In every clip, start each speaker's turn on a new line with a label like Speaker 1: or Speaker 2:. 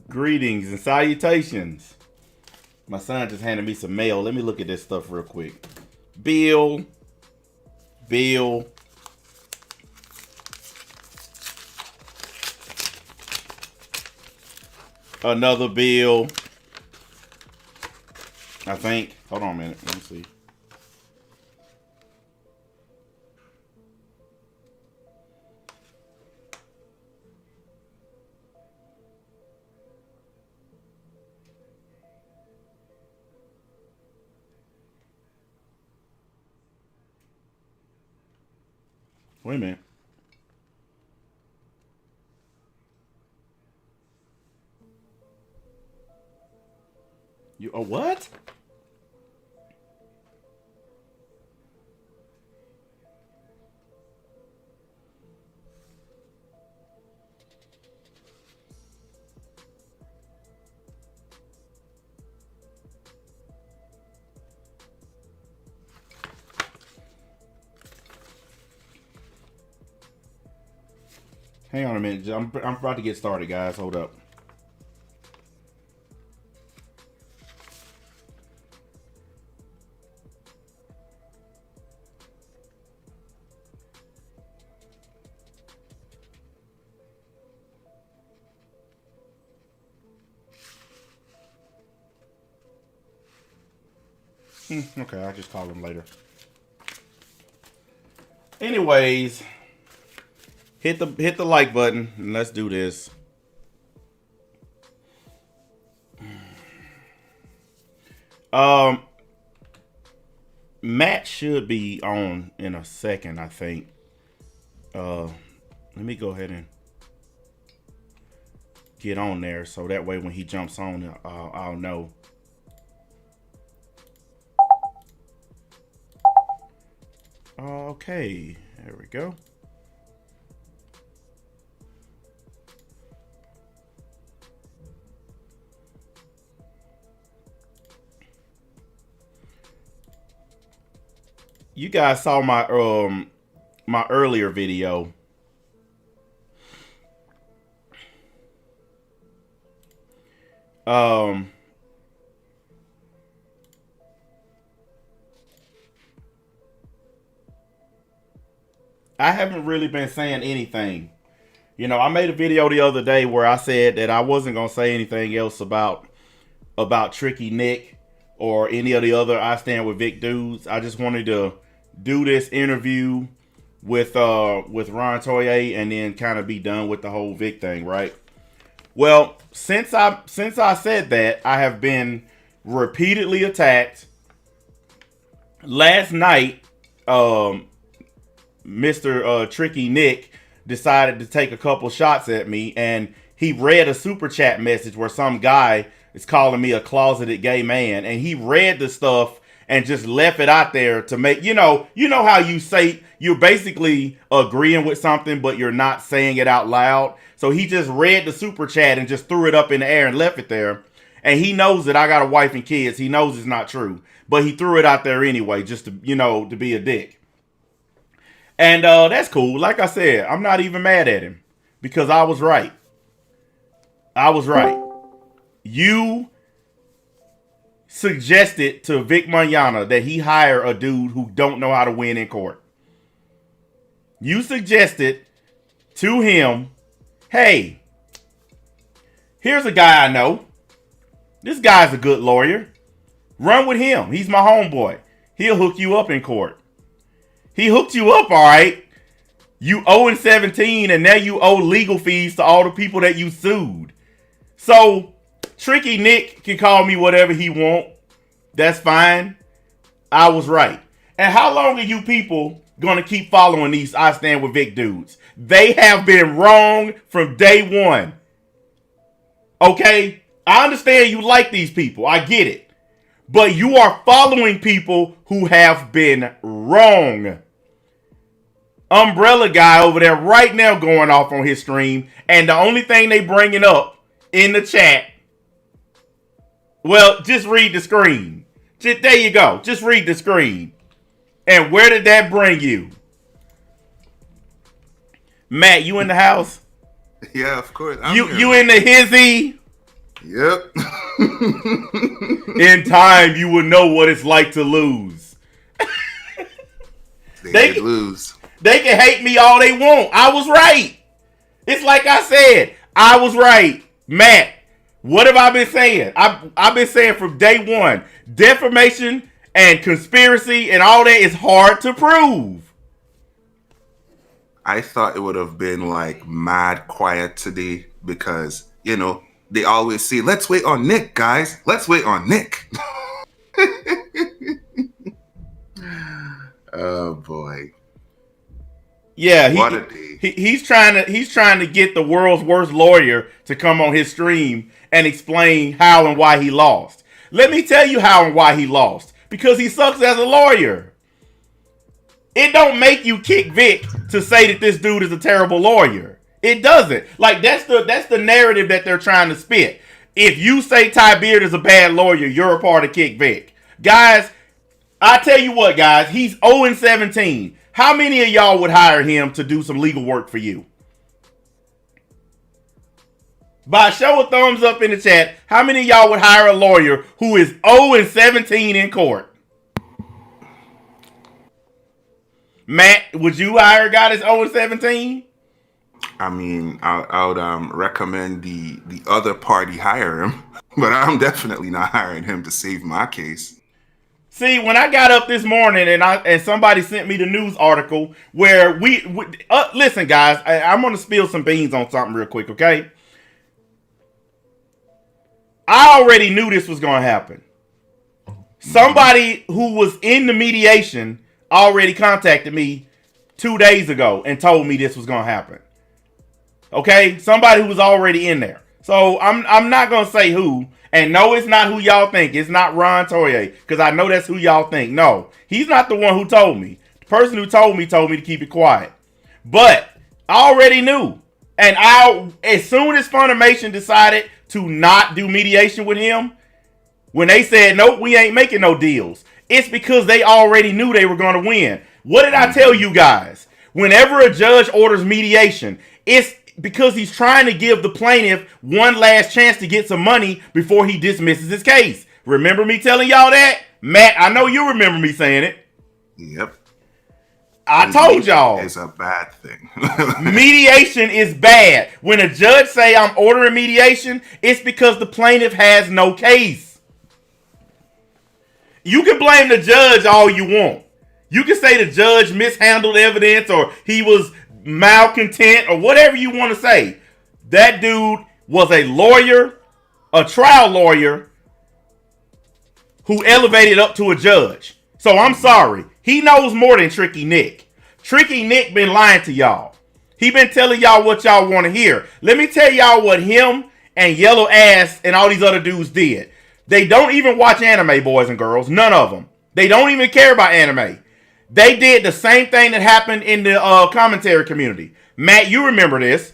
Speaker 1: Greetings and salutations. My son just handed me some mail. Let me look at this stuff real quick. Bill. Another bill. I think. Hold on a minute. Let me see. Wait a minute. You what? Hang on a minute. I'm about to get started, guys. Hold up. Okay, I'll just call him later. Anyways, hit the like button and let's do this. Matt should be on in a second, I think. Let me go ahead and get on there so that way when he jumps on, I'll know. Okay, there we go. You guys saw my my earlier video. I haven't really been saying anything. You know, I made a video the other day where I said that I wasn't gonna say anything else about Tricky Nick or any of the other I Stand with Vic dudes. I just wanted to do this interview with Ron Toye and then kind of be done with the whole Vic thing, right? Well, since I said that, I have been repeatedly attacked. Last night, Mr. Tricky Nick decided to take a couple shots at me, and he read a super chat message where some guy is calling me a closeted gay man, and he read the stuff and just left it out there to make, you know how you say you're basically agreeing with something but you're not saying it out loud. So he just read the super chat and just threw it up in the air and left it there. And he knows that I got a wife and kids. He knows it's not true, but he threw it out there anyway, just to, to be a dick. And that's cool. Like I said, I'm not even mad at him because I was right. I was right. You suggested to Vic Mignogna that he hire a dude who don't know how to win in court. You suggested to him, hey, here's a guy I know. This guy's a good lawyer. Run with him. He's my homeboy. He'll hook you up in court. He hooked you up, all right. You 0-17, and now you owe legal fees to all the people that you sued. So, Tricky Nick can call me whatever he want. That's fine. I was right. And how long are you people gonna keep following these I Stand with Vic dudes? They have been wrong from day one. Okay? I understand you like these people. I get it. But you are following people who have been wrong. Umbrella guy over there right now going off on his stream, and the only thing they bringing up in the chat, well, just read the screen. There you go. Just read the screen. And where did that bring you? Matt, you in the house?
Speaker 2: Yeah, of course.
Speaker 1: You in the hizzy?
Speaker 2: Yep.
Speaker 1: In time, you will know what it's like to lose.
Speaker 2: They
Speaker 1: They
Speaker 2: did lose.
Speaker 1: they can hate me all they want. I was right. It's like I said. I was right. Matt, what have I been saying? I've been saying from day one, defamation and conspiracy and all that is hard to prove.
Speaker 2: I thought it would have been like mad quiet today because, they always say, let's wait on Nick, guys. Let's wait on Nick. Oh boy.
Speaker 1: Yeah,
Speaker 2: What a day.
Speaker 1: he's trying to get the world's worst lawyer to come on his stream and explain how and why he lost. Let me tell you how and why he lost. Because he sucks as a lawyer. It don't make you kick Vic to say that this dude is a terrible lawyer. It doesn't. Like that's the narrative that they're trying to spit. If you say Ty Beard is a bad lawyer, you're a part of Kick Vic. Guys, I tell you what, guys, he's 0-17. How many of y'all would hire him to do some legal work for you? By show of thumbs up in the chat, how many of y'all would hire a lawyer who is 0-17 in court? Matt, would you hire a guy that's 0-17?
Speaker 2: I mean, I would recommend the other party hire him, but I'm definitely not hiring him to save my case.
Speaker 1: See, when I got up this morning and somebody sent me the news article where we listen, guys, I'm gonna spill some beans on something real quick, okay? I already knew this was gonna happen. Somebody who was in the mediation already contacted me 2 days ago and told me this was gonna happen. Okay, somebody who was already in there. So I'm not gonna say who. And no, it's not who y'all think. It's not Ron Toye, because I know that's who y'all think. No, he's not the one who told me. The person who told me to keep it quiet. But I already knew. And as soon as Funimation decided to not do mediation with him, when they said, nope, we ain't making no deals, it's because they already knew they were going to win. What did I tell you guys? Whenever a judge orders mediation, it's because he's trying to give the plaintiff one last chance to get some money before he dismisses his case. Remember me telling y'all that? Matt, I know you remember me saying it.
Speaker 2: Yep.
Speaker 1: I told y'all.
Speaker 2: It's a bad thing.
Speaker 1: Mediation is bad. When a judge say I'm ordering mediation, it's because the plaintiff has no case. You can blame the judge all you want. You can say the judge mishandled evidence or he was malcontent or whatever you want to say. That dude was a lawyer, a trial lawyer who elevated up to a judge. So I'm sorry. He knows more than Tricky Nick. Tricky Nick been lying to y'all. He been telling y'all what y'all want to hear. Let me tell y'all what him and Yellow Ass and all these other dudes did. They don't even watch anime, boys and girls. None of them. They don't even care about anime. They did the same thing that happened in the commentary community. Matt, you remember this.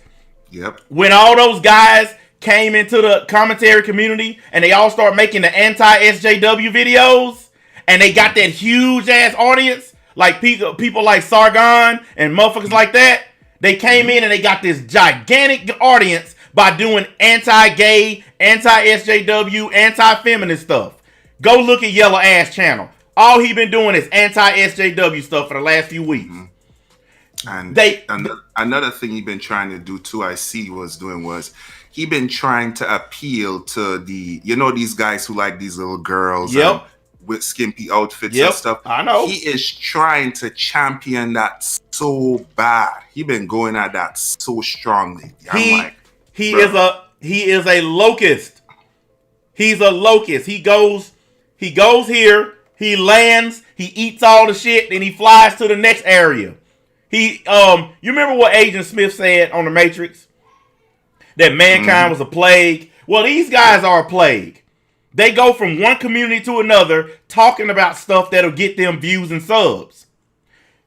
Speaker 2: Yep.
Speaker 1: When all those guys came into the commentary community and they all start making the anti-SJW videos and they got that huge ass audience, like people like Sargon and motherfuckers like that, they came in and they got this gigantic audience by doing anti-gay, anti-SJW, anti-feminist stuff. Go look at Yellow Ass channel. All he been doing is anti-SJW stuff for the last few weeks.
Speaker 2: And another thing he been trying to do too, was he been trying to appeal to these guys who like these little girls with skimpy outfits and stuff.
Speaker 1: I know.
Speaker 2: He is trying to champion that so bad. He been going at that so strongly. He is a locust. He's a locust. He goes here. He lands, he eats all the shit, and he flies to the next area. You remember what Agent Smith said on The Matrix? That mankind was a plague. Well, these guys are a plague. They go from one community to another talking about stuff that'll get them views and subs.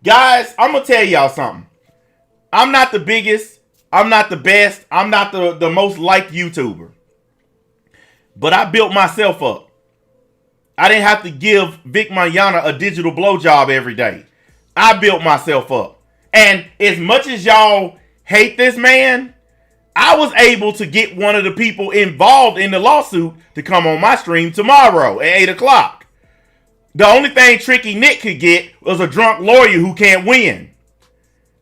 Speaker 2: Guys, I'm going to tell y'all something. I'm not the biggest. I'm not the best. I'm not the most liked YouTuber. But I built myself up. I didn't have to give Vic Mignogna a digital blowjob every day. I built myself up. And as much as y'all hate this man,
Speaker 1: I was able to get one of the people involved in the lawsuit to come on my stream tomorrow at 8 o'clock. The only thing Tricky Nick could get was a drunk lawyer who can't win.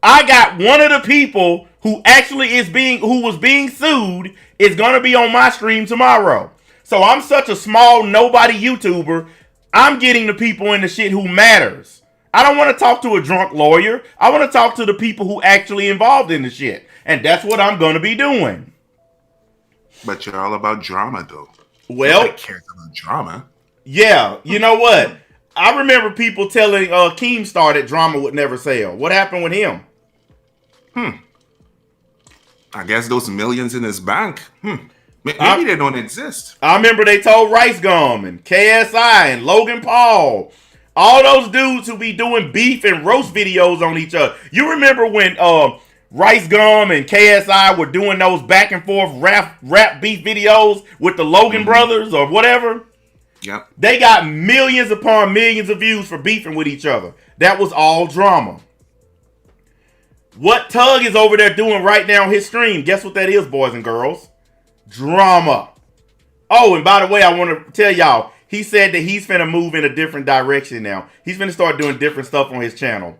Speaker 1: I got one of the people who actually was being sued is going to be on my stream tomorrow. So I'm such a small nobody YouTuber. I'm getting the people in the shit who matters. I don't want to talk to a drunk lawyer. I want to talk to the people who actually involved in the shit. And that's what I'm going to be doing.
Speaker 2: But you're all about drama, though.
Speaker 1: Well,
Speaker 2: Nobody cares about drama.
Speaker 1: Yeah, you know what? I remember people telling Keemstar that drama would never sell. What happened with him?
Speaker 2: I guess those millions in his bank. Maybe they don't exist.
Speaker 1: I remember they told Rice Gum and KSI and Logan Paul, all those dudes who be doing beef and roast videos on each other. You remember when Rice Gum and KSI were doing those back and forth rap beef videos with the Logan brothers or whatever?
Speaker 2: Yep.
Speaker 1: They got millions upon millions of views for beefing with each other. That was all drama. What Tug is over there doing right now on his stream, guess what that is, boys and girls? Drama. Oh, and by the way, I want to tell y'all, he said that he's finna move in a different direction now. He's finna start doing different stuff on his channel.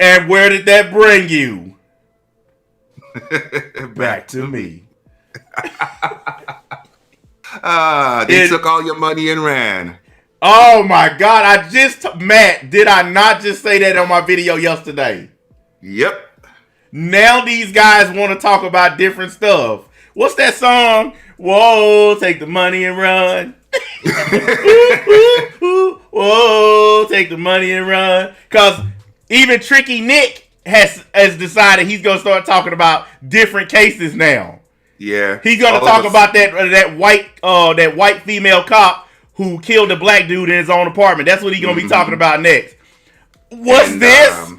Speaker 1: And where did that bring you? Back to me.
Speaker 2: They took all your money and ran.
Speaker 1: Oh my God, Matt, did I not just say that on my video yesterday?
Speaker 2: Yep.
Speaker 1: Now these guys want to talk about different stuff. What's that song? Whoa, take the money and run. Whoa, take the money and run. Because even Tricky Nick has decided he's going to start talking about different cases now.
Speaker 2: Yeah.
Speaker 1: He's going to talk about that white female cop who killed a black dude in his own apartment. That's what he's going to be talking about next. What's this?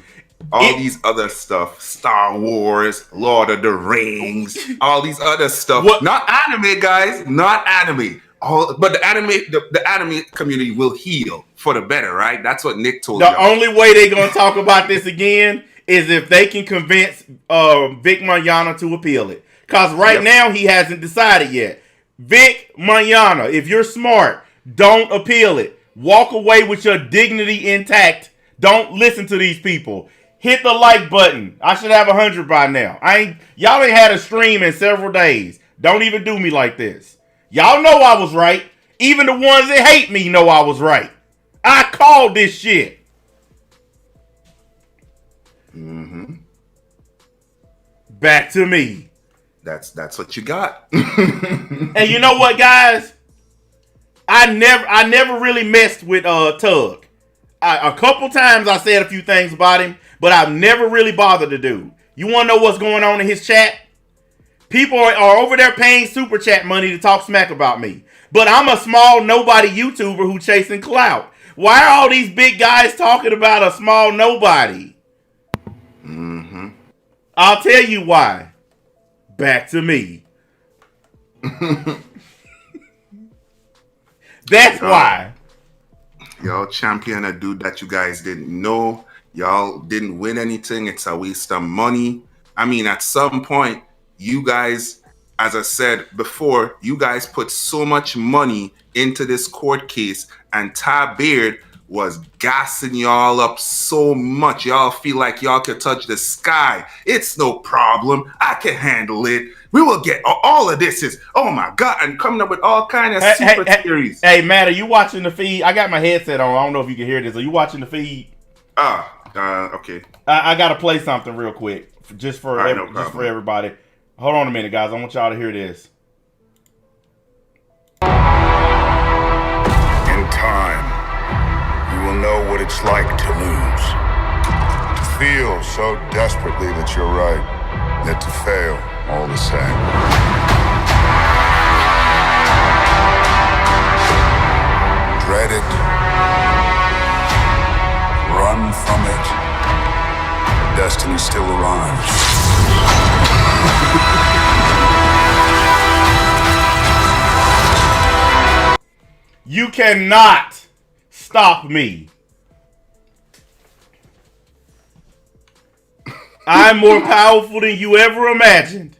Speaker 2: These other stuff. Star Wars, Lord of the Rings, all these other stuff.
Speaker 1: What?
Speaker 2: Not anime, guys. Not anime. But the anime community will heal for the better, right? That's what Nick told you.
Speaker 1: The only way they're going to talk about this again is if they can convince Vic Mignogna to appeal it. Because now he hasn't decided yet. Vic Mignogna, if you're smart, don't appeal it. Walk away with your dignity intact. Don't listen to these people. Hit the like button. I should have 100 by now. Y'all ain't had a stream in several days. Don't even do me like this. Y'all know I was right. Even the ones that hate me know I was right. I called this shit. Back to me.
Speaker 2: That's what you got.
Speaker 1: And you know what, guys? I never really messed with Tug. A couple times I said a few things about him, but I've never really bothered the dude. You want to know what's going on in his chat? People are over there paying super chat money to talk smack about me. But I'm a small nobody YouTuber who chasing clout. Why are all these big guys talking about a small nobody? I'll tell you why. Back to me. That's why.
Speaker 2: Y'all champion a dude that you guys didn't know. Y'all didn't win anything. It's a waste of money. I mean, at some point, you guys, as I said before, you guys put so much money into this court case, and Ty Beard was gassing y'all up so much. Y'all feel like y'all could touch the sky. It's no problem. I can handle it. We will get all of this is, oh my God, and coming up with all kind of super theories.
Speaker 1: Hey, Matt, are you watching the feed? I got my headset on. I don't know if you can hear this. Are you watching the feed?
Speaker 2: Okay.
Speaker 1: I got to play something real quick just for
Speaker 2: no
Speaker 1: for everybody. Hold on a minute, guys. I want y'all to hear this.
Speaker 3: In time, you will know what it's like to lose. To feel so desperately that you're right, yet to fail all the same. Dread it. Run from it. Destiny still arrives.
Speaker 1: You cannot stop me. I'm more powerful than you ever imagined.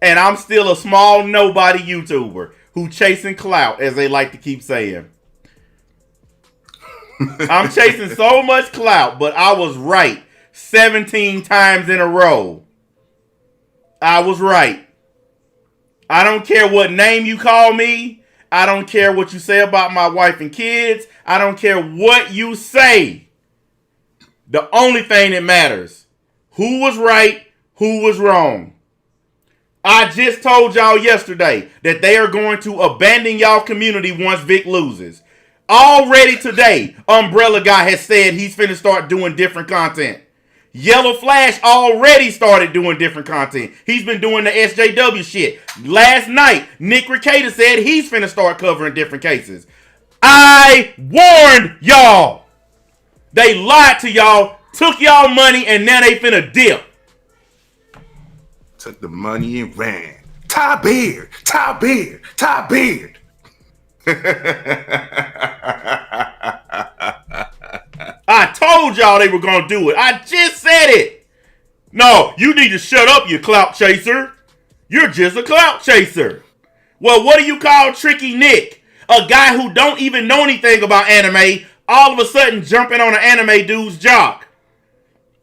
Speaker 1: And I'm still a small nobody YouTuber who chasing clout, as they like to keep saying. I'm chasing so much clout, but I was right 17 times in a row. I was right. I don't care what name you call me. I don't care what you say about my wife and kids. I don't care what you say. The only thing that matters, who was right, who was wrong. I just told y'all yesterday that they are going to abandon y'all community once Vic loses. Already today, Umbrella Guy has said he's finna start doing different content. Yellow Flash already started doing different content. He's been doing the SJW shit. Last night, Nick Rekieta said he's finna start covering different cases. I warned y'all. They lied to y'all, took y'all money, and now they finna dip.
Speaker 2: Took the money and ran. Ty Beard, Ty Beard, Ty Beard.
Speaker 1: I told y'all they were gonna do it. I just said it. No, you need to shut up, you clout chaser. You're just a clout chaser. Well, what do you call Tricky Nick? A guy who don't even know anything about anime, all of a sudden jumping on an anime dude's jock.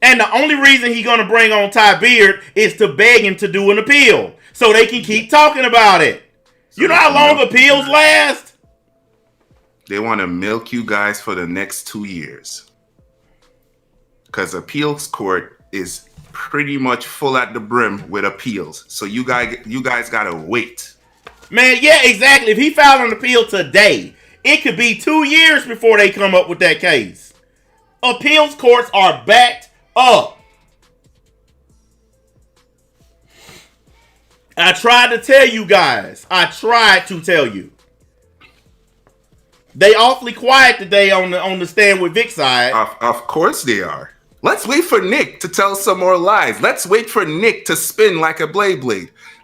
Speaker 1: And the only reason he's gonna bring on Ty Beard is to beg him to do an appeal, so they can keep talking about it. You know how long appeals last?
Speaker 2: They want to milk you guys for the next 2 years. Because appeals court is pretty much full at the brim with appeals. So you guys gotta wait.
Speaker 1: Man, yeah, exactly. If he filed an appeal today, it could be 2 years before they come up with that case. Appeals courts are backed up. I tried to tell you guys. I tried to tell you. They awfully quiet today on the Stand with Vic side.
Speaker 2: Of course they are. Let's wait for Nick to tell some more lies. Let's wait for Nick to spin like a blade.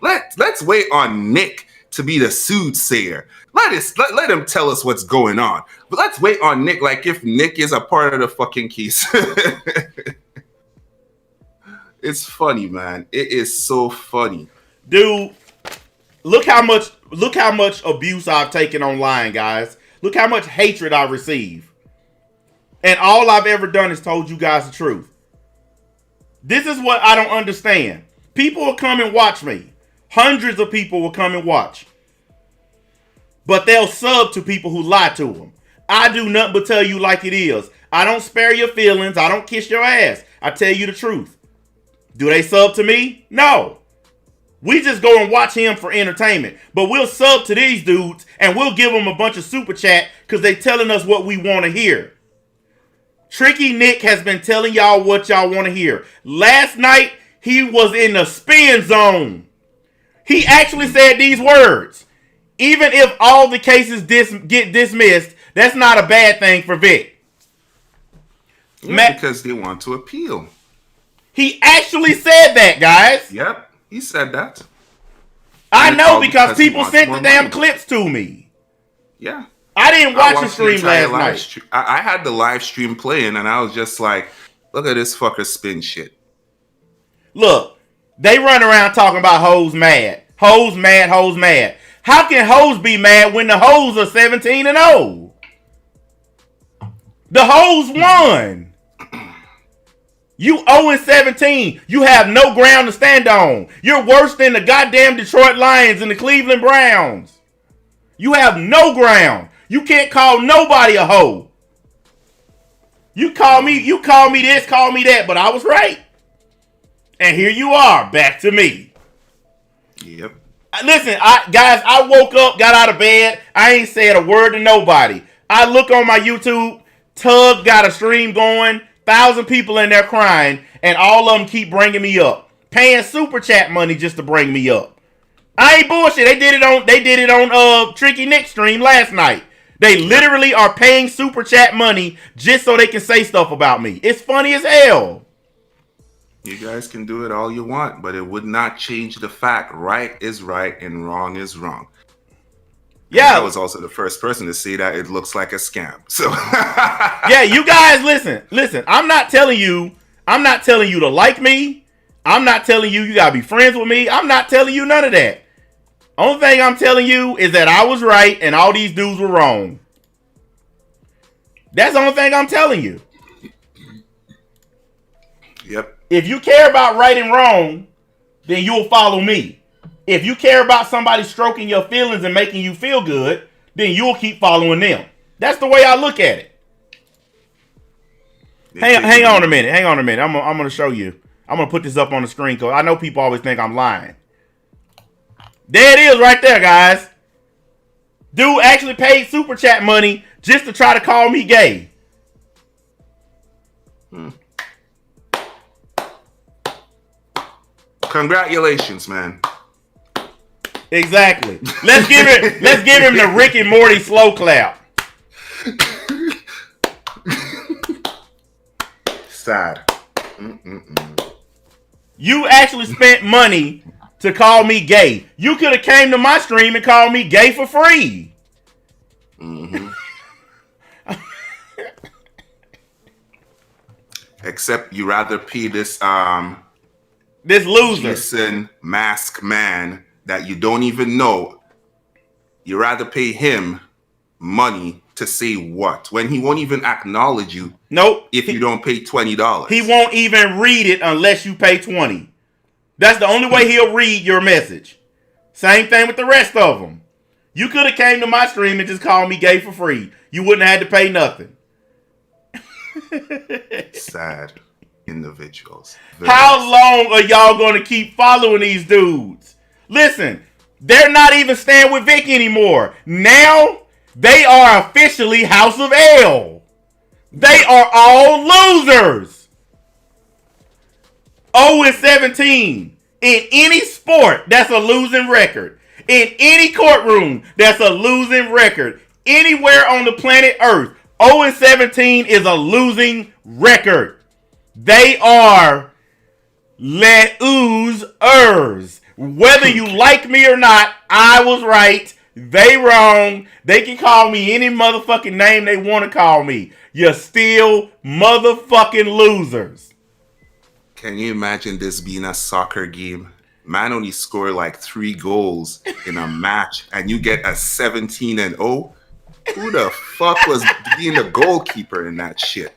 Speaker 2: Let's wait on Nick to be the soothsayer. Let him tell us what's going on. But let's wait on Nick like if Nick is a part of the fucking case. It's funny, man. It is so funny.
Speaker 1: Dude, look how much abuse I've taken online, guys. Look how much hatred I receive. And all I've ever done is told you guys the truth. This is what I don't understand. People will come and watch me. Hundreds of people will come and watch. But they'll sub to people who lie to them. I do nothing but tell you like it is. I don't spare your feelings. I don't kiss your ass. I tell you the truth. Do they sub to me? No. We just go and watch him for entertainment. But we'll sub to these dudes and we'll give them a bunch of super chat because they telling us what we want to hear. Tricky Nick has been telling y'all what y'all want to hear. Last night, he was in the spin zone. He actually said these words. Even if all the cases get dismissed, that's not a bad thing for Vic.
Speaker 2: Because they want to appeal.
Speaker 1: He actually said that, guys.
Speaker 2: Yep, he said that.
Speaker 1: I know because people sent the damn clips to me.
Speaker 2: Yeah.
Speaker 1: I didn't watch the stream last night.
Speaker 2: I had the live stream playing and I was just like, look at this fucker spin shit.
Speaker 1: Look, they run around talking about hoes mad. Hoes mad, hoes mad. How can hoes be mad when the hoes are 17-0? The hoes won. You 0-17. You have no ground to stand on. You're worse than the goddamn Detroit Lions and the Cleveland Browns. You have no ground. You can't call nobody a hoe. You call me this, call me that, but I was right. And here you are, back to me.
Speaker 2: Yep.
Speaker 1: Listen, guys, I woke up, got out of bed. I ain't said a word to nobody. I look on my YouTube. Tug got a stream going. 1,000 people in there crying. And all of them keep bringing me up. Paying super chat money just to bring me up. I ain't bullshit. They did it on Tricky Nick stream last night. They literally are paying super chat money just so they can say stuff about me. It's funny as hell.
Speaker 2: You guys can do it all you want, but it would not change the fact right is right and wrong is wrong. Yeah. And I was also the first person to say that it looks like a scam. So
Speaker 1: yeah, you guys listen. I'm not telling you to like me. I'm not telling you gotta be friends with me. I'm not telling you none of that. Only thing I'm telling you is that I was right and all these dudes were wrong. That's the only thing I'm telling you.
Speaker 2: Yep.
Speaker 1: If you care about right and wrong, then you'll follow me. If you care about somebody stroking your feelings and making you feel good, then you'll keep following them. That's the way I look at it. Hang on a minute. I'm going to show you. I'm going to put this up on the screen because I know people always think I'm lying. There it is right there, guys. Dude actually paid super chat money just to try to call me gay.
Speaker 2: Congratulations, man.
Speaker 1: Exactly. Let's give him the Rick and Morty slow clap.
Speaker 2: Sad.
Speaker 1: You actually spent money to call me gay. You could have came to my stream and called me gay for free.
Speaker 2: Mm-hmm. Except you rather pay this
Speaker 1: loser,
Speaker 2: Jason mask man that you don't even know. You rather pay him money to say what when he won't even acknowledge you.
Speaker 1: Nope.
Speaker 2: If you don't pay $20,
Speaker 1: he won't even read it unless you pay $20. That's the only way he'll read your message. Same thing with the rest of them. You could have came to my stream and just called me gay for free. You wouldn't have had to pay nothing.
Speaker 2: Sad individuals.
Speaker 1: How long are y'all going to keep following these dudes? Listen, they're not even staying with Vic anymore. Now, they are officially House of L. They are all losers. 0-17. In any sport, that's a losing record. In any courtroom, that's a losing record. Anywhere on the planet Earth, 0-17 is a losing record. They are losers. Whether you like me or not, I was right. They wrong. They can call me any motherfucking name they want to call me. You're still motherfucking losers.
Speaker 2: Can you imagine this being a soccer game? Man only scored like 3 goals in a match and you get a 17-0? Who the fuck was being the goalkeeper in that shit?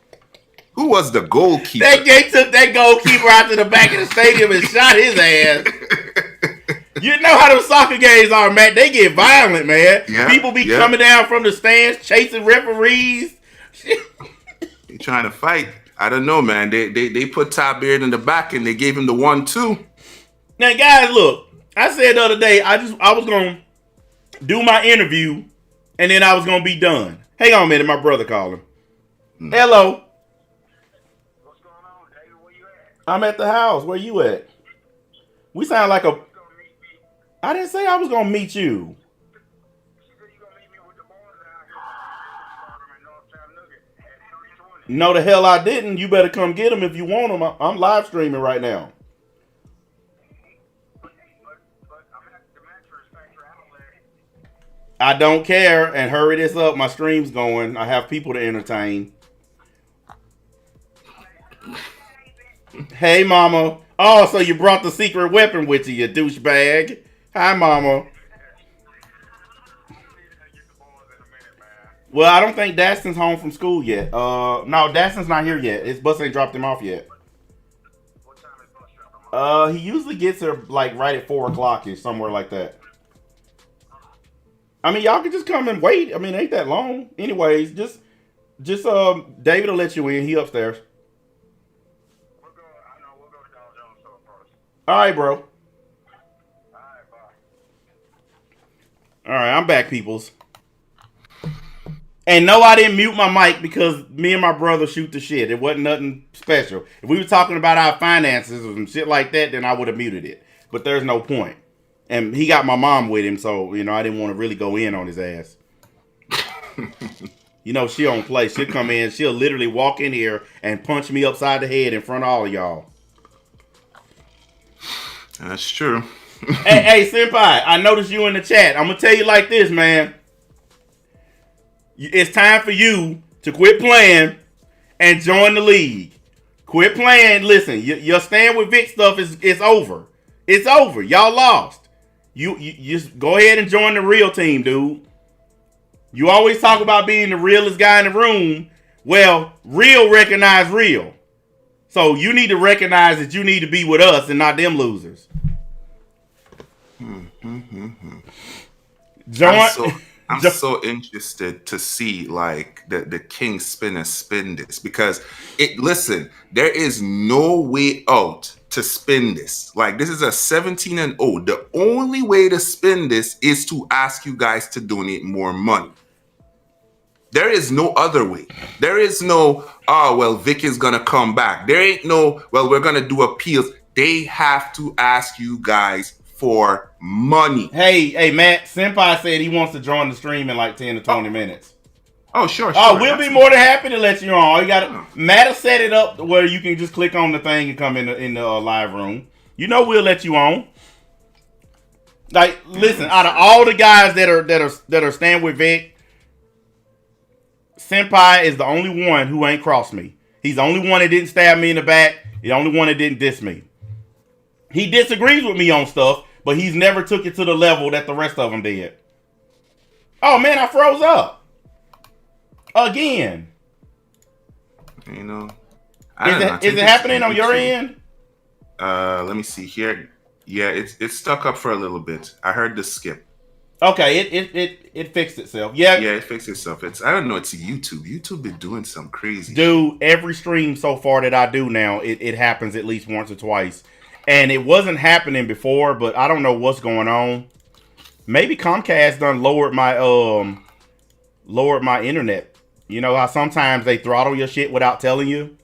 Speaker 2: Who was the goalkeeper?
Speaker 1: They took that goalkeeper out to the back of the stadium and shot his ass. You know how those soccer games are, Matt. They get violent, man. Yeah, people be coming down from the stands, chasing referees.
Speaker 2: They trying to fight. I don't know, man. They put Top Beard in the back and they gave him the 1-2.
Speaker 1: Now, guys, look. I said the other day I was gonna do my interview and then I was gonna be done. Hang on a minute, my brother calling. Hello.
Speaker 4: What's going on, David? Where you at?
Speaker 1: I'm at the house. Where you at? We sound like a. I didn't say I was gonna meet you.
Speaker 4: You said you gonna meet me with the boys out here in North Chattanooga at 3020.
Speaker 1: No, the hell I didn't. You better come get them if you want them. I'm live streaming right now.
Speaker 4: But I'm at the mattress factory outlet.
Speaker 1: I don't care, and hurry this up. My stream's going. I have people to entertain. Hey, mama. Oh, so you brought the secret weapon with you, you douchebag. Hi, mama. Well, I don't think Daston's home from school yet. No, Daston's not here yet. His bus ain't dropped him off yet.
Speaker 4: What time is bus drop him off?
Speaker 1: He usually gets here like right at 4 o'clock-ish, somewhere like that. I mean, y'all can just come and wait. I mean, it ain't that long. Anyways, just David will let you in. He upstairs.
Speaker 4: We'll go to Dow Jones store first.
Speaker 1: All right, bro.
Speaker 4: All right, bye.
Speaker 1: All right, I'm back, peoples. And no, I didn't mute my mic because me and my brother shoot the shit. It wasn't nothing special. If we were talking about our finances or some shit like that, then I would have muted it. But there's no point. And he got my mom with him, so, you know, I didn't want to really go in on his ass. You know, she don't play. She'll come in. She'll literally walk in here and punch me upside the head in front of all of y'all.
Speaker 2: That's true.
Speaker 1: Hey, Senpai, I noticed you in the chat. I'm going to tell you like this, man. It's time for you to quit playing and join the league. Quit playing. Listen, your stand with Vic stuff is over. It's over. Y'all lost. You just go ahead and join the real team, dude. You always talk about being the realest guy in the room. Well, real recognize real. So you need to recognize that you need to be with us and not them losers.
Speaker 2: I'm so interested to see like the King Spinner spin this because there is no way out to spin this. Like this is a 17-0. The only way to spin this is to ask you guys to donate more money. There is no other way. There is no, Vic is gonna come back. There ain't no, we're gonna do appeals. They have to ask you guys for money.
Speaker 1: Hey, Matt, Senpai said he wants to join the stream in like 10 to 20 minutes.
Speaker 2: Oh, sure.
Speaker 1: We'll be more than happy to let you on. All you got Matt will set it up where you can just click on the thing and come in the live room. You know we'll let you on. Like, listen, out of all the guys that are staying with Vic, Senpai is the only one who ain't crossed me. He's the only one that didn't stab me in the back. The only one that didn't diss me. He disagrees with me on stuff, but he's never took it to the level that the rest of them did. Oh man, I froze up again.
Speaker 2: You know,
Speaker 1: is it happening on your end?
Speaker 2: Let me see here. Yeah, it's stuck up for a little bit. I heard the skip.
Speaker 1: Okay, it fixed itself. Yeah,
Speaker 2: it fixed itself. I don't know. It's YouTube. YouTube been doing some crazy.
Speaker 1: Dude, every stream so far that I do now, it happens at least once or twice. And it wasn't happening before, but I don't know what's going on. Maybe Comcast done lowered my internet. You know how sometimes they throttle your shit without telling you?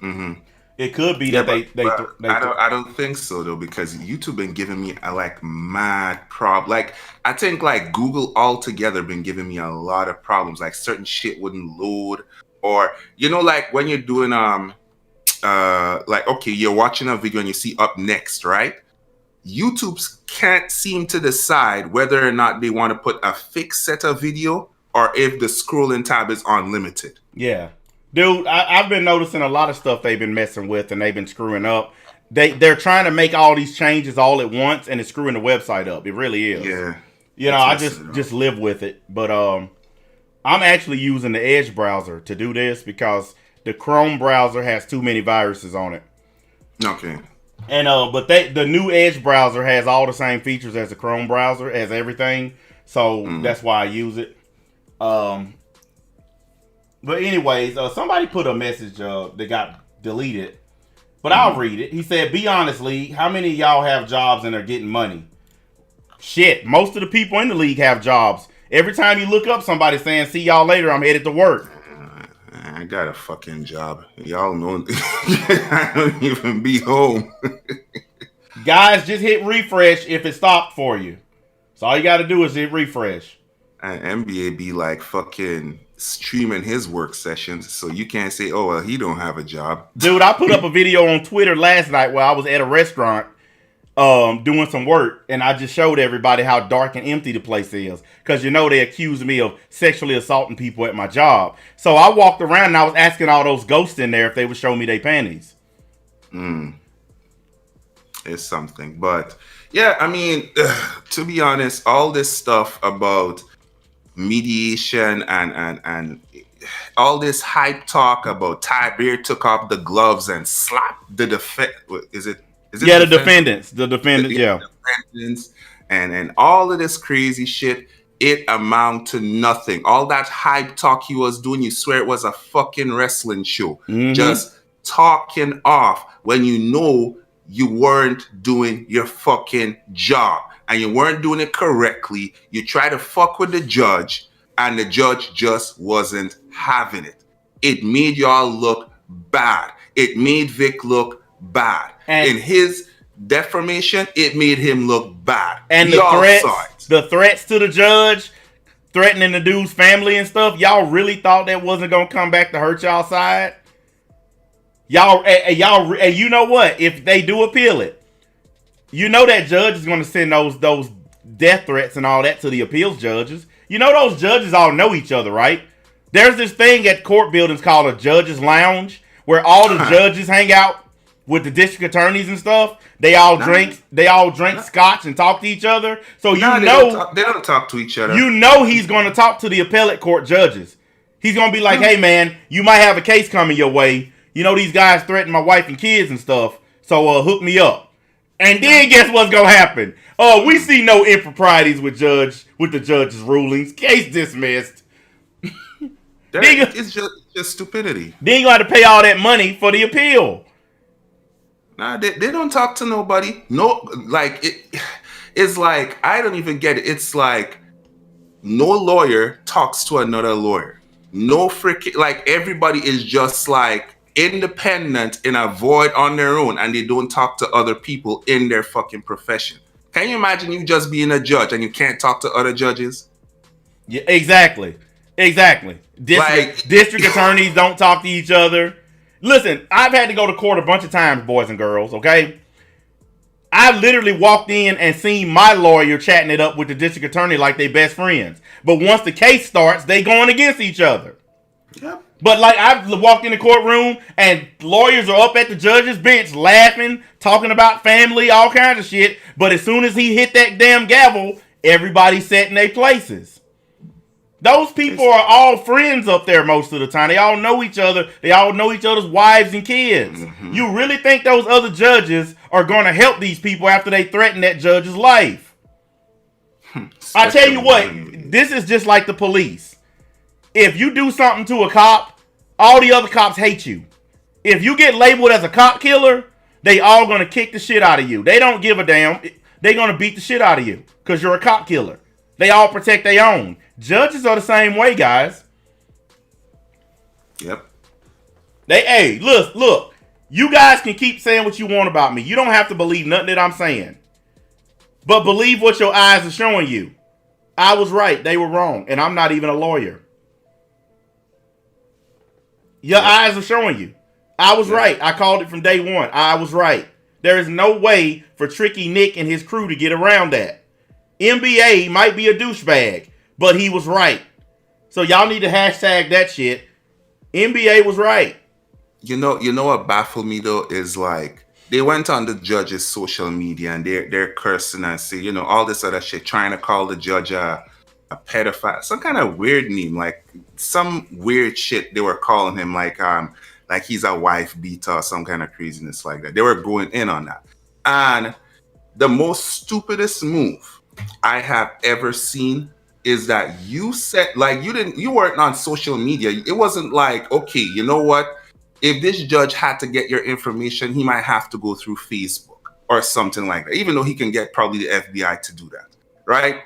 Speaker 2: Mm-hmm.
Speaker 1: It could be that
Speaker 2: I don't think so though, because YouTube been giving me a mad problem. Like I think like Google altogether been giving me a lot of problems. Like certain shit wouldn't load, or like when you're doing you're watching a video and you see up next, right? YouTube can't seem to decide whether or not they want to put a fixed set of video or if the scrolling tab is unlimited.
Speaker 1: Yeah. Dude, I've been noticing a lot of stuff they've been messing with and they've been screwing up. They're trying to make all these changes all at once and it's screwing the website up. It really is.
Speaker 2: Yeah.
Speaker 1: I just live with it. But I'm actually using the Edge browser to do this because the Chrome browser has too many viruses on it.
Speaker 2: Okay.
Speaker 1: And but the new Edge browser has all the same features as the Chrome browser, as everything. So that's why I use it. But anyways, somebody put a message that got deleted, but I'll read it. He said, "Be honest, league. How many of y'all have jobs and are getting money?" Shit, most of the people in the league have jobs. Every time you look up somebody saying, "See y'all later, I'm headed to work."
Speaker 2: I got a fucking job. Y'all know I don't even be home.
Speaker 1: Guys, just hit refresh if it stopped for you. So all you got to do is hit refresh.
Speaker 2: And NBA be like fucking streaming his work sessions, so you can't say, "Oh, well, he don't have a job."
Speaker 1: Dude, I put up a video on Twitter last night where I was at a restaurant doing some work, and I just showed everybody how dark and empty the place is. Because they accused me of sexually assaulting people at my job. So I walked around and I was asking all those ghosts in there if they would show me their panties.
Speaker 2: It's something. But yeah, I mean, to be honest, all this stuff about mediation and all this hype talk about Ty Beer took off the gloves and slapped the
Speaker 1: the defendants. The defendants, yeah.
Speaker 2: Defendants and all of this crazy shit, it amount to nothing. All that hype talk he was doing, you swear it was a fucking wrestling show. Just talking off when you weren't doing your fucking job and you weren't doing it correctly. You try to fuck with the judge and the judge just wasn't having it. It made y'all look bad. It made Vic look bad. And in his defamation, it made him look bad.
Speaker 1: And the threats to the judge, threatening the dude's family and stuff, y'all really thought that wasn't going to come back to hurt y'all side? Y'all, you know what? If they do appeal it, that judge is going to send those death threats and all that to the appeals judges. Those judges all know each other, right? There's this thing at court buildings called a judge's lounge where all the judges hang out with the district attorneys and stuff. They all drink scotch and talk to each other. So they
Speaker 2: don't talk to each other.
Speaker 1: You know he's going to talk to the appellate court judges. He's going to be like, hey man, you might have a case coming your way. You know these guys threaten my wife and kids and stuff. So hook me up. And then guess what's going to happen? We see no improprieties with the judge's rulings. Case dismissed.
Speaker 2: It's just stupidity.
Speaker 1: Then you got to pay all that money for the appeal.
Speaker 2: Nah, they don't talk to nobody. No, like it's like I don't even get it. It's like no lawyer talks to another lawyer. No freaking, like everybody is just like independent in a void on their own, and they don't talk to other people in their fucking profession. Can you imagine you just being a judge and you can't talk to other judges?
Speaker 1: Yeah, exactly. District attorneys don't talk to each other. Listen, I've had to go to court a bunch of times, boys and girls, okay? I literally walked in and seen my lawyer chatting it up with the district attorney like they best friends. But once the case starts, they going against each other.
Speaker 2: Yep.
Speaker 1: But like I've walked in the courtroom and lawyers are up at the judge's bench laughing, talking about family, all kinds of shit. But as soon as he hit that damn gavel, everybody sat in their places. Those people are all friends up there most of the time. They all know each other. They all know each other's wives and kids. Mm-hmm. You really think those other judges are going to help these people after they threaten that judge's life? I tell you what, this is just like the police. If you do something to a cop, all the other cops hate you. If you get labeled as a cop killer, they all going to kick the shit out of you. They don't give a damn. They're going to beat the shit out of you because you're a cop killer. They all protect their own. Judges are the same way, guys.
Speaker 2: Yep.
Speaker 1: Look. You guys can keep saying what you want about me. You don't have to believe nothing that I'm saying. But believe what your eyes are showing you. I was right. They were wrong. And I'm not even a lawyer. Your eyes are showing you. I was right. I called it from day one. I was right. There is no way for Tricky Nick and his crew to get around that. NBA might be a douchebag, but he was right. So y'all need to hashtag that shit. NBA was right.
Speaker 2: You know what baffled me though is like they went on the judge's social media and they're cursing and say, all this other shit, trying to call the judge a pedophile, some kind of weird name, like some weird shit they were calling him, like he's a wife beater or some kind of craziness like that. They were going in on that. And the most stupidest move I have ever seen is that you said, like, you weren't on social media. It wasn't like, okay, you know what? If this judge had to get your information, he might have to go through Facebook or something like that, even though he can get probably the FBI to do that, right?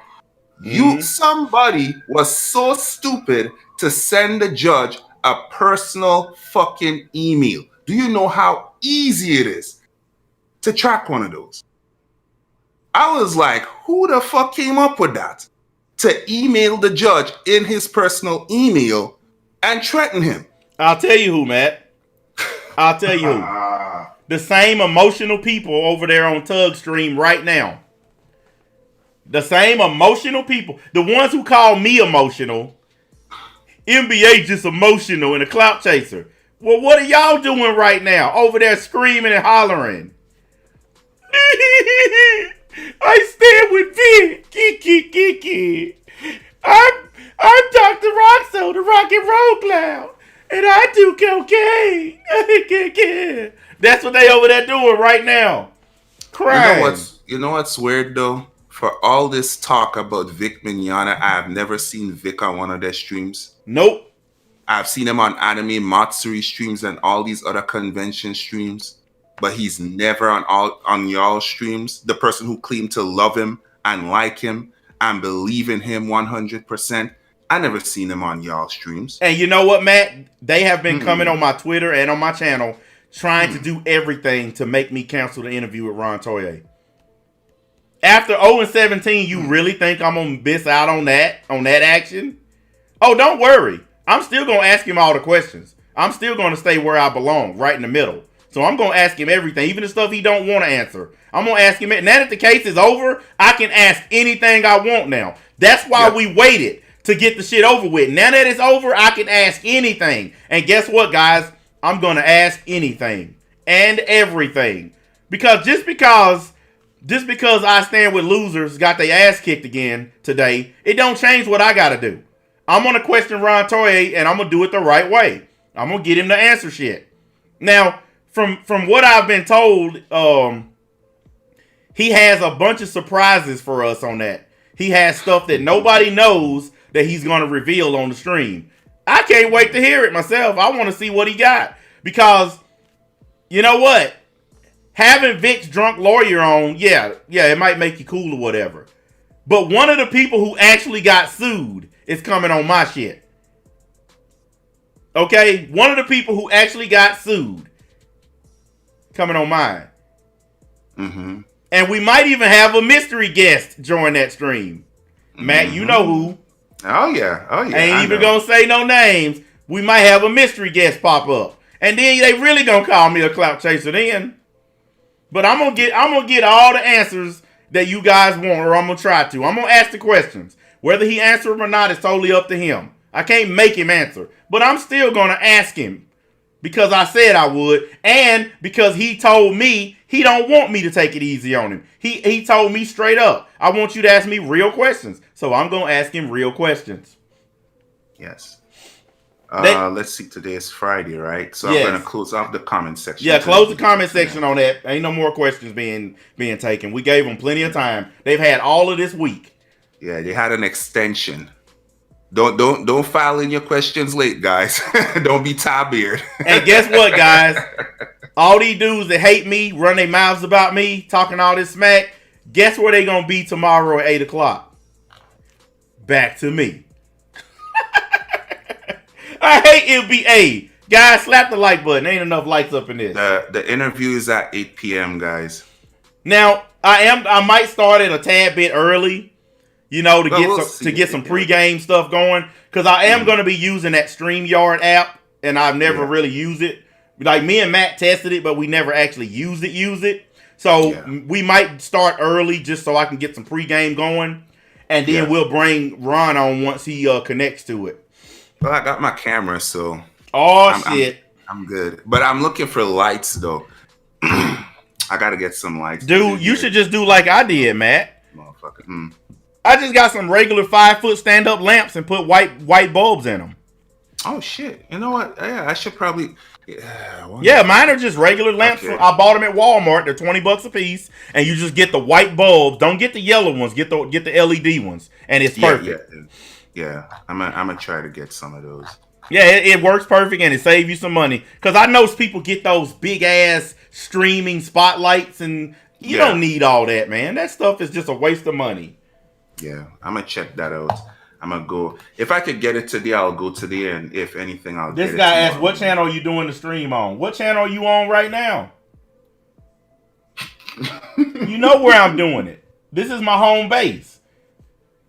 Speaker 2: Mm-hmm. Somebody was so stupid to send the judge a personal fucking email. Do you know how easy it is to track one of those? I was like, who the fuck came up with that? To email the judge in his personal email and threaten him.
Speaker 1: I'll tell you who, Matt. I'll tell you who. The same emotional people over there on Tug Stream right now. The same emotional people. The ones who call me emotional. NBA just emotional and a clout chaser. Well, what are y'all doing right now? Over there screaming and hollering. I stand with Vic. Kiki. I'm Dr. Roxo, the rock and roll clown. And I do cocaine. That's what they over there doing right now. Crying.
Speaker 2: You know what's weird though? For all this talk about Vic Mignogna, I have never seen Vic on one of their streams.
Speaker 1: Nope.
Speaker 2: I've seen him on Anime Matsuri streams and all these other convention streams. But he's never on y'all streams. The person who claimed to love him and like him and believe in him 100%. I never seen him on y'all streams.
Speaker 1: And you know what, Matt? They have been coming on my Twitter and on my channel trying to do everything to make me cancel the interview with Ron Toye. After 0-17, you really think I'm going to miss out on that action? Oh, don't worry. I'm still going to ask him all the questions. I'm still going to stay where I belong, right in the middle. So I'm going to ask him everything, even the stuff he don't want to answer. I'm going to ask him it. Now that the case is over, I can ask anything I want now. That's why we waited to get the shit over with. Now that it's over, I can ask anything. And guess what, guys? I'm going to ask anything and everything. Because just because I stand with losers got their ass kicked again today, it don't change what I got to do. I'm going to question Ron Toye, and I'm going to do it the right way. I'm going to get him to answer shit. Now, from what I've been told, he has a bunch of surprises for us on that. He has stuff that nobody knows that he's going to reveal on the stream. I can't wait to hear it myself. I want to see what he got. Because, you know what? Having Vic's drunk lawyer on, yeah, it might make you cool or whatever. But one of the people who actually got sued is coming on my shit. Okay? One of the people who actually got sued coming on mine.
Speaker 2: Mm-hmm.
Speaker 1: And we might even have a mystery guest join that stream. Matt, you know who.
Speaker 2: Oh, yeah.
Speaker 1: Ain't even gonna say no names. We might have a mystery guest pop up. And then they really gonna call me a clout chaser then. But I'm gonna get all the answers that you guys want, or I'm gonna try to. I'm gonna ask the questions. Whether he answers them or not is totally up to him. I can't make him answer. But I'm still gonna ask him. Because I said I would. And because he told me he don't want me to take it easy on him. He told me straight up, I want you to ask me real questions. So I'm gonna ask him real questions.
Speaker 2: Yes. Let's see, today is Friday, right? So
Speaker 1: yes.
Speaker 2: I'm going to close off the comment section.
Speaker 1: Yeah, close the comment section on that. Ain't no more questions being taken. We gave them plenty of time. They've had all of this week.
Speaker 2: Yeah, they had an extension. Don't file in your questions late, guys. Don't be tie-beard.
Speaker 1: And guess what, guys? All these dudes that hate me, run their mouths about me, talking all this smack, guess where they going to be tomorrow at 8 o'clock? Back to me. I hate NBA. Guys, slap the like button. Ain't enough lights up in this.
Speaker 2: The interview is at 8 p.m., guys.
Speaker 1: Now, I might start it a tad bit early, you know, to get some pregame stuff going. Because I am going to be using that StreamYard app, and I've never really used it. Like, me and Matt tested it, but we never actually used it. So, we might start early just so I can get some pregame going. And then we'll bring Ron on once he connects to it.
Speaker 2: Well, I got my camera, so...
Speaker 1: shit.
Speaker 2: I'm good. But I'm looking for lights, though. I got to get some lights.
Speaker 1: Dude, you should just do like I did, Matt.
Speaker 2: Motherfucker.
Speaker 1: I just got some regular 5-foot stand-up lamps and put white bulbs in them.
Speaker 2: Oh, shit. You know what? Yeah, I should probably...
Speaker 1: mine are just regular lamps. Okay. I bought them at Walmart. They're $20 a piece, and you just get the white bulbs. Don't get the yellow ones. Get the LED ones, and it's perfect.
Speaker 2: Yeah. I'm gonna try to get some of those.
Speaker 1: Yeah, it works perfect, and it saves you some money. Because I know people get those big-ass streaming spotlights, and you don't need all that, man. That stuff is just a waste of money.
Speaker 2: Yeah, I'm going to check that out. I'm going to go. If I could get it today, I'll go today, and if anything, I'll get it.
Speaker 1: This guy asked, what channel are you doing the stream on? What channel are you on right now? You know where I'm doing it. This is my home base.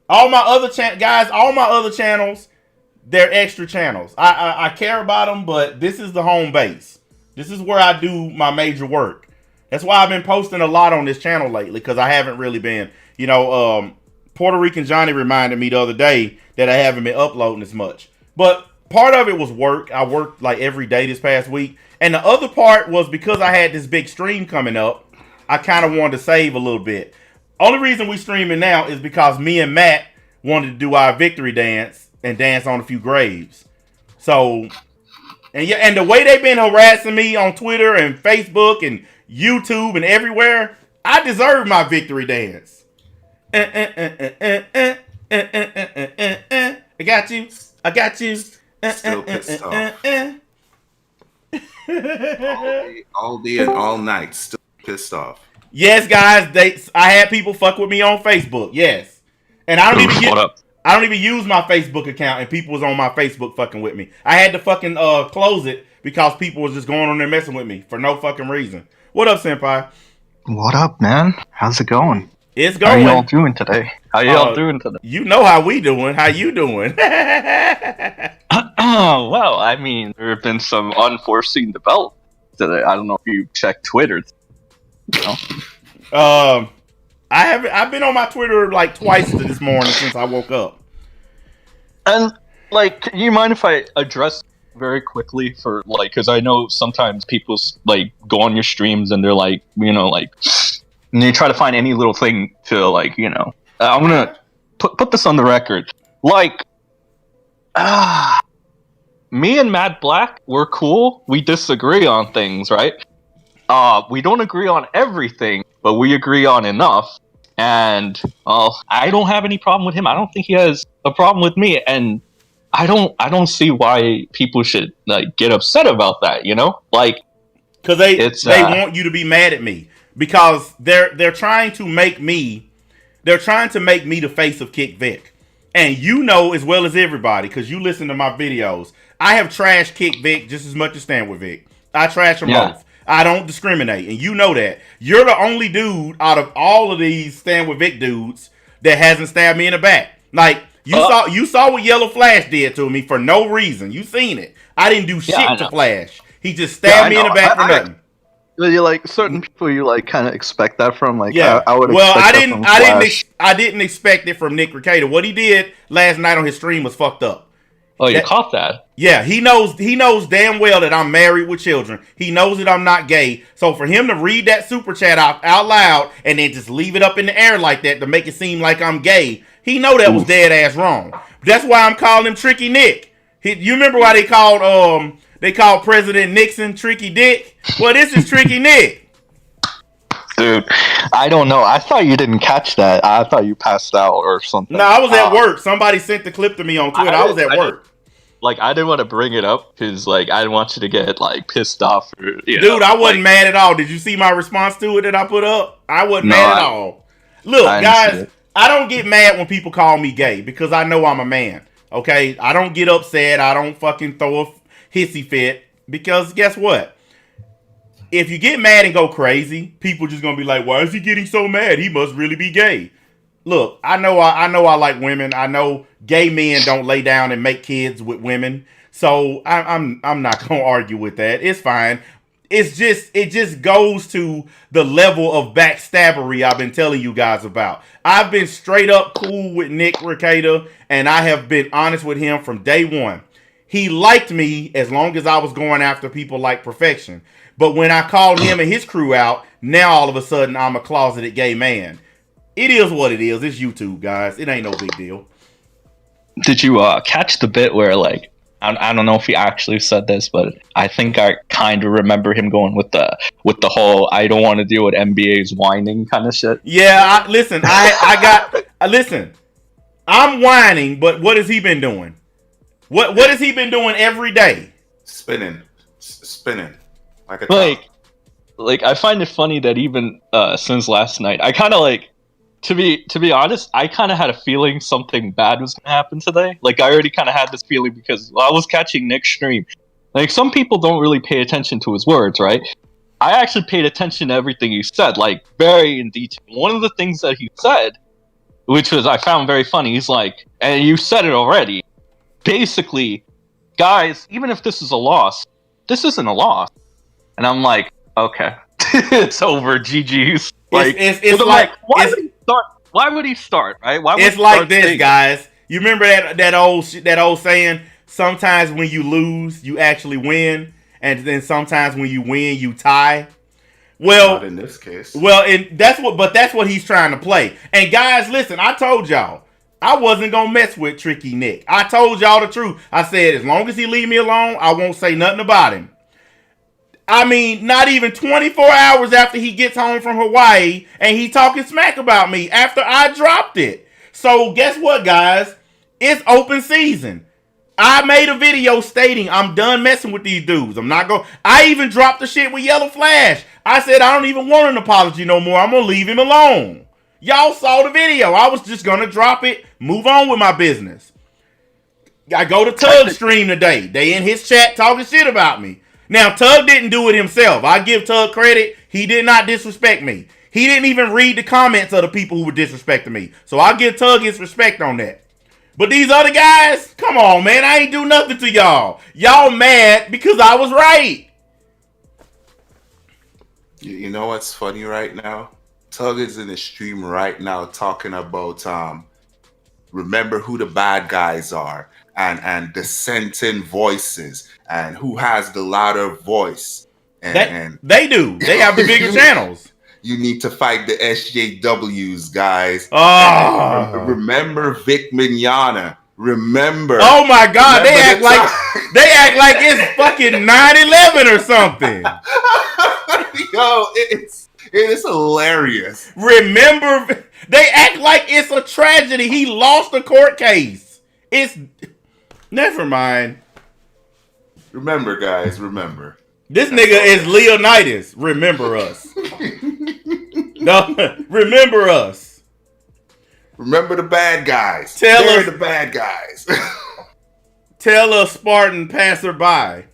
Speaker 1: All my other channels, they're extra channels. I care about them, but this is the home base. This is where I do my major work. That's why I've been posting a lot on this channel lately, because I haven't really been, Puerto Rican Johnny reminded me the other day that I haven't been uploading as much. But part of it was work. I worked like every day this past week. And the other part was because I had this big stream coming up, I kind of wanted to save a little bit. Only reason we streaming now is because me and Matt wanted to do our victory dance and dance on a few graves. So, and the way they've been harassing me on Twitter and Facebook and YouTube and everywhere, I deserve my victory dance. I got you.
Speaker 2: Still pissed off. All day and all night, still pissed off.
Speaker 1: Yes, guys, I had people fuck with me on Facebook. Yes, and I don't even use my Facebook account, and people was on my Facebook fucking with me. I had to fucking close it because people was just going on there messing with me for no fucking reason. What up, Senpai?
Speaker 5: What up, man? How's it going?
Speaker 1: It's going.
Speaker 5: How y'all doing today?
Speaker 1: You know how we doing. How you doing?
Speaker 5: Well, I mean, there have been some unforeseen developments today. I don't know if you checked Twitter.
Speaker 1: I've been on my Twitter like twice this morning since I woke up.
Speaker 5: And like, can you mind if I address very quickly for like, because I know sometimes people like go on your streams and they're like, you know, like, and they try to find any little thing to like, you know, I'm gonna put this on the record. Like, me and Matt Black, we're cool. We disagree on things, right? We don't agree on everything, but we agree on enough. And I don't have any problem with him. I don't think he has a problem with me. And I don't see why people should like get upset about that. You know, like
Speaker 1: because they want you to be mad at me because they're trying to make me the face of Kick Vic. And you know as well as everybody, because you listen to my videos, I have trashed Kick Vic just as much as Stand With Vic. I trash them both. I don't discriminate, and you know that. You're the only dude out of all of these Stand With Vic dudes that hasn't stabbed me in the back. Like, you saw what Yellow Flash did to me for no reason. You seen it. I didn't do shit to Flash. He just stabbed me in the back for nothing.
Speaker 5: You like certain people, you like kind of expect that from. Like,
Speaker 1: I would. Well, I didn't expect it from Nick Rekieta. What he did last night on his stream was fucked up.
Speaker 5: Oh, you caught that?
Speaker 1: Yeah, he knows damn well that I'm married with children. He knows that I'm not gay. So for him to read that super chat out loud and then just leave it up in the air like that to make it seem like I'm gay, he know that was dead ass wrong. That's why I'm calling him Tricky Nick. You remember why they called President Nixon Tricky Dick? Well, this is Tricky Nick.
Speaker 5: Dude, I don't know. I thought you didn't catch that. I thought you passed out or something.
Speaker 1: No, I was at work. Somebody sent the clip to me on Twitter. I was at work.
Speaker 5: I didn't want to bring it up because, like, I didn't want you to get, like, pissed off. Or,
Speaker 1: dude, I wasn't mad at all. Did you see my response to it that I put up? I wasn't mad at all. Look, guys, I don't get mad when people call me gay because I know I'm a man, okay? I don't get upset. I don't fucking throw a hissy fit because guess what? If you get mad and go crazy, people just gonna be like, "Why is he getting so mad? He must really be gay." Look, I know I like women. I know gay men don't lay down and make kids with women, so I'm not gonna argue with that. It's fine. It just goes to the level of backstabbery I've been telling you guys about. I've been straight up cool with Nick Rekieta, and I have been honest with him from day one. He liked me as long as I was going after people like Perfection. But when I called him and his crew out, now all of a sudden I'm a closeted gay man. It is what it is. It's YouTube, guys. It ain't no big deal.
Speaker 5: Did you catch the bit where, like, I don't know if he actually said this, but I think I kind of remember him going with the whole "I don't want to deal with NBA's whining" kind of shit.
Speaker 1: Yeah, listen. Listen. I'm whining, but what has he been doing? What has he been doing every day?
Speaker 2: Spinning. Like a
Speaker 5: top. Like I find it funny that even since last night, I kind of like, to be honest, I kind of had a feeling something bad was gonna happen today. Like I already kind of had this feeling because I was catching Nick's stream. Like some people don't really pay attention to his words, right? I actually paid attention to everything he said, like very in detail. One of the things that he said, which was I found very funny, he's like, and you said it already. Basically, guys, even if this is a loss, this isn't a loss. And I'm like, okay, it's over. GG's. Like, it's like why would he start? Why would he start? Right? Why would
Speaker 1: it's like this, guys. You remember that old saying? Sometimes when you lose, you actually win, and then sometimes when you win, you tie. Well,
Speaker 2: not in this case.
Speaker 1: Well, and that's what he's trying to play. And guys, listen, I told y'all I wasn't gonna mess with Tricky Nick. I told y'all the truth. I said as long as he leave me alone, I won't say nothing about him. I mean, not even 24 hours after he gets home from Hawaii and he talking smack about me after I dropped it. So guess what, guys? It's open season. I made a video stating I'm done messing with these dudes. I even dropped the shit with Yellow Flash. I said I don't even want an apology no more. I'm going to leave him alone. Y'all saw the video. I was just going to drop it, move on with my business. I go to Tug's stream today. They in his chat talking shit about me. Now, Tug didn't do it himself. I give Tug credit. He did not disrespect me. He didn't even read the comments of the people who were disrespecting me. So I'll give Tug his respect on that. But these other guys, come on, man. I ain't do nothing to y'all. Y'all mad because I was right.
Speaker 2: You know what's funny right now? Tug is in the stream right now talking about remember who the bad guys are, and dissenting voices, and who has the louder voice. And
Speaker 1: they do. They have the bigger channels.
Speaker 2: You need to fight the SJWs, guys.
Speaker 1: Oh.
Speaker 2: Remember Vic Mignogna. Remember.
Speaker 1: Oh my God, they act like it's fucking 9/11 or something.
Speaker 2: Yo, it is hilarious.
Speaker 1: Remember, they act like it's a tragedy. He lost a court case. It's never mind.
Speaker 2: Remember, guys, remember.
Speaker 1: This nigga is Leonidas. Remember us. No, remember us.
Speaker 2: Remember the bad guys.
Speaker 1: They're
Speaker 2: the bad guys.
Speaker 1: Tell a Spartan passerby.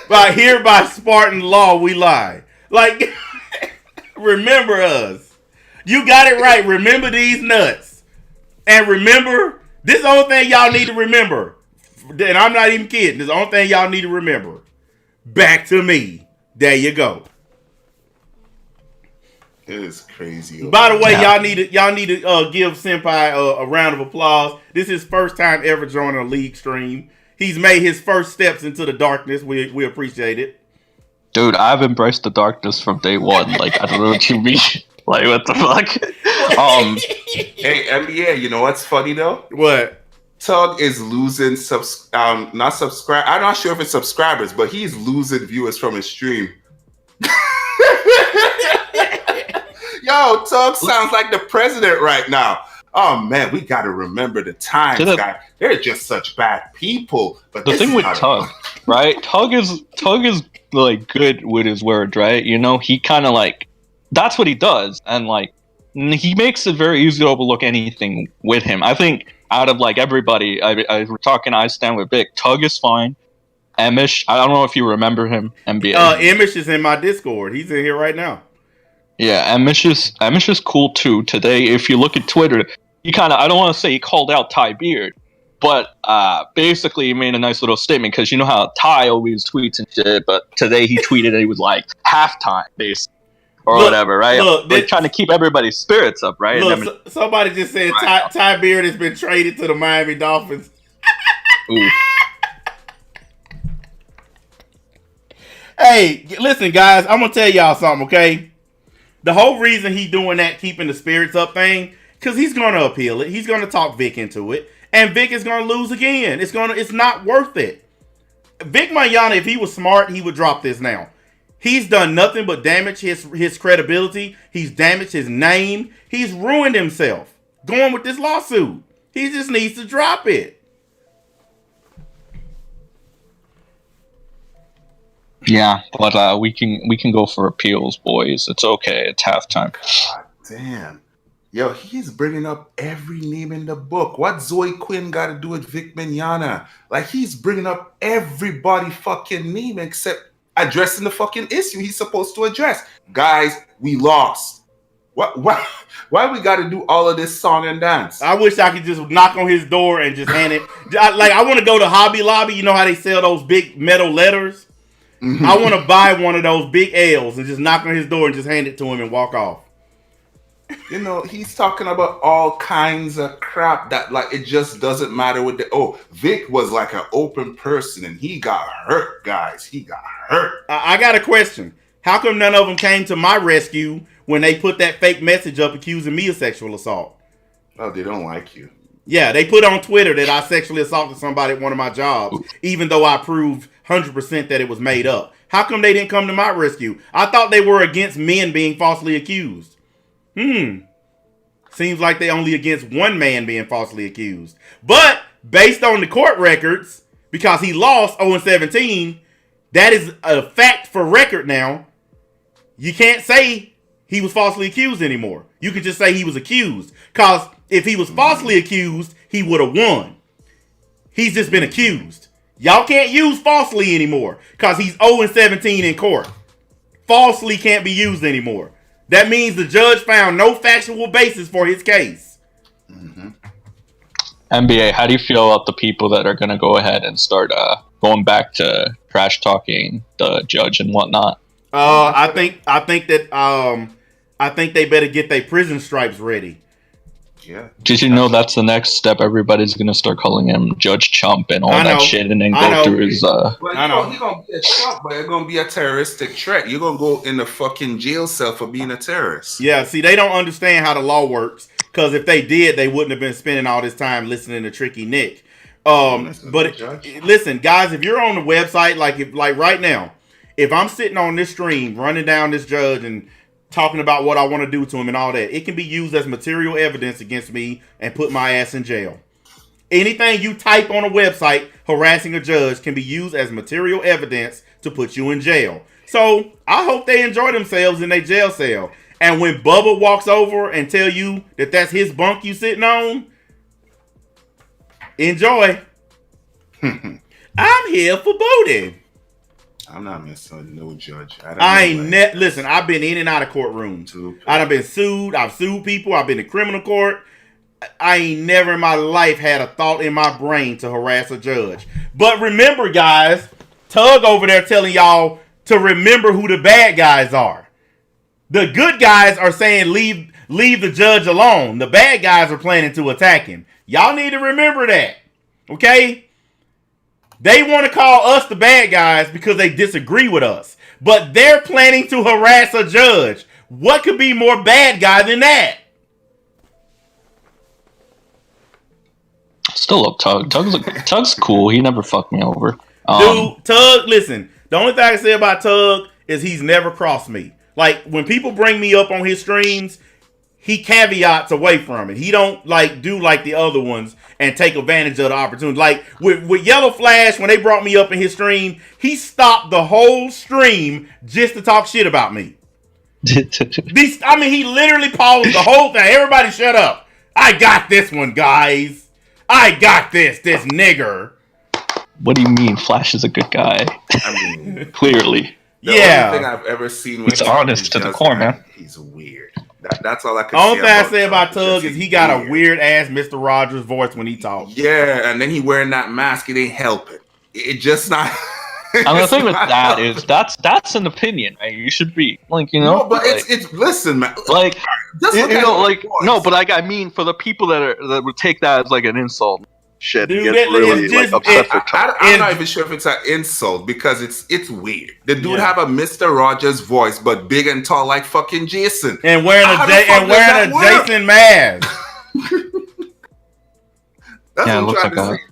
Speaker 1: By hereby Spartan law we lie. Like, remember us. You got it right. Remember these nuts. And remember, this is the only thing y'all need to remember. And I'm not even kidding. This is the only thing y'all need to remember. Back to me. There you go.
Speaker 2: It is crazy.
Speaker 1: By the way, y'all need to give Senpai a round of applause. This is his first time ever joining a league stream. He's made his first steps into the darkness. We appreciate it.
Speaker 5: Dude, I've embraced the darkness from day one. Like, I don't know what you mean. Like, what the fuck?
Speaker 2: Hey, NBA, you know what's funny though?
Speaker 1: What?
Speaker 2: Tug is losing I'm not sure if it's subscribers, but he's losing viewers from his stream. Yo, Tug sounds like the president right now. Oh man, we got to remember the times, guys. They're just such bad people. But
Speaker 5: the thing with Tug, right? Tug is like good with his words, right? You know, he kind of like that's what he does, and like he makes it very easy to overlook anything with him. I think out of like everybody, I we're talking. I stand with Vic. Tug is fine. Emish, I don't know if you remember him. NBA.
Speaker 1: Emish is in my Discord. He's in here right now.
Speaker 5: Yeah, Emish is cool too. Today, if you look at Twitter, he kind of, I don't want to say he called out Ty Beard, but basically he made a nice little statement because you know how Ty always tweets and shit, but today he tweeted and he was like, halftime, basically, or whatever, right?
Speaker 1: Look,
Speaker 5: like trying to keep everybody's spirits up, right?
Speaker 1: Look, somebody just said Ty Beard has been traded to the Miami Dolphins.
Speaker 5: Ooh.
Speaker 1: Hey, listen, guys, I'm going to tell y'all something, okay? The whole reason he's doing that, keeping the spirits up thing, because he's going to appeal it. He's going to talk Vic into it. And Vic is going to lose again. It's not worth it. Vic Mignogna, if he was smart, he would drop this now. He's done nothing but damage his credibility. He's damaged his name. He's ruined himself going with this lawsuit. He just needs to drop it.
Speaker 5: Yeah, but we can go for appeals, boys. It's okay. It's halftime.
Speaker 2: God damn. Yo, he's bringing up every name in the book. What Zoe Quinn got to do with Vic Mignogna? Like, he's bringing up everybody fucking name except addressing the fucking issue he's supposed to address. Guys, we lost. Why we got to do all of this song and dance?
Speaker 1: I wish I could just knock on his door and just hand it. I want to go to Hobby Lobby. You know how they sell those big metal letters? Mm-hmm. I want to buy one of those big L's and just knock on his door and just hand it to him and walk off.
Speaker 2: You know, he's talking about all kinds of crap that, like, it just doesn't matter with Vic was like an open person and he got hurt, guys. He got hurt.
Speaker 1: I got a question. How come none of them came to my rescue when they put that fake message up accusing me of sexual assault?
Speaker 2: Oh, they don't like you.
Speaker 1: Yeah, they put on Twitter that I sexually assaulted somebody at one of my jobs, even though I proved 100% that it was made up. How come they didn't come to my rescue? I thought they were against men being falsely accused. Seems like they only against one man being falsely accused. But based on the court records, because he lost 0-17, that is a fact for record now. You can't say he was falsely accused anymore. You can just say he was accused. Because if he was falsely accused, he would have won. He's just been accused. Y'all can't use falsely anymore because he's 0-17 in court. Falsely can't be used anymore. That means the judge found no factual basis for his case.
Speaker 2: Mm-hmm.
Speaker 5: NBA, how do you feel about the people that are going to go ahead and start going back to trash talking the judge and whatnot?
Speaker 1: I think they better get their prison stripes ready.
Speaker 2: Yeah.
Speaker 5: Did you know that's the next step? Everybody's gonna start calling him Judge Chump and all
Speaker 1: I know.
Speaker 5: that shit, and then
Speaker 1: I know.
Speaker 5: go through his.
Speaker 2: Well,
Speaker 1: I know.
Speaker 2: He's gonna be a Trump, but it's gonna be a terroristic threat. You're gonna go in the fucking jail cell for being a terrorist.
Speaker 1: Yeah, see, they don't understand how the law works. Because if they did, they wouldn't have been spending all this time listening to Tricky Nick. But listen, guys, if you're on the website, like right now, if I'm sitting on this stream, running down this judge and talking about what I want to do to him and all that, it can be used as material evidence against me and put my ass in jail. Anything you type on a website harassing a judge can be used as material evidence to put you in jail. So I hope they enjoy themselves in their jail cell. And when Bubba walks over and tell you that that's his bunk you sitting on, enjoy. I'm here for voting.
Speaker 2: I'm not messing with no judge.
Speaker 1: Listen, I've been in and out of courtrooms. I've been sued. I've sued people. I've been to criminal court. I ain't never in my life had a thought in my brain to harass a judge. But remember, guys, Tug over there telling y'all to remember who the bad guys are. The good guys are saying leave the judge alone. The bad guys are planning to attack him. Y'all need to remember that. Okay? They want to call us the bad guys because they disagree with us. But they're planning to harass a judge. What could be more bad guy than that?
Speaker 5: Still love Tug. Tug's cool. He never fucked me over.
Speaker 1: Dude, Tug, listen. The only thing I can say about Tug is he's never crossed me. Like, when people bring me up on his streams, he caveats away from it. He don't do like the other ones and take advantage of the opportunity. Like with Yellow Flash, when they brought me up in his stream, he stopped the whole stream just to talk shit about me. He literally paused the whole thing. Everybody shut up. I got this one, guys. I got this nigger.
Speaker 5: What do you mean Flash is a good guy?
Speaker 2: I mean,
Speaker 5: clearly.
Speaker 2: The only thing I've ever seen with
Speaker 5: he's honest to the core, man.
Speaker 2: He's weird. That's all I can say.
Speaker 1: Only thing I say about Tug is he got a weird ass Mr. Rogers voice when he talks.
Speaker 2: Yeah, and then he wearing that mask, it ain't helping. It just not.
Speaker 5: And the thing with that is that's an opinion, right? You should be
Speaker 2: No, but it's listen, man.
Speaker 5: But I mean, for the people that would take that as like an insult. Shit,
Speaker 1: dude,
Speaker 2: I'm not even sure if it's an insult because it's weird. The dude have a Mr. Rogers voice, but big and tall like fucking Jason,
Speaker 1: and wearing a Jason mask.
Speaker 2: That's
Speaker 5: yeah,
Speaker 2: what I'm trying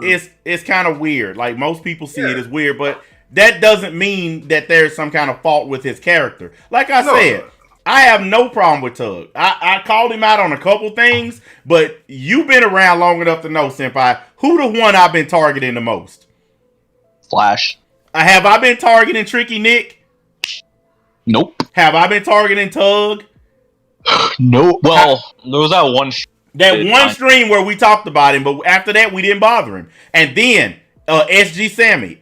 Speaker 2: to say.
Speaker 1: It's kind of weird. Like most people see it as weird, but that doesn't mean that there's some kind of fault with his character. Like I said. I have no problem with Tug. I called him out on a couple things, but you've been around long enough to know, Senpai, who the one I've been targeting the most?
Speaker 5: Flash.
Speaker 1: Have I been targeting Tricky Nick?
Speaker 5: Nope.
Speaker 1: Have I been targeting Tug?
Speaker 5: No. Well, there was that one
Speaker 1: stream where we talked about him, but after that we didn't bother him. And then SG Sammy,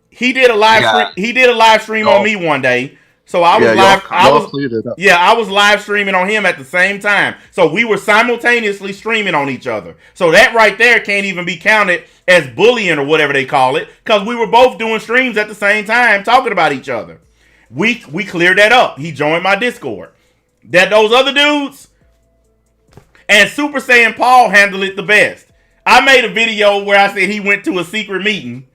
Speaker 1: he did a live stream on me one day. So I was live streaming on him at the same time. So we were simultaneously streaming on each other. So that right there can't even be counted as bullying or whatever they call it, because we were both doing streams at the same time talking about each other. We cleared that up. He joined my Discord. Those other dudes and Super Saiyan Paul handled it the best. I made a video where I said he went to a secret meeting.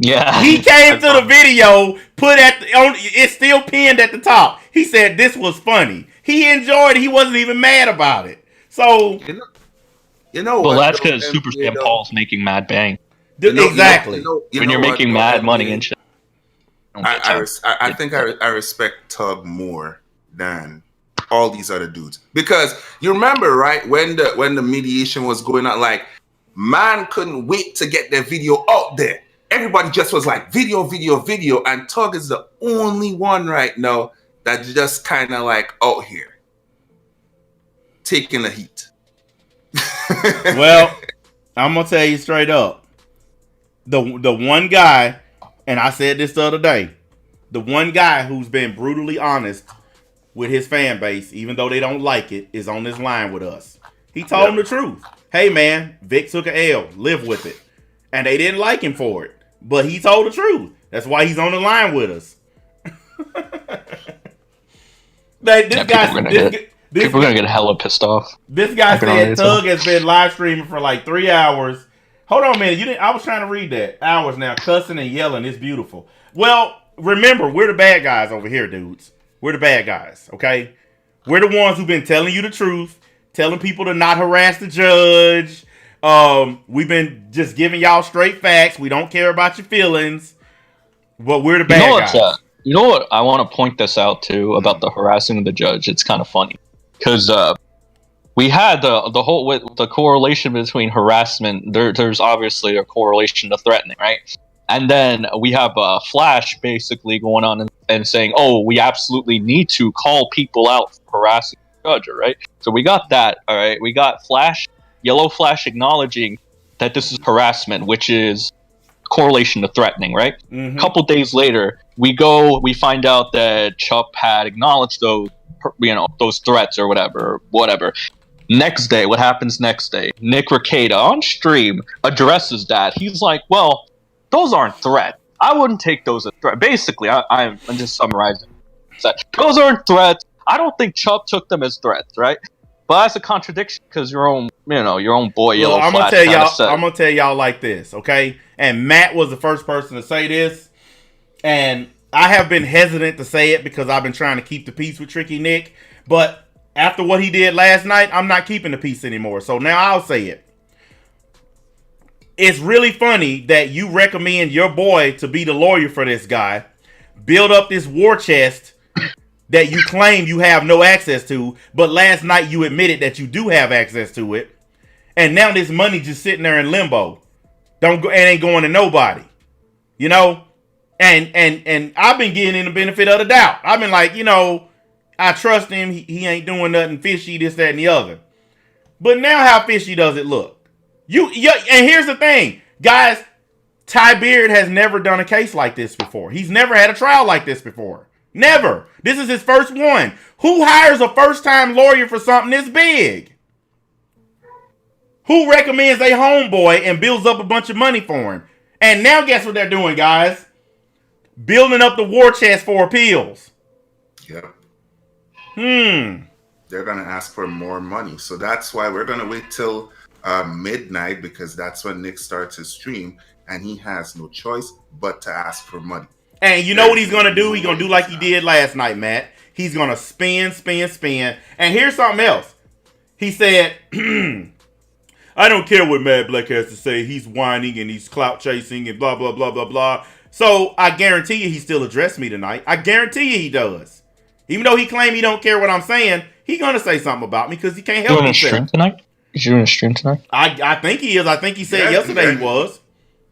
Speaker 5: Yeah,
Speaker 1: he came to the video, it's still pinned at the top. He said this was funny. He enjoyed it. He wasn't even mad about it. So,
Speaker 5: well, that's because Super Saiyan Paul's making mad bang.
Speaker 1: Exactly.
Speaker 5: When you're making mad money and shit.
Speaker 2: I think I respect Tug more than all these other dudes, because you remember, right, when the mediation was going on, like, man couldn't wait to get their video out there. Everybody just was like, video, and Tug is the only one right now that just kind of like out here taking the heat.
Speaker 1: Well, I'm gonna tell you straight up, the one guy, and I said this the other day, the one guy who's been brutally honest with his fan base, even though they don't like it, is on this line with us. He told them the truth. Hey man, Vic took an L, live with it, and they didn't like him for it. But he told the truth. That's why he's on the
Speaker 5: People are gonna get hella pissed off.
Speaker 1: This guy said Tug has been live streaming for like 3 hours. Hold on a minute. You didn't. I was trying to read that. Hours now, cussing and yelling. It's beautiful. Well, remember, we're the bad guys over here, dudes. We're the bad guys, okay? We're the ones who've been telling you the truth, telling people to not harass the judge. We've been just giving y'all straight facts. We don't care about your feelings, but we're the bad guys.
Speaker 5: You know what? I want to point this out too about the harassing of the judge. It's kind of funny because we had the whole with the correlation between harassment. There's obviously a correlation to threatening, right? And then we have Flash basically going on and saying, "Oh, we absolutely need to call people out for harassing the judge," right? So we got that. All right, we got Flash, Yellow Flash acknowledging that this is harassment, which is correlation to threatening, right?
Speaker 1: Mm-hmm.
Speaker 5: A couple days later, we find out that Chup had acknowledged those threats or whatever. Next day, what happens next day? Nick Rekieta on stream addresses that. He's like, well, those aren't threats. I wouldn't take those as threats. Basically, I'm just summarizing. Those aren't threats. I don't think Chup took them as threats, right? But that's a contradiction because your own boy, Yellow Flash.
Speaker 1: I'm gonna tell y'all like this, okay? And Matt was the first person to say this, and I have been hesitant to say it because I've been trying to keep the peace with Tricky Nick. But after what he did last night, I'm not keeping the peace anymore. So now I'll say it. It's really funny that you recommend your boy to be the lawyer for this guy, build up this war chest that you claim you have no access to, but last night you admitted that you do have access to it, and now this money just sitting there in limbo. Ain't going to nobody. You know? And I've been getting the benefit of the doubt. I've been like, I trust him. He ain't doing nothing fishy, this, that, and the other. But now how fishy does it look? And here's the thing, guys. Ty Beard has never done a case like this before. He's never had a trial like this before. Never. This is his first one. Who hires a first-time lawyer for something this big? Who recommends a homeboy and builds up a bunch of money for him? And now guess what they're doing, guys? Building up the war chest for appeals.
Speaker 2: Yep.
Speaker 1: They're
Speaker 2: going to ask for more money. So that's why we're going to wait till midnight, because that's when Nick starts his stream, and he has no choice but to ask for money.
Speaker 1: And you know what he's going to do? He's going to do like he did last night, Matt. He's going to spin. And here's something else. He said, I don't care what Matt Black has to say. He's whining and he's clout chasing and blah, blah, blah, blah, blah. So I guarantee you he still addressed me tonight. I guarantee you he does. Even though he claimed he don't care what I'm saying, he going to say something about me because he can't help himself.
Speaker 5: Is you doing a stream tonight?
Speaker 1: I think he is. I think he said yesterday he was.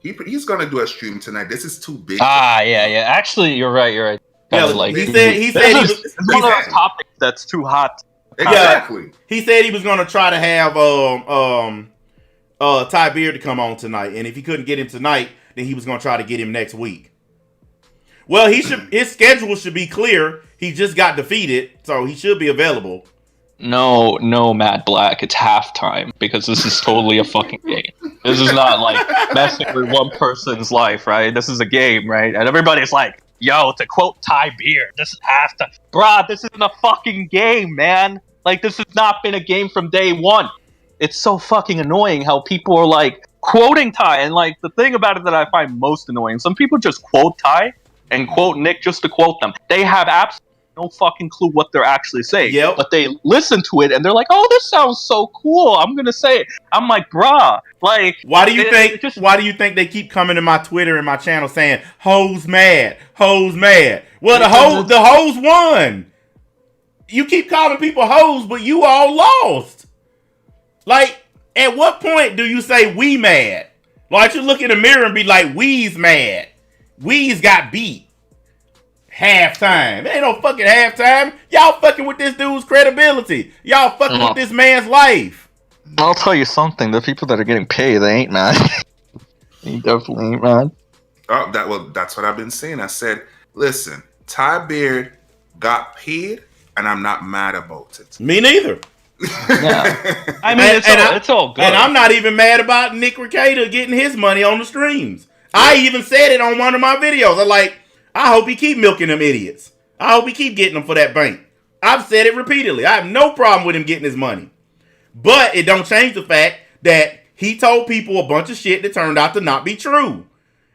Speaker 2: He's going to do a stream tonight. This is too big.
Speaker 5: Yeah. Actually, you're right.
Speaker 1: He said he was
Speaker 5: one of those topics that's too hot.
Speaker 2: Exactly.
Speaker 1: Yeah, he said he was going to try to have Ty Beard to come on tonight, and if he couldn't get him tonight, then he was going to try to get him next week. Well, his schedule should be clear. He just got defeated, so he should be available.
Speaker 5: No, Matt Black, it's halftime because this is totally a fucking game. This is not like messing with one person's life, right? This is a game, right? And everybody's like, yo, to quote Ty Beard, this is halftime. Bruh, this isn't a fucking game, man. Like, this has not been a game from day one. It's so fucking annoying how people are like quoting Ty. And like, the thing about it that I find most annoying, some people just quote Ty and quote Nick just to quote them. They have absolutely no fucking clue what they're actually saying.
Speaker 1: Yep.
Speaker 5: But they listen to it and they're like, oh, this sounds so cool. I'm going to say it. I'm like, bruh, like,
Speaker 1: why do you think they keep coming to my Twitter and my channel saying, hoes mad? Well, the hoes won. You keep calling people hoes, but you all lost. Like, at what point do you say we mad? Like, you look in the mirror and be like, we's mad. We's got beat. Halftime. It ain't no fucking halftime. Y'all fucking with this dude's credibility. Y'all fucking with this man's life.
Speaker 5: I'll tell you something. The people that are getting paid, they ain't mad. They definitely ain't mad.
Speaker 2: Oh, that's what I've been saying. I said, listen, Ty Beard got paid, and I'm not mad about it.
Speaker 1: Me neither.
Speaker 5: Yeah. I mean, it's all good.
Speaker 1: And I'm not even mad about Nick Rekieta getting his money on the streams. I even said it on one of my videos. I'm like, I hope he keep milking them idiots. I hope he keep getting them for that bank. I've said it repeatedly. I have no problem with him getting his money. But it don't change the fact that he told people a bunch of shit that turned out to not be true.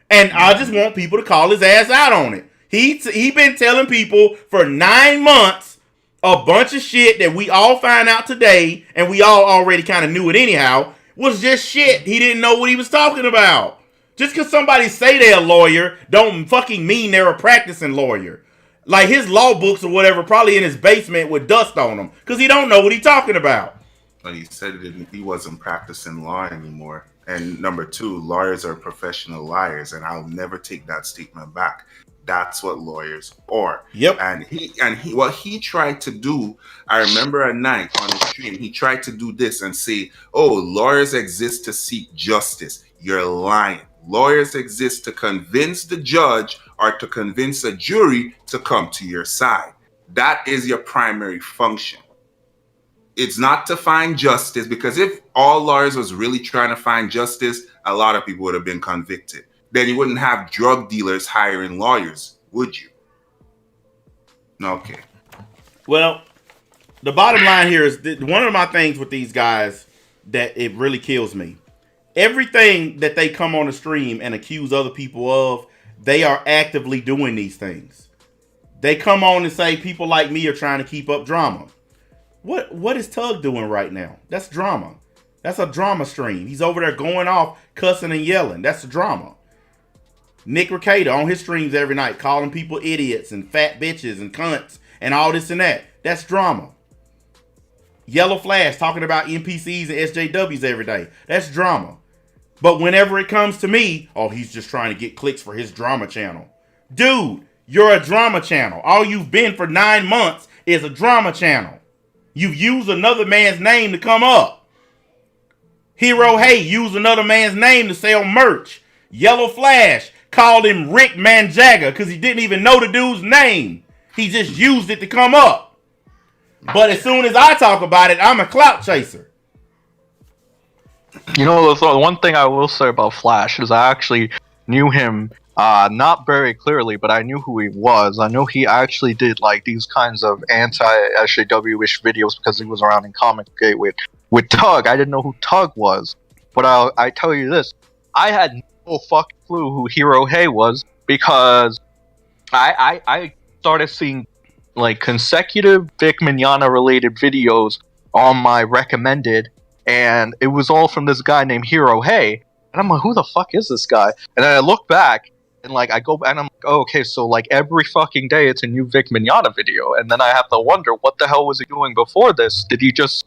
Speaker 1: And I just want people to call his ass out on it. He been telling people for 9 months a bunch of shit that we all find out today, and we all already kind of knew it anyhow, was just shit. He didn't know what he was talking about. Just because somebody say they're a lawyer don't fucking mean they're a practicing lawyer. Like his law books or whatever probably in his basement with dust on them because he don't know what he's talking about.
Speaker 2: But he said he wasn't practicing law anymore. And number two, lawyers are professional liars, and I'll never take that statement back. That's what lawyers are.
Speaker 1: Yep.
Speaker 2: And he what he tried to do, I remember a night on the stream, he tried to do this and say, "Oh, lawyers exist to seek justice." You're lying. Lawyers exist to convince the judge or to convince a jury to come to your side. That is your primary function. It's not to find justice, because if all lawyers was really trying to find justice, a lot of people would have been convicted. Then you wouldn't have drug dealers hiring lawyers, would you? Okay.
Speaker 1: Well, the bottom line here is that one of my things with these guys that it really kills me. Everything that they come on the stream and accuse other people of, they are actively doing these things. They come on and say people like me are trying to keep up drama. What is Tug doing right now? That's drama. That's a drama stream. He's over there going off, cussing and yelling. That's a drama. Nick Rekieta on his streams every night, calling people idiots and fat bitches and cunts and all this and that. That's drama. Yellow Flash talking about NPCs and SJWs every day. That's drama. But whenever it comes to me, oh, he's just trying to get clicks for his drama channel. Dude, you're a drama channel. All you've been for 9 months is a drama channel. You've used another man's name to come up. Hero Hey used another man's name to sell merch. Yellow Flash called him Rick Manjaga because he didn't even know the dude's name. He just used it to come up. But as soon as I talk about it, I'm a clout chaser.
Speaker 5: You know, the one thing I will say about Flash is I actually knew him not very clearly, but I knew who he was. I know he actually did like these kinds of anti-SJW-ish videos because he was around in Comic Gate with Tug. I didn't know who Tug was, but I tell you this, I had no fucking clue who Hero Hey was because I started seeing like consecutive Vic Mignogna related videos on my recommended, and it was all from this guy named Hero Hey, and I'm like, who the fuck is this guy? And then I look back and like I go and I'm like, oh, okay, so like every fucking day it's a new Vic Mignogna video, and then I have to wonder what the hell was he doing before this? Did he just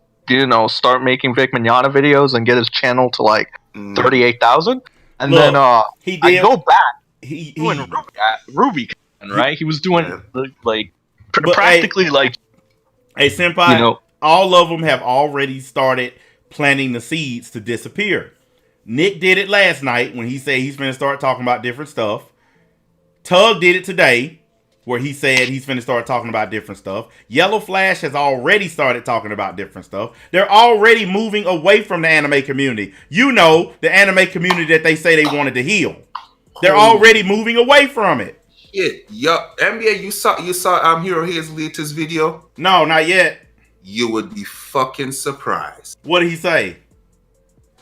Speaker 5: start making Vic Mignogna videos and get his channel to like 38,000? And
Speaker 1: Look,
Speaker 5: then
Speaker 1: he did,
Speaker 5: I go back.
Speaker 1: He
Speaker 5: doing Ruby, right? He was doing like practically like.
Speaker 1: Hey, Senpai, all of them have already started planting the seeds to disappear. Nick did it last night when he said he's going to start talking about different stuff. Tug did it today where he said he's going to start talking about different stuff. Yellow Flash has already started talking about different stuff. They're already moving away from the anime community. You know, the anime community that they say they wanted to heal. They're already moving away from it.
Speaker 2: Shit, yup. NBA, you saw Hero Hey's latest video?
Speaker 1: No, not yet.
Speaker 2: You would be fucking surprised.
Speaker 1: What did he say?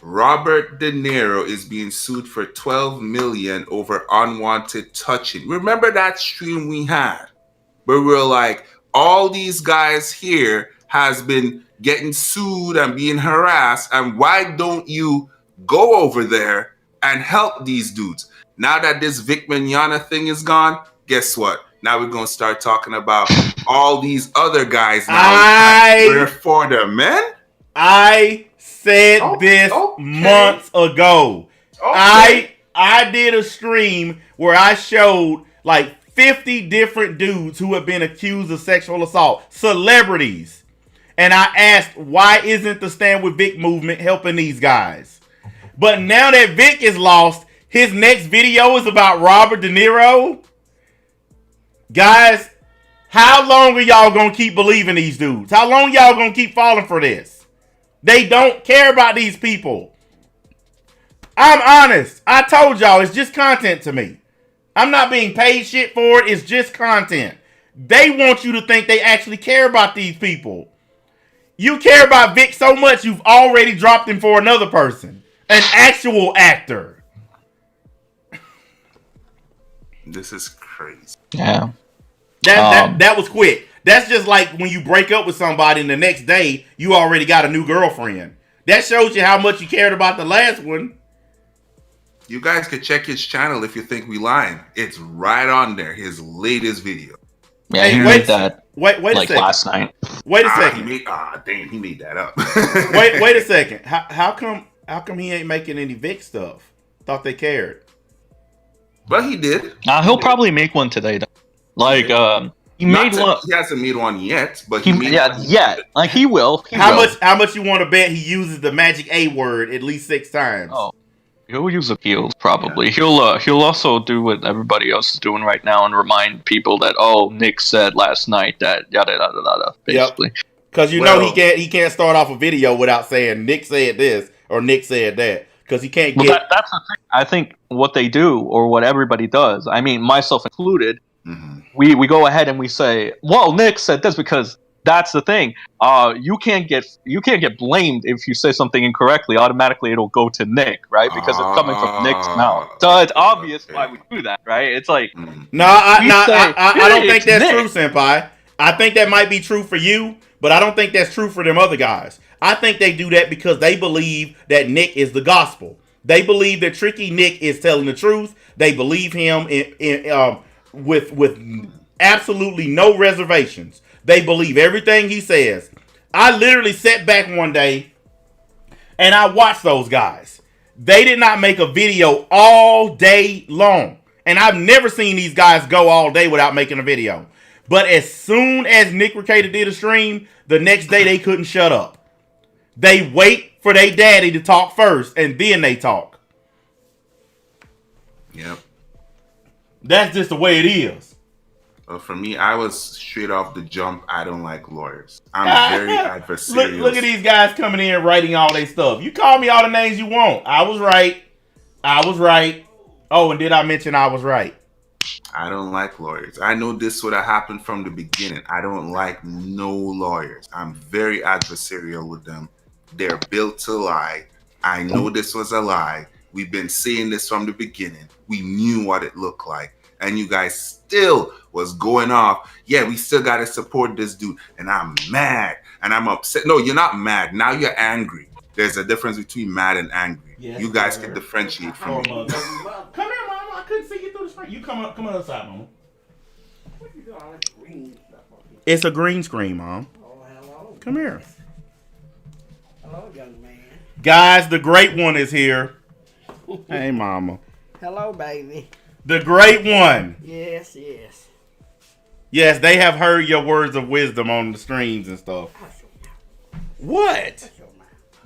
Speaker 2: Robert De Niro is being sued for $12 million over unwanted touching. Remember that stream we had where we were like, all these guys here has been getting sued and being harassed, and why don't you go over there and help these dudes? Now that this Vic Mignogna thing is gone, guess what? Now we're going to start talking about all these other guys now. We're for the men?
Speaker 1: I said this months ago. Okay. I did a stream where I showed like 50 different dudes who have been accused of sexual assault, celebrities. And I asked, why isn't the Stand With Vic movement helping these guys? But now that Vic is lost, his next video is about Robert De Niro. Guys, how long are y'all going to keep believing these dudes? How long y'all going to keep falling for this? They don't care about these people. I'm honest. I told y'all it's just content to me. I'm not being paid shit for it. It's just content. They want you to think they actually care about these people. You care about Vic so much, you've already dropped him for another person. An actual actor.
Speaker 2: This is crazy.
Speaker 5: Yeah.
Speaker 1: That was quick. That's just like when you break up with somebody and the next day, you already got a new girlfriend. That shows you how much you cared about the last one.
Speaker 2: You guys could check his channel if you think we lying. It's right on there. His latest video.
Speaker 5: Yeah, he made that like last night.
Speaker 1: Wait a second.
Speaker 2: He made that up.
Speaker 1: wait a second. How come he ain't making any Vic stuff? Thought they cared.
Speaker 2: But he did.
Speaker 5: He'll probably make one today. Though. Like he made one.
Speaker 2: He hasn't made one yet, but
Speaker 5: he like he will.
Speaker 1: How much you want to bet he uses the magic A word at least 6 times?
Speaker 5: Oh, he'll use appeals probably. Yeah. He'll also do what everybody else is doing right now and remind people that Nick said last night that yada yada yada. Basically,
Speaker 1: because he can't start off a video without saying Nick said this or Nick said that. Because he can't get.
Speaker 5: That's the thing. I think what they do, or what everybody does, I mean, myself included, we go ahead and we say, "Well, Nick said this," because that's the thing. You can't get blamed if you say something incorrectly. Automatically, it'll go to Nick, right? Because it's coming from Nick's mouth. So it's obvious why we do that, right? It's like,
Speaker 1: I don't think that's true, Senpai. I think that might be true for you, but I don't think that's true for them other guys. I think they do that because they believe that Nick is the gospel. They believe that Tricky Nick is telling the truth. They believe him with absolutely no reservations. They believe everything he says. I literally sat back one day and I watched those guys. They did not make a video all day long. And I've never seen these guys go all day without making a video. But as soon as Nick Recator did a stream, the next day they couldn't shut up. They wait for their daddy to talk first, and then they talk.
Speaker 2: Yep.
Speaker 1: That's just the way it is.
Speaker 2: For me, I was straight off the jump. I don't like lawyers. I'm very adversarial.
Speaker 1: Look at these guys coming in writing all their stuff. You call me all the names you want. I was right. Oh, and did I mention I was right?
Speaker 2: I don't like lawyers. I know this would have happened from the beginning. I don't like no lawyers. I'm very adversarial with them. They're built to lie. I know this was a lie. We've been saying this from the beginning. We knew what it looked like. And you guys still was going off. Yeah, we still got to support this dude. And I'm mad. And I'm upset. No, you're not mad. Now you're angry. There's a difference between mad and angry. Yes, you guys can differentiate from me.
Speaker 1: Come here, Mama. I couldn't see you through the screen. You come on the side, Mama. What you doing? All that green stuff on here? It's a green screen, Mom. Oh, hello. Come here.
Speaker 6: Hello, young man.
Speaker 1: Guys, the great one is here. Hey, Mama.
Speaker 6: Hello, baby.
Speaker 1: The great one.
Speaker 6: Yes.
Speaker 1: Yes, they have heard your words of wisdom on the streams and stuff. What?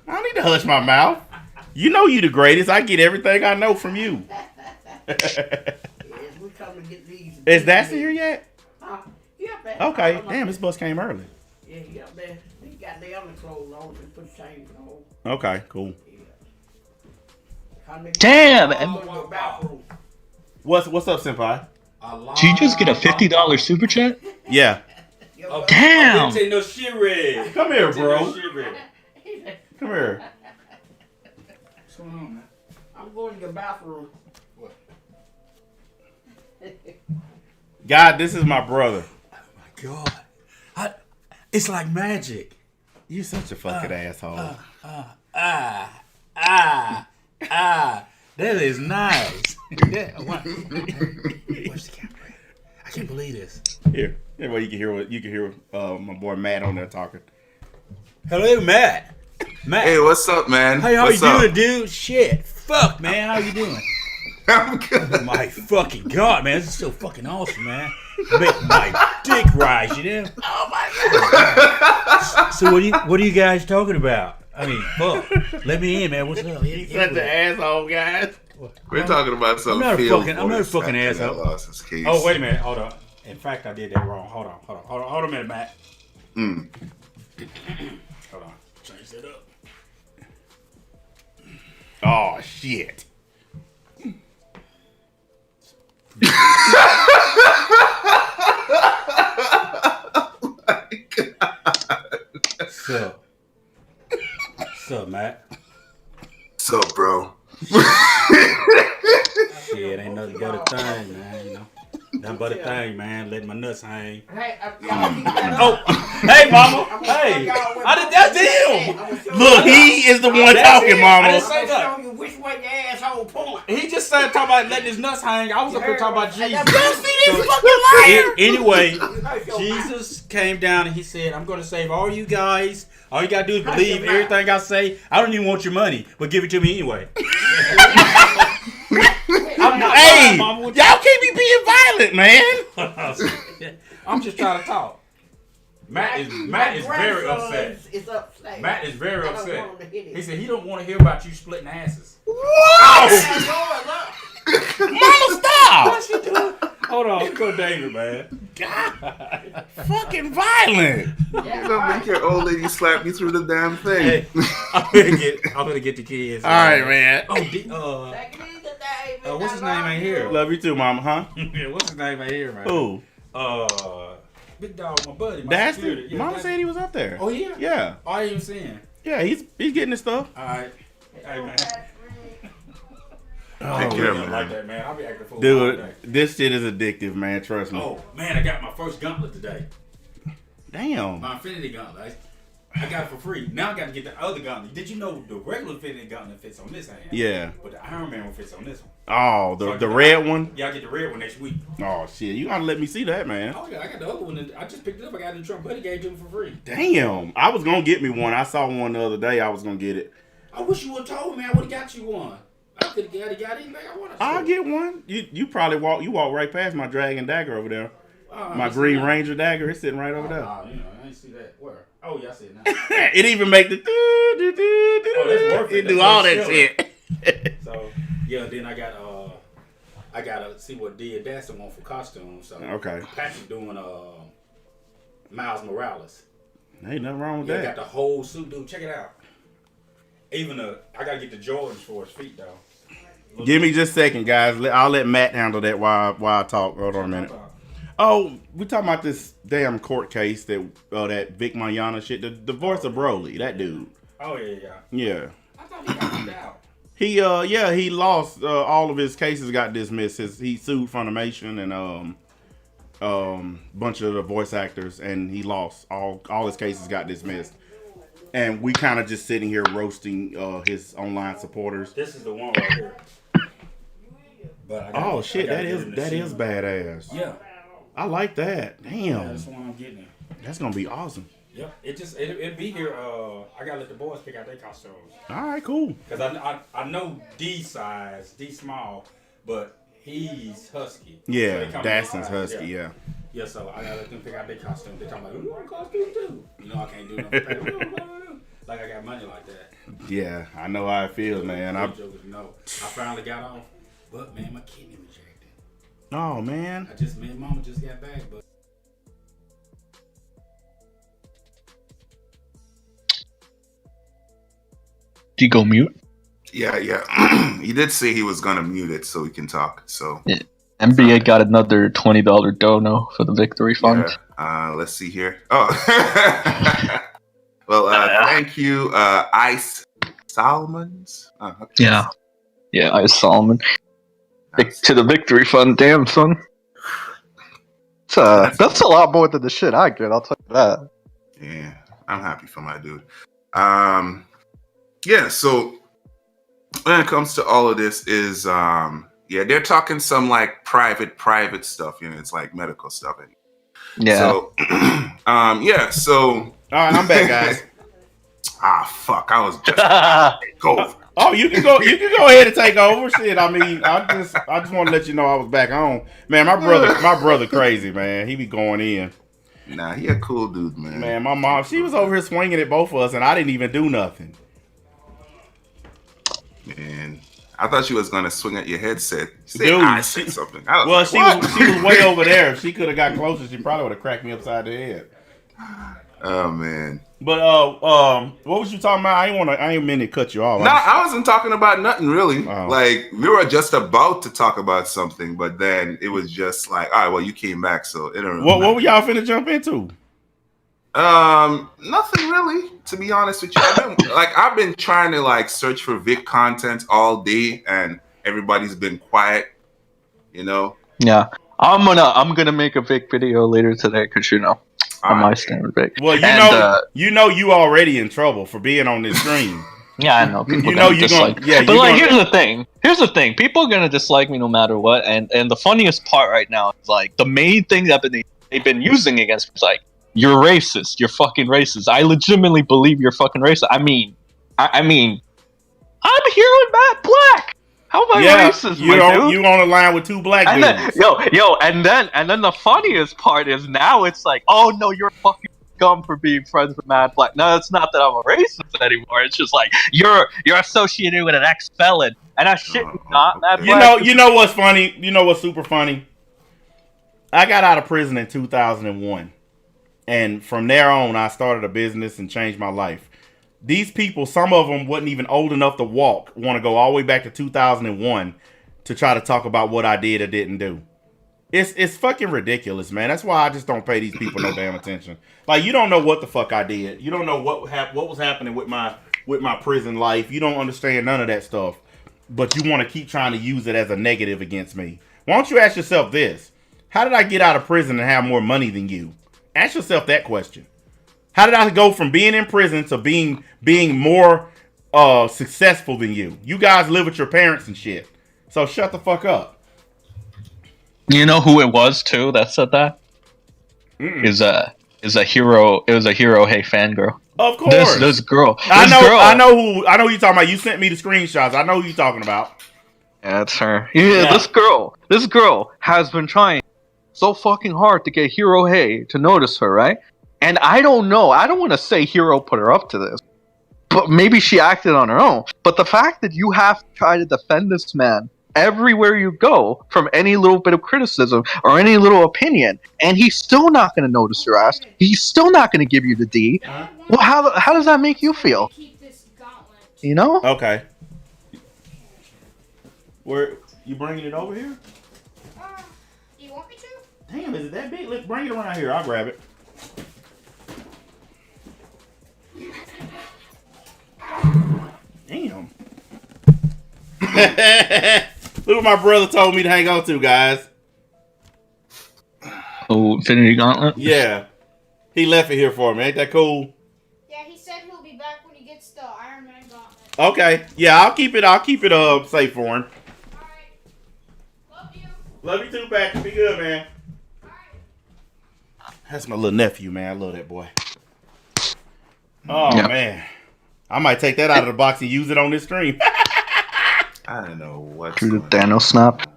Speaker 1: I don't need to hush my mouth. You know you the greatest. I get everything I know from you.
Speaker 6: Yes, we come to get these.
Speaker 1: Is that here yet?
Speaker 6: Yeah, man.
Speaker 1: Okay. Damn, this bus came early.
Speaker 6: Yeah, he up there. He got the underclothes on and put chains on.
Speaker 1: Okay, cool.
Speaker 5: Damn.
Speaker 1: What's up, Senpai?
Speaker 5: Did you just get a $50 super chat?
Speaker 1: Yeah.
Speaker 5: Damn.
Speaker 7: No shit red.
Speaker 1: Come here, bro.
Speaker 7: No shit red.
Speaker 1: Come here.
Speaker 7: What's going on, man?
Speaker 6: I'm going to the bathroom.
Speaker 7: What?
Speaker 1: God, this is my brother.
Speaker 7: Oh my God. It's like magic.
Speaker 1: You such a fucking asshole.
Speaker 7: That is nice. Watch the camera. I can't believe this.
Speaker 1: Here. Well, you can hear my boy Matt on there talking.
Speaker 7: Hello, Matt.
Speaker 2: Hey, what's up, man?
Speaker 7: Hey, how
Speaker 2: what's
Speaker 7: you
Speaker 2: up?
Speaker 7: doing, dude? Shit. Fuck, man. How you doing?
Speaker 2: I'm good.
Speaker 7: Oh my fucking God, man. This is so fucking awesome, man. Make my dick rise, you know? Oh my God. So what are you guys talking about? I mean, fuck. Let me in, man. What's up?
Speaker 1: He's such an asshole, guys.
Speaker 2: We're talking about some
Speaker 7: I'm
Speaker 2: field
Speaker 7: not a fucking asshole.
Speaker 2: Lost his case.
Speaker 7: Oh, wait a minute. Hold on. In fact, I did that wrong. Hold on a minute, Matt. Hold on. Change that up.
Speaker 1: Oh, shit.
Speaker 2: What's up, bro?
Speaker 7: Shit, ain't nothing but a thing, man. You know, nothing but a thing, man. Letting my nuts hang.
Speaker 6: Hey, y'all keep that
Speaker 7: Oh,
Speaker 6: up.
Speaker 7: hey, mama.
Speaker 6: I'm gonna
Speaker 7: Hey,
Speaker 6: show y'all what
Speaker 7: I did that's him.
Speaker 6: I'm gonna show
Speaker 1: Look,
Speaker 6: y'all-
Speaker 1: he is the one
Speaker 7: That's
Speaker 1: talking,
Speaker 7: it. I
Speaker 1: mama.
Speaker 7: didn't say
Speaker 6: I'm
Speaker 7: that.
Speaker 6: gonna show you which way your asshole point.
Speaker 7: He just started talking about letting his nuts hang. I was up here talking about Jesus.
Speaker 1: Y'all see this fucking liar?
Speaker 7: Anyway,
Speaker 6: You hurt your
Speaker 7: Jesus came down and he said, I'm going to save all you guys. All you got to do is believe everything I say. I don't even want your money, but give it to me anyway.
Speaker 1: Hey,
Speaker 7: Mama, what
Speaker 1: y'all can't be being violent, man.
Speaker 7: I'm just trying to talk. Matt is very upset.
Speaker 6: It's upset.
Speaker 7: Matt is very
Speaker 6: I don't
Speaker 7: upset.
Speaker 6: want him to hit it.
Speaker 7: He said he don't want to hear about you splitting asses.
Speaker 1: What?
Speaker 6: That's yours, look.
Speaker 1: Mama, stop.
Speaker 7: Hold on, go David, man.
Speaker 1: Fucking violent.
Speaker 2: You're gonna make your old lady slap you through the damn thing.
Speaker 7: Hey, I'm gonna get the kids.
Speaker 1: All right, man.
Speaker 7: Oh,
Speaker 6: Take it easy, David.
Speaker 7: what's his
Speaker 6: I
Speaker 7: name
Speaker 6: love
Speaker 7: ain't
Speaker 6: you.
Speaker 7: here?
Speaker 1: Love you too, mama, huh?
Speaker 7: What's his name right here, man?
Speaker 1: Who?
Speaker 7: Big dog, my buddy. My
Speaker 1: That's
Speaker 7: security.
Speaker 1: the mama said he was up there.
Speaker 7: Oh yeah.
Speaker 1: Yeah.
Speaker 7: Oh, I ain't even seen him.
Speaker 1: Yeah, he's getting his stuff.
Speaker 7: All right. Hey man.
Speaker 2: Take
Speaker 7: I
Speaker 2: care,
Speaker 7: really
Speaker 2: man.
Speaker 7: like that, man. I'll be acting fool all
Speaker 1: Dude,
Speaker 7: day.
Speaker 1: this shit is addictive, man. Trust me.
Speaker 7: Oh man, I got my first gauntlet today.
Speaker 1: Damn.
Speaker 7: My Infinity Gauntlet. I got it for free. Now I got to get the other gauntlet. Did you know the regular Infinity Gauntlet fits on this hand?
Speaker 1: Yeah.
Speaker 7: But the Iron Man one fits on this one.
Speaker 1: Oh,
Speaker 7: So I
Speaker 1: the
Speaker 7: get
Speaker 1: red one?
Speaker 7: Yeah, I get the red one next week.
Speaker 1: Oh, shit. You gotta let me see that, man.
Speaker 7: Oh yeah, I got the other one. I just picked it up. I got it in Trump, but he gave it to me for free.
Speaker 1: Damn. I was gonna get me one. I saw one the other day. I was gonna get it.
Speaker 7: I wish you would have told me. I would have got you one. I could have got anything I wanted.
Speaker 1: I'll get one. You probably walk right past my dragon dagger over there.
Speaker 7: I
Speaker 1: My
Speaker 7: ain't see
Speaker 1: Green
Speaker 7: that.
Speaker 1: Ranger dagger is sitting right over there.
Speaker 7: Oh, you know, I ain't see that. Where? Oh, yeah, I see it now.
Speaker 1: It even make the
Speaker 7: that's worth it.
Speaker 1: It do
Speaker 7: That's
Speaker 1: all
Speaker 7: worth
Speaker 1: that
Speaker 7: stealing.
Speaker 1: shit.
Speaker 7: So, yeah, then I gotta see what Dia Dassin want for costumes. So,
Speaker 1: Okay.
Speaker 7: Patrick doing Miles Morales.
Speaker 1: Ain't nothing wrong with
Speaker 7: Yeah,
Speaker 1: that.
Speaker 7: got the whole suit, dude. Check it out. Even I gotta get the Jordans for his feet though.
Speaker 1: Give me just a second, guys. I'll let Matt handle that while I talk. Hold on a minute. Oh, we talking about this damn court case that Vic Mayana shit. The divorce of Broly, that dude.
Speaker 7: Oh yeah.
Speaker 1: Yeah.
Speaker 7: I thought he got kicked out.
Speaker 1: He lost all of his cases got dismissed. He sued Funimation and bunch of the voice actors, and he lost all his cases got dismissed. And we kind of just sitting here roasting his online supporters.
Speaker 7: This is the one right here. But
Speaker 1: Oh shit, that is badass.
Speaker 7: Yeah.
Speaker 1: I like that.
Speaker 7: Yeah,
Speaker 1: Damn,
Speaker 7: that's the one I'm getting.
Speaker 1: that's gonna be awesome.
Speaker 7: Yep. It'll be here. I gotta let the boys pick out their costumes.
Speaker 1: All right, cool.
Speaker 7: Cause I know D size, D small, but he's husky. So
Speaker 1: Yeah,
Speaker 7: they come in
Speaker 1: Dastin's
Speaker 7: size,
Speaker 1: husky. Yeah.
Speaker 7: Yeah, so I gotta let them pick out their costume. They talking like, we want a costume too. You know I can't do nothing. Like I got money like that.
Speaker 1: Yeah, I know how it feels, man.
Speaker 7: Them jokers know. I finally got off, but man, my kidney rejected.
Speaker 1: Oh man.
Speaker 7: Me and Mama just got back, but.
Speaker 5: Do you go mute?
Speaker 2: Yeah. He did say he was gonna mute it so we can talk. So
Speaker 5: NBA got another $20 dono for the victory fund.
Speaker 2: yeah. Let's see here. Oh. Well, thank you, Ice Salmons. Okay.
Speaker 5: Yeah, I Solomon.
Speaker 2: Nice.
Speaker 5: To the victory fund, damn son. That's a lot more than the shit I get, I'll tell you that.
Speaker 2: Yeah, I'm happy for my dude. Yeah, so when it comes to all of this is they're talking some like private stuff, it's like medical stuff.
Speaker 5: Yeah.
Speaker 2: So so
Speaker 1: All right, I'm back, guys.
Speaker 2: fuck, I was just go.
Speaker 1: Oh, you can go ahead and take over. Shit, I mean, I just want to let you know I was back on. Man, my brother crazy, man. He be going in.
Speaker 2: Nah, he a cool dude, man.
Speaker 1: Man, my mom, she was over here swinging at both of us, and I didn't even do nothing.
Speaker 2: Man, I thought she was gonna swing at your headset.
Speaker 1: Dude,
Speaker 2: I said something. I was
Speaker 1: Well,
Speaker 2: like,
Speaker 1: she was way over there. If she could have got closer, she probably would have cracked me upside the head.
Speaker 2: Oh man.
Speaker 1: But what was you talking about? I ain't meant to cut you off.
Speaker 2: No, I wasn't talking about nothing really.
Speaker 1: Oh.
Speaker 2: Like we were just about to talk about something, but then it was just like, all right, well, you came back, so it don't. Really
Speaker 1: What
Speaker 2: matter.
Speaker 1: were y'all finna jump into?
Speaker 2: Nothing really. To be honest with you, I've been trying to like search for Vic content all day, and everybody's been quiet. You know.
Speaker 5: Yeah, I'm gonna make a Vic video later today because on my standard Vic.
Speaker 1: Well, you already in trouble for being on this stream.
Speaker 5: Yeah, I know. People
Speaker 1: dislike. Yeah,
Speaker 5: but like, here's the thing. Here's the thing. People are gonna dislike me no matter what. And the funniest part right now is like the main thing that they've been using against me is like, you're racist. You're fucking racist. I legitimately believe you're fucking racist. I mean, I'm here with Matt Black. How am I racist?
Speaker 1: You on a line with two black dudes.
Speaker 5: And then the funniest part is now it's like, oh no, you're fucking scum for being friends with Matt Black. No, it's not that I'm a racist anymore. It's just like you're associated with an ex-felon, and that shit is not Matt Black.
Speaker 1: You know what's funny? You know what's super funny? I got out of prison in 2001, and from there on, I started a business and changed my life. These people, some of them wasn't even old enough to walk, want to go all the way back to 2001 to try to talk about what I did or didn't do. It's fucking ridiculous, man. That's why I just don't pay these people no damn attention. Like, you don't know what the fuck I did. You don't know what was happening with my prison life. You don't understand none of that stuff. But you want to keep trying to use it as a negative against me. Why don't you ask yourself this? How did I get out of prison and have more money than you? Ask yourself that question. How did I go from being in prison to being more successful than you? You guys live with your parents and shit. So shut the fuck up.
Speaker 5: You know who it was too that said that? Is a hero. It was a Hero Hey fangirl.
Speaker 1: Of course,
Speaker 5: this girl.
Speaker 1: I know who you're talking about. You sent me the screenshots. I know who you're talking about.
Speaker 5: Yeah, it's her. Yeah, this girl has been trying so fucking hard to get Hero Hey to notice her, right? And I don't know. I don't want to say Hero put her up to this, but maybe she acted on her own. But the fact that you have to try to defend this man everywhere you go from any little bit of criticism or any little opinion, and he's still not going to notice your ass. He's still not going to give you the D. Well, how does that make you feel? You know?
Speaker 1: Okay. Where you bringing it over here?
Speaker 8: Do you want me to?
Speaker 1: Damn, is it that big? Let's bring it around here. I'll grab it. Damn. Look what my brother told me to hang on to, guys.
Speaker 5: Oh, Infinity Gauntlet?
Speaker 1: Yeah. He left it here for me. Ain't that cool?
Speaker 8: Yeah, he said he'll be back when he gets the Iron Man Gauntlet.
Speaker 1: Okay. Yeah, I'll keep it safe for him.
Speaker 8: Alright. Love you.
Speaker 1: Love you too, Patrick. Be good, man.
Speaker 8: Alright.
Speaker 1: That's my little nephew, man. I love that boy. Oh, man. I might take that out of the box and use it on this stream.
Speaker 2: I don't know what.
Speaker 5: Through the Thanos snap.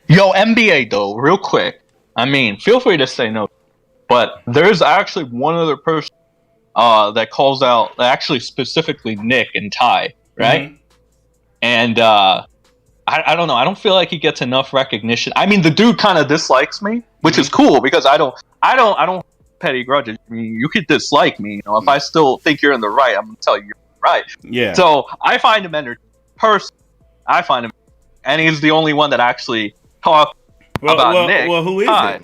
Speaker 5: Yo, NBA though, real quick. I mean, feel free to say no, but there's actually one other person that calls out, actually specifically Nick and Ty, right? Mm-hmm. And I don't know. I don't feel like he gets enough recognition. I mean, the dude kind of dislikes me, which is cool because I don't petty grudges. I mean, you could dislike me. You know, if I still think you're in the right, I'm gonna tell you you're right.
Speaker 1: Yeah.
Speaker 5: So I find him entertaining. Personally, I find him, and he's the only one that actually talks about Nick.
Speaker 1: Well, who is it?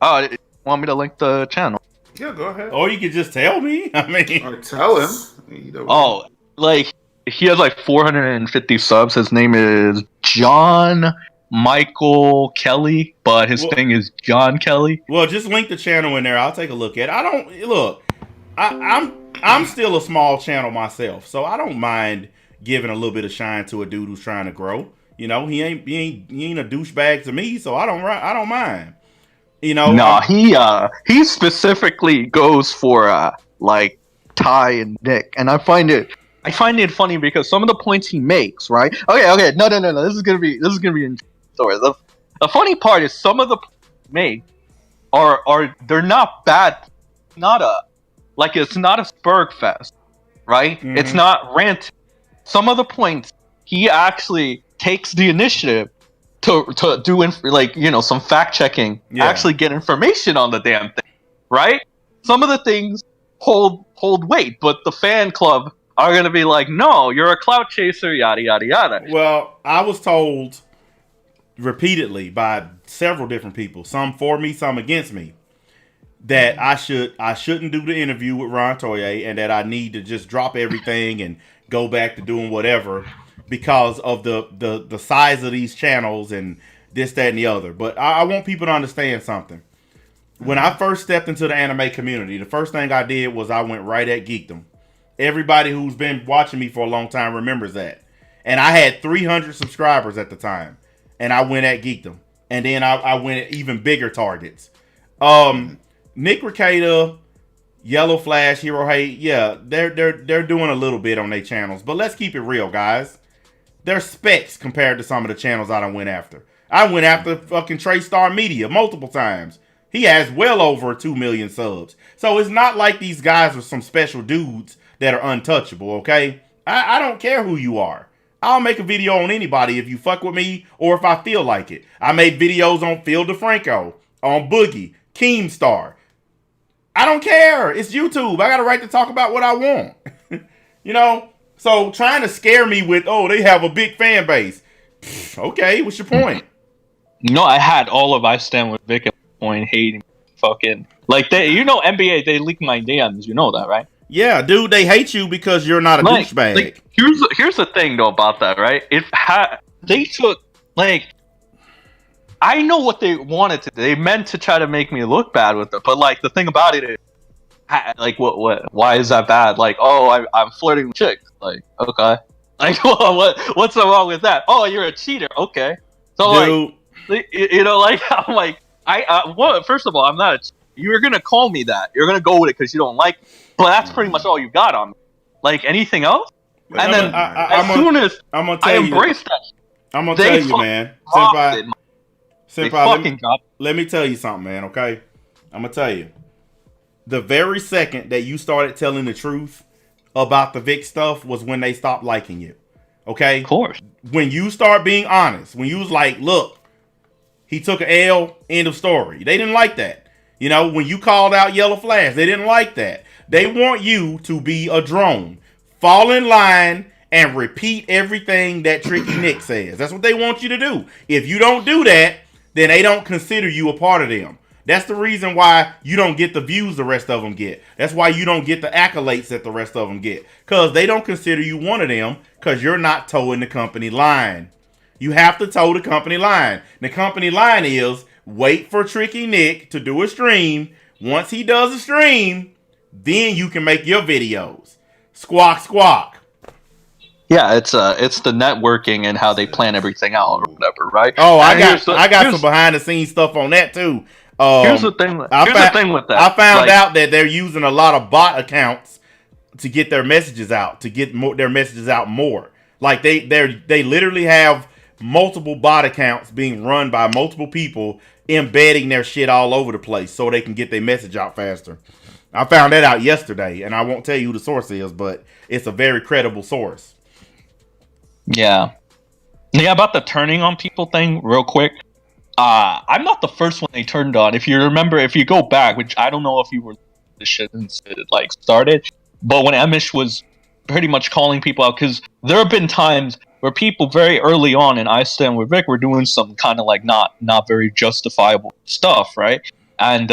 Speaker 5: Oh, you want me to link the channel?
Speaker 2: Yeah, go ahead.
Speaker 1: Or you could just tell me. I mean,
Speaker 2: or tell him.
Speaker 5: Oh, like he has like 450 subs. His name is John Michael Kelly, but his thing is John Kelly.
Speaker 1: Well, just link the channel in there. I'll take a look at it. I'm still a small channel myself, so I don't mind giving a little bit of shine to a dude who's trying to grow. You know, he ain't a douchebag to me, so I don't mind. You know,
Speaker 5: no, he specifically goes for like Ty and Nick, and I find it funny because some of the points he makes, right? Okay, no, this is gonna be an interesting story. The funny part is some of the points he makes are they're not bad. It's not a Spurg fest, right? Mm-hmm. It's not rant. Some of the points he actually takes the initiative to do some fact checking, actually get information on the damn thing, right? Some of the things hold weight, but the fan club are gonna be like, no, you're a clout chaser, yada yada yada.
Speaker 1: Well, I was told repeatedly by several different people, some for me, some against me, that I shouldn't do the interview with Ron Toye, and that I need to just drop everything and go back to doing whatever because of the size of these channels and this, that, and the other. But I want people to understand something. When I first stepped into the anime community, the first thing I did was I went right at Geekdom. Everybody who's been watching me for a long time remembers that. And I had 300 subscribers at the time. And I went at Geekdom. And then I went at even bigger targets. Nick Rekieta, Yellow Flash, Hero Hate, yeah, they're doing a little bit on their channels. But let's keep it real, guys. They're specs compared to some of the channels I done went after. I went after fucking Trey Star Media multiple times. He has well over 2 million subs. So it's not like these guys are some special dudes that are untouchable, okay? I don't care who you are. I'll make a video on anybody if you fuck with me or if I feel like it. I made videos on Phil DeFranco, on Boogie, Keemstar. I don't care. It's YouTube. I got a right to talk about what I want. You know? So trying to scare me with, oh, they have a big fan base. Okay, what's your point?
Speaker 5: No, I had all of I Stand With Vic at one point hating fucking like they, you know, NBA, they leak my DMs, you know that, right?
Speaker 1: Yeah, dude, they hate you because you're not a douchebag.
Speaker 5: Like, here's the thing though about that, right? They took like, I know what they wanted to do. They meant to try to make me look bad with it, but like the thing about it is, like what? Why is that bad? Like, oh, I'm flirting with chicks. Like, okay, like what's so wrong with that? Oh, you're a cheater. Okay, so
Speaker 1: dude.
Speaker 5: Like, you know, like I'm like well, first of all, I'm not. You're gonna call me that. You're gonna go with it because you don't like me. But that's pretty much all you got on me. Like anything else? And then as soon as I embrace that,
Speaker 1: I'm gonna tell you, man. Senpai, let me tell you something, man. Okay, I'm gonna tell you. The very second that you started telling the truth about the Vic stuff was when they stopped liking you. Okay,
Speaker 5: of course.
Speaker 1: When you start being honest, when you was like, look, he took an L, end of story. They didn't like that. You know, when you called out Yellow Flash, they didn't like that. They want you to be a drone. Fall in line and repeat everything that Tricky Nick says. That's what they want you to do. If you don't do that, then they don't consider you a part of them. That's the reason why you don't get the views the rest of them get. That's why you don't get the accolades that the rest of them get. Because they don't consider you one of them because you're not towing the company line. You have to toe the company line. The company line is wait for Tricky Nick to do a stream. Once he does a stream, then you can make your videos. Squawk, squawk.
Speaker 5: Yeah, it's the networking and how they plan everything out or whatever, right?
Speaker 1: Oh, I got some behind the scenes stuff on that too.
Speaker 5: Here's the thing with that.
Speaker 1: I found out that they're using a lot of bot accounts to get their messages out, to get their messages out more. Like they literally have multiple bot accounts being run by multiple people, embedding their shit all over the place so they can get their message out faster. I found that out yesterday, and I won't tell you who the source is, but it's a very credible source.
Speaker 5: Yeah, about the turning on people thing, real quick. I'm not the first one they turned on. If you remember, if you go back, which I don't know if you were the shit since it like started, but when Emish was pretty much calling people out, because there have been times where people very early on in I Stand With Vic were doing some kind of like not very justifiable stuff, right? And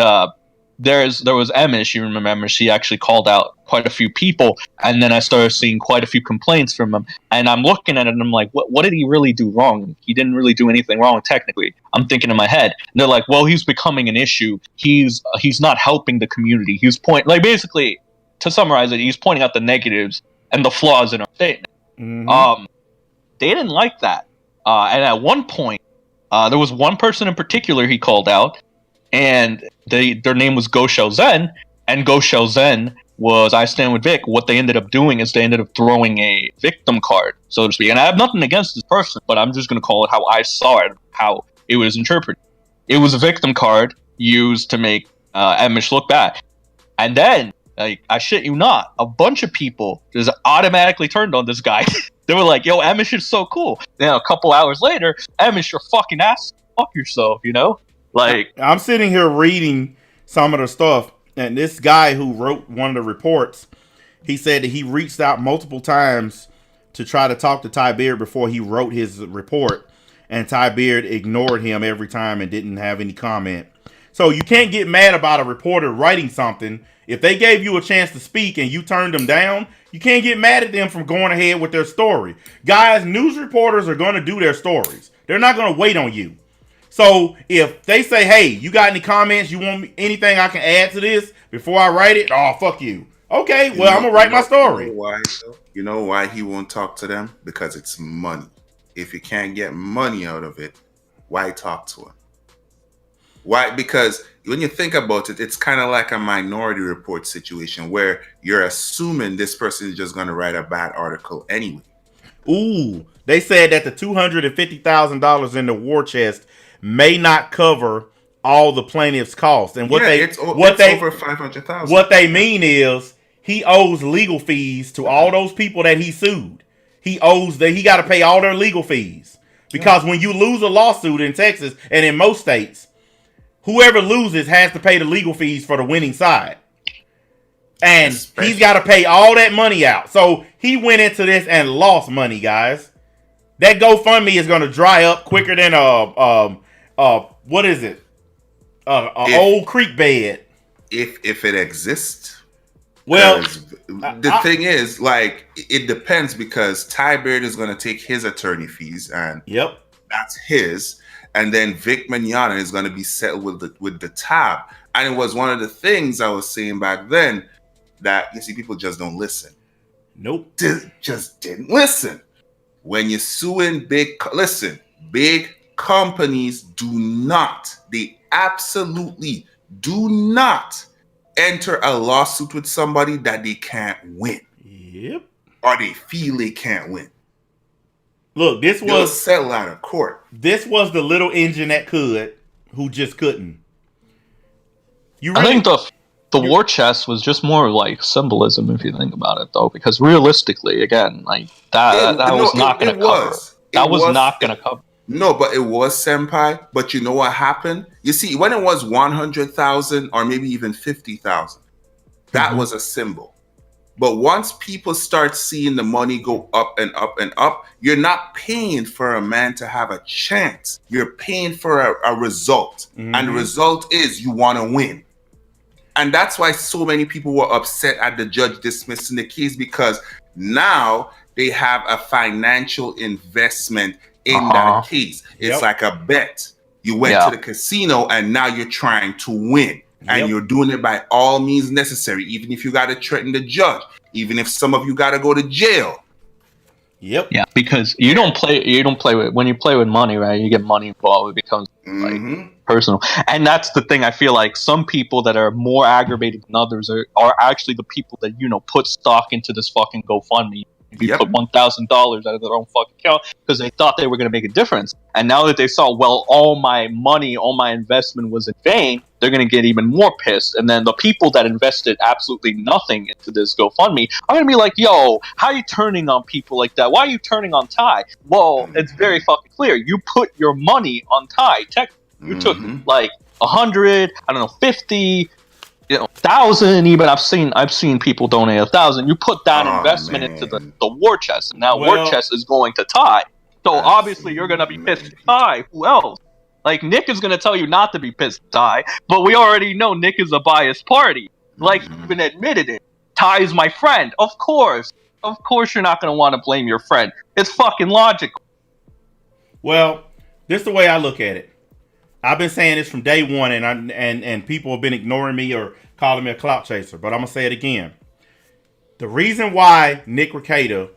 Speaker 5: there was Emish, you remember Emish, he actually called out quite a few people, and then I started seeing quite a few complaints from him, and I'm looking at it and I'm like, what did he really do wrong? He didn't really do anything wrong technically. I'm thinking in my head, and they're like, well, he's becoming an issue. He's not helping the community. Basically, to summarize it, he's pointing out the negatives and the flaws in our statement.
Speaker 1: Mm-hmm.
Speaker 5: They didn't like that, and at one point, there was one person in particular he called out, and their name was Go Shell Zen, and Go Shell Zen was I Stand With Vic. What they ended up doing is they ended up throwing a victim card, so to speak. And I have nothing against this person, but I'm just going to call it how I saw it, how it was interpreted. It was a victim card used to make Emish look bad. And then, like, I shit you not, a bunch of people just automatically turned on this guy. They were like, yo, Emish is so cool. Then a couple hours later, Emish, you're fucking ass. Fuck yourself, you know? Like,
Speaker 1: I'm sitting here reading some of the stuff, and this guy who wrote one of the reports, he said that he reached out multiple times to try to talk to Ty Beard before he wrote his report, and Ty Beard ignored him every time and didn't have any comment. So you can't get mad about a reporter writing something. If they gave you a chance to speak and you turned them down, you can't get mad at them from going ahead with their story. Guys, news reporters are going to do their stories. They're not going to wait on you. So if they say, hey, you got any comments? You want anything I can add to this before I write it? Oh, fuck you. Okay, well, I'm going to write my story.
Speaker 2: You know why he won't talk to them? Because it's money. If you can't get money out of it, why talk to him? Why? Because when you think about it, it's kind of like a Minority Report situation where you're assuming this person is just going to write a bad article anyway.
Speaker 1: Ooh, they said that the $250,000 in the war chest may not cover all the plaintiff's costs. And
Speaker 2: it's over $500,000.
Speaker 1: What they mean is he owes legal fees to all those people that he sued. He got to pay all their legal fees. Because when you lose a lawsuit in Texas and in most states, whoever loses has to pay the legal fees for the winning side. And he's got to pay all that money out. So he went into this and lost money, guys. That GoFundMe is going to dry up quicker than what is it? Old creek bed.
Speaker 2: If it exists.
Speaker 1: Well,
Speaker 2: the thing is, like, it depends because Ty Beard is going to take his attorney fees, and that's his. And then Vic Mignogna is going to be settled with the tab. And it was one of the things I was saying back then that, you see, people just don't listen.
Speaker 1: Nope.
Speaker 2: Just didn't listen. When you're suing big companies they absolutely do not enter a lawsuit with somebody that they can't win.
Speaker 1: Yep.
Speaker 2: Or they feel they can't win.
Speaker 1: Look,
Speaker 2: They'll settle out of court.
Speaker 1: This was the little engine that could, who just couldn't.
Speaker 5: I think the war chest was just more like symbolism, if you think about it, though, because realistically, again, like that was not going to cover. That was not going to cover.
Speaker 2: No, but it was, Senpai. But you know what happened? You see, when it was 100,000 or maybe even 50,000, that was a symbol. But once people start seeing the money go up and up and up, you're not paying for a man to have a chance. You're paying for a result. Mm-hmm. And the result is you want to win. And that's why so many people were upset at the judge dismissing the case, because now they have a financial investment in that case. It's like a bet. You went to the casino and now you're trying to win. And you're doing it by all means necessary, even if you got to threaten the judge, even if some of you got to go to jail.
Speaker 5: Yeah, because you don't play with, when you play with money, right? You get money involved, it becomes like personal. And that's the thing. I feel like some people that are more aggravated than others are actually the people that, put stock into this fucking GoFundMe. You put $1,000 out of their own fucking account because they thought they were going to make a difference. And now that they saw, well, all my money, all my investment was in vain, they're going to get even more pissed. And then the people that invested absolutely nothing into this GoFundMe are going to be like, yo, how are you turning on people like that? Why are you turning on Ty? Well, it's very fucking clear. You put your money on Ty. You took like 100, 50, 1,000 even. I've seen people donate 1,000. You put that investment into the war chest, and now war chest is going to Ty. So obviously you're gonna be pissed at Ty. Who else? Like, Nick is gonna tell you not to be pissed at Ty, but we already know Nick is a biased party. Like, he even admitted it. Ty is my friend. Of course you're not gonna want to blame your friend. It's fucking logical.
Speaker 1: Well, this is the way I look at it. I've been saying this from day one, and people have been ignoring me or calling me a clout chaser, but I'm going to say it again. The reason why Nick Rekieta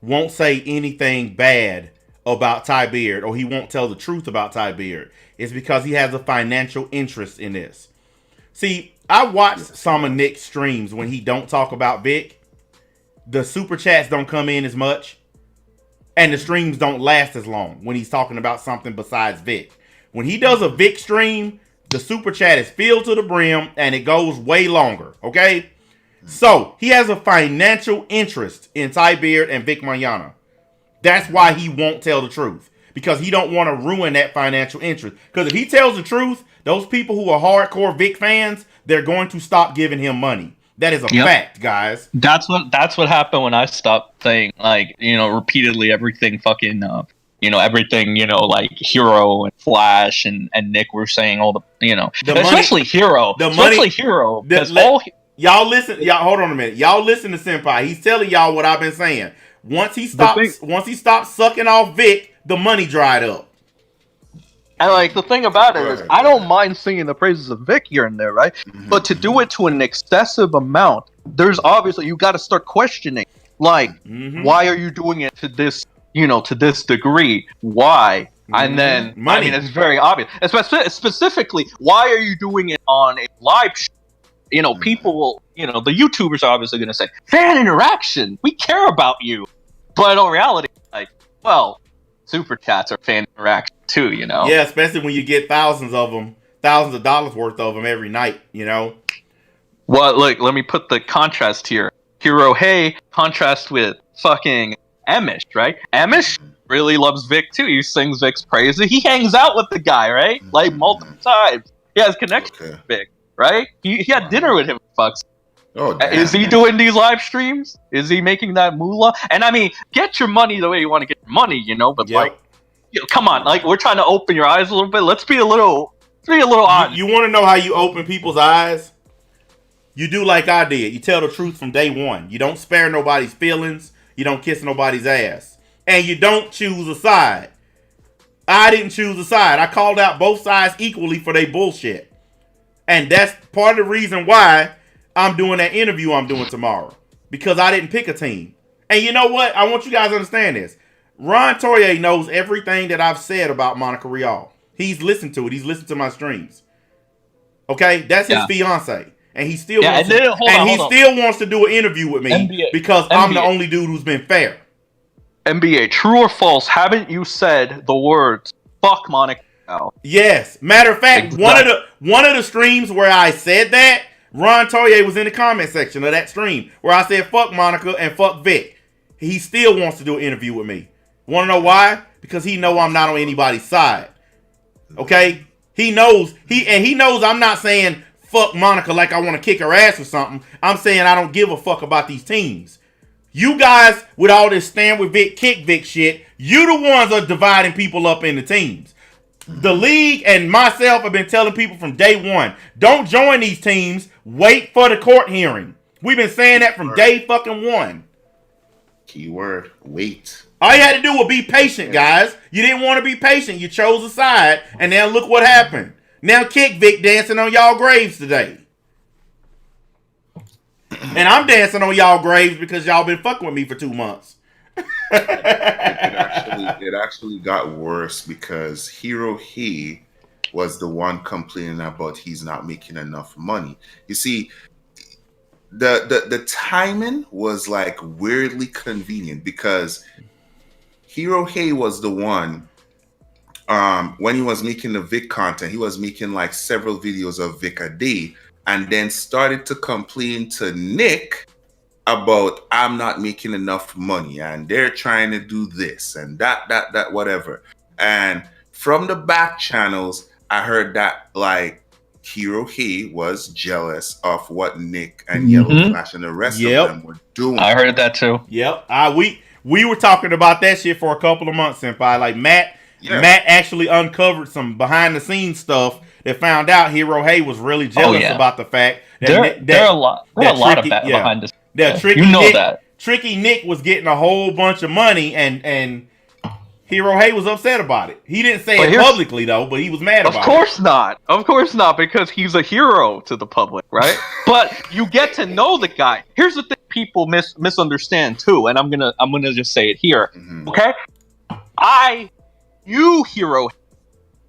Speaker 1: won't say anything bad about Ty Beard, or he won't tell the truth about Ty Beard, is because he has a financial interest in this. See, I watched some of Nick's streams when he don't talk about Vic. The super chats don't come in as much, and the streams don't last as long when he's talking about something besides Vic. When he does a Vic stream, the super chat is filled to the brim and it goes way longer. Okay? So he has a financial interest in Ty Beard and Vic Mignogna. That's why he won't tell the truth. Because he don't want to ruin that financial interest. Because if he tells the truth, those people who are hardcore Vic fans, they're going to stop giving him money. That is a fact, guys.
Speaker 5: That's what happened when I stopped saying, like, repeatedly everything fucking everything, like Hero and Flash and Nick were saying all the,
Speaker 1: especially
Speaker 5: Hero, because
Speaker 1: y'all listen, y'all hold on a minute. Y'all listen to Senpai. He's telling y'all what I've been saying. Once he stopped sucking off Vic, the money dried up.
Speaker 5: And the thing about it is, I don't mind singing the praises of Vic here and there, right? Mm-hmm. But to do it to an excessive amount, there's obviously you got to start questioning, why are you doing it to this, to this degree? Why? Mm-hmm. And then money. It's very obvious. Specifically, why are you doing it on a live show? People will, the YouTubers are obviously going to say, fan interaction, we care about you. But in reality, super chats are fan interaction too,
Speaker 1: Yeah, especially when you get thousands of dollars worth of them every night,
Speaker 5: Well, look, let me put the contrast here. Hero Hey, contrast with fucking Emish, right? Emish really loves Vic too. He sings Vic's praises. He hangs out with the guy, right? Multiple times. He has connection with Vic. Right? He had dinner with him, fucks.
Speaker 2: Oh, damn,
Speaker 5: is he doing these live streams? Is he making that moolah? And I mean, get your money the way you want to get your money, but come on, we're trying to open your eyes a little bit. Let's be a little honest.
Speaker 1: You want to know how you open people's eyes? You do like I did. You tell the truth from day one. You don't spare nobody's feelings. You don't kiss nobody's ass. And you don't choose a side. I didn't choose a side. I called out both sides equally for their bullshit. And that's part of the reason why I'm doing that interview I'm doing tomorrow. Because I didn't pick a team. And you know what? I want you guys to understand this. Ron Toye knows everything that I've said about Monica Rial. He's listened to it. He's listened to my streams. Okay? That's his fiance. And he still wants to do an interview with me because I'm the only dude who's been fair.
Speaker 5: NBA, true or false, haven't you said the words, fuck Monica?
Speaker 1: Yes. Matter of fact, one of the streams where I said that, Ron Toye was in the comment section of that stream where I said fuck Monica and fuck Vic. He still wants to do an interview with me. Want to know why? Because he know I'm not on anybody's side. Okay? He knows I'm not saying fuck Monica like I want to kick her ass or something. I'm saying I don't give a fuck about these teams. You guys with all this stand with Vic, kick Vic shit, you the ones that are dividing people up into teams. The league and myself have been telling people from day one, don't join these teams. Wait for the court hearing. We've been saying that from day fucking one.
Speaker 2: Keyword, wait.
Speaker 1: All you had to do was be patient, guys. You didn't want to be patient. You chose a side, and now look what happened. Now Kick Vic dancing on y'all graves today. And I'm dancing on y'all graves because y'all been fucking with me for 2 months.
Speaker 2: It actually got worse because Hero He was the one complaining about he's not making enough money. You see, the timing was weirdly convenient because Hero He was the one when he was making the Vic content, he was making several videos of Vic a day and then started to complain to Nick about I'm not making enough money and they're trying to do this and that whatever. And from the back channels, I heard that Hero He was jealous of what Nick and Yellow Flash and the rest of them were doing.
Speaker 5: I heard that too.
Speaker 1: Yep. We were talking about that shit for a couple of months, Senpai. Matt actually uncovered some behind the scenes stuff that found out Hero Hey was really jealous about the fact that
Speaker 5: there are a lot of that behind the scenes.
Speaker 1: That Tricky Nick was getting a whole bunch of money and Hero Hey was upset about it. He didn't say it publicly though, but he was mad about it.
Speaker 5: Of course not, because he's a hero to the public, right? But you get to know the guy. Here's the thing people misunderstand too, and I'm gonna just say it here. Okay? You Hero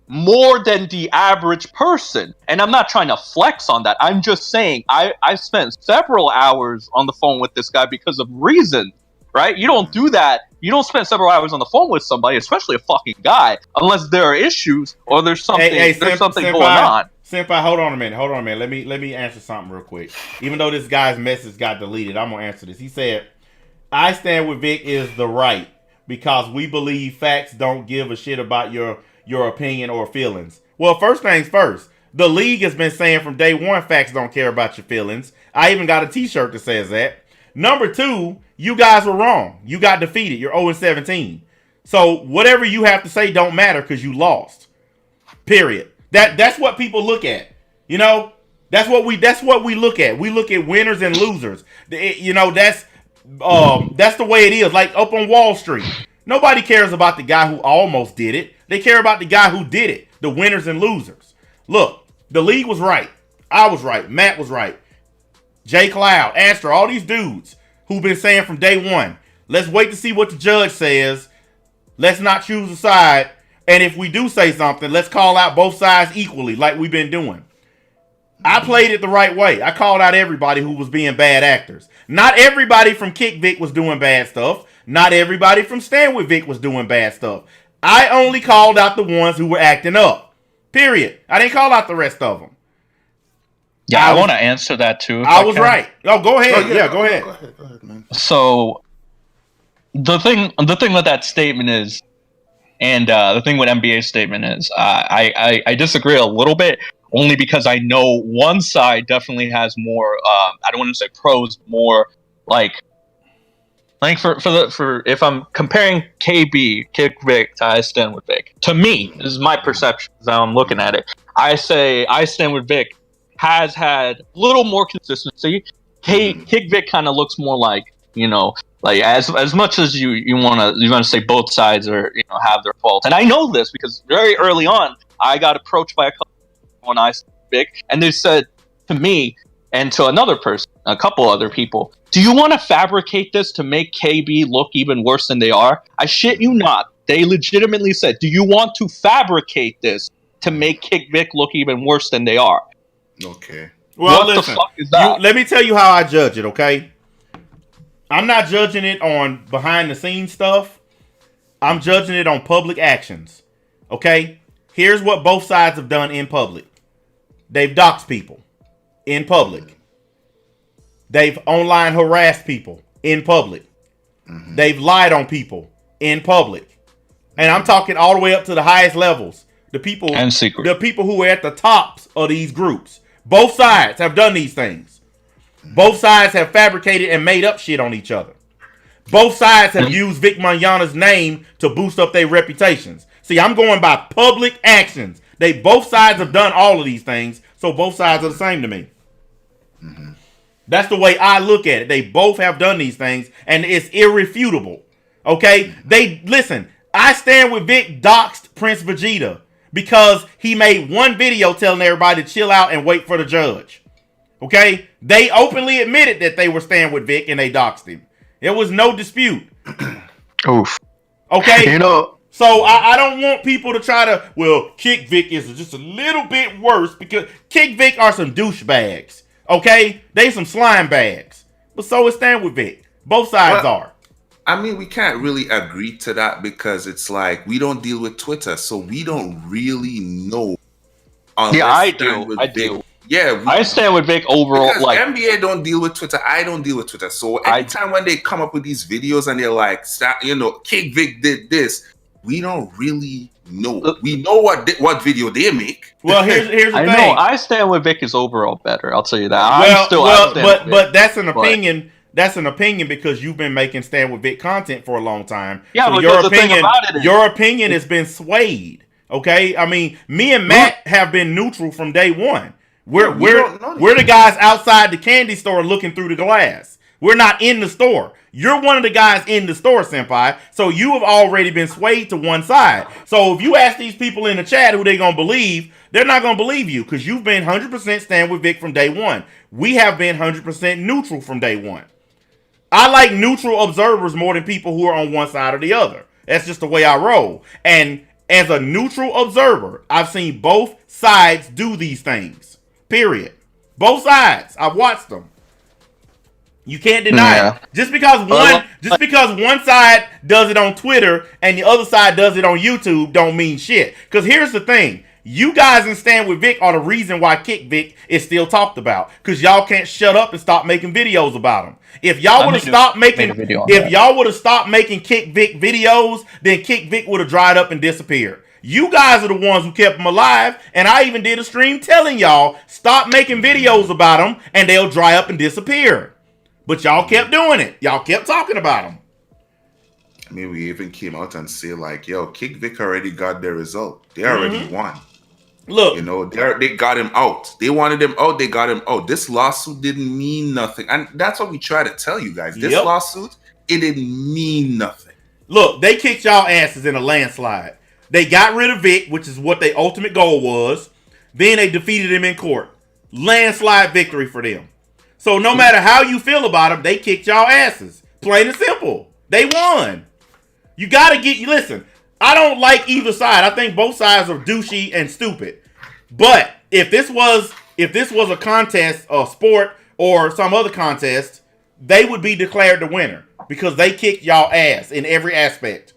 Speaker 5: more than the average person. And I'm not trying to flex on that. I'm just saying I spent several hours on the phone with this guy because of reason, right? You don't do that. You don't spend several hours on the phone with somebody, especially a fucking guy, unless there are issues or there's something going on.
Speaker 1: Senpai, hold on a minute. Let me answer something real quick. Even though this guy's message got deleted, I'm gonna answer this. He said, I stand with Vic is the right because we believe facts don't give a shit about your opinion or feelings. Well, first things first, the league has been saying from day one facts don't care about your feelings. I even got a t-shirt that says that. Number two, you guys were wrong. You got defeated. You're 0-17. So whatever you have to say don't matter because you lost. Period. That's what people look at. You know, that's what we look at. We look at winners and losers. You know, that's the way it is. Like up on Wall Street, nobody cares about the guy who almost did it. They care about the guy who did it. The winners and losers. Look, the league was right. I was right. Matt was right. Jay Cloud, Astro, all these dudes who've been saying from day one, let's wait to see what the judge says. Let's not choose a side. And if we do say something, let's call out both sides equally like we've been doing. I played it the right way. I called out everybody who was being bad actors. Not everybody from Kick Vic was doing bad stuff. Not everybody from Stand With Vic was doing bad stuff. I only called out the ones who were acting up. Period. I didn't call out the rest of them.
Speaker 5: Yeah, I want to answer that too.
Speaker 1: I was right. Oh, go ahead. Go ahead.
Speaker 2: Go ahead, man.
Speaker 5: So the thing with that statement is, and the thing with NBA's statement is, I disagree a little bit, only because I know one side definitely has more. I don't want to say pros, more like for if I'm comparing KB Kick Vic to I Stand With Vic. To me, this is my perception as I'm looking at it. I say I Stand With Vic has had a little more consistency. Kick Vic kind of looks more like, you know, like as much as you want to say both sides are, you know, have their fault. And I know this because very early on I got approached by a couple when I Stand With Vic, and they said to me and to another person, a couple other people, do you want to fabricate this to make KB look even worse than they are? I shit you not. They legitimately said, do you want to fabricate this to make Kick Vic look even worse than they are?
Speaker 2: Okay.
Speaker 1: Well,
Speaker 5: what
Speaker 1: listen,
Speaker 5: the fuck is that?
Speaker 1: let me tell you how I judge it, okay? I'm not judging it on behind the scenes stuff. I'm judging it on public actions. Okay? Here's what both sides have done in public. They've doxed people in public. They've online harassed people in public. Mm-hmm. They've lied on people in public. And I'm talking all the way up to the highest levels. The people who are at the tops of these groups. Both sides have done these things. Both sides have fabricated and made up shit on each other. Both sides have used Vic Mignogna's name to boost up their reputations. See, I'm going by public actions. Both sides have done all of these things, so both sides are the same to me. Mm-hmm. That's the way I look at it. They both have done these things, and it's irrefutable. Okay? Listen, I Stand With Vic doxed Prince Vegeta because he made one video telling everybody to chill out and wait for the judge. Okay? They openly admitted that they were Stand With Vic and they doxed him. There was no dispute.
Speaker 5: Oof.
Speaker 1: Okay?
Speaker 5: You know,
Speaker 1: so I don't want people to try to, well, Kick Vic is just a little bit worse because Kick Vic are some douchebags. Okay? They some slime bags. But so is Stand With Vic. Both sides are.
Speaker 2: I mean, we can't really agree to that because it's like we don't deal with Twitter, so we don't really know.
Speaker 5: Yeah, I do.
Speaker 2: Yeah,
Speaker 5: I Stand With Vic overall. Like
Speaker 2: NBA don't deal with Twitter. I don't deal with Twitter. So anytime when they come up with these videos and they're like, you know, Kick Vic did this, we don't really know. We know what video they make.
Speaker 1: Well, here's the thing.
Speaker 5: I know I Stand With Vic is overall better. I'll tell you that.
Speaker 1: But that's an opinion. That's an opinion because you've been making Stand With Vic content for a long time.
Speaker 5: Yeah,
Speaker 1: so
Speaker 5: but
Speaker 1: your opinion has been swayed. Okay, I mean, me and Matt have been neutral from day one. We're the guys outside the candy store looking through the glass. We're not in the store. You're one of the guys in the store, senpai. So you have already been swayed to one side. So if you ask these people in the chat who they gonna believe, they're not gonna believe you because you've been 100% Stand With Vic from day one. We have been 100% neutral from day one. I like neutral observers more than people who are on one side or the other. That's just the way I roll. And as a neutral observer, I've seen both sides do these things. Period. Both sides. I've watched them. You can't deny it. Just because one side does it on Twitter and the other side does it on YouTube don't mean shit. Because here's the thing. You guys in Stand With Vic are the reason why Kick Vic is still talked about. Because y'all can't shut up and stop making videos about him. If y'all would have stopped making Kick Vic videos, then Kick Vic would have dried up and disappeared. You guys are the ones who kept him alive, and I even did a stream telling y'all stop making videos about him, and they'll dry up and disappear. But y'all kept doing it. Y'all kept talking about him.
Speaker 2: mean, we even came out and say like, "Yo, Kick Vic already got their result. They already won.
Speaker 1: Look,
Speaker 2: You know, they got him out. They wanted him out. They got him out. This lawsuit didn't mean nothing, and that's what we try to tell you guys. This lawsuit, it didn't mean nothing.
Speaker 1: Look, they kicked y'all asses in a landslide. They got rid of Vic, which is what their ultimate goal was. Then they defeated him in court. Landslide victory for them. So no matter how you feel about them, they kicked y'all asses. Plain and simple. They won. You gotta listen, I don't like either side. I think both sides are douchey and stupid. But if this was a contest, a sport, or some other contest, they would be declared the winner. Because they kicked y'all ass in every aspect.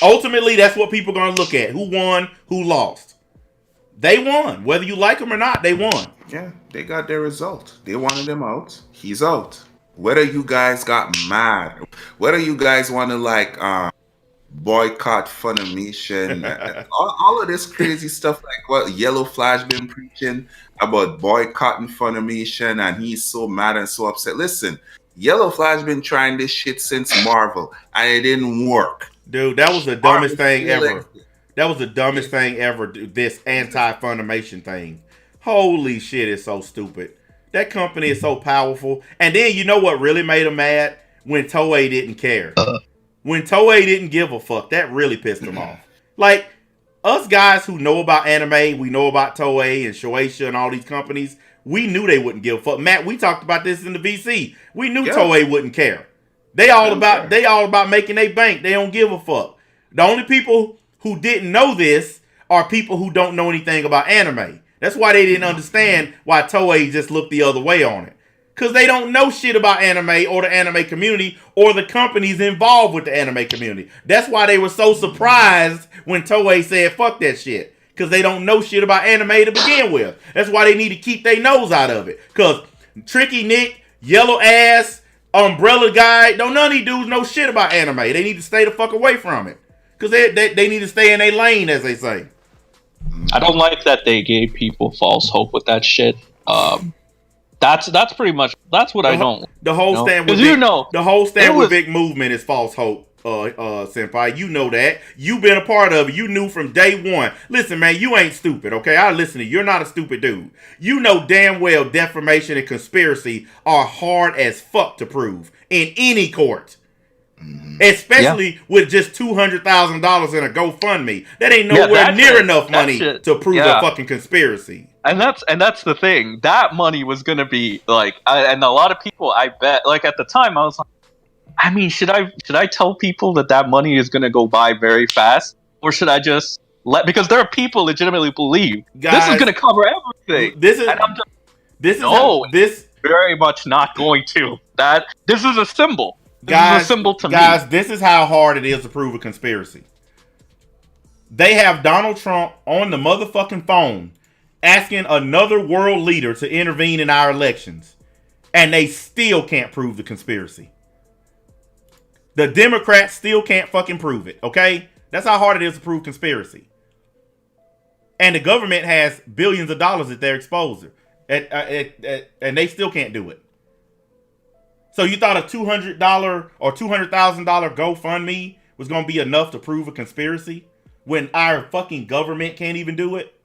Speaker 1: Ultimately, that's what people are going to look at. Who won, who lost. They won. Whether you like them or not, they won.
Speaker 2: Yeah, they got their result. They wanted him out. He's out. Whether you guys got mad, whether you guys want to like boycott Funimation, all of this crazy stuff like what Yellow Flash been preaching about boycotting Funimation, and he's so mad and so upset. Listen, Yellow Flash been trying this shit since Marvel, and it didn't work.
Speaker 1: Dude, that was the dumbest thing ever. That was the dumbest thing ever, this anti-Funimation thing. Holy shit, it's so stupid. That company is so powerful. And then you know what really made them mad? When Toei didn't care. When Toei didn't give a fuck, that really pissed them off. Like, us guys who know about anime, we know about Toei and Shueisha and all these companies, we knew they wouldn't give a fuck. Matt, we talked about this in the VC. We knew Toei wouldn't care. They all about making their bank. They don't give a fuck. The only people who didn't know this are people who don't know anything about anime. That's why they didn't understand why Toei just looked the other way on it. Because they don't know shit about anime or the anime community or the companies involved with the anime community. That's why they were so surprised when Toei said, fuck that shit. Because they don't know shit about anime to begin with. That's why they need to keep their nose out of it. Because Tricky Nick, Yellow Ass, Umbrella Guy, don't none of these dudes know shit about anime. They need to stay the fuck away from it. Because they need to stay in their lane, as they say.
Speaker 5: I don't like that they gave people false hope with that shit. That's pretty much what I don't.
Speaker 1: The whole stand with Vic, the whole stand with Vic movement is false hope, senpai. You know that. You've been a part of it. You knew from day one. Listen, man, you ain't stupid, okay? I listen to you. You're not a stupid dude. You know damn well defamation and conspiracy are hard as fuck to prove in any court. Especially with just $200,000 in a GoFundMe. That ain't nowhere near enough money to prove a fucking conspiracy.
Speaker 5: And that's the thing. That money was gonna be like, and a lot of people, I bet, like at the time, I was like, I mean, should I tell people that money is gonna go by very fast, or should I just because there are people legitimately believe this is gonna cover everything. This is very much not going to. This is a symbol. This is a symbol to me.
Speaker 1: Guys, this is how hard it is to prove a conspiracy. They have Donald Trump on the motherfucking phone asking another world leader to intervene in our elections. And they still can't prove the conspiracy. The Democrats still can't fucking prove it, okay? That's how hard it is to prove conspiracy. And the government has billions of dollars at their disposal. And they still can't do it. So you thought a $200 or $200,000 GoFundMe was going to be enough to prove a conspiracy when our fucking government can't even do it?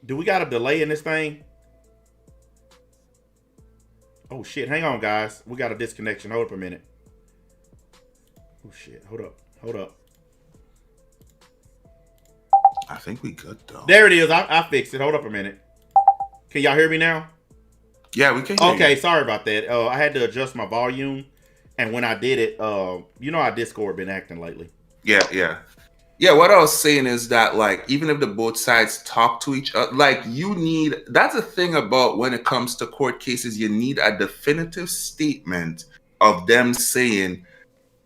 Speaker 1: Do we got a delay in this thing? Oh shit, hang on guys. We got a disconnection. Hold up a minute. Oh shit, hold up.
Speaker 2: I think we good though.
Speaker 1: There it is. I fixed it. Hold up a minute. Can y'all hear me now?
Speaker 2: Yeah, we can hear you.
Speaker 1: Okay, sorry about that. I had to adjust my volume. And when I did it, you know how Discord been acting lately.
Speaker 2: Yeah, what I was saying is that, like, even if the both sides talk to each other, like, that's the thing about when it comes to court cases, you need a definitive statement of them saying,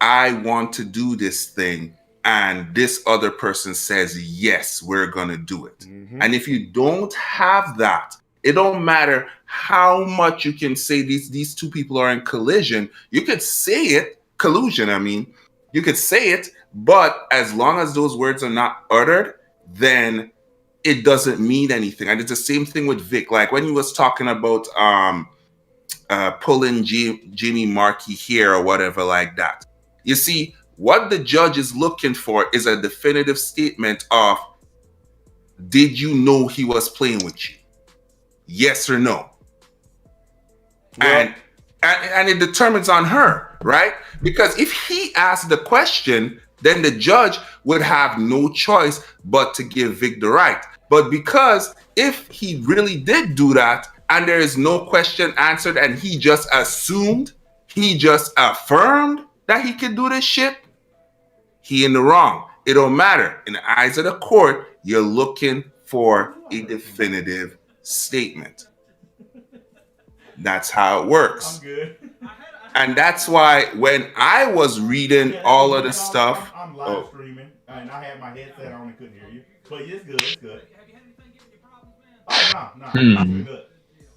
Speaker 2: I want to do this thing. And this other person says, yes, we're going to do it. Mm-hmm. And if you don't have that, it don't matter how much you can say these two people are in collision. You could say it, collusion, I mean. You could say it, but as long as those words are not uttered, then it doesn't mean anything. And it's the same thing with Vic. Like when he was talking about pulling Jimmy Markey here or whatever like that. You see, what the judge is looking for is a definitive statement of, did you know he was playing with you? Yes or no?
Speaker 1: Well,
Speaker 2: and it determines on her, right? Because if he asked the question, then the judge would have no choice but to give Vic the right. But because if he really did do that and there is no question answered and he just assumed, he just affirmed that he could do this shit, he in the wrong. It don't matter. In the eyes of the court, you're looking for a definitive statement. That's how it works.
Speaker 1: I'm good.
Speaker 2: And that's why when I was reading all of the stuff,
Speaker 1: I'm live streaming, and I had my headset on and couldn't hear you. But it's good. It's good. Oh no, it's good.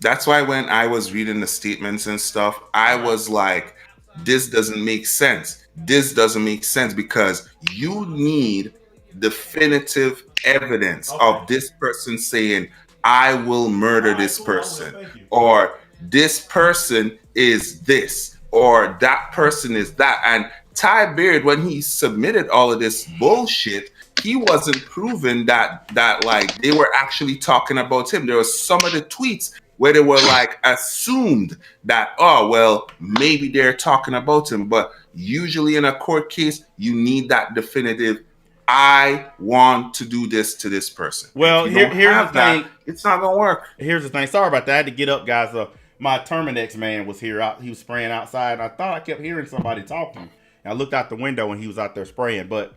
Speaker 2: That's why when I was reading the statements and stuff, I was like, this doesn't make sense. This doesn't make sense because you need definitive evidence of this person saying, I will murder this person, or this person is this, or that person is that. And Ty Beard, when he submitted all of this bullshit, he wasn't proving that like they were actually talking about him. There was some of the tweets where they were like assumed that, oh, well, maybe they're talking about him. But usually in a court case, you need that definitive, I want to do this to this person.
Speaker 1: Well, here's the thing.
Speaker 2: It's not going to work.
Speaker 1: Here's the thing. Sorry about that. I had to get up, guys. My Terminex man was here. He was spraying outside. And I thought I kept hearing somebody talking. And I looked out the window and he was out there spraying. But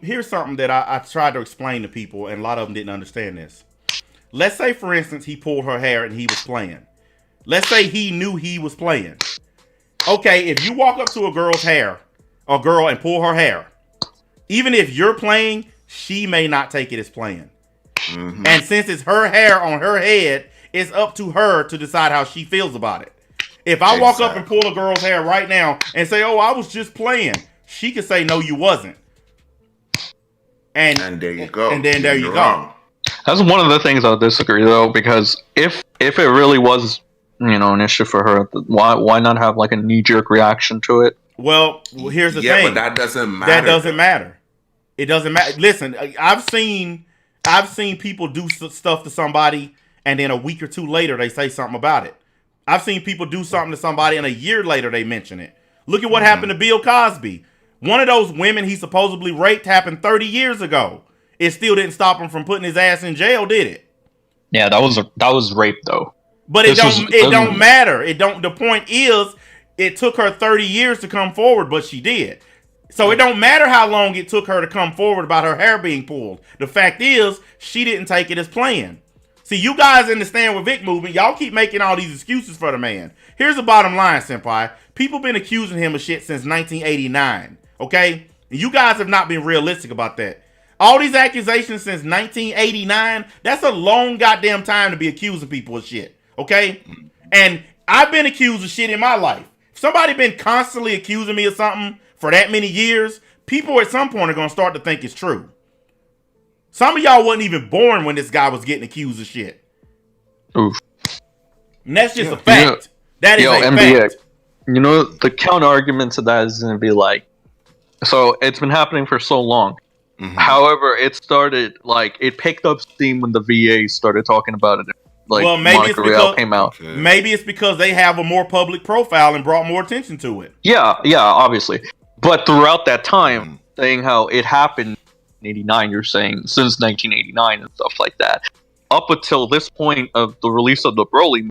Speaker 1: here's something that I tried to explain to people, and a lot of them didn't understand this. Let's say, for instance, he pulled her hair and he was playing. Let's say he knew he was playing. Okay, if you walk up to a girl's hair, a girl, and pull her hair, even if you're playing, she may not take it as playing. Mm-hmm. And since it's her hair on her head, it's up to her to decide how she feels about it. If I walk up and pull a girl's hair right now and say, oh, I was just playing, she could say, no, you wasn't. And
Speaker 2: there you go.
Speaker 1: And then there you go.
Speaker 5: That's one of the things I'll disagree though, because if it really was, an issue for her, why not have like a knee-jerk reaction to it?
Speaker 1: Well, here's the thing.
Speaker 2: Yeah, but that doesn't matter.
Speaker 1: That doesn't matter. It doesn't matter. Listen, I've seen people do stuff to somebody, and then a week or two later they say something about it. I've seen people do something to somebody, and a year later they mention it. Look at what happened to Bill Cosby. One of those women he supposedly raped happened 30 years ago. It still didn't stop him from putting his ass in jail, did it?
Speaker 5: Yeah, that was rape though.
Speaker 1: But it don't matter. The point is, it took her 30 years to come forward, but she did. So it don't matter how long it took her to come forward about her hair being pulled. The fact is, she didn't take it as playing. See, you guys in the Stand With Vic movement, y'all keep making all these excuses for the man. Here's the bottom line, senpai. People been accusing him of shit since 1989, okay? And you guys have not been realistic about that. All these accusations since 1989, that's a long goddamn time to be accusing people of shit, okay? And I've been accused of shit in my life. If somebody been constantly accusing me of something for that many years, people at some point are going to start to think it's true. Some of y'all wasn't even born when this guy was getting accused of shit.
Speaker 5: Oof.
Speaker 1: And that's just a fact. That is a fact.
Speaker 5: The counter argument to that is going to be like, so it's been happening for so long. Mm-hmm. However, it picked up steam when the VA started talking about it. Like,
Speaker 1: maybe
Speaker 5: Monica Rial came out.
Speaker 2: Okay.
Speaker 1: Maybe it's because they have a more public profile and brought more attention to it.
Speaker 5: Yeah, obviously. But throughout that time, saying how it happened in 89, you're saying since 1989 and stuff like that. Up until this point of the release of the Broly,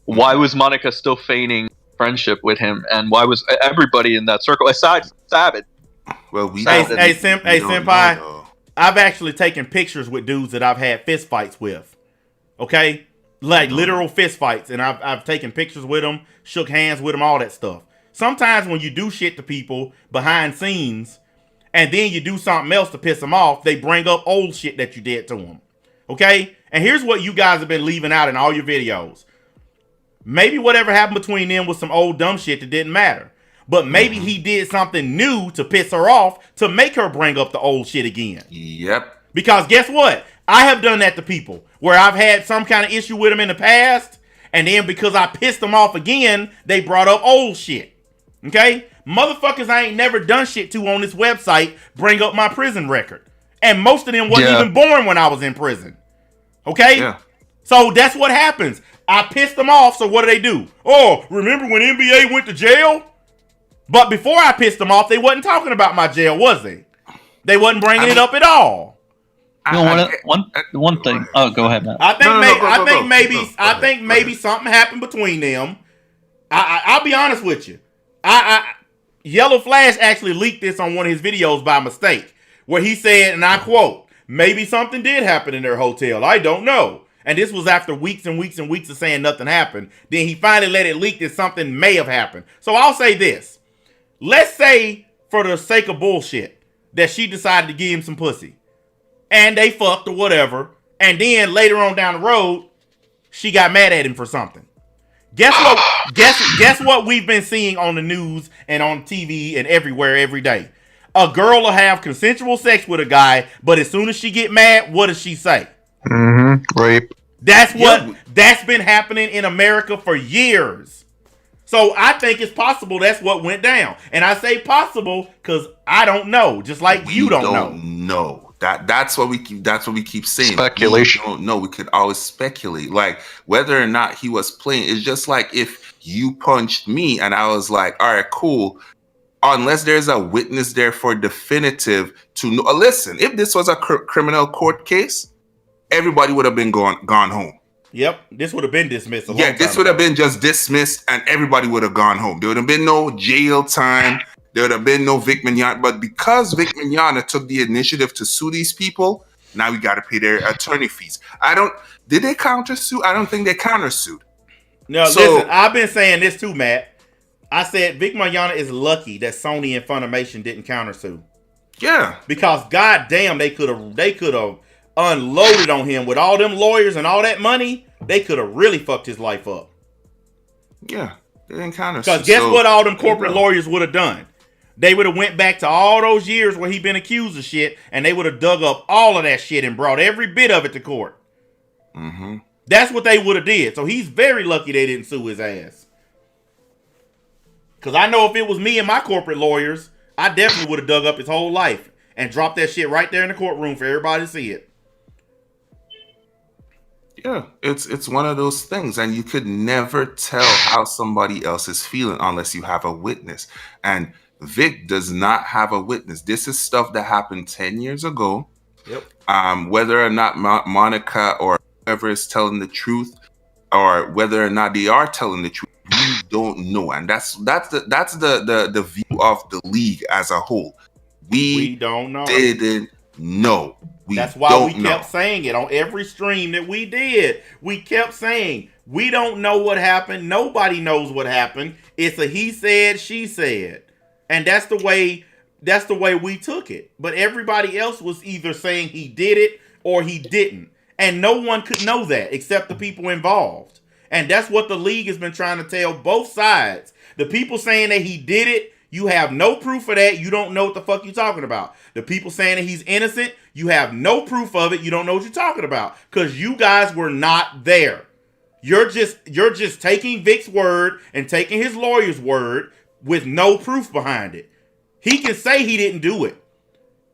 Speaker 5: why was Monica still feigning friendship with him? And why was everybody in that circle, aside from Savage?
Speaker 2: Well,
Speaker 1: senpai, I've actually taken pictures with dudes that I've had fist fights with. Okay? Like literal fist fights. And I've taken pictures with them, shook hands with them, all that stuff. Sometimes when you do shit to people behind scenes, and then you do something else to piss them off, they bring up old shit that you did to them. Okay? And here's what you guys have been leaving out in all your videos. Maybe whatever happened between them was some old dumb shit that didn't matter. But maybe he did something new to piss her off to make her bring up the old shit again.
Speaker 2: Yep.
Speaker 1: Because guess what? I have done that to people where I've had some kind of issue with them in the past, and then because I pissed them off again, they brought up old shit. Okay? Motherfuckers I ain't never done shit to on this website bring up my prison record. And most of them wasn't even born when I was in prison. Okay?
Speaker 2: Yeah.
Speaker 1: So that's what happens. I pissed them off, so what do? Oh, remember when NBA went to jail? But before I pissed them off, they wasn't talking about my jail, was they? They wasn't bringing it up at all.
Speaker 5: One thing. Oh, go ahead, Matt.
Speaker 1: I think maybe something happened between them. I'll be honest with you. Yellow Flash actually leaked this on one of his videos by mistake, where he said, and I quote, "Maybe something did happen in their hotel. I don't know." And this was after weeks and weeks and weeks of saying nothing happened. Then he finally let it leak that something may have happened. So I'll say this. Let's say, for the sake of bullshit, that she decided to give him some pussy. And they fucked or whatever. And then later on down the road, she got mad at him for something. Guess what? Guess what we've been seeing on the news and on TV and everywhere every day. A girl will have consensual sex with a guy, but as soon as she get mad, what does she say?
Speaker 5: Rape.
Speaker 1: That's been happening in America for years. So I think it's possible that's what went down. And I say possible because I don't know, just like you don't
Speaker 2: know. That's what we keep saying.
Speaker 5: Speculation.
Speaker 2: We don't know. We could always speculate. Like whether or not he was playing. It's just like if you punched me and I was like, all right, cool. Unless there's a witness there for definitive to know. Listen, if this was a criminal court case, everybody would have been gone home.
Speaker 1: Yep, this would have been dismissed.
Speaker 2: This would have been just dismissed, and everybody would have gone home. There would have been no jail time. There would have been no Vic Mignogna. But because Vic Mignogna took the initiative to sue these people, now we got to pay their attorney fees. Did they countersue? I don't think they countersued.
Speaker 1: No, listen, I've been saying this too, Matt. I said Vic Mignogna is lucky that Sony and Funimation didn't countersue.
Speaker 2: Yeah,
Speaker 1: because goddamn, they could have unloaded on him with all them lawyers and all that money. They could have really fucked his life up.
Speaker 2: Yeah, they didn't countersue.
Speaker 1: Because guess what? All them corporate lawyers would have done. They would have went back to all those years where he been accused of shit, and they would have dug up all of that shit and brought every bit of it to court.
Speaker 2: Mm-hmm.
Speaker 1: That's what they would have did. So he's very lucky they didn't sue his ass. Because I know if it was me and my corporate lawyers, I definitely would have dug up his whole life and dropped that shit right there in the courtroom for everybody to see it.
Speaker 2: Yeah, it's one of those things, and you could never tell how somebody else is feeling unless you have a witness. And Vic does not have a witness. This is stuff that happened 10 years ago.
Speaker 1: Yep.
Speaker 2: Whether or not Monica or whoever is telling the truth, or whether or not they are telling the truth, we don't know. And that's the view of the league as a whole. We
Speaker 1: don't know.
Speaker 2: Didn't know.
Speaker 1: That's why we kept saying it on every stream that we did. We kept saying, we don't know what happened. Nobody knows what happened. It's a he said, she said. And that's the way we took it. But everybody else was either saying he did it or he didn't. And no one could know that except the people involved. And that's what the league has been trying to tell both sides. The people saying that he did it, you have no proof of that. You don't know what the fuck you're talking about. The people saying that he's innocent, you have no proof of it. You don't know what you're talking about because you guys were not there. You're just taking Vic's word and taking his lawyer's word with no proof behind it. He can say he didn't do it.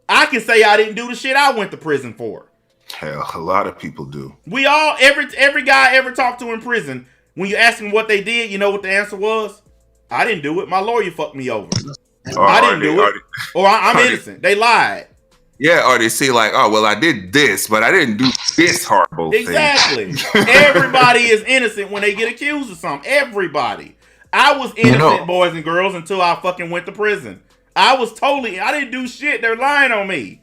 Speaker 1: I can say I didn't do the shit I went to prison for.
Speaker 2: Hell, a lot of people do.
Speaker 1: We all, every guy I ever talked to in prison, when you ask him what they did, you know what the answer was? I didn't do it. My lawyer fucked me over. I didn't do it. Or I'm innocent. They lied.
Speaker 2: Yeah, or they say like, oh, well, I did this, but I didn't do this horrible thing.
Speaker 1: Exactly. Everybody is innocent when they get accused of something. Everybody. I was innocent, boys and girls, until I fucking went to prison. I didn't do shit. They're lying on me.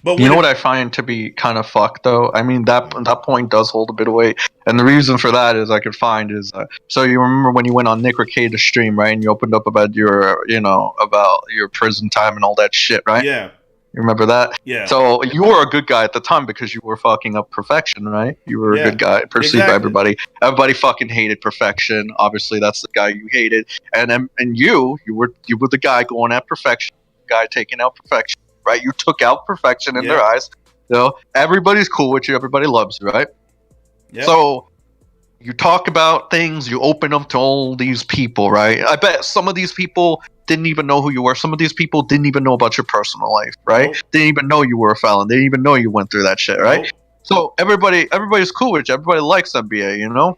Speaker 5: But you know what I find to be kind of fucked though? I mean, that point does hold a bit of weight. And the reason for that is so you remember when you went on Nick Rekieta's stream, right? And you opened up about your prison time and all that shit, right?
Speaker 1: Yeah.
Speaker 5: You remember that?
Speaker 1: Yeah.
Speaker 5: So you were a good guy at the time because you were fucking up Perfection, right? You were a good guy, perceived by everybody. Everybody fucking hated Perfection. Obviously, that's the guy you hated. And you were the guy going at Perfection, the guy taking out Perfection, right? You took out Perfection in their eyes. You know, everybody's cool with you. Everybody loves you, right?
Speaker 1: Yep.
Speaker 5: So you talk about things. You open up to all these people, right? I bet some of these people didn't even know who you were. Some of these people didn't even know about your personal life, right?
Speaker 1: Nope.
Speaker 5: Didn't even know you were a felon. They didn't even know you went through that shit, right?
Speaker 1: Nope.
Speaker 5: So everybody's cool with you. Everybody likes NBA, you know?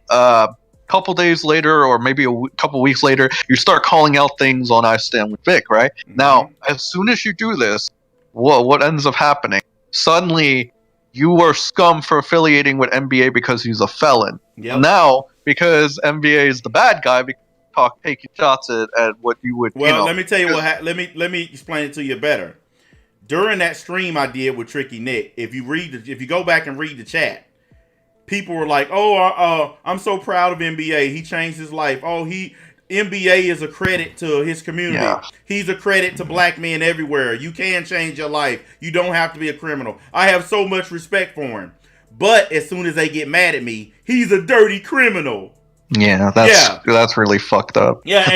Speaker 5: Couple days later, or maybe couple weeks later, you start calling out things on I Stand With Vic, right?
Speaker 1: Mm-hmm.
Speaker 5: Now, as soon as you do this, what ends up happening? Suddenly, you were scum for affiliating with NBA because he's a felon.
Speaker 1: Yep.
Speaker 5: Now, because NBA is the bad guy, because taking shots at what you would.
Speaker 1: Well, let me tell you what. Let me explain it to you better. During that stream I did with Tricky Nick, if you go back and read the chat, people were like, "Oh, I'm so proud of NBA. He changed his life. Oh, NBA is a credit to his community.
Speaker 5: Yeah.
Speaker 1: He's a credit to black men everywhere. You can change your life. You don't have to be a criminal. I have so much respect for him. But as soon as they get mad at me, he's a dirty criminal."
Speaker 5: Yeah, that's really fucked up.
Speaker 1: Yeah,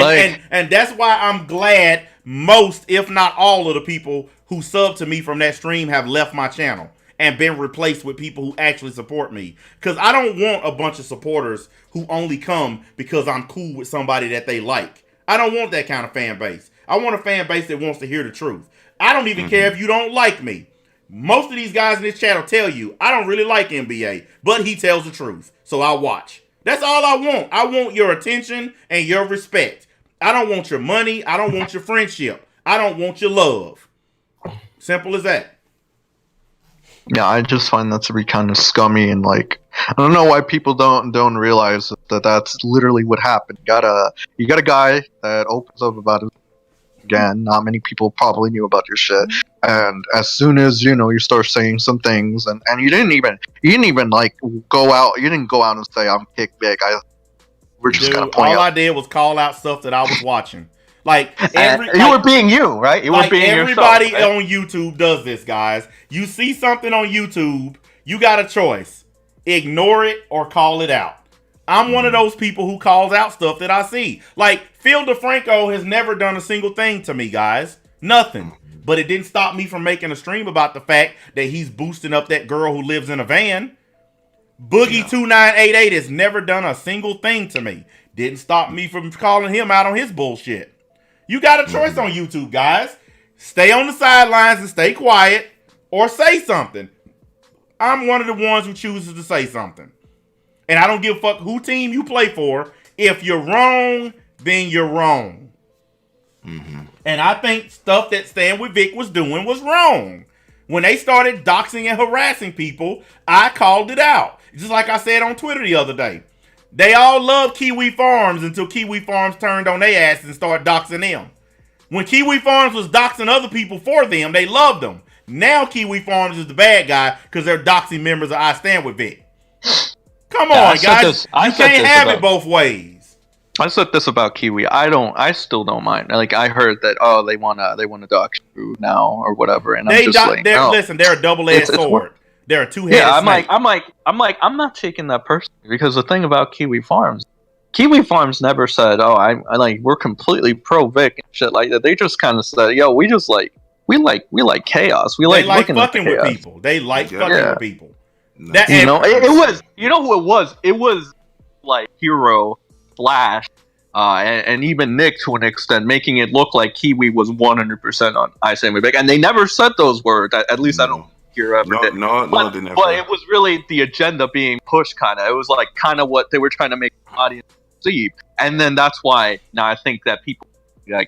Speaker 1: and that's why I'm glad most, if not all, of the people who sub to me from that stream have left my channel and been replaced with people who actually support me. Because I don't want a bunch of supporters who only come because I'm cool with somebody that they like. I don't want that kind of fan base. I want a fan base that wants to hear the truth. I don't even care if you don't like me. Most of these guys in this chat will tell you, I don't really like NBA, but he tells the truth, so I'll watch. That's all I want. I want your attention and your respect. I don't want your money. I don't want your friendship. I don't want your love. Simple as that.
Speaker 5: Yeah, I just find that to be kind of scummy, and like, I don't know why people don't realize that that's literally what happened. You got a guy that opens up about his. Again, not many people probably knew about your shit, and as soon as you start saying some things, and you didn't even like go out. You didn't go out and say I'm Kick Vic. We're just kind of pointing
Speaker 1: all
Speaker 5: out.
Speaker 1: I did was call out stuff that I was watching. Like
Speaker 5: you were being you, right? You were being
Speaker 1: everybody
Speaker 5: yourself, right?
Speaker 1: on YouTube does this, guys. You see something on YouTube, you got a choice: ignore it or call it out. I'm one of those people who calls out stuff that I see. Like, Phil DeFranco has never done a single thing to me, guys. Nothing. But it didn't stop me from making a stream about the fact that he's boosting up that girl who lives in a van. Boogie2988 has never done a single thing to me. Didn't stop me from calling him out on his bullshit. You got a choice on YouTube, guys. Stay on the sidelines and stay quiet, or say something. I'm one of the ones who chooses to say something. And I don't give a fuck who team you play for. If you're wrong, then you're wrong.
Speaker 2: Mm-hmm.
Speaker 1: And I think stuff that Stand With Vic was doing was wrong. When they started doxing and harassing people, I called it out. Just like I said on Twitter the other day. They all loved Kiwi Farms until Kiwi Farms turned on their ass and started doxing them. When Kiwi Farms was doxing other people for them, they loved them. Now Kiwi Farms is the bad guy because they're doxing members of I Stand With Vic. Come on, guys. You can't have it both ways.
Speaker 5: I said this about Kiwi. I still don't mind. Like, I heard that they wanna dox you now or whatever, and I'm just like, no.
Speaker 1: Listen, they're a double-edged sword. They're a two-headed snake.
Speaker 5: I'm not taking that personally, because the thing about Kiwi Farms never said, I like, we're completely pro Vic and shit like that. They just kind of said, yo, we like chaos. We like
Speaker 1: fucking with people. They like fucking with people.
Speaker 5: It was, who it was? It was like Hero, Flash, and even Nick to an extent, making it look like Kiwi was 100% on I Stand With Vic, and they never said those words. At least I don't hear ever did.
Speaker 2: No, they never.
Speaker 5: But it was really the agenda being pushed, kind of. It was like kind of what they were trying to make the audience see, and then that's why now I think that people.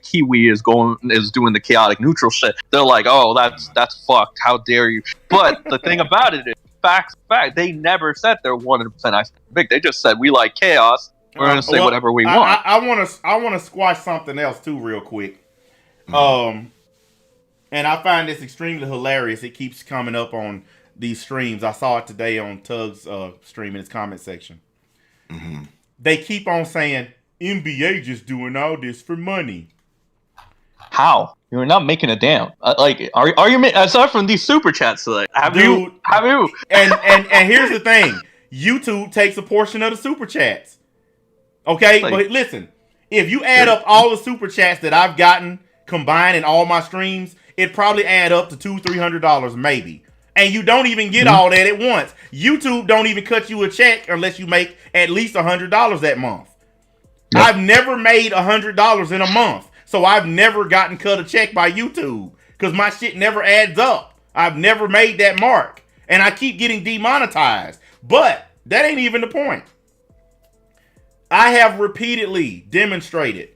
Speaker 5: Kiwi is doing the chaotic neutral shit. They're like, oh, that's fucked. How dare you? But the thing about it is, fact. They never said they're 100% I Stand With Vic. They just said we like chaos. We're gonna say whatever we want.
Speaker 1: I want to squash something else too, real quick. And I find this extremely hilarious. It keeps coming up on these streams. I saw it today on Tug's stream in his comment section.
Speaker 2: Mm-hmm.
Speaker 1: They keep on saying NBA just doing all this for money.
Speaker 5: How? You're not making a damn. Like, are you? Aside from these super chats, like, have you?
Speaker 1: And here's the thing: YouTube takes a portion of the super chats. Okay,
Speaker 5: Like-
Speaker 1: but listen, if you add up all the super chats that I've gotten combined in all my streams, it probably add up to $200-300 maybe. And you don't even get all that at once. YouTube don't even cut you a check unless you make at least $100 that month.
Speaker 5: Yep.
Speaker 1: I've never made $100 in a month, so I've never gotten cut a check by YouTube because my shit never adds up. I've never made that mark, and I keep getting demonetized. But that ain't even the point. I have repeatedly demonstrated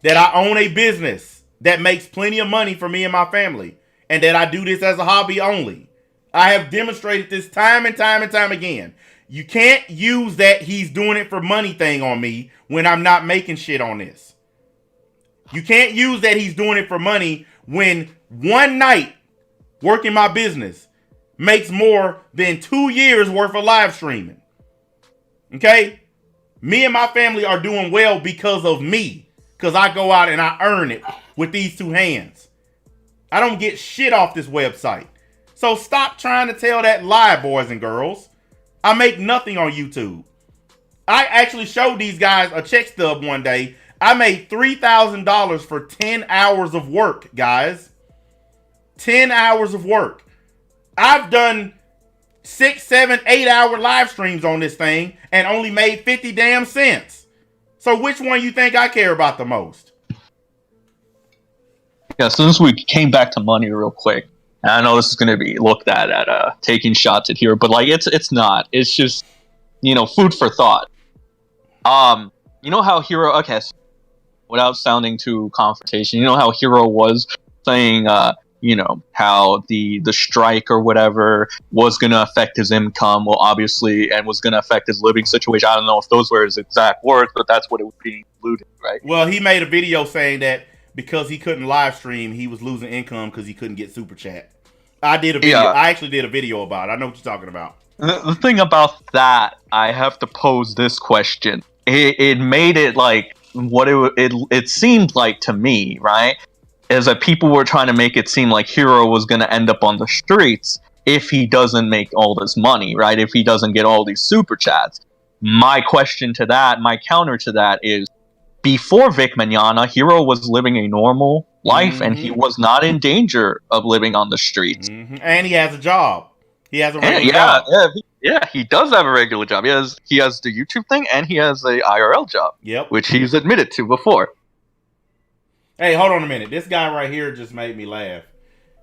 Speaker 1: that I own a business that makes plenty of money for me and my family, and that I do this as a hobby only. I have demonstrated this time and time and time again. You can't use that he's doing it for money thing on me when I'm not making shit on this. You can't use that he's doing it for money when one night working my business makes more than 2 years worth of live streaming. Okay? Me and my family are doing well because of me. Because I go out and I earn it with these two hands. I don't get shit off this website. So stop trying to tell that lie, boys and girls. I make nothing on YouTube. I actually showed these guys a check stub one day. I made $3,000 for 10 hours of work, guys. 10 hours of work. I've done 6, 7, 8 hour live streams on this thing and only made 50 damn cents. So which one you think I care about the most?
Speaker 5: Yeah, since we came back to money real quick, and I know this is going to be looked at taking shots at here, but like it's not. It's just, food for thought. You know how Hero? Okay, so without sounding too confrontation, you know how Hero was saying, how the strike or whatever was going to affect his income, well, obviously, and was going to affect his living situation. I don't know if those were his exact words, but that's what it was being alluded, right?
Speaker 1: Well, he made a video saying that because he couldn't live stream, he was losing income because he couldn't get super chat. I did a video.
Speaker 5: Yeah.
Speaker 1: I actually did a video about it. I know what you're talking about.
Speaker 5: The thing about that, I have to pose this question. It made it like what it seemed like to me, right? Is that people were trying to make it seem like Hero was going to end up on the streets if he doesn't make all this money, right? If he doesn't get all these super chats. My question to that, my counter to that is, before Vic Mignogna, Hero was living a normal life, and he was not in danger of living on the streets.
Speaker 1: Mm-hmm. And he has a job. He has a regular job.
Speaker 5: Yeah, he does have a regular job. He has the YouTube thing, and he has a IRL job.
Speaker 1: Yep.
Speaker 5: Which he's admitted to before.
Speaker 1: Hey, hold on a minute. This guy right here just made me laugh.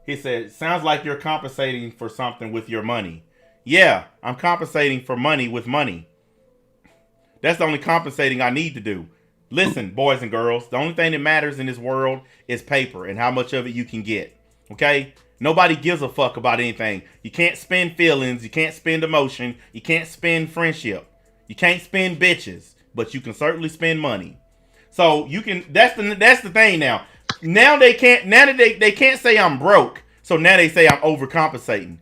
Speaker 1: He said, sounds like you're compensating for something with your money. Yeah, I'm compensating for money with money. That's the only compensating I need to do. Listen, boys and girls, the only thing that matters in this world is paper and how much of it you can get. Okay? Nobody gives a fuck about anything. You can't spend feelings. You can't spend emotion. You can't spend friendship. You can't spend bitches. But you can certainly spend money. So you can. That's the thing now. Now they can't. Now that they can't say I'm broke. So now they say I'm overcompensating.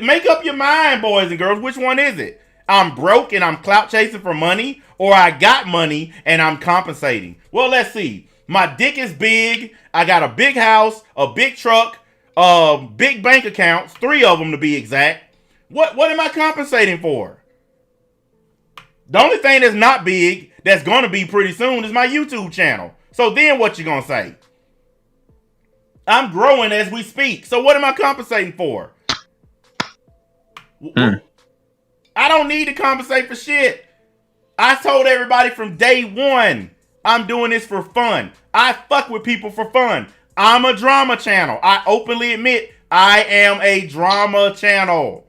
Speaker 1: Make up your mind, boys and girls. Which one is it? I'm broke and I'm clout chasing for money, or I got money and I'm compensating. Well, let's see. My dick is big. I got a big house, a big truck, big bank accounts, 3 of them to be exact. What am I compensating for? The only thing that's not big, that's going to be pretty soon, is my YouTube channel. So then what you going to say? I'm growing as we speak. So what am I compensating for? I don't need to compensate for shit. I told everybody from day one, I'm doing this for fun. I fuck with people for fun. I'm a drama channel. I openly admit I am a drama channel.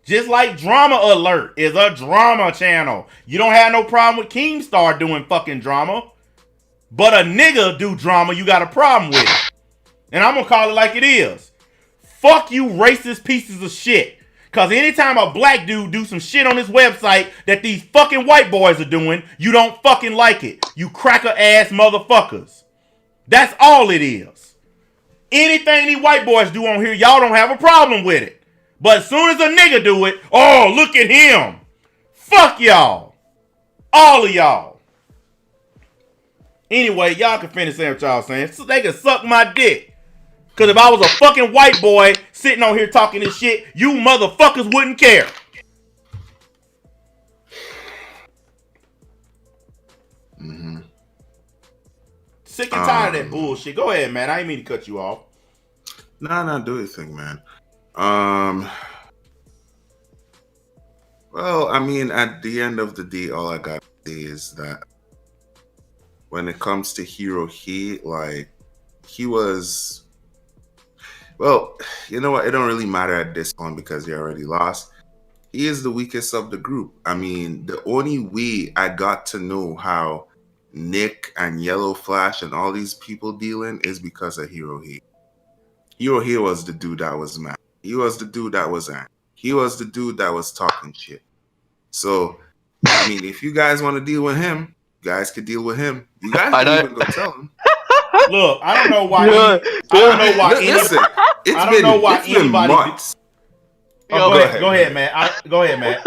Speaker 1: Just like Drama Alert is a drama channel. You don't have no problem with Keemstar doing fucking drama. But a nigga do drama, you got a problem with it. And I'm gonna call it like it is. Fuck you racist pieces of shit. Cause anytime a black dude do some shit on this website that these fucking white boys are doing, you don't fucking like it. You cracker ass motherfuckers. That's all it is. Anything these white boys do on here, y'all don't have a problem with it. But as soon as a nigga do it, oh, look at him. Fuck y'all. All of y'all. Anyway, y'all can finish saying what y'all saying. So they can suck my dick. Because if I was a fucking white boy sitting on here talking this shit, you motherfuckers wouldn't care.
Speaker 2: Mm-hmm.
Speaker 1: Sick and tired of that bullshit. Go ahead, man. I didn't mean to cut you off.
Speaker 2: Nah, do anything, man. Well, I mean, at the end of the day, all I got to say is that when it comes to Hirohei, like, he was... Well, you know what? It don't really matter at this point because he already lost. He is the weakest of the group. I mean, the only way I got to know how Nick and Yellow Flash and all these people dealing is because of Hirohei. Hirohei was the dude that was mad. He was the dude that was angry. He was the dude that was talking shit. So, I mean, if you guys want to deal with him, you guys could deal with him. You guys can even go tell him.
Speaker 1: Look, I don't know why. I don't know why.
Speaker 2: Listen,
Speaker 1: It's been
Speaker 2: months.
Speaker 1: Go ahead, man. Go ahead, man.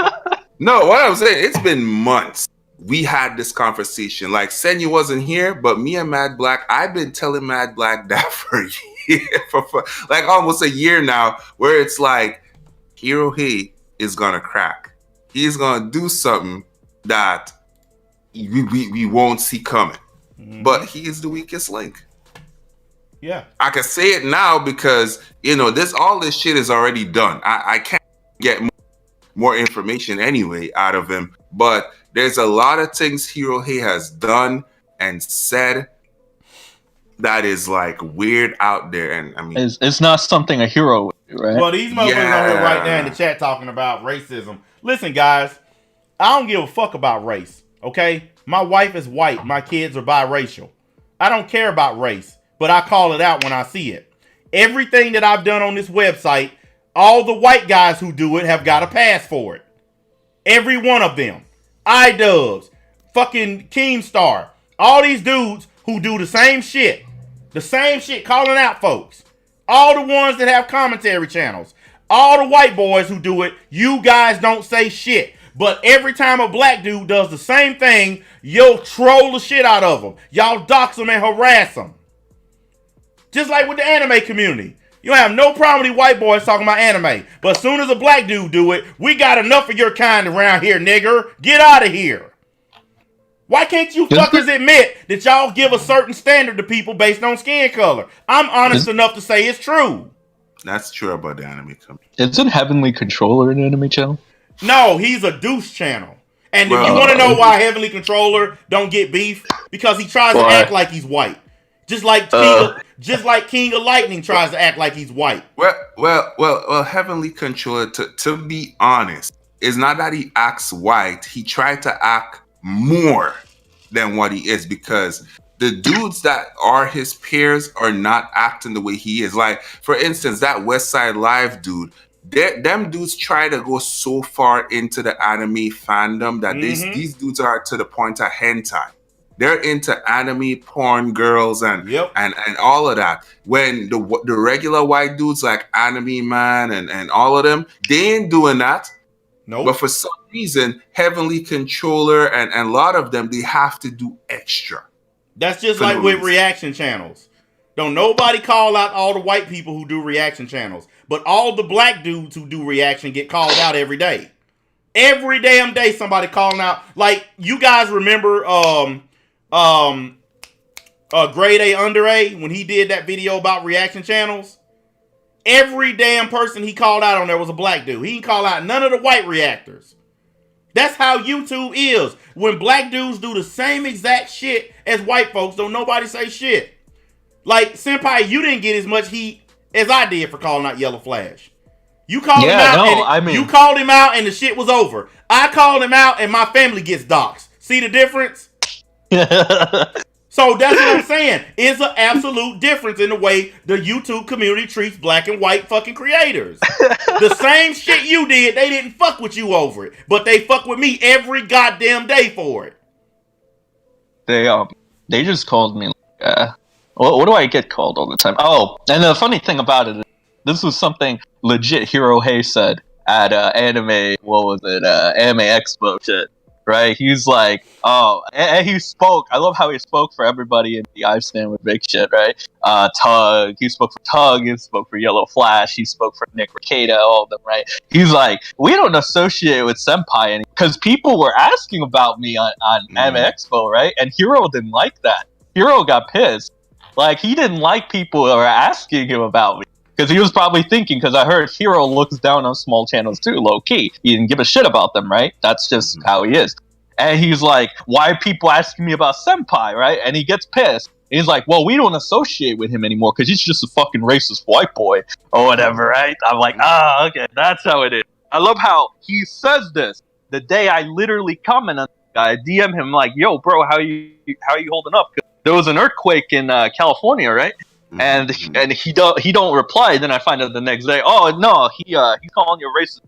Speaker 2: No, what I'm saying, it's been months. We had this conversation. Like, Senya wasn't here, but me and Mad Black, I've been telling Mad Black that for a year, for like almost a year now, where it's like, Hirohei is gonna crack. He's gonna do something that we won't see coming. Mm-hmm. But he is the weakest link.
Speaker 1: Yeah.
Speaker 2: I can say it now because, you know, all this shit is already done. I can't get more information anyway out of him. But there's a lot of things Hirohei has done and said that is like weird out there. And I mean,
Speaker 5: it's not something a hero would do, right?
Speaker 1: Well, these motherfuckers on here right now in the chat talking about racism. Listen, guys, I don't give a fuck about race, okay? My wife is white. My kids are biracial. I don't care about race, but I call it out when I see it. Everything that I've done on this website, all the white guys who do it have got a pass for it. Every one of them. iDubbbz, fucking Keemstar, all these dudes who do the same shit. The same shit, calling out folks. All the ones that have commentary channels. All the white boys who do it, you guys don't say shit. But every time a black dude does the same thing, you'll troll the shit out of them. Y'all dox them and harass them. Just like with the anime community. You have no problem with these white boys talking about anime. But as soon as a black dude do it, we got enough of your kind around here, nigger. Get out of here. Why can't you fuckers admit that y'all give a certain standard to people based on skin color? I'm honest enough to say it's true.
Speaker 2: That's true about the anime company.
Speaker 5: Isn't Heavenly Controller an anime channel?
Speaker 1: No, he's a douche channel. And if you want to know why Heavenly Controller don't get beef, because he tries to act like he's white. Just like King of Lightning tries to act like he's white.
Speaker 2: Well, Heavenly Controller, to be honest, is not that he acts white. He tried to act more than what he is, because the dudes that are his peers are not acting the way he is. Like, for instance, that Westside Live dude, them dudes try to go so far into the anime fandom that these dudes are to the point of hentai. They're into anime porn girls and all of that. When the regular white dudes like Anime Man and all of them, they ain't doing that.
Speaker 1: No.
Speaker 2: But for some reason, Heavenly Controller and a lot of them, they have to do extra.
Speaker 1: That's just like with reaction channels. Don't nobody call out all the white people who do reaction channels. But all the black dudes who do reaction get called out every day. Every damn day somebody calling out. Like, you guys remember Grade A Under A when he did that video about reaction channels? Every damn person he called out on there was a black dude. He didn't call out none of the white reactors. That's how YouTube is. When black dudes do the same exact shit as white folks, don't nobody say shit. Like, Senpai, you didn't get as much heat as I did for calling out Yellow Flash. You called him out, you called him out and the shit was over. I called him out and my family gets doxxed. See the difference? So that's what I'm saying. It's an absolute difference in the way the YouTube community treats black and white fucking creators. The same shit you did, they didn't fuck with you over it. But they fuck with me every goddamn day for it.
Speaker 5: They just called me what do I get called all the time? Oh, and the funny thing about it, this was something legit Hirohei said at Anime Expo shit. right? He's like, oh, and he spoke. I love how he spoke for everybody in the I Stand with Vic shit, right? Tug, he spoke for Tug, he spoke for Yellow Flash, he spoke for Nick Rekieta, all of them, right? He's like, we don't associate with Senpai because people were asking about me on Anime Expo, right? And Hiro didn't like that. Hiro got pissed. Like, he didn't like people that were asking him about me. Because he was probably thinking, because I heard Hiro looks down on small channels too, low key. He didn't give a shit about them, right? That's just how he is. And he's like, why are people asking me about Senpai, right? And he gets pissed. And he's like, well, we don't associate with him anymore because he's just a fucking racist white boy or whatever, right? I'm like, okay, that's how it is. I love how he says this the day I literally comment on the guy. I DM him like, yo, bro, how you holding up? 'Cause there was an earthquake in California, right? And he don't reply. Then I find out the next day. Oh no, he's calling you a racist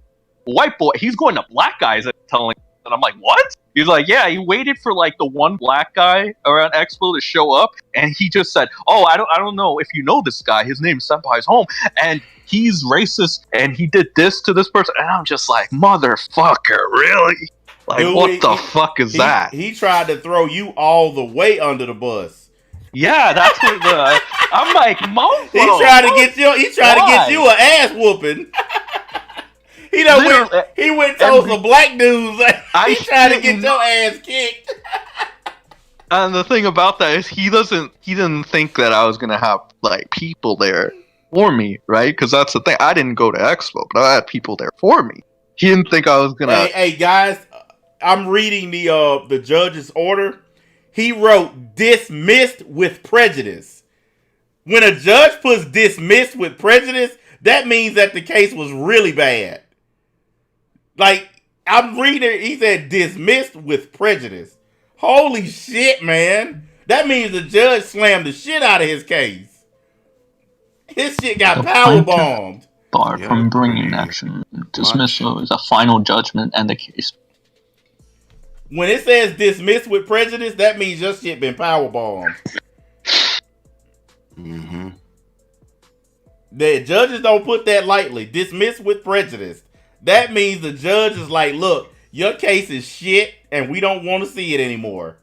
Speaker 5: white boy. He's going to black guys and telling. And I'm like, what? He's like, yeah. He waited for like the one black guy around Expo to show up, and he just said, oh, I don't know if you know this guy. His name's Senpai's Home, and he's racist, and he did this to this person. And I'm just like, motherfucker, really? Like, dude, what the fuck is that?
Speaker 1: He tried to throw you all the way under the bus.
Speaker 5: Yeah, that's what I'm like, mofo.
Speaker 1: He tried to get you an ass whooping. He went and told some black dudes. He tried to get your ass kicked.
Speaker 5: And the thing about that is he didn't think that I was gonna have like people there for me, right? Because that's the thing. I didn't go to Expo, but I had people there for me. He didn't think I was gonna.
Speaker 1: Hey guys, I'm reading the judge's order. He wrote dismissed with prejudice. When a judge puts dismissed with prejudice, that means that the case was really bad. Like, I'm reading it, he said dismissed with prejudice. Holy shit, man. That means the judge slammed the shit out of his case. His shit got power bombed.
Speaker 5: Barred from bringing action. Dismissal is a final judgment and the case.
Speaker 1: When it says dismissed with prejudice, that means your shit been power bombed. The judges don't put that lightly. Dismissed with prejudice. That means the judge is like, look, your case is shit and we don't want to see it anymore.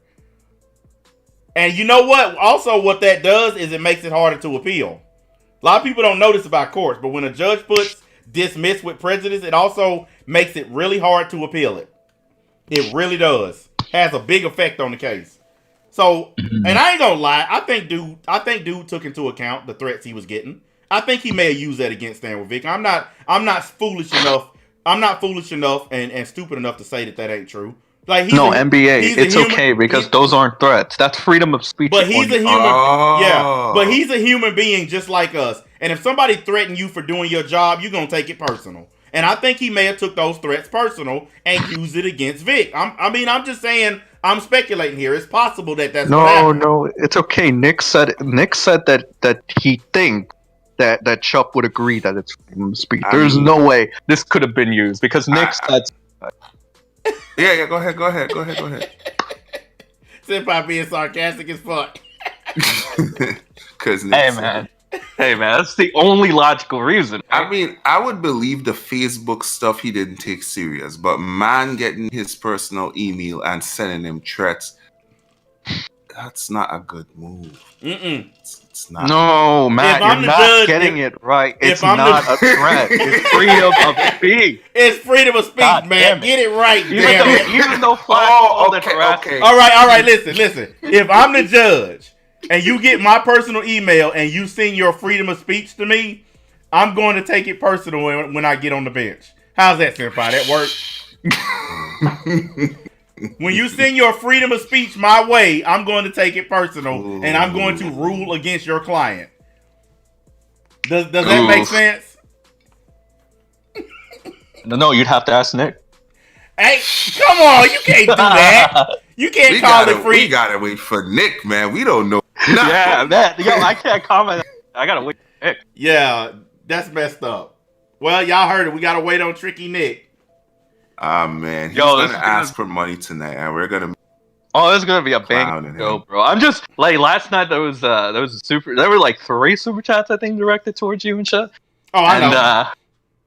Speaker 1: And you know what? Also, what that does is it makes it harder to appeal. A lot of people don't know this about courts, but when a judge puts dismissed with prejudice, it also makes it really hard to appeal it. It really does. Has a big effect on the case. So, and I ain't gonna lie, I think dude took into account the threats he was getting. I think he may have used that against Stand with Vic. I'm not foolish enough and stupid enough to say that ain't true. Like
Speaker 5: NBA, it's okay because those aren't threats. That's freedom of speech.
Speaker 1: But he's a human. But he's a human being just like us. And if somebody threatened you for doing your job, you're gonna take it personal. And I think he may have took those threats personal and used it against Vic. I'm just saying. I'm speculating here. It's possible that's what happened.
Speaker 5: No, it's okay. Nick said that he thinks that Chup would agree that it's freedom of speech. There's no way this could have been used because Nick said.
Speaker 2: Yeah. Go ahead.
Speaker 1: Senpai being sarcastic as fuck.
Speaker 2: Because
Speaker 5: Hey man, that's the only logical reason.
Speaker 2: I mean, I would believe the Facebook stuff he didn't take serious, but man getting his personal email and sending him threats, that's not a good move. It's not.
Speaker 5: No, Matt, you're not getting it right. It's not a threat. It's freedom of speech.
Speaker 1: It's freedom of speech, God, man. Get it right,
Speaker 5: even though
Speaker 2: okay.
Speaker 1: All right. Listen. If I'm the judge and you get my personal email and you send your freedom of speech to me, I'm going to take it personal when I get on the bench. How's that, Senpai? That work? When you send your freedom of speech my way, I'm going to take it personal and I'm going to rule against your client. Does that make sense?
Speaker 5: No, you'd have to ask Nick.
Speaker 1: Hey, come on, you can't do that. You can't call it free.
Speaker 2: We gotta wait for Nick, man. We don't know.
Speaker 5: Yeah, man. Yo, I can't comment. I gotta wait for Nick.
Speaker 1: Yeah, that's messed up. Well, y'all heard it. We gotta wait on Tricky Nick.
Speaker 2: Man. He's gonna ask for money tonight, and we're gonna.
Speaker 5: Oh, this is gonna be a bang go, bro. I'm just like last night. There was There were like 3 super chats I think directed towards you and shit.
Speaker 1: Oh, I know.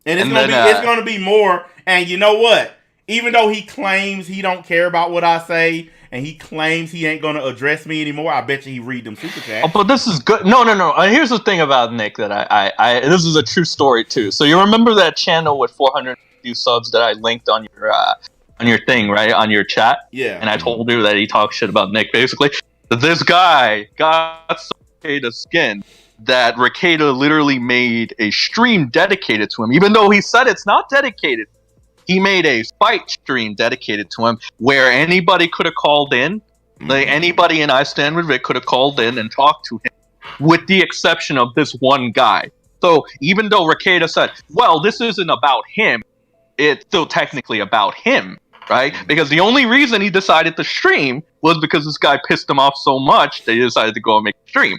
Speaker 1: And it's gonna be more. And you know what? even though he claims he don't care about what I say and he claims he ain't gonna address me anymore, I bet you he read them super chats.
Speaker 5: Oh, but this is good. No. Here's the thing about Nick that I this is a true story too. So you remember that channel with 400 subs that I linked on your thing, right? On your chat?
Speaker 1: Yeah.
Speaker 5: And I told you that he talks shit about Nick. Basically, this guy got so Rekieta skin that Rekieta literally made a stream dedicated to him, even though he said it's not dedicated. He made a fight stream dedicated to him where anybody could have called in. Like anybody in I Stand With Vic could have called in and talked to him, with the exception of this one guy. So even though Rekieta said, well, this isn't about him, it's still technically about him, right? Because the only reason he decided to stream was because this guy pissed him off so much that he decided to go and make a stream.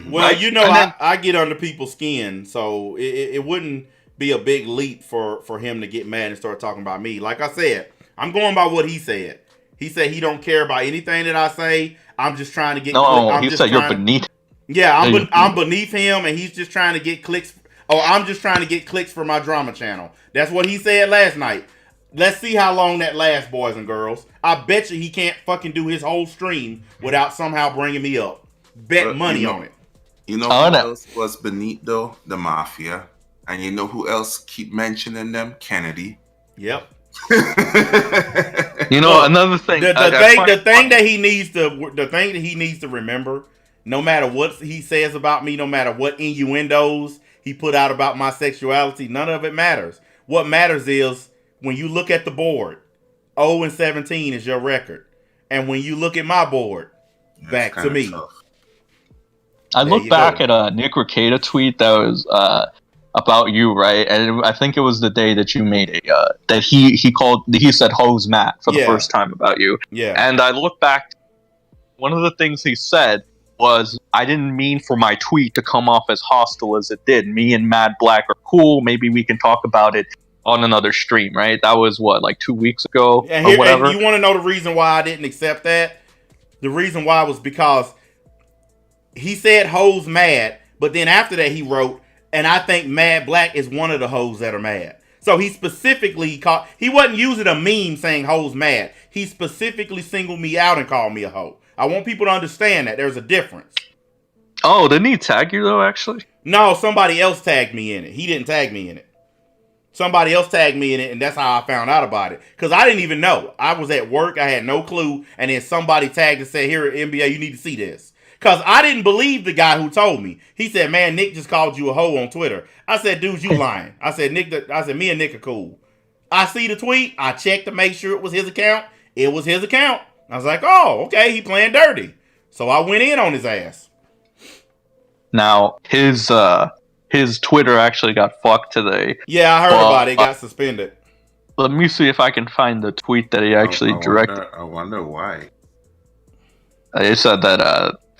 Speaker 1: Well,
Speaker 5: right? Then,
Speaker 1: I get under people's skin, so it wouldn't be a big leap for him to get mad and start talking about me. Like I said, I'm going by what he said. He said he don't care about anything that I say. I'm just trying to get.
Speaker 5: No, he said you're beneath.
Speaker 1: Yeah, I'm beneath him, and he's just trying to get clicks. Oh, I'm just trying to get clicks for my drama channel. That's what he said last night. Let's see how long that lasts, boys and girls. I bet you he can't fucking do his whole stream without somehow bringing me up. Bet money on it.
Speaker 2: You know who else was beneath though? The Mafia. And you know who else keep mentioning them? Kennedy.
Speaker 1: Yep.
Speaker 5: You know, another thing.
Speaker 1: The thing that he needs to remember, no matter what he says about me, no matter what innuendos he put out about my sexuality, none of it matters. What matters is when you look at the board, 0-17 is your record. And when you look at my board, back to me.
Speaker 2: Tough.
Speaker 5: I look back at a Nick Rekieta tweet that was about you, right? And I think it was the day that you made that he said "Hose Matt" for the first time about you.
Speaker 1: Yeah.
Speaker 5: And I look back, one of the things he said was, "I didn't mean for my tweet to come off as hostile as it did. Me and Mad Black are cool. Maybe we can talk about it on another stream," right? That was what, like 2 weeks ago or whatever.
Speaker 1: And you want to know the reason why I didn't accept that? The reason why was because he said hoes mad, but then after that he wrote, and I think Mad Black is one of the hoes that are mad. So he specifically he wasn't using a meme saying hoes mad. He specifically singled me out and called me a hoe. I want people to understand that there's a difference.
Speaker 5: Oh, didn't he tag you though, actually?
Speaker 1: No, somebody else tagged me in it. He didn't tag me in it. Somebody else tagged me in it, and that's how I found out about it. Because I didn't even know. I was at work. I had no clue. And then somebody tagged and said, here at NBA, you need to see this. Because I didn't believe the guy who told me. He said, man, Nick just called you a hoe on Twitter. I said, dude, you lying. I said, me and Nick are cool. I see the tweet. I checked to make sure it was his account. It was his account. I was like, oh, okay, he playing dirty. So I went in on his ass.
Speaker 5: Now, his Twitter actually got fucked today.
Speaker 1: Yeah, I heard about it. It got suspended.
Speaker 5: Let me see if I can find the tweet that he actually directed.
Speaker 2: I wonder why.
Speaker 5: It said that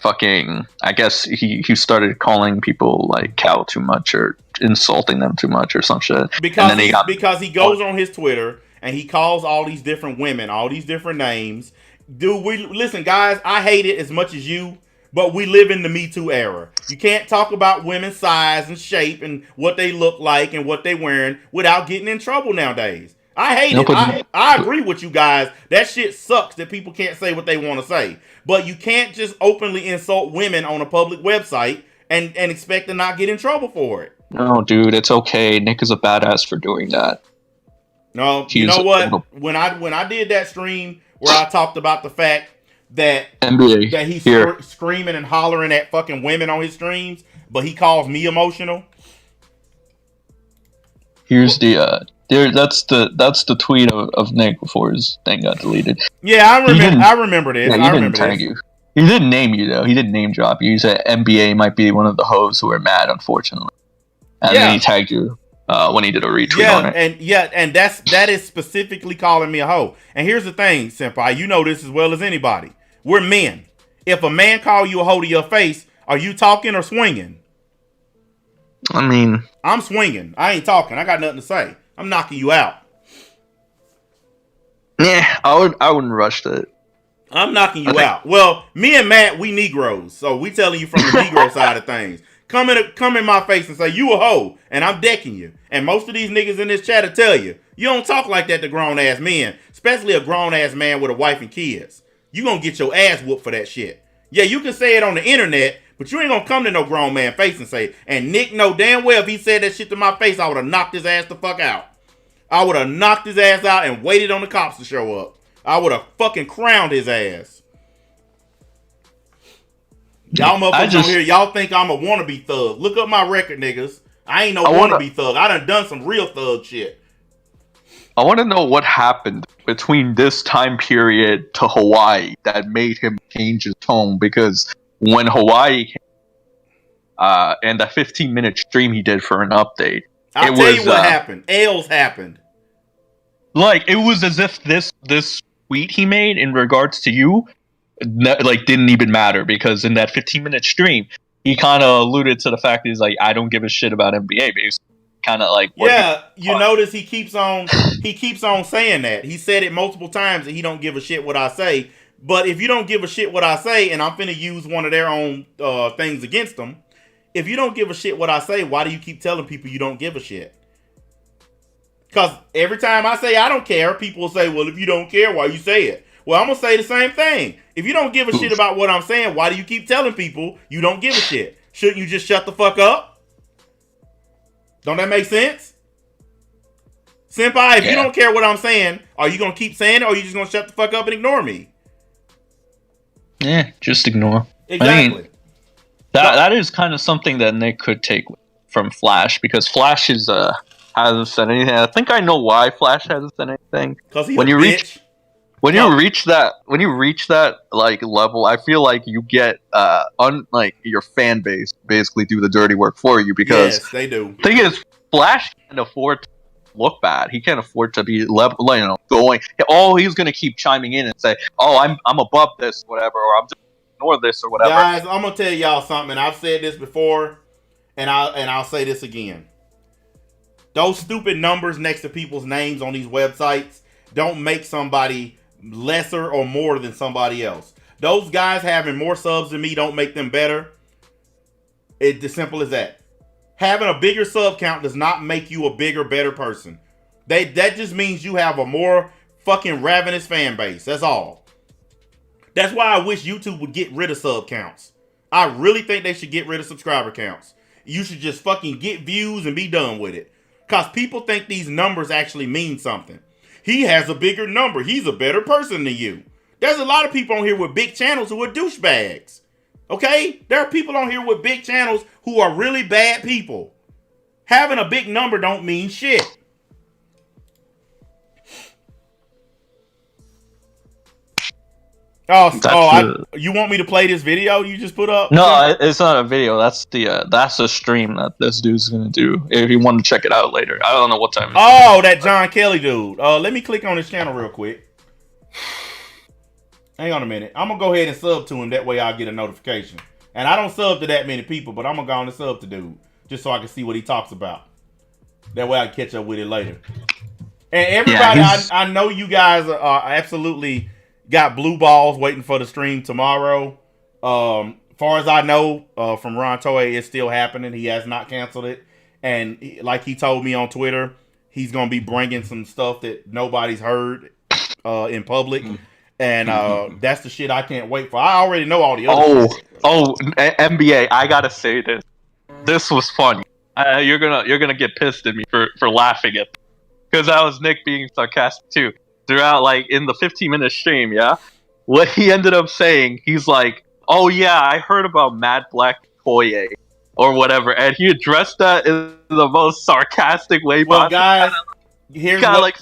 Speaker 5: I guess he started calling people like cow too much or insulting them too much or some shit.
Speaker 1: Because he goes on his Twitter and he calls all these different women, all these different names. Dude, listen, guys, I hate it as much as you, but we live in the Me Too era. You can't talk about women's size and shape and what they look like and what they wearing without getting in trouble nowadays. I hate it. I agree with you guys. That shit sucks that people can't say what they want to say. But you can't just openly insult women on a public website and expect to not get in trouble for it.
Speaker 5: No, dude, it's okay. Nick is a badass for doing that.
Speaker 1: No, you know what? When I did that stream where I talked about the fact that
Speaker 5: NBA,
Speaker 1: that he's screaming and hollering at fucking women on his streams, but he calls me emotional.
Speaker 5: Here's that's the tweet of Nick before his thing got deleted.
Speaker 1: Yeah, I remember this.
Speaker 5: Yeah, he didn't tag you. He didn't name you though. He didn't name drop you. He said NBA might be one of the hoes who are mad, unfortunately. And then he tagged you when he did a retweet on it.
Speaker 1: And that is specifically calling me a hoe. And here's the thing, Senpai, you know this as well as anybody. We're men. If a man call you a hoe to your face, are you talking or swinging?
Speaker 5: I mean,
Speaker 1: I'm swinging. I ain't talking. I got nothing to say. I'm knocking you out.
Speaker 5: Yeah, I wouldn't rush that.
Speaker 1: I'm knocking you out. Well, me and Matt, we Negroes, so we telling you from the Negro side of things. come in my face and say you a hoe, and I'm decking you. And most of these niggas in this chat will tell you, you don't talk like that to grown ass men, especially a grown ass man with a wife and kids. You gonna get your ass whooped for that shit. Yeah, you can say it on the internet, but you ain't gonna come to no grown man face and say, and Nick know damn well if he said that shit to my face, I would have knocked his ass the fuck out. I would have knocked his ass out and waited on the cops to show up. I would have fucking crowned his ass. Y'all motherfuckers on here, y'all think I'm a wannabe thug. Look up my record, niggas. I ain't no wannabe thug. I done some real thug shit.
Speaker 5: I want to know what happened between this time period to Hawaii that made him change his tone, because when Hawaii came, and that 15-minute stream he did for an update,
Speaker 1: I'll tell you what happened. L's happened.
Speaker 5: Like, it was as if this tweet he made in regards to you, like, didn't even matter, because in that 15-minute stream, he kind of alluded to the fact that he's like, I don't give a shit about NBA, basically. Kind of like,
Speaker 1: you notice he keeps on saying that. He said it multiple times that he don't give a shit what I say. But if you don't give a shit what I say, and I'm finna use one of their own things against them, if you don't give a shit what I say, why do you keep telling people you don't give a shit? Because every time I say I don't care, people will say, well, if you don't care, why you say it? Well, I'm going to say the same thing. If you don't give a shit about what I'm saying, why do you keep telling people you don't give a shit? Shouldn't you just shut the fuck up? Don't that make sense? Senpai, if you don't care what I'm saying, are you going to keep saying it, or are you just going to shut the fuck up and ignore me?
Speaker 5: Yeah, just ignore.
Speaker 1: Exactly.
Speaker 5: I mean, that is kind of something that Nick could take from Flash, because Flash hasn't said anything. I think I know why Flash hasn't said anything.
Speaker 1: Because he's a bitch.
Speaker 5: When you reach that like level, I feel like you get like your fan base basically do the dirty work for you, because
Speaker 1: yes, they do.
Speaker 5: The thing is, Flash can't afford to look bad. He can't afford to be going. Oh, he's gonna keep chiming in and say, "Oh, I'm above this, whatever," or "I'm just ignore this," or whatever.
Speaker 1: Guys, I'm gonna tell y'all something. I've said this before, and I'll say this again. Those stupid numbers next to people's names on these websites don't make somebody lesser or more than somebody else. Those guys having more subs than me don't make them better. It's as simple as that. Having a bigger sub count does not make you a bigger, better person. That just means you have a more fucking ravenous fan base. That's all. That's why I wish YouTube would get rid of sub counts. I really think they should get rid of subscriber counts. You should just fucking get views and be done with it. Because people think these numbers actually mean something. He has a bigger number. He's a better person than you. There's a lot of people on here with big channels who are douchebags. Okay? There are people on here with big channels who are really bad people. Having a big number don't mean shit. You want me to play this video you just put up?
Speaker 5: No, it's not a video. That's a stream that this dude's gonna do. If you want to check it out later, I don't know what time.
Speaker 1: Oh, that John Kelly dude. Let me click on his channel real quick. Hang on a minute. I'm gonna go ahead and sub to him. That way I'll get a notification. And I don't sub to that many people, but I'm gonna go on and sub to dude just so I can see what he talks about. That way I can catch up with it later. And everybody, I know you guys are absolutely got blue balls waiting for the stream tomorrow. Far as I know, from Ron Toei, it's still happening. He has not canceled it. And like he told me on Twitter, he's going to be bringing some stuff that nobody's heard in public. And that's the shit I can't wait for. I already know all the other shit.
Speaker 5: NBA, I got to say this. This was funny. You're gonna get pissed at me for laughing at, because that was Nick being sarcastic too. Throughout, like, in the 15-minute stream, what he ended up saying, he's like, "Oh yeah, I heard about Mad Black Koye or whatever," and he addressed that in the most sarcastic way possible.
Speaker 1: Well, guys, here's what,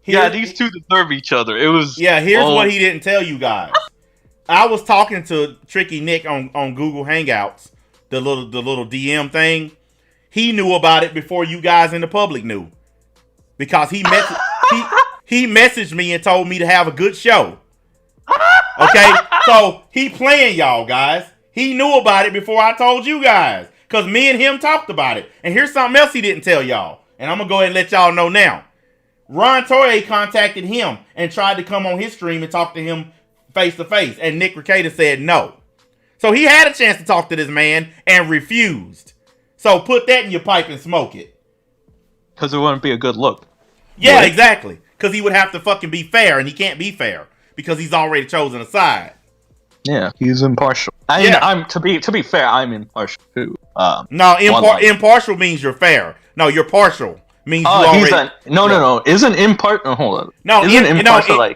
Speaker 5: these two deserve each other. It was
Speaker 1: here's what he didn't tell you guys. I was talking to Tricky Nick on Google Hangouts, the little DM thing. He knew about it before you guys in the public knew, because he messaged me and told me to have a good show. Okay, so he playing y'all guys. He knew about it before I told you guys, because me and him talked about it. And here's something else he didn't tell y'all, and I'm gonna go ahead and let y'all know now. Ron Toei contacted him and tried to come on his stream and talk to him face to face, and Nick Rekieta said no. So he had a chance to talk to this man and refused. So put that in your pipe and smoke it.
Speaker 5: Because it wouldn't be a good look.
Speaker 1: Yeah, exactly. Because he would have to fucking be fair, and he can't be fair because he's already chosen a side.
Speaker 5: Yeah, he's impartial. I mean, I'm to be fair, I'm impartial too.
Speaker 1: No, impartial means you're fair. No, you're partial means you already.
Speaker 5: No. Isn't impartial? Hold on.
Speaker 1: No,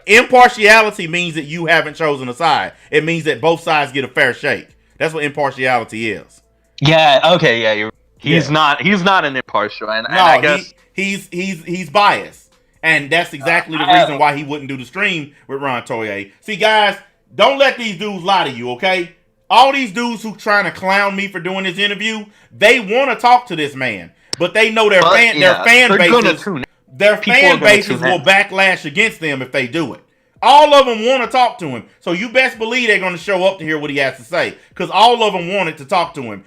Speaker 1: impartiality means that you haven't chosen a side. It means that both sides get a fair shake. That's what impartiality is.
Speaker 5: Yeah. Okay. Yeah. He's not an impartial, and I guess
Speaker 1: he's biased, and that's exactly the reason why he wouldn't do the stream with Ron Toye. See, guys, don't let these dudes lie to you, okay? All these dudes who trying to clown me for doing this interview, they want to talk to this man, but they know their fan bases will backlash against them if they do it. All of them want to talk to him, so you best believe they're going to show up to hear what he has to say, because all of them wanted to talk to him.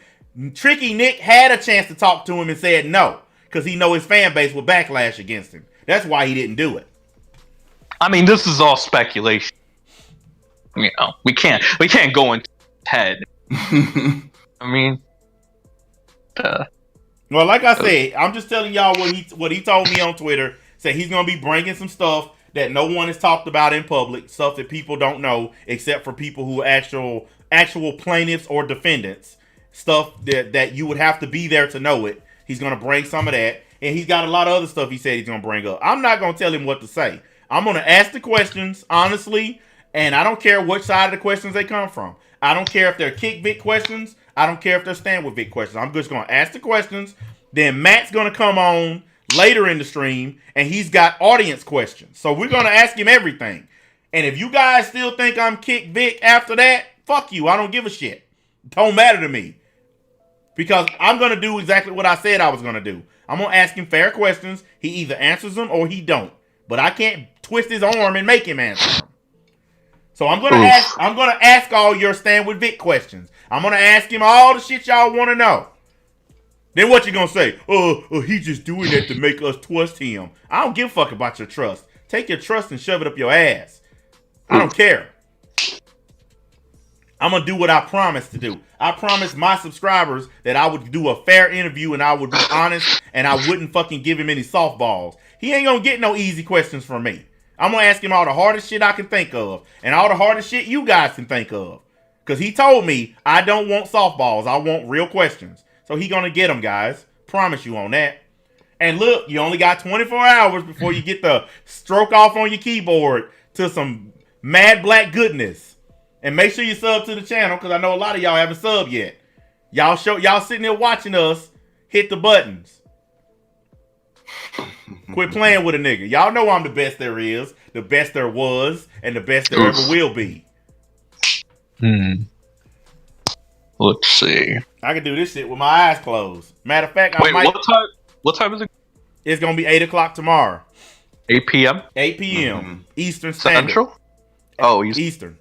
Speaker 1: Tricky Nick had a chance to talk to him and said no, because he know his fan base will backlash against him. That's why he didn't do it.
Speaker 5: I mean, this is all speculation. You know, we can't go into head. I mean,
Speaker 1: well, like I said, I'm just telling y'all what he told me on Twitter. Said he's gonna be bringing some stuff that no one has talked about in public, stuff that people don't know except for people who are actual plaintiffs or defendants. Stuff that you would have to be there to know it. He's gonna bring some of that, and he's got a lot of other stuff he said he's gonna bring up. I'm not gonna tell him what to say. I'm gonna ask the questions honestly, and I don't care which side of the questions they come from. I don't care if they're kick Vic questions. I don't care if they're stand with Vic questions. I'm just gonna ask the questions. Then Matt's gonna come on later in the stream, and he's got audience questions. So we're gonna ask him everything. And if you guys still think I'm kick Vic after that, fuck you. I don't give a shit. Don't matter to me. Because I'm going to do exactly what I said I was going to do. I'm going to ask him fair questions. He either answers them or he don't. But I can't twist his arm and make him answer them. So I'm going to ask all your Stand With Vic questions. I'm going to ask him all the shit y'all want to know. Then what you going to say? He's just doing that to make us trust him. I don't give a fuck about your trust. Take your trust and shove it up your ass. I don't care. I'm going to do what I promised to do. I promised my subscribers that I would do a fair interview and I would be honest and I wouldn't fucking give him any softballs. He ain't going to get no easy questions from me. I'm going to ask him all the hardest shit I can think of and all the hardest shit you guys can think of. Because he told me I don't want softballs. I want real questions. So he going to get them, guys. Promise you on that. And look, you only got 24 hours before you get the stroke off on your keyboard to some mad black goodness. And make sure you sub to the channel, because I know a lot of y'all haven't subbed yet. Y'all sitting there watching us. Hit the buttons. Quit playing with a nigga. Y'all know I'm the best there is, the best there was, and the best there ever will be.
Speaker 5: Let's see.
Speaker 1: I can do this shit with my eyes closed. Matter of fact,
Speaker 5: what time is it?
Speaker 1: It's going to be 8 o'clock tomorrow.
Speaker 5: 8 p.m.?
Speaker 1: 8 p.m. Eastern Standard.
Speaker 5: Central? Oh,
Speaker 1: Eastern.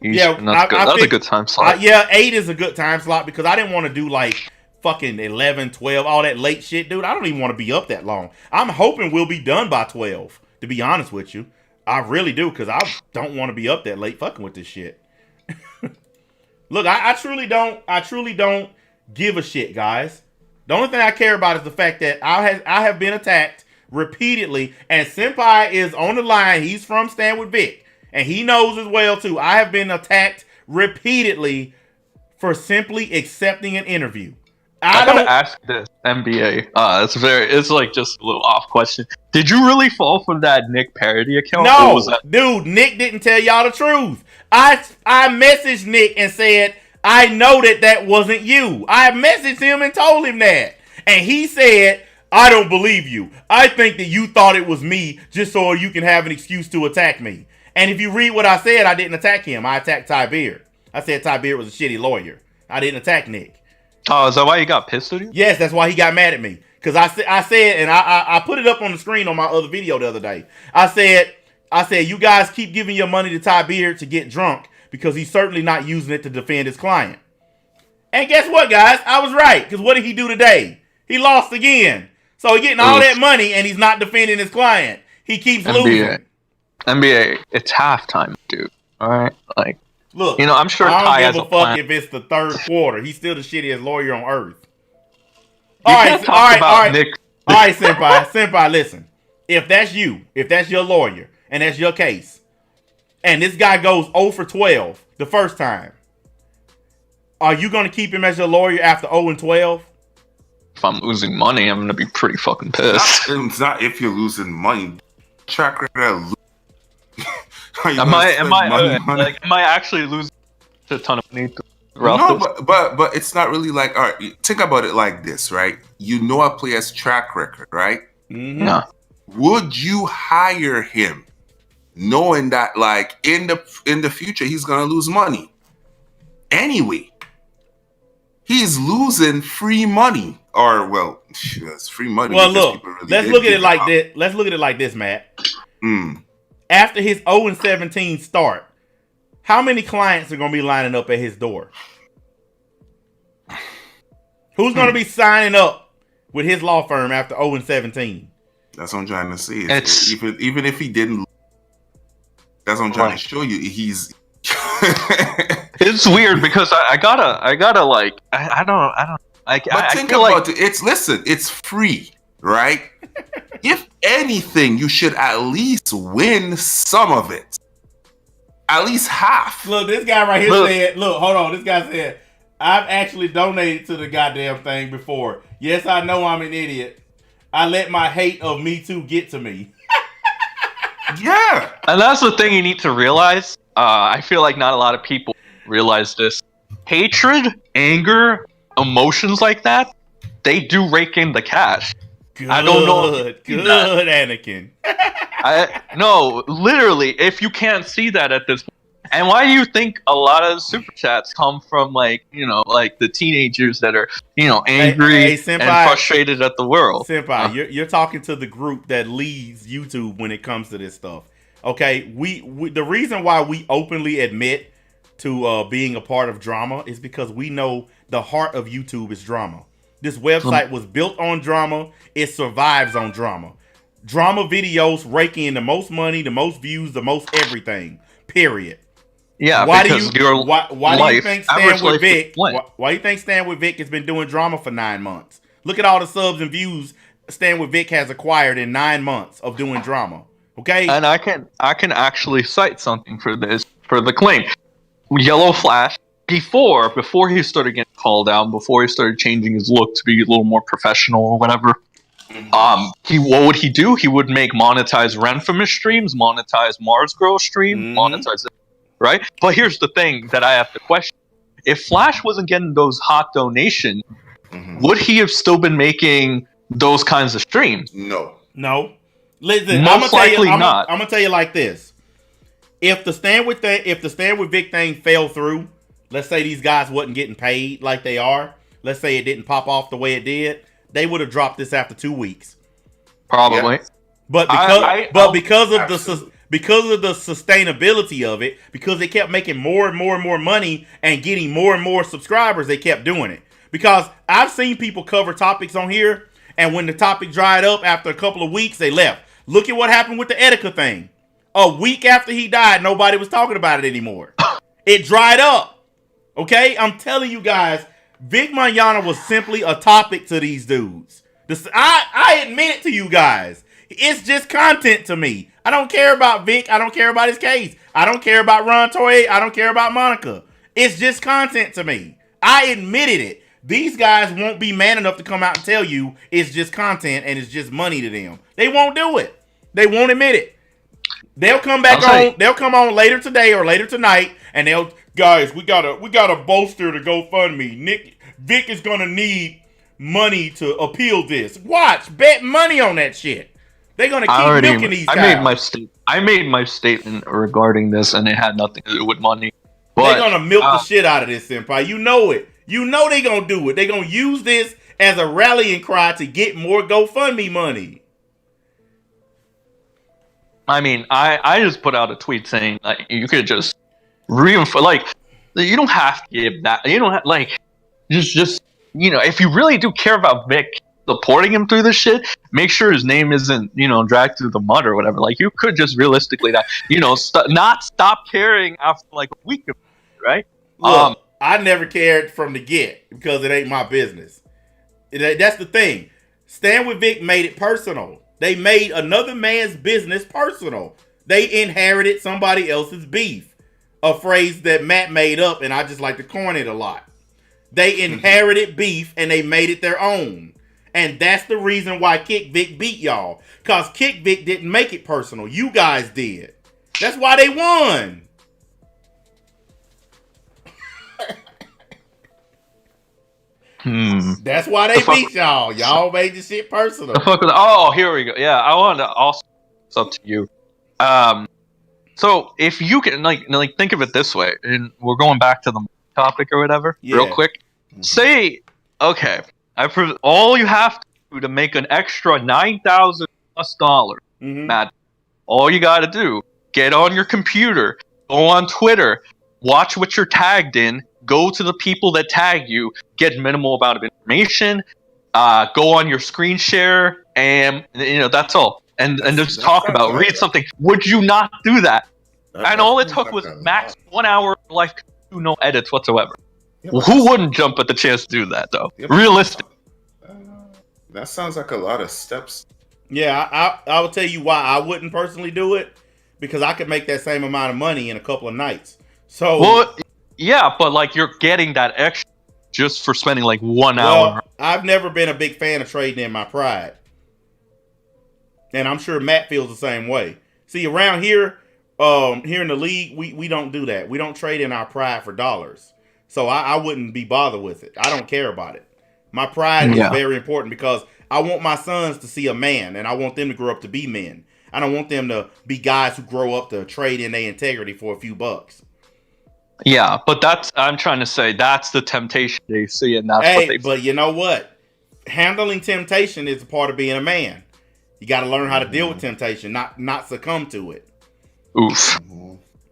Speaker 5: Yeah, that's a good time slot.
Speaker 1: 8 is a good time slot because I didn't want to do like fucking 11, 12, all that late shit, dude. I don't even want to be up that long. I'm hoping we'll be done by 12, to be honest with you. I really do, because I don't want to be up that late fucking with this shit. Look, I truly don't give a shit, guys. The only thing I care about is the fact that I have been attacked repeatedly, and Senpai is on the line. He's from Stand With Vic. And he knows as well, too. I have been attacked repeatedly for simply accepting an interview.
Speaker 5: I gotta ask this, NBA. It's like just a little off question. Did you really fall for that Nick parody account?
Speaker 1: No, dude, Nick didn't tell y'all the truth. I messaged Nick and said, I know that wasn't you. I messaged him and told him that. And he said, I don't believe you. I think that you thought it was me just so you can have an excuse to attack me. And if you read what I said, I didn't attack him. I attacked Ty Beard. I said Ty Beard was a shitty lawyer. I didn't attack Nick.
Speaker 5: Oh, is that why you got pissed at you?
Speaker 1: Yes, that's why he got mad at me. Because I said, and I put it up on the screen on my other video the other day. I said, you guys keep giving your money to Ty Beard to get drunk because he's certainly not using it to defend his client. And guess what, guys? I was right. Because what did he do today? He lost again. So he's getting all that money and he's not defending his client. He keeps losing.
Speaker 5: NBA, it's halftime, dude. All right, like
Speaker 1: Look,
Speaker 5: You know, I'm sure
Speaker 1: I
Speaker 5: Ty
Speaker 1: don't
Speaker 5: has
Speaker 1: give
Speaker 5: a
Speaker 1: a fuck
Speaker 5: plan.
Speaker 1: if it's the third quarter. He's still the shittiest lawyer on earth.
Speaker 5: You
Speaker 1: All
Speaker 5: can't
Speaker 1: right,
Speaker 5: talk
Speaker 1: all right,
Speaker 5: about
Speaker 1: all right.
Speaker 5: Nick.
Speaker 1: All right, senpai, listen. If that's you, if that's your lawyer, and that's your case, and this guy goes 0 for 12 the first time, are you going to keep him as your lawyer after 0 and 12?
Speaker 5: If I'm losing money, I'm gonna be pretty fucking pissed.
Speaker 2: It's not if you're losing money. Track record.
Speaker 5: Am I actually losing a ton of money throughout
Speaker 2: No,
Speaker 5: this?
Speaker 2: but it's not really like. All right, think about it like this, right? You know a player's track record, right?
Speaker 1: Mm-hmm.
Speaker 5: Yeah.
Speaker 2: Would you hire him, knowing that like in the future he's gonna lose money? Anyway, he's losing free money, or well, it's free money.
Speaker 1: Well,
Speaker 2: because
Speaker 1: look,
Speaker 2: people really
Speaker 1: let's
Speaker 2: did
Speaker 1: look at
Speaker 2: give
Speaker 1: it like
Speaker 2: up.
Speaker 1: this. Let's look at it like this, Matt.
Speaker 2: Mm.
Speaker 1: After his 0 and 17 start, how many clients are going to be lining up at his door? Who's going to be signing up with his law firm after 0 and 17?
Speaker 2: That's what I'm trying to say.
Speaker 5: It's-
Speaker 2: Even if he didn't, that's what I'm trying to show you. He's.
Speaker 5: It's weird because I gotta like I don't like
Speaker 2: But
Speaker 5: I
Speaker 2: think
Speaker 5: feel
Speaker 2: about
Speaker 5: like
Speaker 2: it. It's free, right? If anything, you should at least win some of it. At least half.
Speaker 1: Look, this guy right here
Speaker 5: Look.
Speaker 1: said, look, hold on. This guy said, I've actually donated to the goddamn thing before. Yes, I know I'm an idiot. I let my hate of Me Too get to me.
Speaker 2: Yeah.
Speaker 5: and that's the thing you need to realize. I feel like not a lot of people realize this. Hatred, anger, emotions like that, they do rake in the cash.
Speaker 1: Good,
Speaker 5: I don't know.
Speaker 1: Good, Anakin.
Speaker 5: No, literally, if you can't see that at this point. And why do you think a lot of super chats come from like the teenagers that are, angry
Speaker 1: Hey, senpai.
Speaker 5: and frustrated at the world?
Speaker 1: Senpai, you're talking to the group that leads YouTube when it comes to this stuff. Okay, we the reason why we openly admit to being a part of drama is because we know the heart of YouTube is drama. This website was built on drama. It survives on drama. Drama videos rake in the most money, the most views, the most everything. Period.
Speaker 5: Yeah,
Speaker 1: Why do
Speaker 5: because
Speaker 1: you
Speaker 5: your
Speaker 1: why do you
Speaker 5: life,
Speaker 1: think
Speaker 5: average
Speaker 1: Stan with
Speaker 5: life
Speaker 1: Vic?
Speaker 5: is blank.
Speaker 1: Why do you think Stan with Vic has been doing drama for 9 months? Look at all the subs and views Stan with Vic has acquired in 9 months of doing drama. Okay,
Speaker 5: And I can actually cite something for this for the claim. Yellow Flash before he started getting called out, before he started changing his look to be a little more professional or whatever. What would he do? He would make monetize Renfamous streams, monetize Mars Girl stream, monetize it, right? But here's the thing that I have to question: if Flash wasn't getting those hot donations, would he have still been making those kinds of streams?
Speaker 2: No.
Speaker 1: Listen,
Speaker 5: Most likely not.
Speaker 1: I'm gonna tell you like this: if the Stand with Vic thing fell through, let's say these guys wasn't getting paid like they are, let's say it didn't pop off the way it did, they would have dropped this after 2 weeks.
Speaker 5: Probably.
Speaker 2: Yeah.
Speaker 1: But because of the sustainability of it, because they kept making more and more and more money and getting more and more subscribers, they kept doing it. Because I've seen people cover topics on here, and when the topic dried up after a couple of weeks, they left. Look at what happened with the Etika thing. A week after he died, nobody was talking about it anymore. It dried up. Okay? I'm telling you guys, Vic Mignogna was simply a topic to these dudes. I admit it to you guys. It's just content to me. I don't care about Vic. I don't care about his case. I don't care about Ron Toye. I don't care about Monica. It's just content to me. I admitted it. These guys won't be man enough to come out and tell you it's just content and it's just money to them. They won't do it. They won't admit it. They'll come back on. They'll come on later today or later tonight, and they'll guys. We gotta bolster the GoFundMe. Vic is gonna need money to appeal this. Watch, bet money on that shit. They're gonna keep milking these guys.
Speaker 5: I made my statement regarding this, and it had nothing to do with money. But,
Speaker 1: they're gonna milk the shit out of this, senpai. You know it. You know they're gonna do it. They're gonna use this as a rallying cry to get more GoFundMe money.
Speaker 5: I mean, I just put out a tweet saying like you could just reinforce, like you don't have to give that. You don't have just if you really do care about Vic supporting him through this shit, make sure his name isn't dragged through the mud or whatever. Like you could just realistically not stop caring after like a week. right?
Speaker 1: Look, I never cared from the get because it ain't my business. That's the thing. Stand with Vic made it personal. They made another man's business personal. They inherited somebody else's beef. A phrase that Matt made up, and I just like to coin it a lot. They inherited beef and they made it their own. And that's the reason why Kick Vic beat y'all. Because Kick Vic didn't make it personal. You guys did. That's why they won. That's why they beat y'all. Y'all made the shit personal.
Speaker 5: Oh, here we go. Yeah, I wanted to also it's up to you. So if you can like think of it this way, and we're going back to the topic or whatever, real quick. Say, okay, all you have to do to make an extra $9,000+ Matt, all you got to do, get on your computer, go on Twitter, watch what you're tagged in, go to the people that tag you, get minimal amount of information, go on your screen share, and that's all. And just talk about, read something. Would you not do that? And all it took was max 1 hour of life, no edits whatsoever.
Speaker 2: Yeah,
Speaker 5: well, who wouldn't jump at the chance to do that, though? Yeah, realistic.
Speaker 2: That sounds like a lot of steps.
Speaker 1: Yeah, I will tell you why I wouldn't personally do it. Because I could make that same amount of money in a couple of nights. So,
Speaker 5: well, yeah, but like you're getting that extra just for spending like 1 hour.
Speaker 1: I've never been a big fan of trading in my pride. And I'm sure Matt feels the same way. See, around here, here in the league, we don't do that. We don't trade in our pride for dollars. So I wouldn't be bothered with it. I don't care about it. My pride is very important because I want my sons to see a man and I want them to grow up to be men. I don't want them to be guys who grow up to trade in their integrity for a few bucks.
Speaker 5: Yeah, but I'm trying to say that's the temptation they see, and that's what they.
Speaker 1: But you know what? Handling temptation is a part of being a man. You got to learn how to deal with temptation, not succumb to it.
Speaker 5: Oof.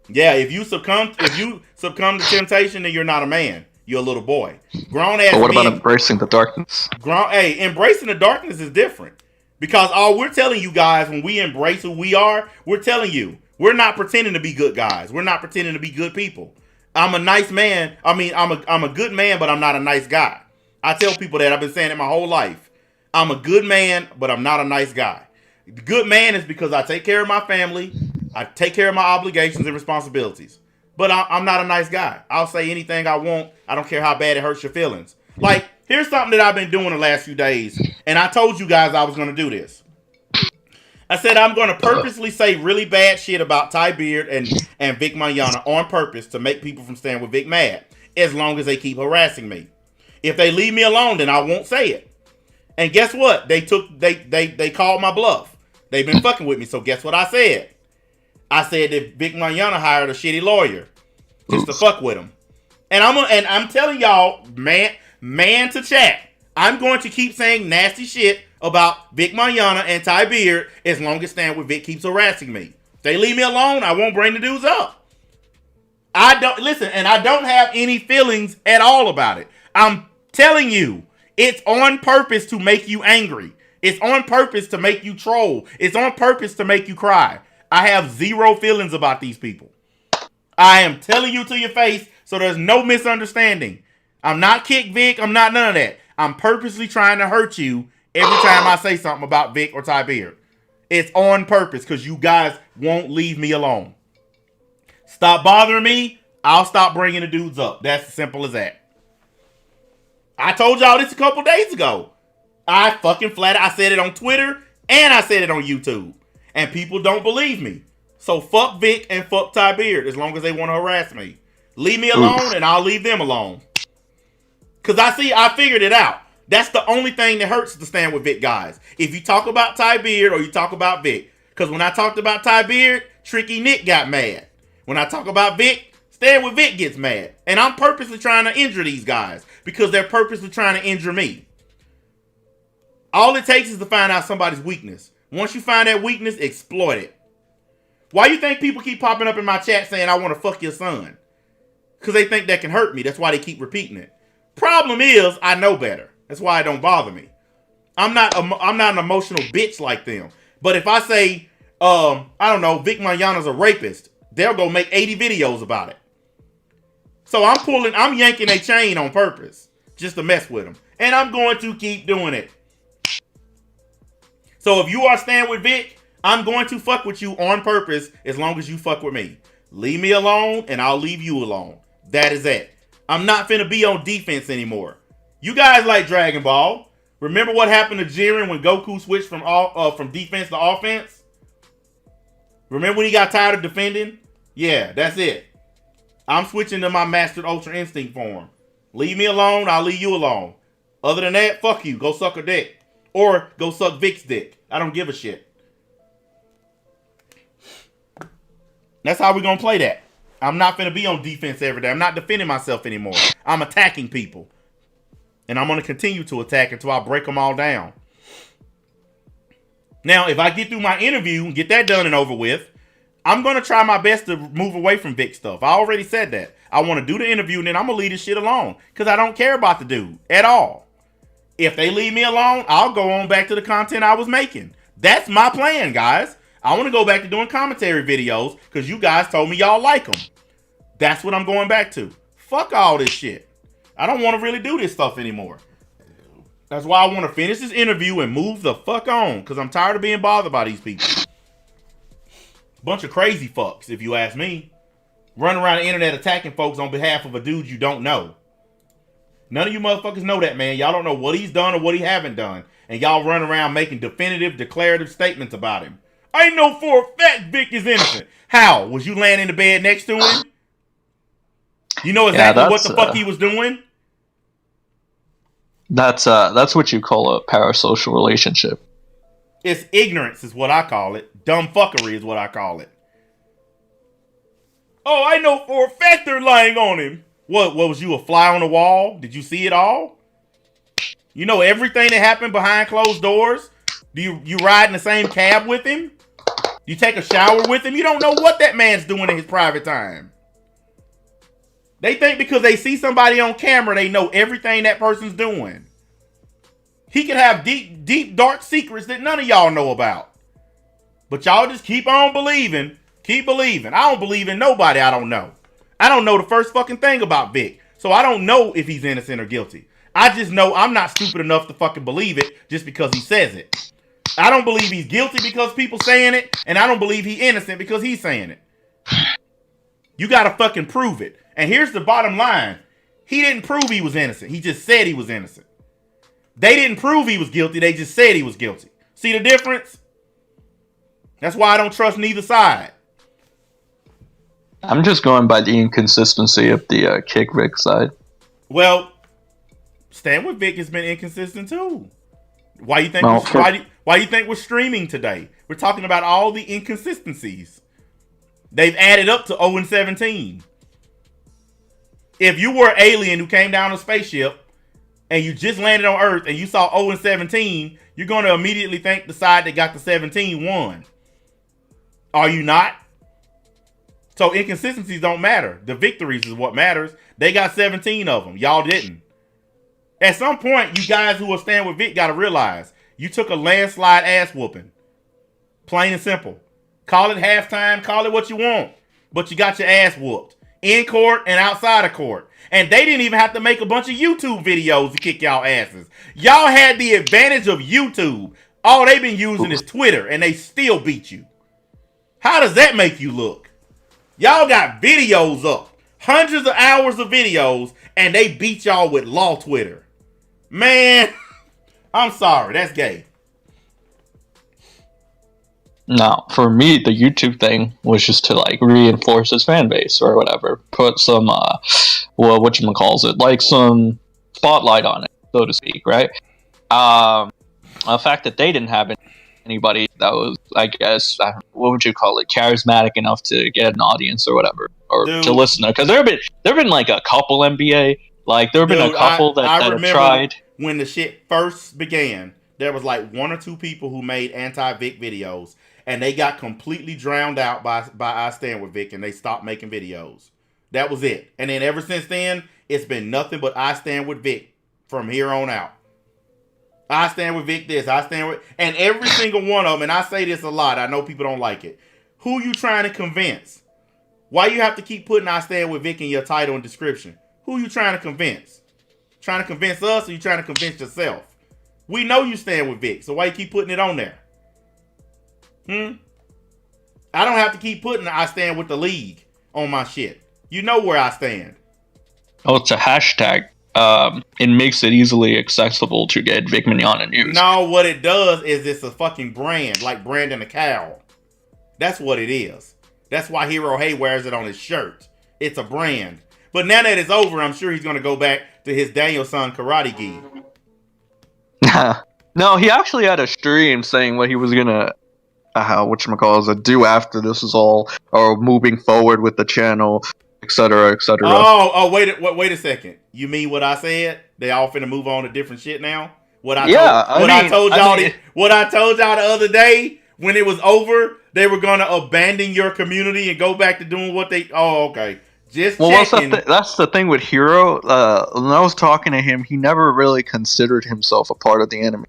Speaker 1: Yeah, if you succumb to temptation, then you're not a man. You're a little boy. Grown ass.
Speaker 5: But what
Speaker 1: men,
Speaker 5: about embracing the darkness?
Speaker 1: Embracing the darkness is different. Because all we're telling you guys when we embrace who we are, we're telling you we're not pretending to be good guys. We're not pretending to be good people. I'm a nice man. I mean, I'm a good man, but I'm not a nice guy. I tell people that. I've been saying it my whole life. I'm a good man, but I'm not a nice guy. The good man is because I take care of my family. I take care of my obligations and responsibilities. But I'm not a nice guy. I'll say anything I want. I don't care how bad it hurts your feelings. Like, here's something that I've been doing the last few days. And I told you guys I was going to do this. I said I'm going to purposely say really bad shit about Ty Beard and Vic Mignogna on purpose to make people from Stand With Vic mad. As long as they keep harassing me. If they leave me alone, then I won't say it. And guess what? They called my bluff. They've been fucking with me. So guess what I said? I said that Vic Mignogna hired a shitty lawyer just to fuck with him. And I'm telling y'all, man to chat, I'm going to keep saying nasty shit about Vic Mignogna and Ty Beard as long as Stand With Vic keeps harassing me. If they leave me alone, I won't bring the dudes up. I don't have any feelings at all about it. I'm telling you, it's on purpose to make you angry. It's on purpose to make you troll. It's on purpose to make you cry. I have zero feelings about these people. I am telling you to your face so there's no misunderstanding. I'm not Kick Vic. I'm not none of that. I'm purposely trying to hurt you every time I say something about Vic or Ty Beard. It's on purpose because you guys won't leave me alone. Stop bothering me. I'll stop bringing the dudes up. That's as simple as that. I told y'all this a couple days ago. I said it on Twitter and I said it on YouTube. And people don't believe me. So fuck Vic and fuck Ty Beard as long as they want to harass me. Leave me alone and I'll leave them alone. Because I figured it out. That's the only thing that hurts to Stand With Vic guys. If you talk about Ty Beard or you talk about Vic. Because when I talked about Ty Beard, Tricky Nick got mad. When I talk about Vic, Stand With Vic gets mad. And I'm purposely trying to injure these guys. Because they're purposely trying to injure me. All it takes is to find out somebody's weakness. Once you find that weakness, exploit it. Why you think people keep popping up in my chat saying I want to fuck your son? Because they think that can hurt me. That's why they keep repeating it. Problem is, I know better. That's why it don't bother me. I'm not an emotional bitch like them. But if I say, I don't know, Vic Mignogna's a rapist, they'll go make 80 videos about it. So I'm yanking a chain on purpose just to mess with him. And I'm going to keep doing it. So if you are staying with Vic, I'm going to fuck with you on purpose as long as you fuck with me. Leave me alone and I'll leave you alone. That is it. I'm not finna be on defense anymore. You guys like Dragon Ball. Remember what happened to Jiren when Goku switched from defense to offense? Remember when he got tired of defending? Yeah, that's it. I'm switching to my Mastered Ultra Instinct form. Leave me alone, I'll leave you alone. Other than that, fuck you. Go suck a dick. Or go suck Vic's dick. I don't give a shit. That's how we're going to play that. I'm not finna be on defense every day. I'm not defending myself anymore. I'm attacking people. And I'm going to continue to attack until I break them all down. Now, if I get through my interview and get that done and over with, I'm going to try my best to move away from Vic stuff. I already said that. I want to do the interview and then I'm going to leave this shit alone. Because I don't care about the dude at all. If they leave me alone, I'll go on back to the content I was making. That's my plan, guys. I want to go back to doing commentary videos because you guys told me y'all like them. That's what I'm going back to. Fuck all this shit. I don't want to really do this stuff anymore. That's why I want to finish this interview and move the fuck on because I'm tired of being bothered by these people. Bunch of crazy fucks, if you ask me. Running around the internet attacking folks on behalf of a dude you don't know. None of you motherfuckers know that, man. Y'all don't know what he's done or what he haven't done. And y'all run around making definitive, declarative statements about him. I know for a fact Vic is innocent. How? Was you laying in the bed next to him? You know exactly what the fuck he was doing?
Speaker 5: That's what you call a parasocial relationship.
Speaker 1: It's ignorance is what I call it. Dumb fuckery is what I call it. Oh, I know for a fact they're lying on him. What was you, a fly on the wall? Did you see it all? You know everything that happened behind closed doors? Do you ride in the same cab with him? You take a shower with him? You don't know what that man's doing in his private time. They think because they see somebody on camera, they know everything that person's doing. He could have deep, deep, dark secrets that none of y'all know about. But y'all just keep on believing. Keep believing. I don't believe in nobody I don't know. I don't know the first fucking thing about Vic. So I don't know if he's innocent or guilty. I just know I'm not stupid enough to fucking believe it just because he says it. I don't believe he's guilty because people saying it. And I don't believe he's innocent because he's saying it. You gotta fucking prove it. And here's the bottom line. He didn't prove he was innocent. He just said he was innocent. They didn't prove he was guilty. They just said he was guilty. See the difference? That's why I don't trust neither side.
Speaker 5: I'm just going by the inconsistency of the Kick Vic side.
Speaker 1: Well, Stand With Vic has been inconsistent too. Why you think why you think we're streaming today? We're talking about all the inconsistencies. They've added up to 0-17. If you were an alien who came down on a spaceship and you just landed on Earth and you saw 0-17, you're going to immediately think the side that got the 17 won. Are you not? So inconsistencies don't matter. The victories is what matters. They got 17 of them. Y'all didn't. At some point, you guys who are staying with Vic got to realize you took a landslide ass whooping. Plain and simple. Call it halftime. Call it what you want. But you got your ass whooped. In court and outside of court. And they didn't even have to make a bunch of YouTube videos to kick y'all asses. Y'all had the advantage of YouTube. All they've been using is Twitter. And they still beat you. How does that make you look? Y'all got videos up. Hundreds of hours of videos. And they beat y'all with law Twitter. Man. I'm sorry. That's gay.
Speaker 5: No, for me, the YouTube thing was just to like reinforce his fan base or whatever. Put some, whatchamacallit, like some spotlight on it, so to speak, right? The fact that they didn't have anybody that was, I guess, what would you call it, charismatic enough to get an audience or whatever, or to listen to. Because there have been like a couple NBA, like there have been a couple that have tried.
Speaker 1: When the shit first began, there was like one or two people who made anti-Vic videos. And they got completely drowned out by I Stand With Vic, and they stopped making videos. That was it. And then ever since then, it's been nothing but I Stand With Vic from here on out. I stand with Vic this, I stand with... And every single one of them, and I say this a lot, I know people don't like it. Who you trying to convince? Why you have to keep putting "I stand with Vic" in your title and description? Who you trying to convince? Trying to convince us, or you trying to convince yourself? We know you stand with Vic, so why you keep putting it on there? I don't have to keep putting "I stand with the league" on my shit. You know where I stand.
Speaker 5: Oh, it's a hashtag. It makes it easily accessible to get Vic Mignogna news.
Speaker 1: No, what it does is it's a fucking brand, like Brandon the Cow. That's what it is. That's why Hero Hay wears it on his shirt. It's a brand. But now that it's over, I'm sure he's going to go back to his Daniel-san karate gi.
Speaker 5: No, he actually had a stream saying what he was gonna, do after this is all, or moving forward with the channel, etc., etc.
Speaker 1: Oh, wait a second. You mean what I said? They all finna move on to different shit now? What I told y'all the other day when it was over, they were gonna abandon your community and go back to doing what they. Oh, okay. Just checking.
Speaker 5: That's the thing with Hero. When I was talking to him, he never really considered himself a part of the anime.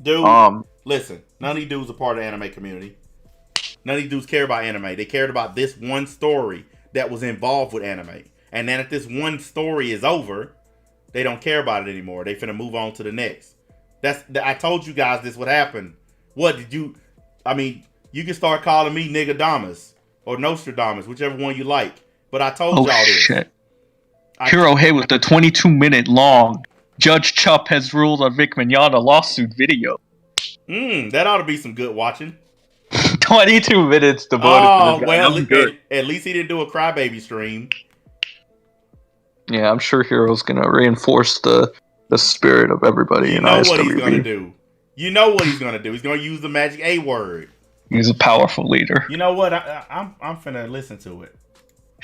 Speaker 1: Dude, listen. None of these dudes are part of the anime community. None of these dudes care about anime. They cared about this one story that was involved with anime. And then if this one story is over, they don't care about it anymore. They finna move on to the next. I told you guys this would happen. What did you? I mean, you can start calling me Nigga Damas or Nostradamus, whichever one you like. But I told y'all this.
Speaker 5: Shit. Hero Hay with the 22-minute long Judge Chup has ruled on Vic Mignogna lawsuit video.
Speaker 1: That ought to be some good watching.
Speaker 5: 22 minutes devoted to this guy.
Speaker 1: Well, at least he didn't do a crybaby stream.
Speaker 5: Yeah, I'm sure Hero's gonna reinforce the spirit of everybody in ISWB.
Speaker 1: What he's gonna do. You know what he's gonna do. He's gonna use the magic A word.
Speaker 5: He's a powerful leader.
Speaker 1: You know what? I'm finna listen to it.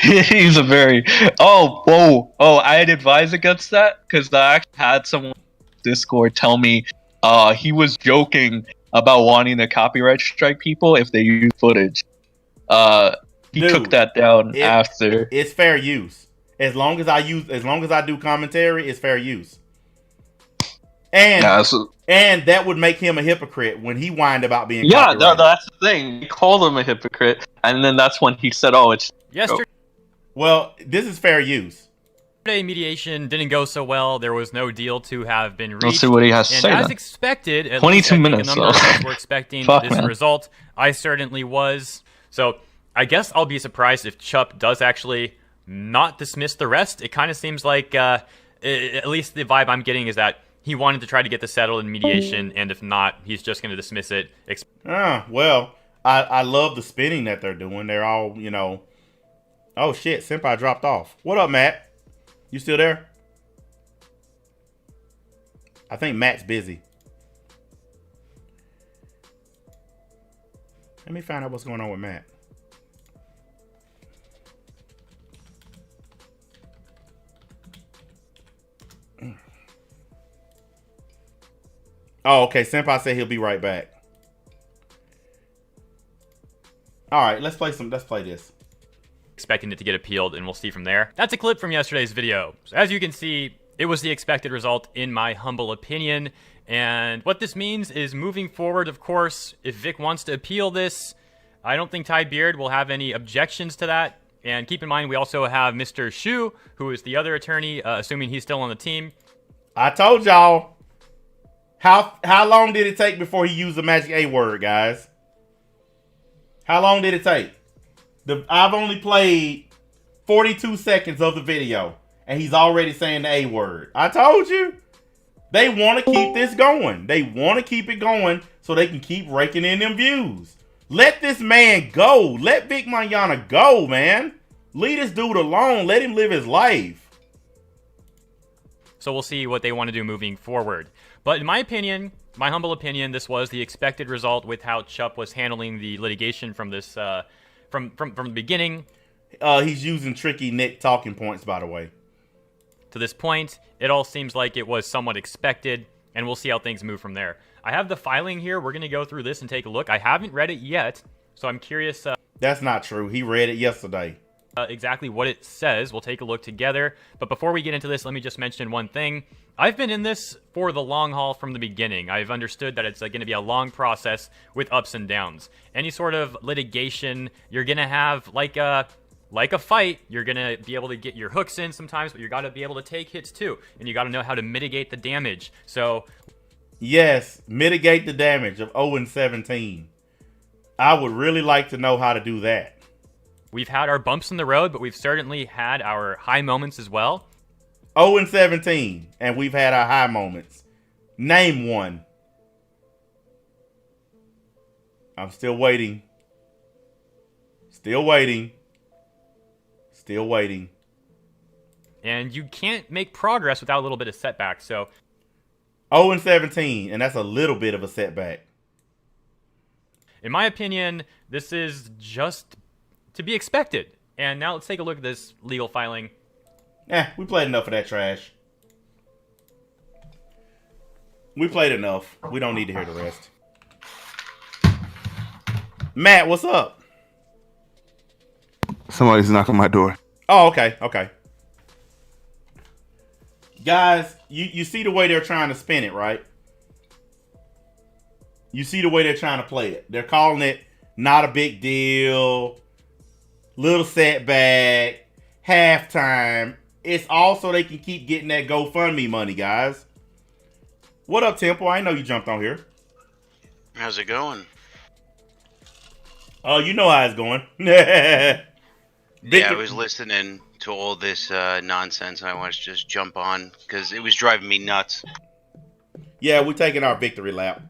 Speaker 5: He's a very I'd advise against that because I actually had someone on Discord tell me he was joking about wanting to copyright strike people if they use footage. He took that down after.
Speaker 1: It's fair use. As long as I do commentary, it's fair use. And that would make him a hypocrite when he whined about being copyrighted.
Speaker 5: Yeah, that's the thing. He called him a hypocrite, and then that's when he said, "Oh, it's
Speaker 9: yesterday."
Speaker 1: Well, this is fair use.
Speaker 9: Yesterday, mediation didn't go so well. There was no deal to have been reached.
Speaker 5: Let's see what he has to say.
Speaker 9: And as
Speaker 5: then.
Speaker 9: expected, at
Speaker 5: 22
Speaker 9: least I
Speaker 5: minutes.
Speaker 9: think a number of us were expecting this result. I certainly was. So I guess I'll be surprised if Chup does actually not dismiss the rest. It kind of seems like, at least the vibe I'm getting is that he wanted to try to get this settled in mediation, and if not, he's just going to dismiss it.
Speaker 1: Well, I love the spinning that they're doing. They're all, Oh shit, Senpai dropped off. What up, Matt? You still there? I think Matt's busy. Let me find out what's going on with Matt. Oh, okay. Senpai said he'll be right back. All right, let's play this.
Speaker 9: Expecting it to get appealed, and we'll see from there. That's a clip from yesterday's video. So as you can see, it was the expected result in my humble opinion. And what this means is moving forward, of course, if Vic wants to appeal this, I don't think Ty Beard will have any objections to that. And keep in mind, we also have Mr. Shu, who is the other attorney, assuming he's still on the team.
Speaker 1: I told y'all. How long did it take before he used the magic A word, guys? How long did it take? I've only played 42 seconds of the video, and he's already saying the A word. I told you. They want to keep this going. They want to keep it going so they can keep raking in them views. Let this man go. Let Vic Mignogna go, man. Leave this dude alone. Let him live his life.
Speaker 9: So we'll see what they want to do moving forward. But in my opinion, my humble opinion, this was the expected result with how Chup was handling the litigation from this from the beginning.
Speaker 1: He's using tricky Nick talking points, by the way.
Speaker 9: To this point, it all seems like it was somewhat expected, and we'll see how things move from there. I have the filing here. We're going to go through this and take a look. I haven't read it yet, so I'm curious.
Speaker 1: That's not true. He read it yesterday.
Speaker 9: exactly what it says. We'll take a look together. But before we get into this, let me just mention one thing. I've been in this for the long haul from the beginning. I've understood that it's going to be a long process with ups and downs. Any sort of litigation, you're going to have like a fight. You're going to be able to get your hooks in sometimes, but you got to be able to take hits too. And you got to know how to mitigate the damage. So,
Speaker 1: yes, mitigate the damage of 0-17. I would really like to know how to do that.
Speaker 9: We've had our bumps in the road, but we've certainly had our high moments as well.
Speaker 1: 0-17, and we've had our high moments. Name one. I'm still waiting. Still waiting. Still waiting.
Speaker 9: And you can't make progress without a little bit of setback, so...
Speaker 1: 0-17, and that's a little bit of a setback.
Speaker 9: In my opinion, this is just to be expected. And now let's take a look at this legal filing.
Speaker 1: We played enough of that trash. We played enough. We don't need to hear the rest. Matt, what's up?
Speaker 2: Somebody's knocking on my door.
Speaker 1: Oh, okay, okay. Guys, you see the way they're trying to spin it, right? You see the way they're trying to play it. They're calling it not a big deal, little setback, halftime. It's all so they can keep getting that GoFundMe money, guys. What up, Temple? I know you jumped on here.
Speaker 10: How's it going?
Speaker 1: Oh, you know how it's going.
Speaker 10: Yeah, I was listening to all this nonsense, and I wanted to just jump on because it was driving me nuts.
Speaker 1: Yeah, we're taking our victory lap.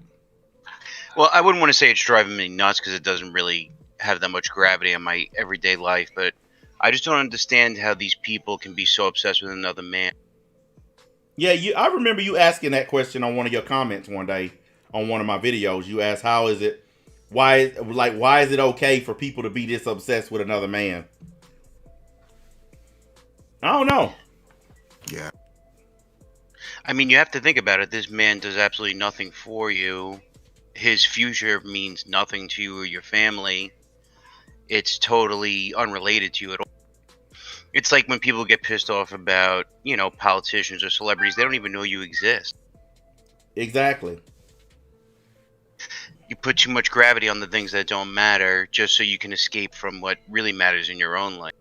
Speaker 10: Well, I wouldn't want to say it's driving me nuts because it doesn't really have that much gravity in my everyday life, but I just don't understand how these people can be so obsessed with another man.
Speaker 1: Yeah, I remember you asking that question on one of your comments one day on one of my videos. You asked, how is it, why is it okay for people to be this obsessed with another man? I don't know.
Speaker 2: Yeah.
Speaker 10: I mean, you have to think about it. This man does absolutely nothing for you. His future means nothing to you or your family. It's totally unrelated to you at all. It's like when people get pissed off about, politicians or celebrities. They don't even know you exist.
Speaker 1: Exactly.
Speaker 10: You put too much gravity on the things that don't matter just so you can escape from what really matters in your own life.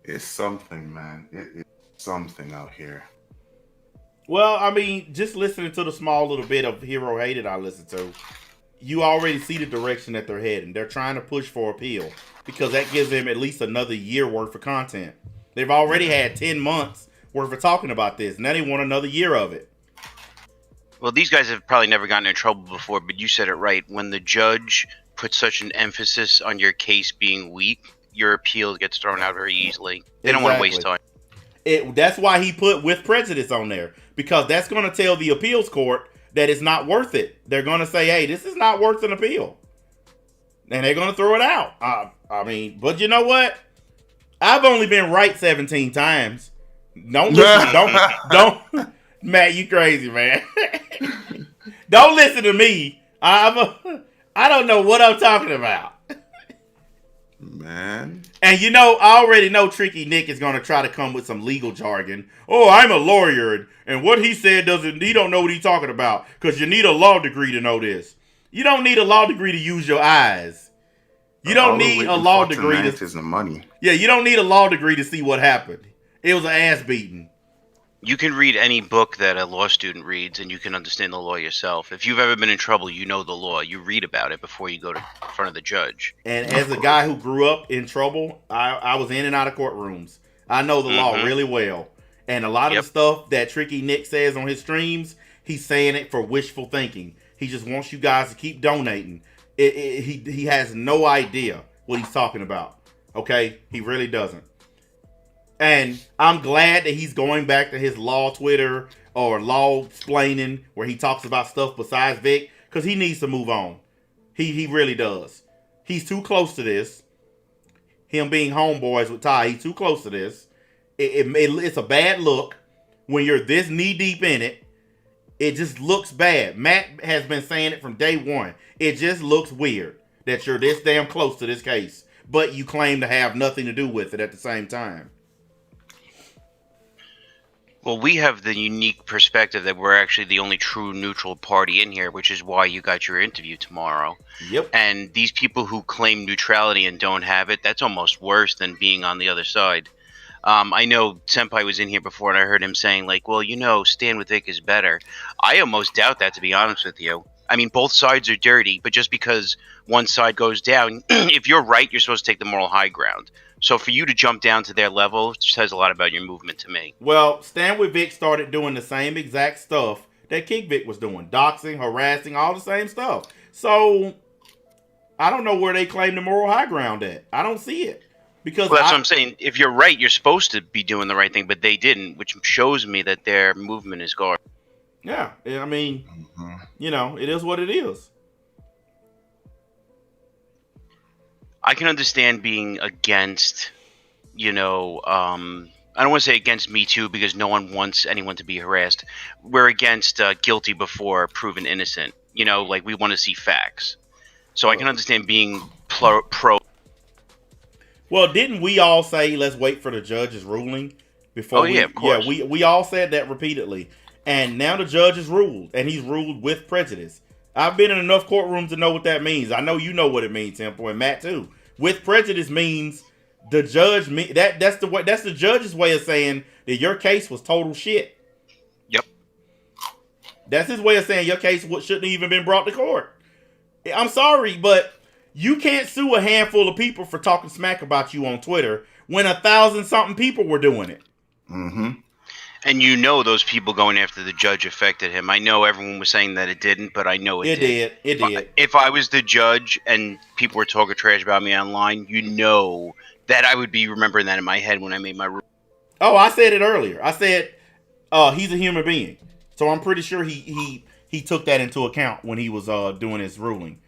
Speaker 2: It's something, man. It's something out here.
Speaker 1: Well, I mean, just listening to the small little bit of Hero Hated I listened to, you already see the direction that they're heading. They're trying to push for appeal because that gives them at least another year worth of content. They've already had 10 months worth of talking about this. Now they want another year of it.
Speaker 10: Well, these guys have probably never gotten in trouble before, but you said it right. When the judge puts such an emphasis on your case being weak, your appeal gets thrown out very easily. They don't want to waste time.
Speaker 1: That's why he put with prejudice on there, because that's going to tell the appeals court that it's not worth it. They're going to say, hey, this is not worth an appeal. And they're going to throw it out. I mean, but you know what? I've only been right 17 times. Don't listen. don't. Matt, you crazy, man. Don't listen to me. I don't know what I'm talking about.
Speaker 2: Man.
Speaker 1: And I already know Tricky Nick is going to try to come with some legal jargon. Oh, I'm a lawyer, and what he said he don't know what he's talking about, because you need a law degree to know this. You don't need a law degree to use your eyes. You don't need a law degree to...
Speaker 2: is the money.
Speaker 1: Yeah, you don't need a law degree to see what happened. It was an ass beating.
Speaker 10: You can read any book that a law student reads, and you can understand the law yourself. If you've ever been in trouble, you know the law. You read about it before you go to front of the judge.
Speaker 1: And as a guy who grew up in trouble, I was in and out of courtrooms. I know the law really well. And a lot of the stuff that Tricky Nick says on his streams, he's saying it for wishful thinking. He just wants you guys to keep donating. He has no idea what he's talking about. Okay? He really doesn't. And I'm glad that he's going back to his law Twitter or law explaining where he talks about stuff besides Vic, because he needs to move on. He really does. He's too close to this. Him being homeboys with Ty, he's too close to this. It's a bad look when you're this knee deep in it. It just looks bad. Matt has been saying it from day one. It just looks weird that you're this damn close to this case, but you claim to have nothing to do with it at the same time.
Speaker 10: Well, we have the unique perspective that we're actually the only true neutral party in here, which is why you got your interview tomorrow.
Speaker 1: Yep.
Speaker 10: And these people who claim neutrality and don't have it, that's almost worse than being on the other side. I know Senpai was in here before, and I heard him saying, like, well, Stand with Vic is better. I almost doubt that, to be honest with you. I mean, both sides are dirty, but just because one side goes down, if you're right, you're supposed to take the moral high ground. So for you to jump down to their level says a lot about your movement to me.
Speaker 1: Well, Stand with Vic started doing the same exact stuff that Kick Vic was doing. Doxing, harassing, all the same stuff. So, I don't know where they claim the moral high ground at. I don't see it. Because
Speaker 10: that's what I'm saying. If you're right, you're supposed to be doing the right thing, but they didn't, which shows me that their movement is garbage.
Speaker 1: Yeah, I mean, it is what it is.
Speaker 10: I can understand being against, I don't want to say against Me Too because no one wants anyone to be harassed. We're against guilty before proven innocent. Like we want to see facts. So I can understand being pro.
Speaker 1: Well, didn't we all say let's wait for the judge's ruling before?
Speaker 10: Of course.
Speaker 1: Yeah, we all said that repeatedly, and now the judge has ruled, and he's ruled with prejudice. I've been in enough courtrooms to know what that means. I know you know what it means, Temple, and Matt too. With prejudice means the judge that's the judge's way of saying that your case was total shit.
Speaker 10: Yep.
Speaker 1: That's his way of saying your case shouldn't even been brought to court. I'm sorry, but you can't sue a handful of people for talking smack about you on Twitter when 1,000-something people were doing it.
Speaker 2: Mm-hmm.
Speaker 10: And those people going after the judge affected him. I know everyone was saying that it didn't, but I know it did.
Speaker 1: It did.
Speaker 10: If I was the judge and people were talking trash about me online, that I would be remembering that in my head when I made my ruling.
Speaker 1: Oh, I said it earlier. I said he's a human being. So I'm pretty sure he took that into account when he was doing his ruling.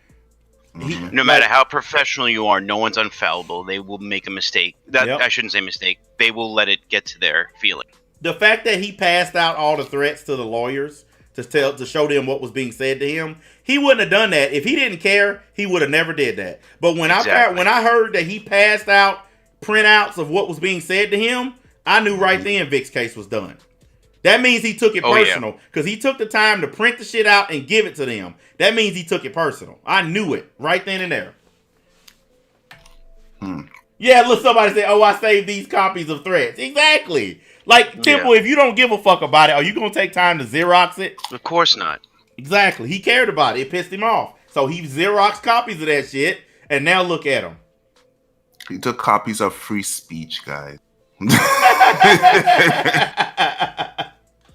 Speaker 10: No matter how professional you are, no one's infallible. They will make a mistake. I shouldn't say mistake. They will let it get to their feeling.
Speaker 1: The fact that he passed out all the threats to the lawyers to show them what was being said to him, he wouldn't have done that if he didn't care. He would have never did that. But when I heard that he passed out printouts of what was being said to him, I knew right then Vic's case was done. That means he took it personal because he took the time to print the shit out and give it to them. That means he took it personal. I knew it right then and there. Yeah, look, somebody say, "Oh, I saved these copies of threats." Exactly. Like, Temple, if you don't give a fuck about it, are you going to take time to Xerox it?
Speaker 10: Of course not.
Speaker 1: Exactly. He cared about it. It pissed him off. So he Xeroxed copies of that shit, and now look at him.
Speaker 2: He took copies of free speech, guys.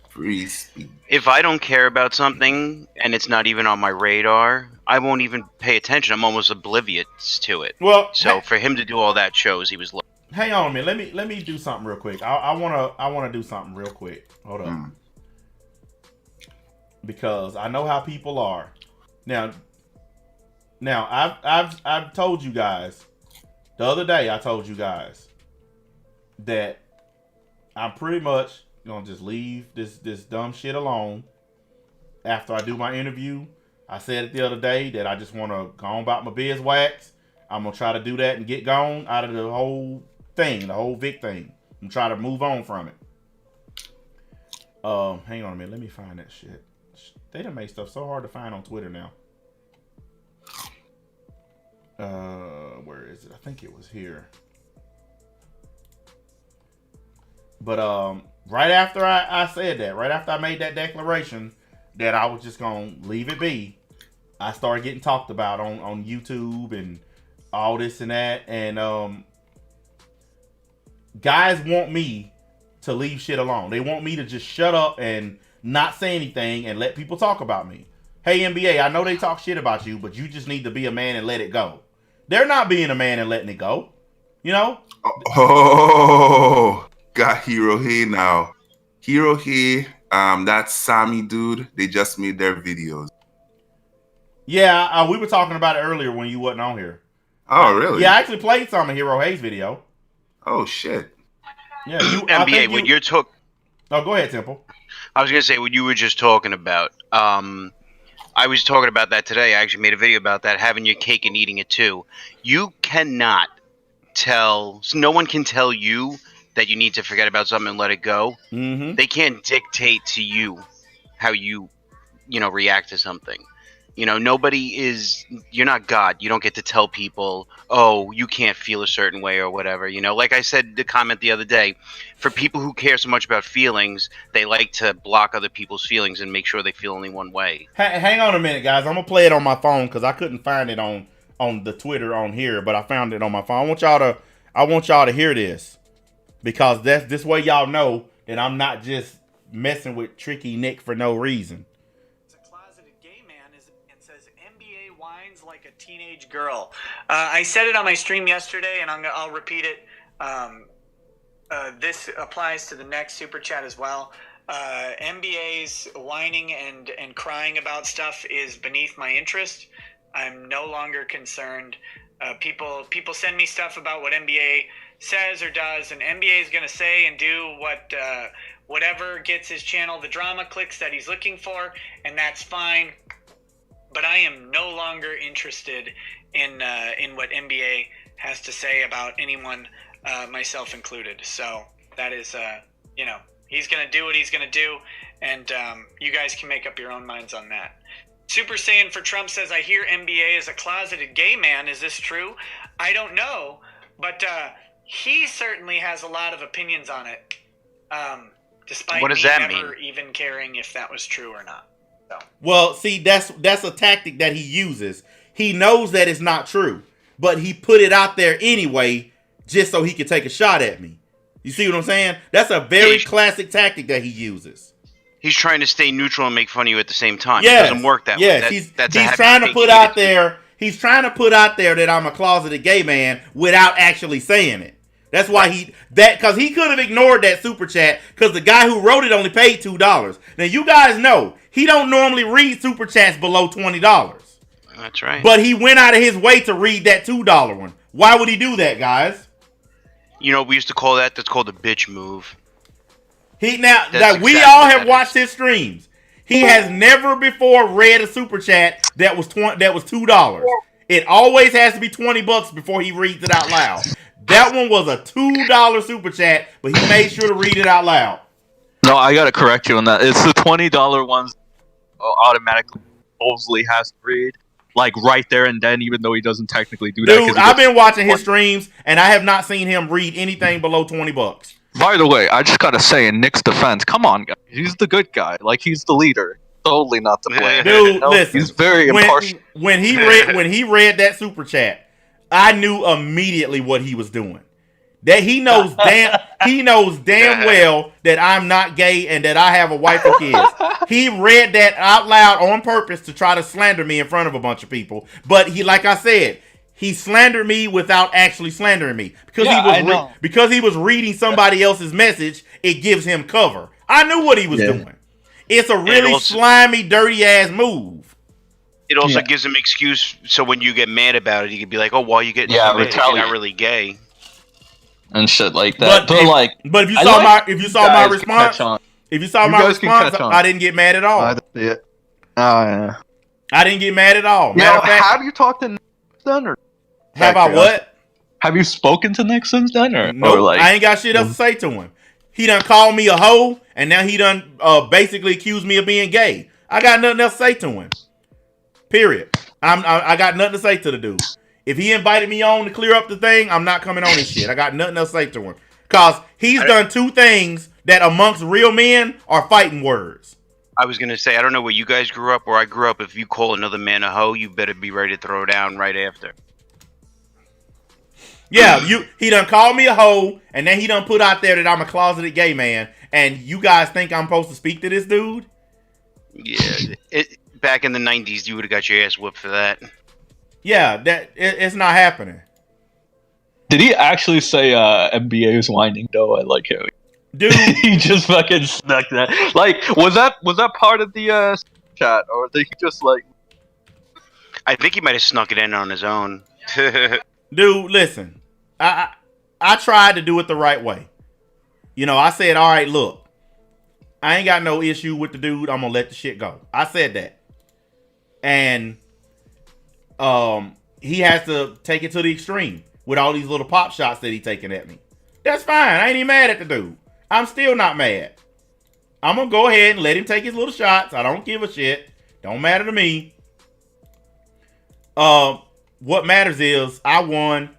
Speaker 2: Free speech.
Speaker 10: If I don't care about something and it's not even on my radar, I won't even pay attention. I'm almost oblivious to it.
Speaker 1: Well,
Speaker 10: so for him to do all that shows he was.
Speaker 1: Hang on a minute. Let me do something real quick. I wanna do something real quick. Hold up. Because I know how people are. Now I've told you guys the other day. I told you guys that I'm pretty much gonna just leave this dumb shit alone after I do my interview. I said it the other day that I just want to go on about my beeswax. I'm gonna try to do that and get gone out of the whole thing, the whole Vic thing, and try to move on from it. Hang on a minute. Let me find that shit. They done made stuff so hard to find on Twitter now. Where is it? I think it was here. But right after I said that, right after I made that declaration that I was just gonna leave it be, I started getting talked about on YouTube and all this and that, and guys want me to leave shit alone. They want me to just shut up and not say anything and let people talk about me. Hey, NBA, I know they talk shit about you, but you just need to be a man and let it go. They're not being a man and letting it go. You know?
Speaker 2: Oh, got Hero Hey now. Hero Hey, that Sammy dude, they just made their videos.
Speaker 1: Yeah, we were talking about it earlier when you wasn't on here.
Speaker 2: Oh, really?
Speaker 1: Yeah, I actually played some of Hero Hay's video.
Speaker 2: Oh, shit.
Speaker 1: Yeah,
Speaker 10: NBA, when you're talking...
Speaker 1: Oh, go ahead, Temple.
Speaker 10: I was going to say, what you were just talking about, I was talking about that today. I actually made a video about that, having your cake and eating it too. You cannot no one can tell you that you need to forget about something and let it go.
Speaker 1: Mm-hmm.
Speaker 10: They can't dictate to you how you react to something. You're not God. You don't get to tell people, oh, you can't feel a certain way or whatever. Like I said, the comment the other day, for people who care so much about feelings, they like to block other people's feelings and make sure they feel only one way.
Speaker 1: Hang on a minute, guys. I'm going to play it on my phone because I couldn't find it on the Twitter on here, but I found it on my phone. I want y'all to hear this because that's this way y'all know that I'm not just messing with Tricky Nick for no reason.
Speaker 11: Like a teenage girl. I said it on my stream yesterday, and I'll repeat it. This applies to the next super chat as well. NBA's whining and crying about stuff is beneath my interest. I'm no longer concerned. People send me stuff about what NBA says or does, and NBA is going to say and do whatever gets his channel the drama clicks that he's looking for, and that's fine. But I am no longer interested in what NBA has to say about anyone, myself included. So that is, he's going to do what he's going to do, and you guys can make up your own minds on that. Super Saiyan for Trump says, I hear NBA is a closeted gay man. Is this true? I don't know, but he certainly has a lot of opinions on it, despite
Speaker 10: what does
Speaker 11: me
Speaker 10: that
Speaker 11: never
Speaker 10: mean?
Speaker 11: even caring if that was true or not.
Speaker 1: Well, see, that's a tactic that he uses. He knows that it's not true, but he put it out there anyway just so he could take a shot at me. You see what I'm saying? That's a very classic tactic that he uses.
Speaker 10: He's trying to stay neutral and make fun of you at the same time.
Speaker 1: Yes,
Speaker 10: It doesn't work that
Speaker 1: yes.
Speaker 10: way.
Speaker 1: He's trying to put out there. He's trying to put out there that I'm a closeted gay man without actually saying it. That's why because he could have ignored that super chat because the guy who wrote it only paid $2. Now you guys know he don't normally read super chats below $20.
Speaker 10: That's right.
Speaker 1: But he went out of his way to read that $2 one. Why would he do that, guys?
Speaker 10: We used to call that's called a bitch move.
Speaker 1: We all have watched his streams. He has never before read a super chat that was $2. It always has to be $20 before he reads it out loud. That one was a $2 super chat, but he made sure to read it out loud.
Speaker 5: No, I gotta correct you on that. It's the $20 ones automatically supposedly has to read. Like right there and then, even though he doesn't technically do that.
Speaker 1: Dude, I've been watching his streams, and I have not seen him read anything below $20.
Speaker 5: By the way, I just gotta say, in Nick's defense, come on, guys. He's the good guy. Like, he's the leader. Totally not the blame.
Speaker 1: Dude, listen.
Speaker 5: He's very impartial.
Speaker 1: When he read that super chat, I knew immediately what he was doing. That he knows damn well that I'm not gay and that I have a wife and kids. He read that out loud on purpose to try to slander me in front of a bunch of people. But like I said, he slandered me without actually slandering me because he was reading somebody else's message. It gives him cover. I knew what he was doing. It's a really slimy, dirty ass move.
Speaker 10: It also gives him excuse, so when you get mad about it, you can be like, "Oh, why are you getting mad? You're not really gay,"
Speaker 5: and shit like that.
Speaker 1: But if you saw my response, I didn't get mad at all.
Speaker 5: I didn't see it. Oh yeah,
Speaker 1: I didn't get mad at all.
Speaker 5: Matter of fact, have you talked to Nick then, or
Speaker 1: have I what?
Speaker 5: Have you spoken to Nick since then, or
Speaker 1: no?
Speaker 5: Nope,
Speaker 1: I ain't got shit else to say to him. He done called me a hoe, and now he done basically accused me of being gay. I got nothing else to say to him. Period. I got nothing to say to the dude. If he invited me on to clear up the thing, I'm not coming on his shit. I got nothing else to say to him. Because he's done two things that amongst real men are fighting words.
Speaker 10: I was going to say, I don't know where you guys grew up, where I grew up. If you call another man a hoe, you better be ready to throw down right after.
Speaker 1: Yeah, he done called me a hoe, and then he done put out there that I'm a closeted gay man, and you guys think I'm supposed to speak to this dude?
Speaker 10: Yeah, back in the 90s, you would have got your ass whooped for that.
Speaker 1: Yeah, it's not happening.
Speaker 5: Did he actually say NBA is whining though? I like how
Speaker 1: dude
Speaker 5: he just fucking snuck that. Like, was that part of the chat, or did he just like?
Speaker 10: I think he might have snuck it in on his own.
Speaker 1: Dude, listen, I tried to do it the right way. I said, all right, look, I ain't got no issue with the dude. I'm gonna let the shit go. I said that. and he has to take it to the extreme with all these little pop shots that he taking at me. That's fine. I ain't even mad at the dude. I'm still not mad. I'm gonna go ahead and let him take his little shots. I don't give a shit. Don't matter to me. What matters is I won.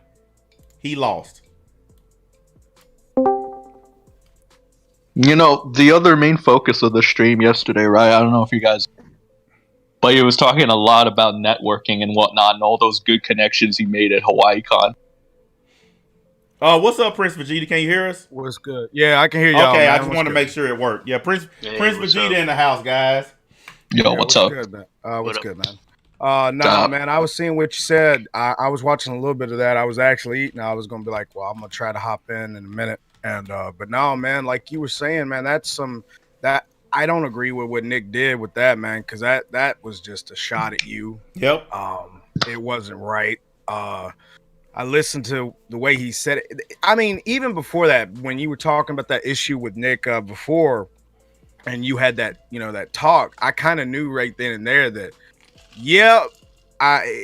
Speaker 1: He lost.
Speaker 5: You know, the other main focus of the stream yesterday, right? I don't know if you guys, but he was talking a lot about networking and whatnot and all those good connections he made at HawaiiCon.
Speaker 1: What's up, Prince Vegeta? Can you hear us?
Speaker 12: What's good? Yeah, I can hear y'all.
Speaker 1: Okay,
Speaker 12: man.
Speaker 1: I just want to make sure it worked. Yeah, Prince Vegeta in the house, guys.
Speaker 5: Yo, what's up?
Speaker 12: Good, man? What's good, man? Man, I was seeing what you said. I was watching a little bit of that. I was actually eating. I was gonna be like, well, I'm gonna try to hop in a minute. And but no, man, like you were saying, man, that I don't agree with what Nick did with that, man, because that was just a shot at you.
Speaker 1: Yep.
Speaker 12: It wasn't right. I listened to the way he said it. I mean, even before that, when you were talking about that issue with Nick before, and you had that, that talk, I kind of knew right then and there that, yeah,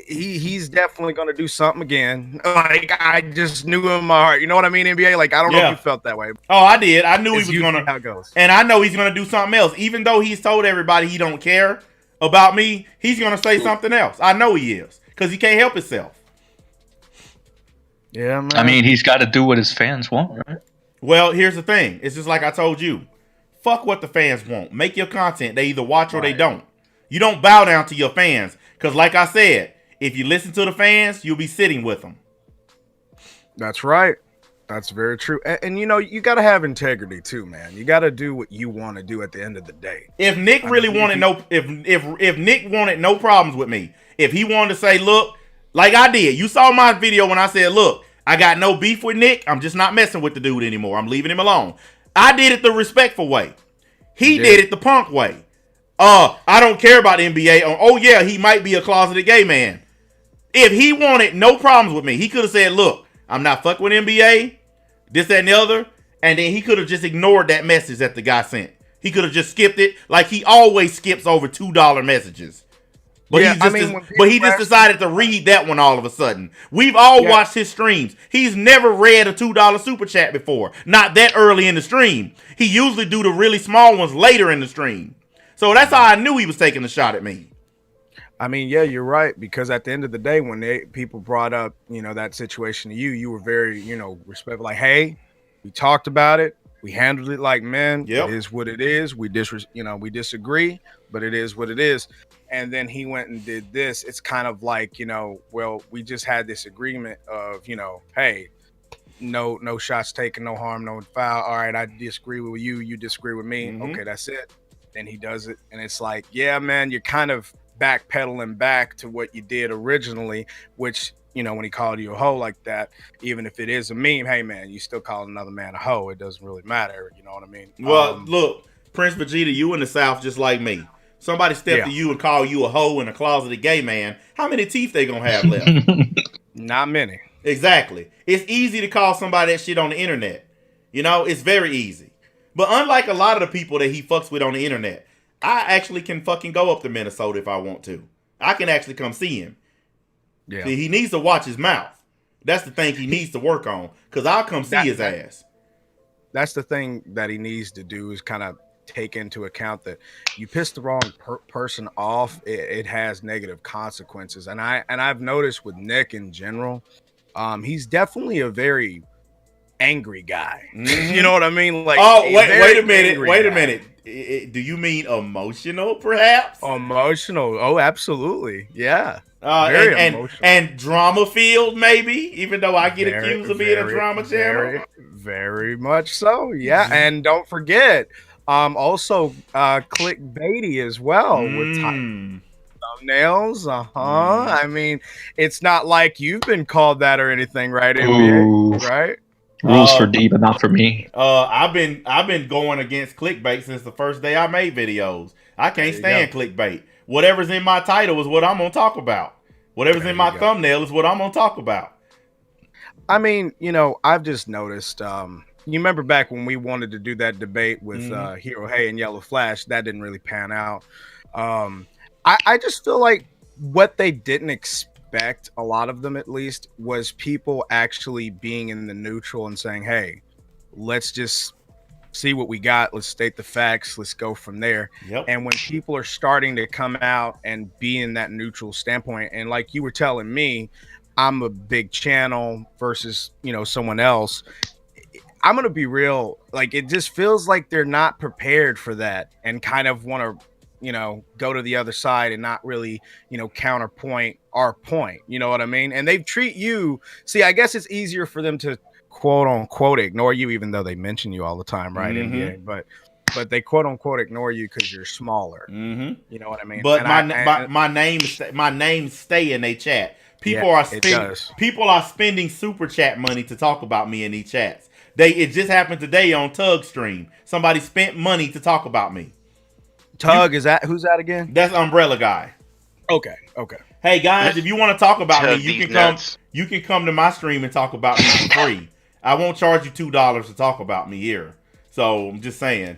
Speaker 12: he's definitely going to do something again. Like, I just knew in my heart. You know what I mean, NBA? Like, I don't know if you felt that way.
Speaker 1: Oh, I did. I knew he was going to.
Speaker 12: How it goes.
Speaker 1: And I know he's going to do something else. Even though he's told everybody he don't care about me, he's going to say something else. I know he is. Because he can't help himself.
Speaker 12: Yeah, man.
Speaker 5: I mean, he's got to do what his fans want, right?
Speaker 1: Well, here's the thing. It's just like I told you. Fuck what the fans want. Make your content. They either watch or they don't. You don't bow down to your fans. Because like I said, if you listen to the fans, you'll be sitting with them.
Speaker 12: That's right. That's very true. And you got to have integrity too, man. You got to do what you want to do at the end of the day.
Speaker 1: If Nick really wanted if Nick wanted no problems with me, if he wanted to say, look, like I did. You saw my video when I said, look, I got no beef with Nick. I'm just not messing with the dude anymore. I'm leaving him alone. I did it the respectful way. He did it the punk way. I don't care about the NBA. Oh, yeah, he might be a closeted gay man. If he wanted no problems with me, he could have said, look, I'm not fucking with NBA, this, that, and the other. And then he could have just ignored that message that the guy sent. He could have just skipped it like he always skips over $2 messages. But he just decided to read that one all of a sudden. We've all watched his streams. He's never read a $2 super chat before. Not that early in the stream. He usually do the really small ones later in the stream. So that's how I knew he was taking a shot at me.
Speaker 12: I mean, yeah, you're right. Because at the end of the day, when people brought up, that situation to you, you were very, respectful. Like, hey, we talked about it. We handled it like men. It is what it is. We disagree, but it is what it is. And then he went and did this. It's kind of like, well, we just had this agreement of, hey, no shots taken, no harm, no foul. All right, I disagree with you. You disagree with me. Mm-hmm. Okay, that's it. Then he does it. And it's like, yeah, man, you're kind of backpedaling back to what you did originally, which, when he called you a hoe like that, even if it is a meme, hey, man, you still call another man a hoe. It doesn't really matter. You know what I mean?
Speaker 1: Well, look, Prince Vegeta, you in the South just like me. Somebody step to you and call you a hoe and a closeted gay man. How many teeth they gonna have left?
Speaker 12: Not many.
Speaker 1: Exactly. It's easy to call somebody that shit on the internet. It's very easy. But unlike a lot of the people that he fucks with on the internet, I actually can fucking go up to Minnesota if I want to. I can actually come see him. Yeah. See, he needs to watch his mouth. That's the thing he needs to work on. Because I'll come see his ass.
Speaker 12: That's the thing that he needs to do is kind of take into account that you piss the wrong person off, it has negative consequences. And I've noticed with Nick in general, he's definitely a very angry guy. Mm-hmm. You know what I mean? Like,
Speaker 1: wait a minute. Do you mean emotional, perhaps?
Speaker 12: Emotional. Oh, absolutely. Yeah. Very emotional. And
Speaker 1: drama-filled, maybe, even though I get accused of being a drama channel.
Speaker 12: Very much so, yeah. Mm-hmm. And don't forget, also clickbaity as well with thumbnails. I mean, it's not like you've been called that or anything, right? NBA, right?
Speaker 5: Rules for D, but not for me.
Speaker 1: I've been going against clickbait since the first day I made videos. I can't stand clickbait. Whatever's in my title is what I'm gonna talk about. Whatever's in my thumbnail is what I'm gonna talk about.
Speaker 12: I mean, I've just noticed. You remember back when we wanted to do that debate with Hero Hey and Yellow Flash? That didn't really pan out. I just feel like what they didn't expect, a lot of them at least, was people actually being in the neutral and saying, hey, let's just see what we got. Let's state the facts. Let's go from there.
Speaker 1: Yep.
Speaker 12: And when people are starting to come out and be in that neutral standpoint, and like you were telling me, I'm a big channel versus, you know, someone else. I'm going to be real. Like, it just feels like they're not prepared for that and kind of want to, you know, go to the other side and not really, you know, counterpoint our point. You know what I mean? And they treat you. See, I guess it's easier for them to quote unquote ignore you, even though they mention you all the time, right? NBA, but they quote unquote ignore you because you're smaller. You know what I mean?
Speaker 1: But
Speaker 12: and
Speaker 1: my name stay in their chat. People are spending super chat money to talk about me in these chats. It just happened today on Tug stream. Somebody spent money to talk about me.
Speaker 12: Tug, who's that again?
Speaker 1: That's Umbrella Guy.
Speaker 12: Okay.
Speaker 1: Hey guys, if you want to talk about me, you can come to my stream and talk about me for free. I won't charge you $2 to talk about me here. So I'm just saying.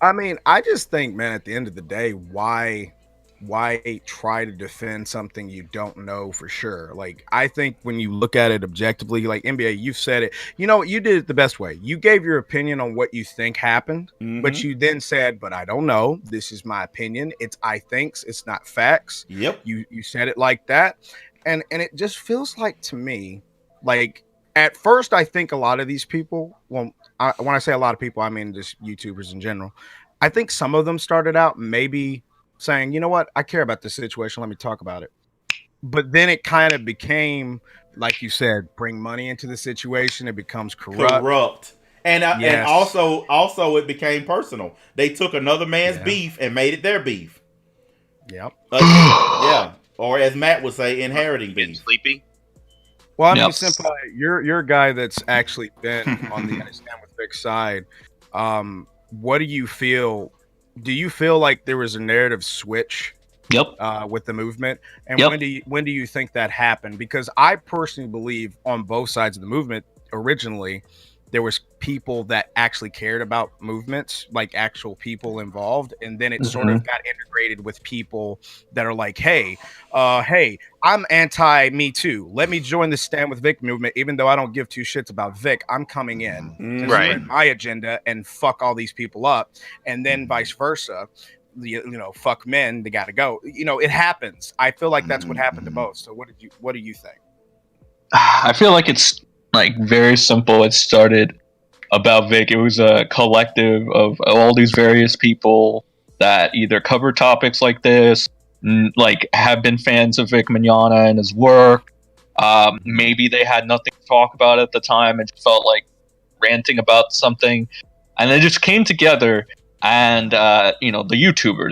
Speaker 12: I mean, I just think, man, at the end of the day, why try to defend something you don't know for sure? Like, I think when you look at it objectively, like NBA, you've said it, you know, you did it the best way. You gave your opinion on what you think happened, but you then said, but I don't know. This is my opinion. It's I thinks, it's not facts.
Speaker 1: Yep.
Speaker 12: You said it like that. And it just feels like to me, like at first, I think a lot of these people, well, when I say a lot of people, I mean just YouTubers in general. I think some of them started out maybe saying, you know what, I care about this situation. Let me talk about it. But then it kind of became, like you said, bring money into the situation. It becomes corrupt.
Speaker 1: And also it became personal. They took another man's beef and made it their beef.
Speaker 12: Yep.
Speaker 1: Yeah. Or as Matt would say, inheriting beef.
Speaker 10: Sleepy.
Speaker 12: Well, I mean, Senpai, you're a guy that's actually been on the I Stand with Vic side. What do you feel? Do you feel like there was a narrative switch? With the movement, and when do you think that happened? Because I personally believe on both sides of the movement, originally there was people that actually cared about movements, like actual people involved, and then it sort of got integrated with people that are like, hey, I'm anti Me Too. Let me join the Stand with Vic movement, even though I don't give two shits about Vic. I'm coming in to spread my agenda and fuck all these people up, and then vice versa. You know, fuck men, they gotta go. You know, it happens. I feel like that's what happened to both. So what do you think?
Speaker 5: I feel like it's like very simple. It started about Vic. It was a collective of all these various people that either cover topics like this, like have been fans of Vic Mignogna and his work. Maybe they had nothing to talk about at the time and just felt like ranting about something, and they just came together. And you know, the YouTubers,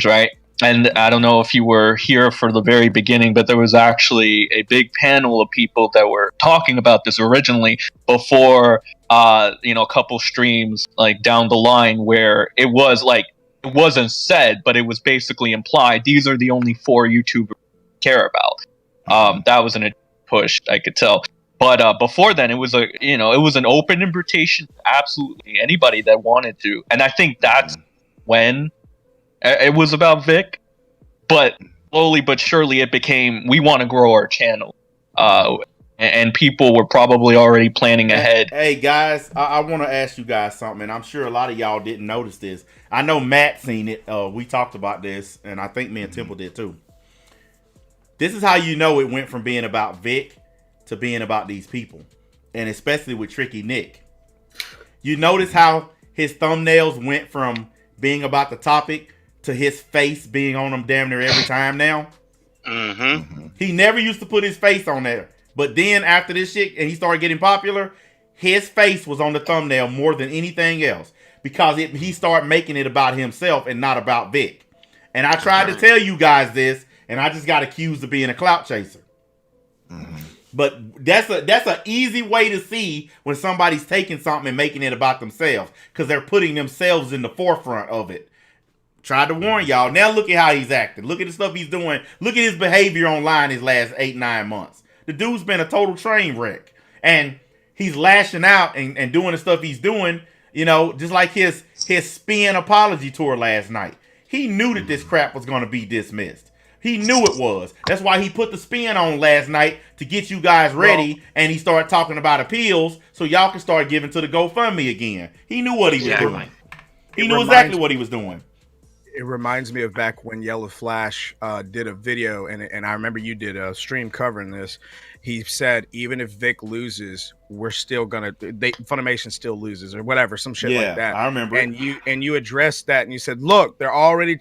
Speaker 5: right? And I don't know if you were here for the very beginning, but there was actually a big panel of people that were talking about this originally before, you know, a couple streams like down the line, where it was like, it wasn't said, but it was basically implied. These are the only 4 YouTubers we care about. That was an push, I could tell. But before then, it was an open invitation to absolutely anybody that wanted to. And I think that's when it was about Vic. But slowly but surely it became, we want to grow our channel. And people were probably already planning ahead.
Speaker 1: Hey guys, I want to ask you guys something. And I'm sure a lot of y'all didn't notice this. I know Matt seen it. We talked about this. And I think me and Temple did too. This is how you know it went from being about Vic to being about these people, and especially with Tricky Nick. You notice how his thumbnails went from being about the topic to his face being on them damn near every time now. He never used to put his face on there, but then after this shit and he started getting popular, his face was on the thumbnail more than anything else, because he started making it about himself and not about Vic. And I tried to tell you guys this, and I just got accused of being a clout chaser. But that's an easy way to see when somebody's taking something and making it about themselves, because they're putting themselves in the forefront of it. Tried to warn y'all. Now look at how he's acting. Look at the stuff he's doing. Look at his behavior online his last 8-9 months. The dude's been a total train wreck. And he's lashing out and doing the stuff he's doing, you know, just like his spin apology tour last night. He knew that this crap was going to be dismissed. He knew it was. That's why he put the spin on last night to get you guys ready, and he started talking about appeals so y'all can start giving to the GoFundMe again. He knew what he was doing. He knew exactly what he was doing.
Speaker 12: It reminds me of back when Yellow Flash did a video, and I remember you did a stream covering this. He said, even if Vic loses, we're still gonna. Funimation still loses or whatever, some shit like that.
Speaker 1: I remember.
Speaker 12: And you addressed that, and you said, look, they're already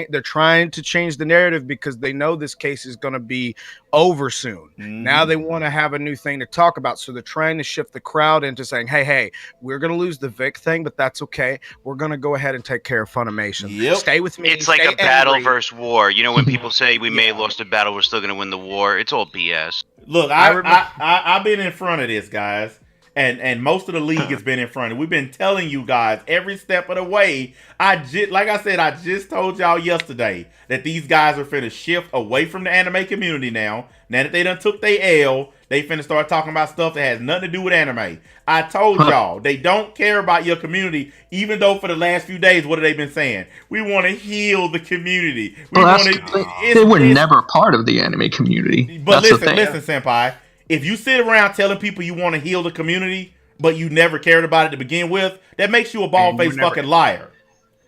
Speaker 12: they're trying to change the narrative because they know this case is gonna be over soon. Now they want to have a new thing to talk about, so they're trying to shift the crowd into saying, hey, we're gonna lose the Vic thing, but that's okay. We're gonna go ahead and take care of Funimation. Stay with me.
Speaker 10: It's like a battle versus war. You know, when people say we may have lost a battle, we're still gonna win the war. It's all BS.
Speaker 1: Look, I've been in front of this, guys, and most of the league has been in front of it. We've been telling you guys every step of the way. Like I said, I just told y'all yesterday that these guys are finna shift away from the anime community now. Now that they done took their L, they finna start talking about stuff that has nothing to do with anime. I told y'all, they don't care about your community, even though for the last few days, what have they been saying? We want to heal the community.
Speaker 5: They were never part of the anime community.
Speaker 1: But listen, Senpai. If you sit around telling people you want to heal the community, but you never cared about it to begin with, that makes you a bald-faced fucking liar.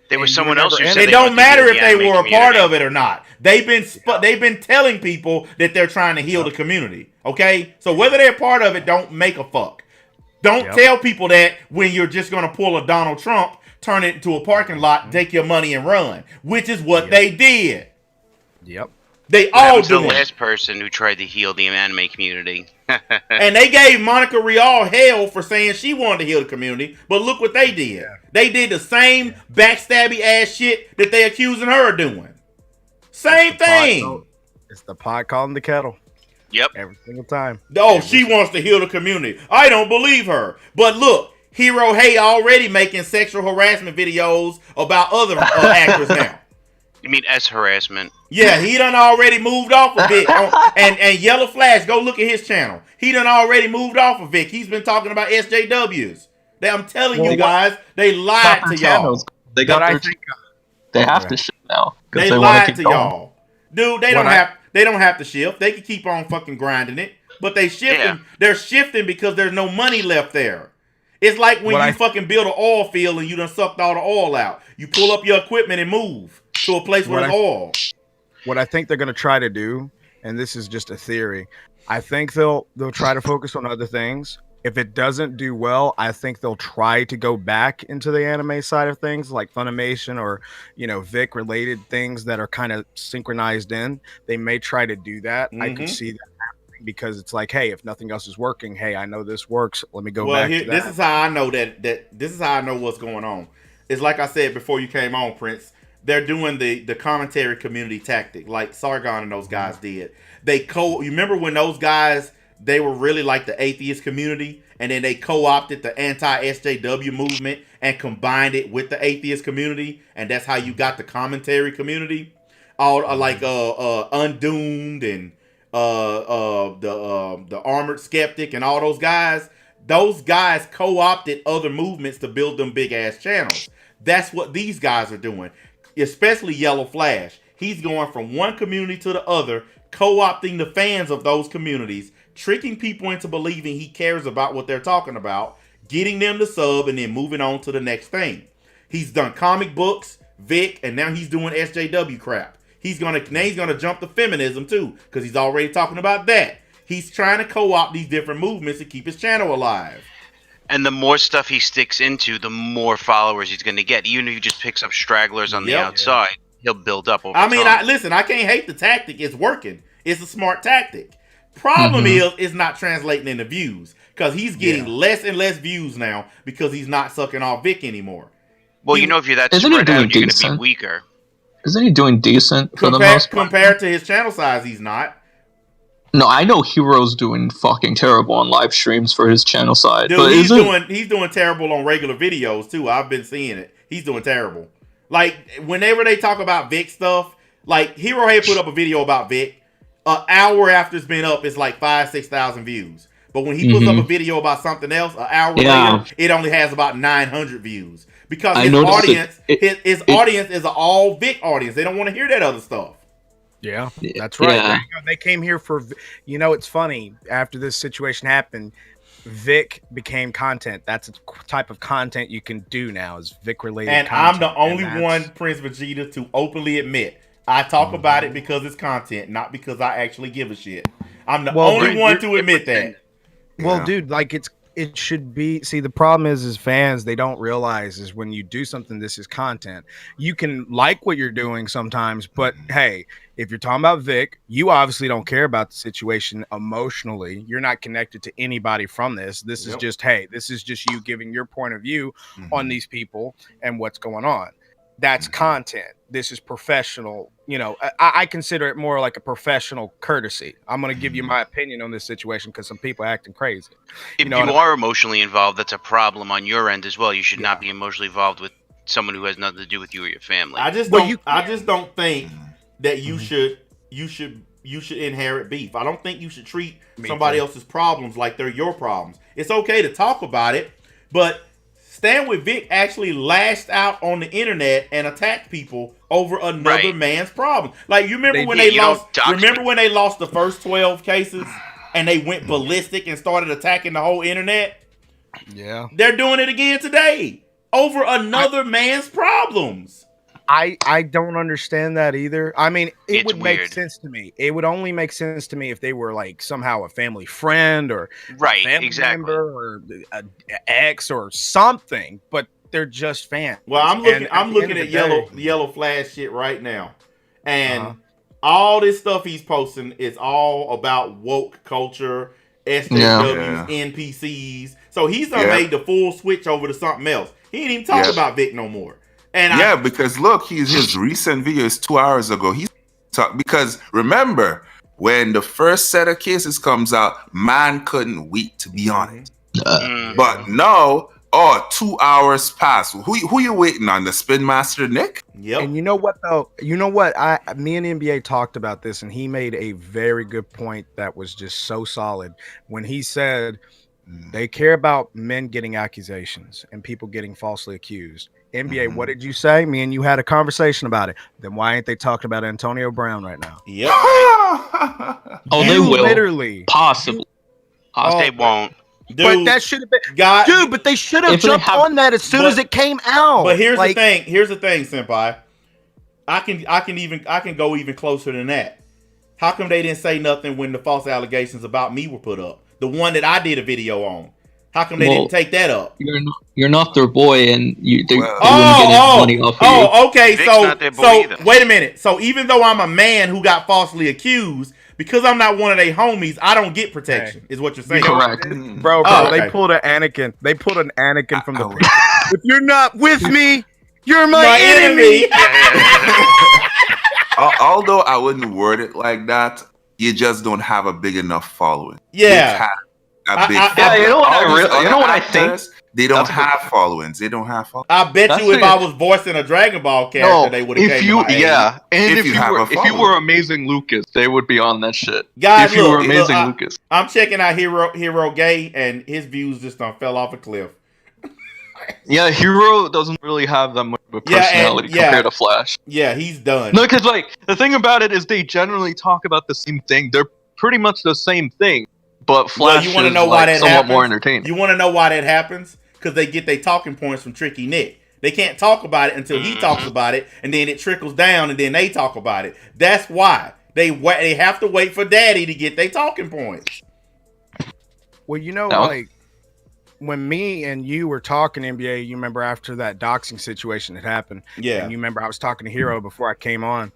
Speaker 10: There was someone else who said
Speaker 1: it don't matter if they were a part of it or not. They've been telling people that they're trying to heal the community. Okay, so whether they're part of it, don't make a fuck. Don't tell people that when you're just gonna pull a Donald Trump, turn it into a parking lot, take your money and run, which is what they did. They all do.
Speaker 10: The last person who tried to heal the anime community.
Speaker 1: And they gave Monica Rial hell for saying she wanted to heal the community, but look what they did. They did the same backstabby ass shit that they accusing her of doing. Same thing.
Speaker 12: It's the pot calling the kettle.
Speaker 10: Yep.
Speaker 12: Every single time.
Speaker 1: Oh, she wants to heal the community. I don't believe her. But look, Hero Hey already making sexual harassment videos about other actors now.
Speaker 10: You mean harassment?
Speaker 1: Yeah, he done already moved off of Vic. And Yellow Flash, go look at his channel. He done already moved off of Vic. He's been talking about SJWs. I'm telling you guys, they lied to y'all.
Speaker 5: They got they have to shift now.
Speaker 1: They lied to y'all. Dude, they don't have to shift. They can keep on fucking grinding it. But they're shifting because there's no money left there. It's like when you fucking build an oil field and you done sucked all the oil out. You pull up your equipment and move to a place where there's oil.
Speaker 12: What I think they're going to try to do, and this is just a theory, I think they'll try to focus on other things. If it doesn't do well, I think they'll try to go back into the anime side of things, like Funimation or, Vic related things that are kind of synchronized in. They may try to do that. I could see that happening because it's like, hey, if nothing else is working, hey, I know this works. Let me go back to that.
Speaker 1: This is how I know this is how I know what's going on. It's like I said before you came on, Prince. They're doing the commentary community tactic, like Sargon and those guys did. You remember when those guys, they were really like the atheist community, and then they co-opted the anti-SJW movement and combined it with the atheist community, and that's how you got the commentary community. All like Undoomed and the Armored Skeptic and all those guys. Those guys co-opted other movements to build them big ass channels. That's what these guys are doing. Especially Yellow Flash. He's going from one community to the other, co-opting the fans of those communities, tricking people into believing he cares about what they're talking about, getting them to sub, and then moving on to the next thing. He's done comic books, Vic, and now he's doing SJW crap. He's gonna jump to feminism too, because he's already talking about that. He's trying to co-opt these different movements to keep his channel alive.
Speaker 10: And the more stuff he sticks into, the more followers he's going to get. Even if he just picks up stragglers on the outside, he'll build up over time.
Speaker 1: I can't hate the tactic. It's working. It's a smart tactic. Problem is, it's not translating into views. Because he's getting less and less views now because he's not sucking off Vic anymore.
Speaker 10: Well, if you're that spread out, you're going to be weaker.
Speaker 5: Isn't he doing decent for the most part?
Speaker 1: Compared to his channel size, he's not.
Speaker 5: No, I know Hero's doing fucking terrible on live streams for his channel side.
Speaker 1: Dude,
Speaker 5: but
Speaker 1: he's doing terrible on regular videos too. I've been seeing it. He's doing terrible. Like whenever they talk about Vic stuff, like Hero had put up a video about Vic. An hour after it's been up, it's like 5,000-6,000 views. But when he puts up a video about something else, an hour later, it only has about 900 views because his audience, his audience is an all Vic audience. They don't want to hear that other stuff.
Speaker 12: Yeah, that's right. Yeah. They came here for, it's funny. After this situation happened, Vic became content. That's a type of content you can do now, is Vic related.
Speaker 1: And
Speaker 12: content.
Speaker 1: I'm the only one, Prince Vegeta, to openly admit I talk about it because it's content, not because I actually give a shit. I'm the only one to admit that.
Speaker 12: Well, dude, like it should be. See, the problem is fans, they don't realize is when you do something, this is content. You can like what you're doing sometimes, but hey, if you're talking about Vic, you obviously don't care about the situation emotionally. You're not connected to anybody from this. This is just, hey, this is just you giving your point of view on these people and what's going on. That's content. This is professional. I consider it more like a professional courtesy. I'm going to give you my opinion on this situation because some people are acting crazy.
Speaker 10: If you are emotionally involved, that's a problem on your end as well. You should not be emotionally involved with someone who has nothing to do with you or your family.
Speaker 1: I just don't think that you should inherit beef. I don't think you should treat somebody else's problems like they're your problems. It's okay to talk about it, but Stand With Vic actually lashed out on the internet and attacked people over another man's problem. Like, you remember when they lost the first 12 cases and they went ballistic and started attacking the whole internet?
Speaker 12: Yeah.
Speaker 1: They're doing it again today over another man's problems.
Speaker 12: I don't understand that either. I mean, it would make sense to me. It would only make sense to me if they were like somehow a family friend or a family member or an ex or something, but they're just fans.
Speaker 1: Well, I'm looking at Yellow Flash shit right now, and all this stuff he's posting is all about woke culture, SJWs, NPCs. So he's made the full switch over to something else. He ain't even talking about Vic no more. And
Speaker 2: because look, his recent video is 2 hours ago. Because remember, when the first set of cases comes out, man couldn't wait to be on it. But now, 2 hours pass. Who you waiting on? The Spin Master Nick?
Speaker 12: Yep. And you know what though? Me and NBA talked about this, and he made a very good point that was just so solid when he said they care about men getting accusations and people getting falsely accused. NBA, what did you say? Me and you had a conversation about it. Then why ain't they talking about Antonio Brown right now?
Speaker 1: Yep.
Speaker 5: They will.
Speaker 12: Literally.
Speaker 5: Possibly.
Speaker 10: They won't.
Speaker 12: Dude, but that should have been but they should have jumped on that as soon as it came out.
Speaker 1: But here's the thing. Here's the thing, Senpai. I can go even closer than that. How come they didn't say nothing when the false allegations about me were put up? The one that I did a video on. How come they didn't take that up?
Speaker 5: You're not their boy, and they wouldn't get any money off of you.
Speaker 1: Okay. So wait a minute. So even though I'm a man who got falsely accused, because I'm not one of their homies, I don't get protection. Is what you're saying?
Speaker 5: Correct,
Speaker 12: bro. They pulled an Anakin. They pulled an Anakin from the. If you're not with me, you're my enemy.
Speaker 2: Although I wouldn't word it like that, you just don't have a big enough following.
Speaker 1: Yeah.
Speaker 5: You know what I think?
Speaker 2: They don't have followings. They don't have followings.
Speaker 1: I bet you if I was voicing a Dragon Ball character, they would have came to my aid.
Speaker 5: And if you were Amazing Lucas, they would be on that shit.
Speaker 1: Guys,
Speaker 5: if you were Amazing Lucas.
Speaker 1: I'm checking out Hero Gay, and his views just fell off a cliff.
Speaker 5: Yeah, Hero doesn't really have that much of a personality compared to Flash.
Speaker 1: Yeah, he's done.
Speaker 5: No, because the thing about it is they generally talk about the same thing. They're pretty much the same thing. But Flash
Speaker 1: you want to know why that
Speaker 5: somewhat
Speaker 1: happens?
Speaker 5: more entertaining.
Speaker 1: You want to know why that happens? Because they get their talking points from Tricky Nick. They can't talk about it until he talks about it, and then it trickles down, and then they talk about it. That's why they have to wait for Daddy to get their talking points.
Speaker 12: Well, when me and you were talking NBA, you remember after that doxing situation that happened.
Speaker 1: Yeah.
Speaker 12: And you remember I was talking to Hero before I came on.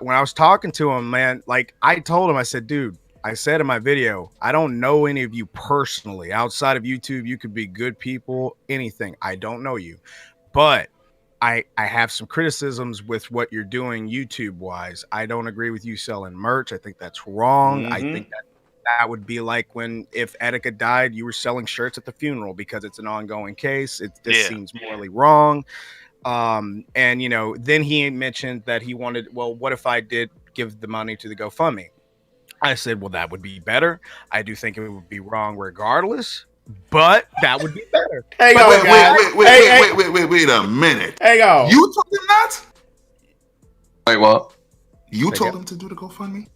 Speaker 12: When I was talking to him, man, I told him, I said, dude. I said in my video, I don't know any of you personally. Outside of YouTube, you could be good people, anything. I don't know you. But I have some criticisms with what you're doing YouTube-wise. I don't agree with you selling merch. I think that's wrong. I think that would be like if Etika died, you were selling shirts at the funeral because it's an ongoing case. This seems morally wrong. And, then he mentioned that he wanted, what if I did give the money to the GoFundMe? I said, well, that would be better. I do think it would be wrong regardless, but that would be better.
Speaker 1: Wait
Speaker 2: a minute.
Speaker 1: Hang on.
Speaker 2: You told him that?
Speaker 5: Wait, what?
Speaker 2: You told him to do the GoFundMe?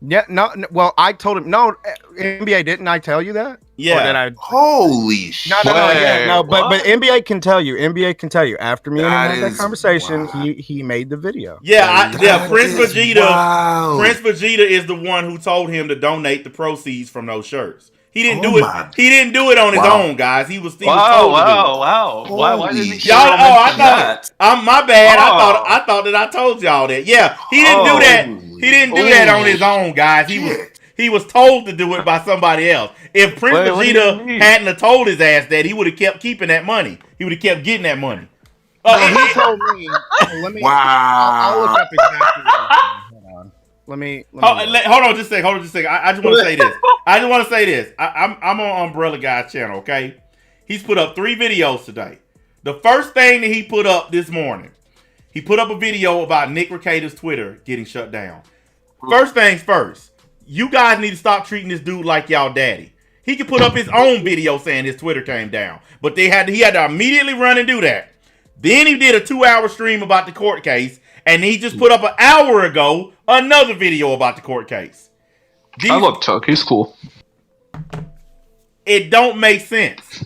Speaker 12: Yeah, no. Well, I told him no. NBA, didn't I tell you that?
Speaker 1: Yeah.
Speaker 12: Or did I?
Speaker 2: Holy shit!
Speaker 12: But NBA can tell you. NBA can tell you. After me and him had that conversation, he made the video.
Speaker 1: Yeah, Prince Vegeta. Prince Vegeta is the one who told him to donate the proceeds from those shirts. He didn't do it. He didn't do it on his own, guys. He was.
Speaker 5: Wow. Why didn't he?
Speaker 1: Y'all? I thought. My bad. I thought that I told y'all that. Yeah, he didn't do that. He didn't do that on his own, guys. He was told to do it by somebody else. If Prince Vegeta hadn't have told his ass that, he would have kept keeping that money. He would have kept getting that money.
Speaker 12: He told me. Let me. I'll look up exactly. Hold on. Let me
Speaker 1: hold on just a second. I just want to say this. I'm on Umbrella Guy's channel, okay? He's put up 3 videos today. The first thing that he put up this morning, he put up a video about Nick Rekieta's Twitter getting shut down. First things first, you guys need to stop treating this dude like y'all daddy. He could put up his own video saying his Twitter came down, but he had to immediately run and do that. Then he did a 2-hour stream about the court case, and he just put up an hour ago another video about the court case.
Speaker 5: I love Chuck. He's cool.
Speaker 1: It don't make sense.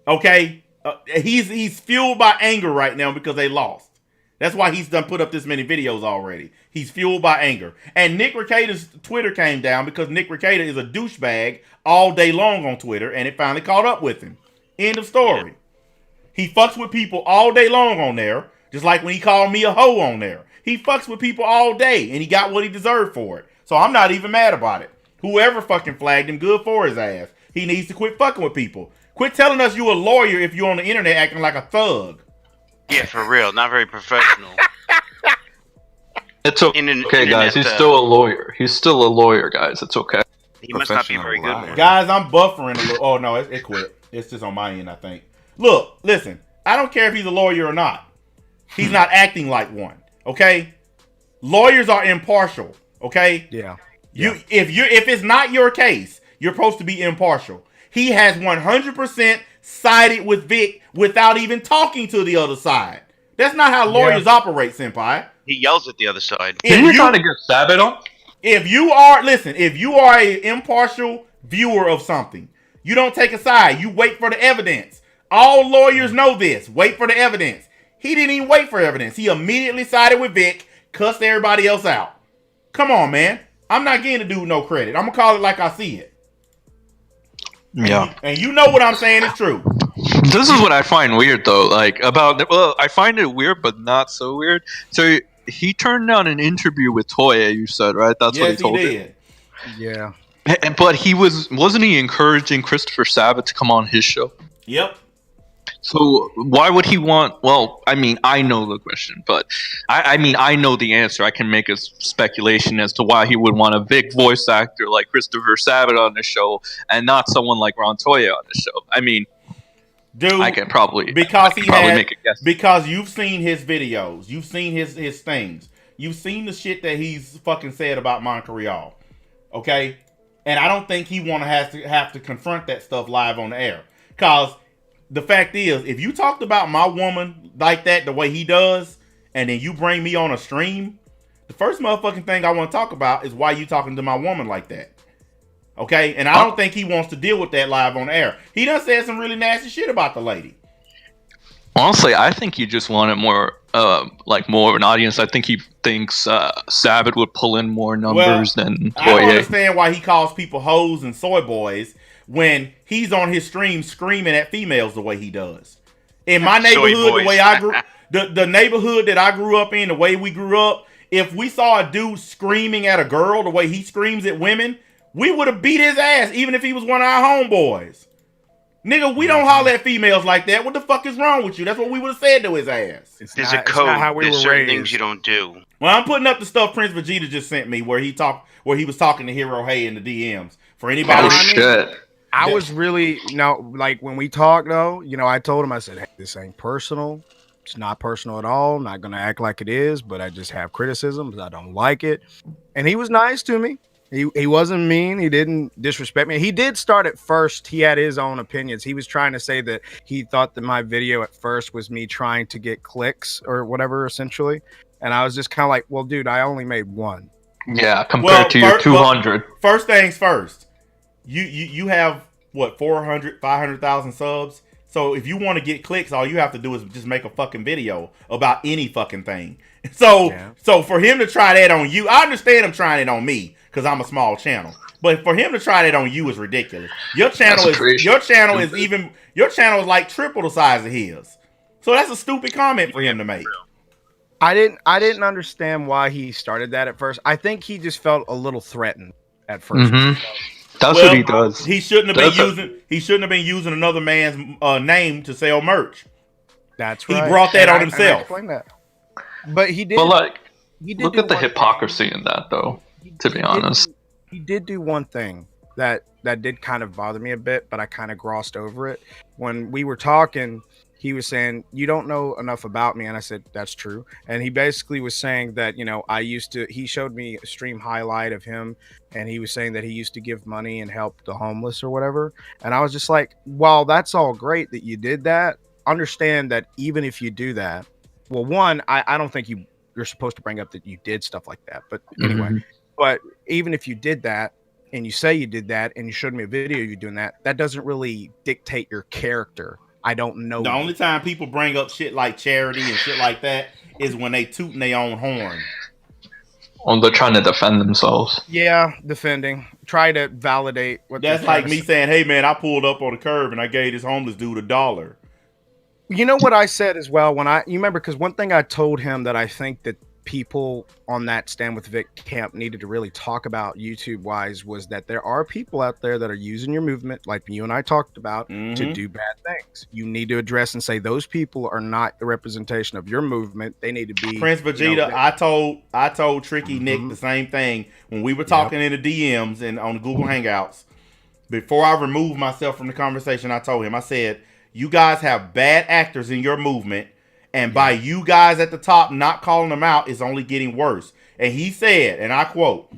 Speaker 1: Okay? He's fueled by anger right now because they lost. That's why he's done put up this many videos already. He's fueled by anger. And Nick Rekieta's Twitter came down because Nick Rekieta is a douchebag all day long on Twitter, and it finally caught up with him. End of story. He fucks with people all day long on there, just like when he called me a hoe on there. He fucks with people all day, and he got what he deserved for it. So I'm not even mad about it. Whoever fucking flagged him, good for his ass. He needs to quit fucking with people. Quit telling us you a lawyer if you're on the internet acting like a thug.
Speaker 10: Yeah, for real. Not very professional.
Speaker 5: It's okay, guys. He's still a lawyer. He's still a lawyer, guys. It's okay.
Speaker 10: He must not be a very good one.
Speaker 1: Guys, I'm buffering a little. Oh, no, it quit. It's just on my end, I think. Look, listen. I don't care if he's a lawyer or not. He's not acting like one. Okay? Lawyers are impartial. Okay?
Speaker 12: Yeah.
Speaker 1: If it's not your case, you're supposed to be impartial. He has 100% sided with Vic without even talking to the other side. That's not how lawyers operate, senpai.
Speaker 10: He yells at the other side.
Speaker 5: Didn't you trying to get Sabbath on?
Speaker 1: If you are an impartial viewer of something, you don't take a side. You wait for the evidence. All lawyers know this. Wait for the evidence. He didn't even wait for evidence. He immediately sided with Vic, cussed everybody else out. Come on, man. I'm not getting the dude no credit. I'm going to call it like I see it.
Speaker 5: Yeah.
Speaker 1: And you know what I'm saying is true.
Speaker 5: This is what I find weird, though. I find it weird, but not so weird. So he turned down an interview with Toya, you said, right? That's what he told you.
Speaker 12: Yeah.
Speaker 5: But wasn't he encouraging Christopher Sabat to come on his show?
Speaker 1: Yep.
Speaker 5: So why would he want? Well, I mean, I know the question, but I know the answer. I can make a speculation as to why he would want a Vic voice actor like Christopher Sabat on the show and not someone like Ron Toya on the show. I mean,
Speaker 1: dude,
Speaker 5: I can probably
Speaker 1: make a guess because you've seen his videos, you've seen his things, you've seen the shit that he's fucking said about Montreal, okay? And I don't think he have to confront that stuff live on the air, cause the fact is, if you talked about my woman like that the way he does, and then you bring me on a stream, the first motherfucking thing I want to talk about is why you talking to my woman like that. Okay? And I don't think he wants to deal with that live on air. He done said some really nasty shit about the lady.
Speaker 5: Honestly, I think he just wanted more of an audience. I think he thinks Sabat would pull in more numbers than Toya.
Speaker 1: I don't understand why he calls people hoes and soy boys when he's on his stream screaming at females the way he does. In my neighborhood, the way I grew, the neighborhood that I grew up in, the way we grew up, if we saw a dude screaming at a girl the way he screams at women, we would have beat his ass, even if he was one of our homeboys. Nigga, we don't holler at females like that. What the fuck is wrong with you? That's what we would have said to his ass.
Speaker 10: There's a code. There's certain things you don't do.
Speaker 1: Well, I'm putting up the stuff Prince Vegeta just sent me where he was talking to Hero Hey in the DMs. For anybody,
Speaker 12: I was really like when we talked though, I told him, I said, hey, this ain't personal. It's not personal at all. I'm not gonna act like it is, but I just have criticisms. I don't like it. And he was nice to me. He wasn't mean. He didn't disrespect me. He did start at first. He had his own opinions. He was trying to say that he thought that my video at first was me trying to get clicks or whatever, essentially. And I was just kind of like, well, dude, I only made one.
Speaker 5: Yeah, compared to your 200.
Speaker 1: First things first. You have, what, 400, 500,000 subs? So if you want to get clicks, all you have to do is just make a fucking video about any fucking thing. So for him to try that on you, I understand him trying it on me because I'm a small channel. But for him to try that on you is ridiculous. Your channel is like triple the size of his. So that's a stupid comment for him to make.
Speaker 12: I didn't understand why he started that at first. I think he just felt a little threatened at first.
Speaker 5: That's what he does.
Speaker 1: He shouldn't have been using another man's name to sell merch.
Speaker 12: That's right.
Speaker 1: He brought that on himself.
Speaker 12: But he did.
Speaker 5: But like,
Speaker 12: he did
Speaker 5: look at the hypocrisy in that, though. To be honest,
Speaker 12: he did do one thing that did kind of bother me a bit, but I kind of glossed over it. When we were talking, he was saying, "You don't know enough about me," and I said, "That's true." And he basically was saying that, you know, he showed me a stream highlight of him, and he was saying that he used to give money and help the homeless or whatever. And I was just like, "While that's all great that you did that, understand that even if you do that, well, one, I don't think you're supposed to bring up that you did stuff like that. But anyway, but even if you did that, and you say you did that, and you showed me a video you doing that, that doesn't really dictate your character." I don't know.
Speaker 1: The only time people bring up shit like charity and shit like that is when they tooting their own horn.
Speaker 5: Or they're trying to defend themselves.
Speaker 12: Yeah, defending. Try to validate what
Speaker 1: that's like me saying, "Hey man, I pulled up on the curb and I gave this homeless dude $1."
Speaker 12: You know what I said as well you remember, because one thing I told him that I think that people on that Stand With Vic camp needed to really talk about YouTube wise was that there are people out there that are using your movement, like you and I talked about, to do bad things. You need to address and say those people are not the representation of your movement. They need to be
Speaker 1: Prince Vegeta. I told Tricky Nick the same thing when we were talking in the DMs and on Google Hangouts. Before I removed myself from the conversation, I told him, I said, "You guys have bad actors in your movement. And by you guys at the top not calling them out, it's only getting worse." And he said, and I quote,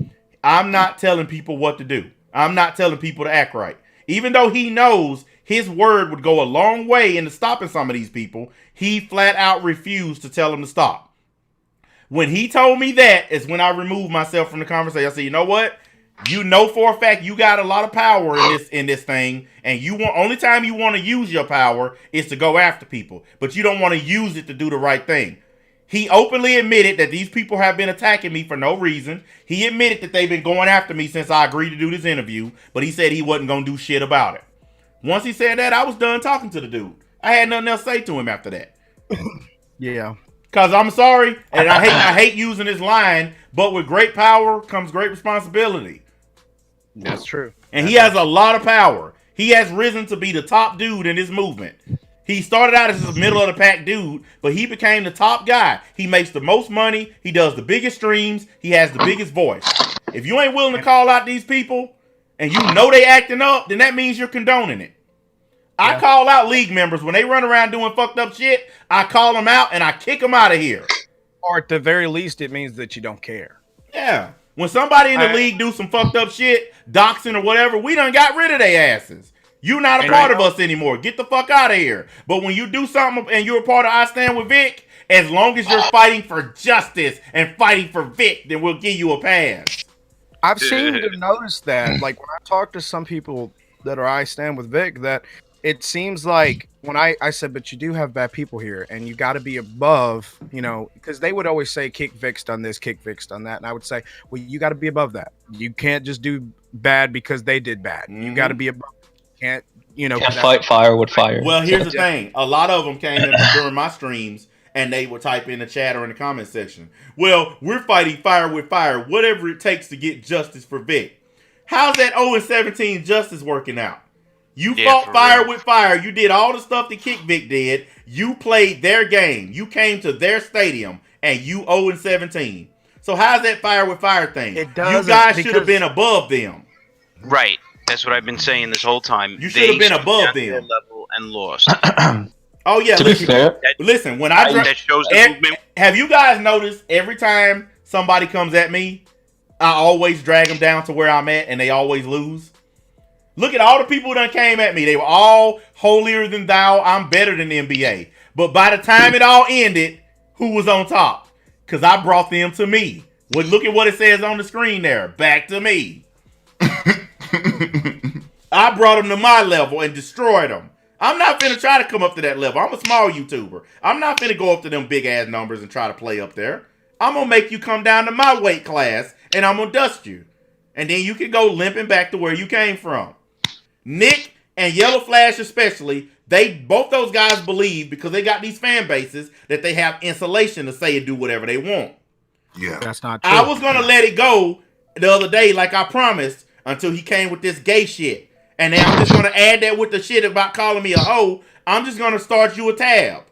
Speaker 1: "I'm not telling people what to do. I'm not telling people to act right." Even though he knows his word would go a long way into stopping some of these people, he flat out refused to tell them to stop. When he told me that is when I removed myself from the conversation. I said, "You know what? You know for a fact you got a lot of power in this thing, and only time you want to use your power is to go after people, but you don't want to use it to do the right thing." He openly admitted that these people have been attacking me for no reason. He admitted that they've been going after me since I agreed to do this interview, but he said he wasn't going to do shit about it. Once he said that, I was done talking to the dude. I had nothing else to say to him after that.
Speaker 12: Yeah.
Speaker 1: Because I'm sorry, and I hate using this line, but with great power comes great responsibility.
Speaker 12: That's true.
Speaker 1: And he has a lot of power. He has risen to be the top dude in this movement. He started out as a middle of the pack dude, but he became the top guy. He makes the most money. He does the biggest streams. He has the biggest voice. If you ain't willing to call out these people and you know they acting up, then that means you're condoning it. I call out league members when they run around doing fucked up shit. I call them out and I kick them out of here.
Speaker 12: Or at the very least, it means that you don't care.
Speaker 1: Yeah. When somebody in the league do some fucked up shit, doxing or whatever, we done got rid of their asses. You not a part of us anymore. Get the fuck out of here. But when you do something and you're a part of I Stand With Vic, as long as you're fighting for justice and fighting for Vic, then we'll give you a pass.
Speaker 12: I've seen to notice that, like when I talk to some people that are I Stand With Vic, that it seems like when I said, but you do have bad people here and you got to be above, you know, because they would always say Kick Vic's done this, Kick Vic's done that. And I would say, well, you got to be above that. You can't just do bad because they did bad. You got to be above. Can't
Speaker 5: fight fire with fire.
Speaker 1: Well, here's the thing. A lot of them came in during my streams and they would type in the chat or in the comment section. Well, we're fighting fire with fire, whatever it takes to get justice for Vic. How's that 0-17 justice working out? You fought fire with fire. You did all the stuff that Kick Vic did. You played their game. You came to their stadium, and you 0-17. So how's that fire with fire thing? You guys should have been above them.
Speaker 10: Right. That's what I've been saying this whole time.
Speaker 1: You should have been above them.
Speaker 10: Level and lost.
Speaker 1: Oh yeah.
Speaker 5: To be fair,
Speaker 1: listen. When
Speaker 10: that shows the movement.
Speaker 1: Have you guys noticed every time somebody comes at me, I always drag them down to where I'm at, and they always lose. Look at all the people that came at me. They were all holier than thou. I'm better than the NBA. But by the time it all ended, who was on top? Because I brought them to me. Well, look at what it says on the screen there. Back to me. I brought them to my level and destroyed them. I'm not finna try to come up to that level. I'm a small YouTuber. I'm not finna go up to them big ass numbers and try to play up there. I'm gonna make you come down to my weight class and I'm gonna dust you. And then you can go limping back to where you came from. Nick and Yellow Flash especially, both those guys believe, because they got these fan bases, that they have insulation to say and do whatever they want.
Speaker 2: Yeah.
Speaker 12: That's not true.
Speaker 1: I was gonna let it go the other day like I promised until he came with this gay shit. And then I'm just gonna add that with the shit about calling me a hoe. I'm just gonna start you a tab.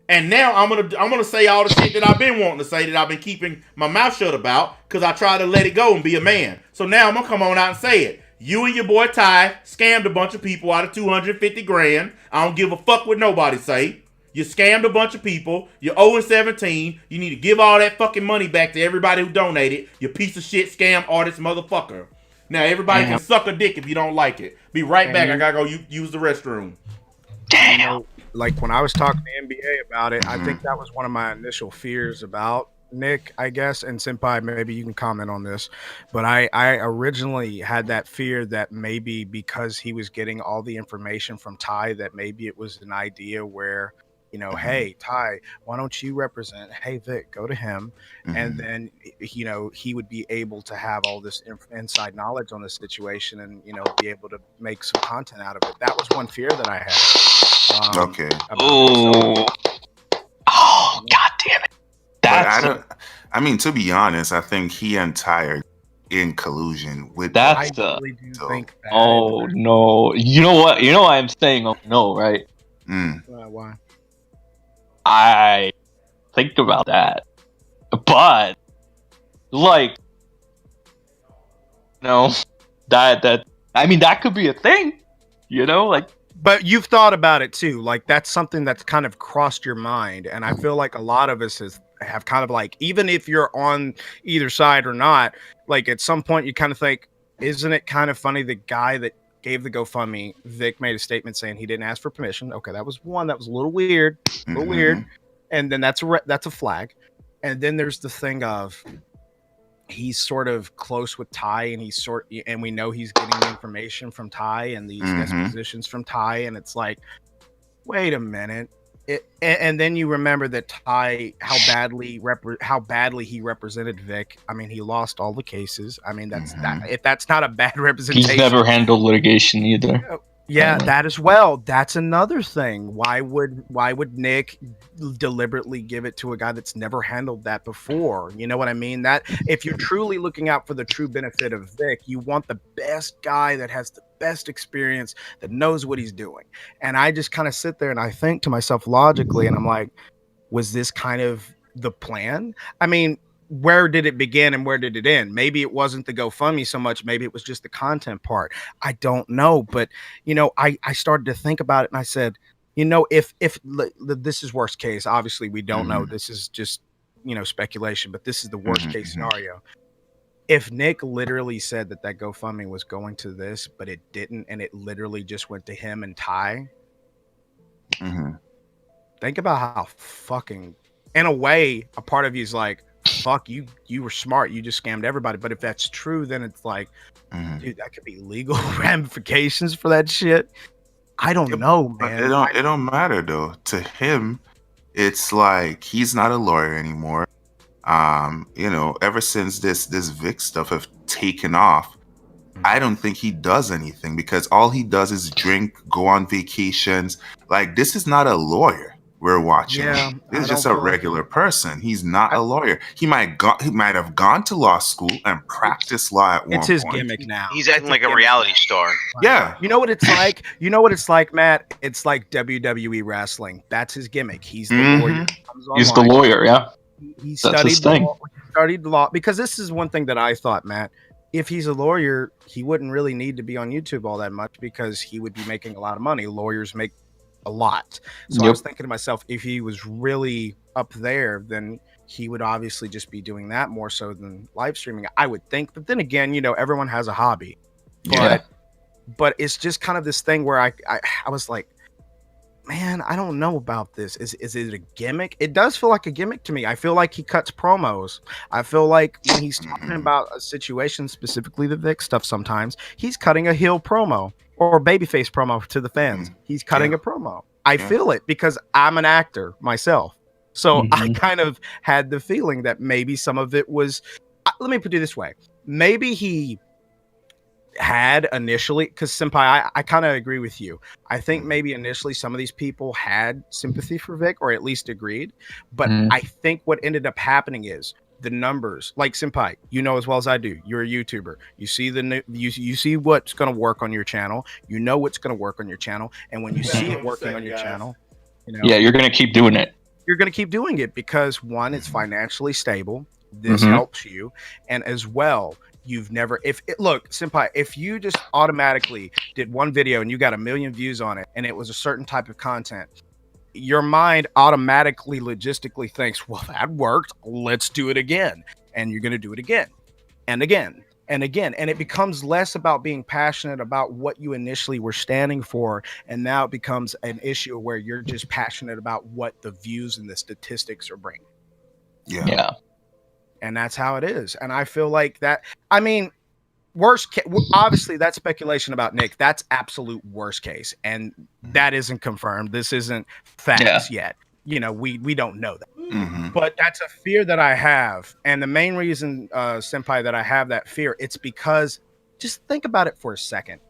Speaker 1: And now I'm gonna say all the shit that I've been wanting to say, that I've been keeping my mouth shut about, because I try to let it go and be a man. So now I'm gonna come on out and say it. You and your boy Ty scammed a bunch of people out of 250 grand. I don't give a fuck what nobody say. You scammed a bunch of people. You're 0-17. You need to give all that fucking money back to everybody who donated. You piece of shit scam artist motherfucker. Now everybody can suck a dick if you don't like it. Be right back. I gotta go use the restroom.
Speaker 12: Damn. You know, like when I was talking to NBA about it, I think that was one of my initial fears about Nick, I guess. And Senpai, maybe you can comment on this. But I originally had that fear that maybe because he was getting all the information from Ty, that maybe it was an idea where, you know, hey, Ty, why don't you represent? Hey, Vic, go to him. And then, you know, he would be able to have all this inside knowledge on the situation and, you know, be able to make some content out of it. That was one fear that I had.
Speaker 2: Okay.
Speaker 5: Oh, God damn it.
Speaker 2: I mean, to be honest, I think he and Ty are in collusion with
Speaker 5: that's
Speaker 2: the.
Speaker 12: really do think that.
Speaker 5: Oh, no. You know what? You know why I'm saying oh, no, right?
Speaker 12: Why?
Speaker 5: I think about that. But, like, no, that I mean, that could be a thing, you know, like.
Speaker 12: But you've thought about it too. Like, that's something that's kind of crossed your mind. And I feel like a lot of us have kind of like, even if you're on either side or not, like at some point you kind of think, isn't it kind of funny the guy that gave the GoFundMe, Vic, made a statement saying he didn't ask for permission. Okay, that was one that was a little weird, weird. And then that's a flag. And then there's the thing of he's sort of close with Ty, and we know he's getting the information from Ty and these dispositions from Ty, and it's like, wait a minute. And then you remember that Ty, how badly he represented Vic. I mean, he lost all the cases. I mean, that's that. If that's not a bad representation,
Speaker 5: he's never handled litigation either.
Speaker 12: Yeah, that as well. That's another thing. Why would Nick deliberately give it to a guy that's never handled that before? You know what I mean? That if you're truly looking out for the true benefit of Vic, you want the best guy that has the best experience, that knows what he's doing. And I just kind of sit there and I think to myself logically, and I'm like, was this kind of the plan? I mean, where did it begin and where did it end? Maybe it wasn't the GoFundMe so much. Maybe it was just the content part. I don't know. But, you know, I started to think about it and I said, you know, if this is worst case, obviously we don't know. This is just, you know, speculation, but this is the worst case scenario. If Nick literally said that GoFundMe was going to this, but it didn't, and it literally just went to him and Ty, think about how fucking, in a way, a part of you is like, fuck, you were smart, you just scammed everybody. But if that's true, then it's like, dude, that could be legal ramifications for that shit. I don't know, man.
Speaker 2: It don't matter though. To him, it's like he's not a lawyer anymore. You know, ever since this Vic stuff have taken off, I don't think he does anything, because all he does is drink, go on vacations. Like, this is not a lawyer we're watching.
Speaker 12: Yeah,
Speaker 2: he's just a regular person. He's not a lawyer. He might have gone to law school and practiced law at one point.
Speaker 12: It's his gimmick now.
Speaker 10: He's acting like a reality star.
Speaker 2: Yeah.
Speaker 12: You know what it's like? You know what it's like, Matt? It's like WWE wrestling. That's his gimmick. He's the lawyer.
Speaker 5: He's the lawyer, yeah.
Speaker 12: He studied law, because this is one thing that I thought, Matt. If he's a lawyer, he wouldn't really need to be on YouTube all that much, because he would be making a lot of money. Lawyers make a lot. So I was thinking to myself, if he was really up there, then he would obviously just be doing that more so than live streaming, I would think. But then again, you know, everyone has a hobby. But it's just kind of this thing where I was like, man, I don't know about this. Is it a gimmick? It does feel like a gimmick to me. I feel like he cuts promos. I feel like when he's talking about a situation, specifically the Vic stuff, sometimes he's cutting a heel promo or a babyface promo to the fans. He's cutting a promo. I feel it because I'm an actor myself. So I kind of had the feeling that maybe some of it was, let me put it this way. Maybe he had initially, because Senpai, I kind of agree with you. I think maybe initially some of these people had sympathy for Vic, or at least agreed. But I think what ended up happening is the numbers, like Senpai, you know as well as I do. You're a YouTuber. You see you see what's going to work on your channel. You know what's going to work on your channel, and when you see it working on your channel, you know,
Speaker 5: you're going to keep doing it.
Speaker 12: You're going to keep doing it because one, it's financially stable. This helps you, and as well, you've never look, Senpai, if you just automatically did one video and you got 1 million views on it and it was a certain type of content, your mind automatically logistically thinks, well, that worked, let's do it again. And you're going to do it again and again and again. And it becomes less about being passionate about what you initially were standing for, and now it becomes an issue where you're just passionate about what the views and the statistics are bringing.
Speaker 5: Yeah.
Speaker 12: And that's how it is. And I feel like that, I mean, obviously that's speculation about Nick. That's absolute worst case. And that isn't confirmed. This isn't facts yet. You know, we don't know that. But that's a fear that I have. And the main reason, Senpai, that I have that fear, it's because, just think about it for a second.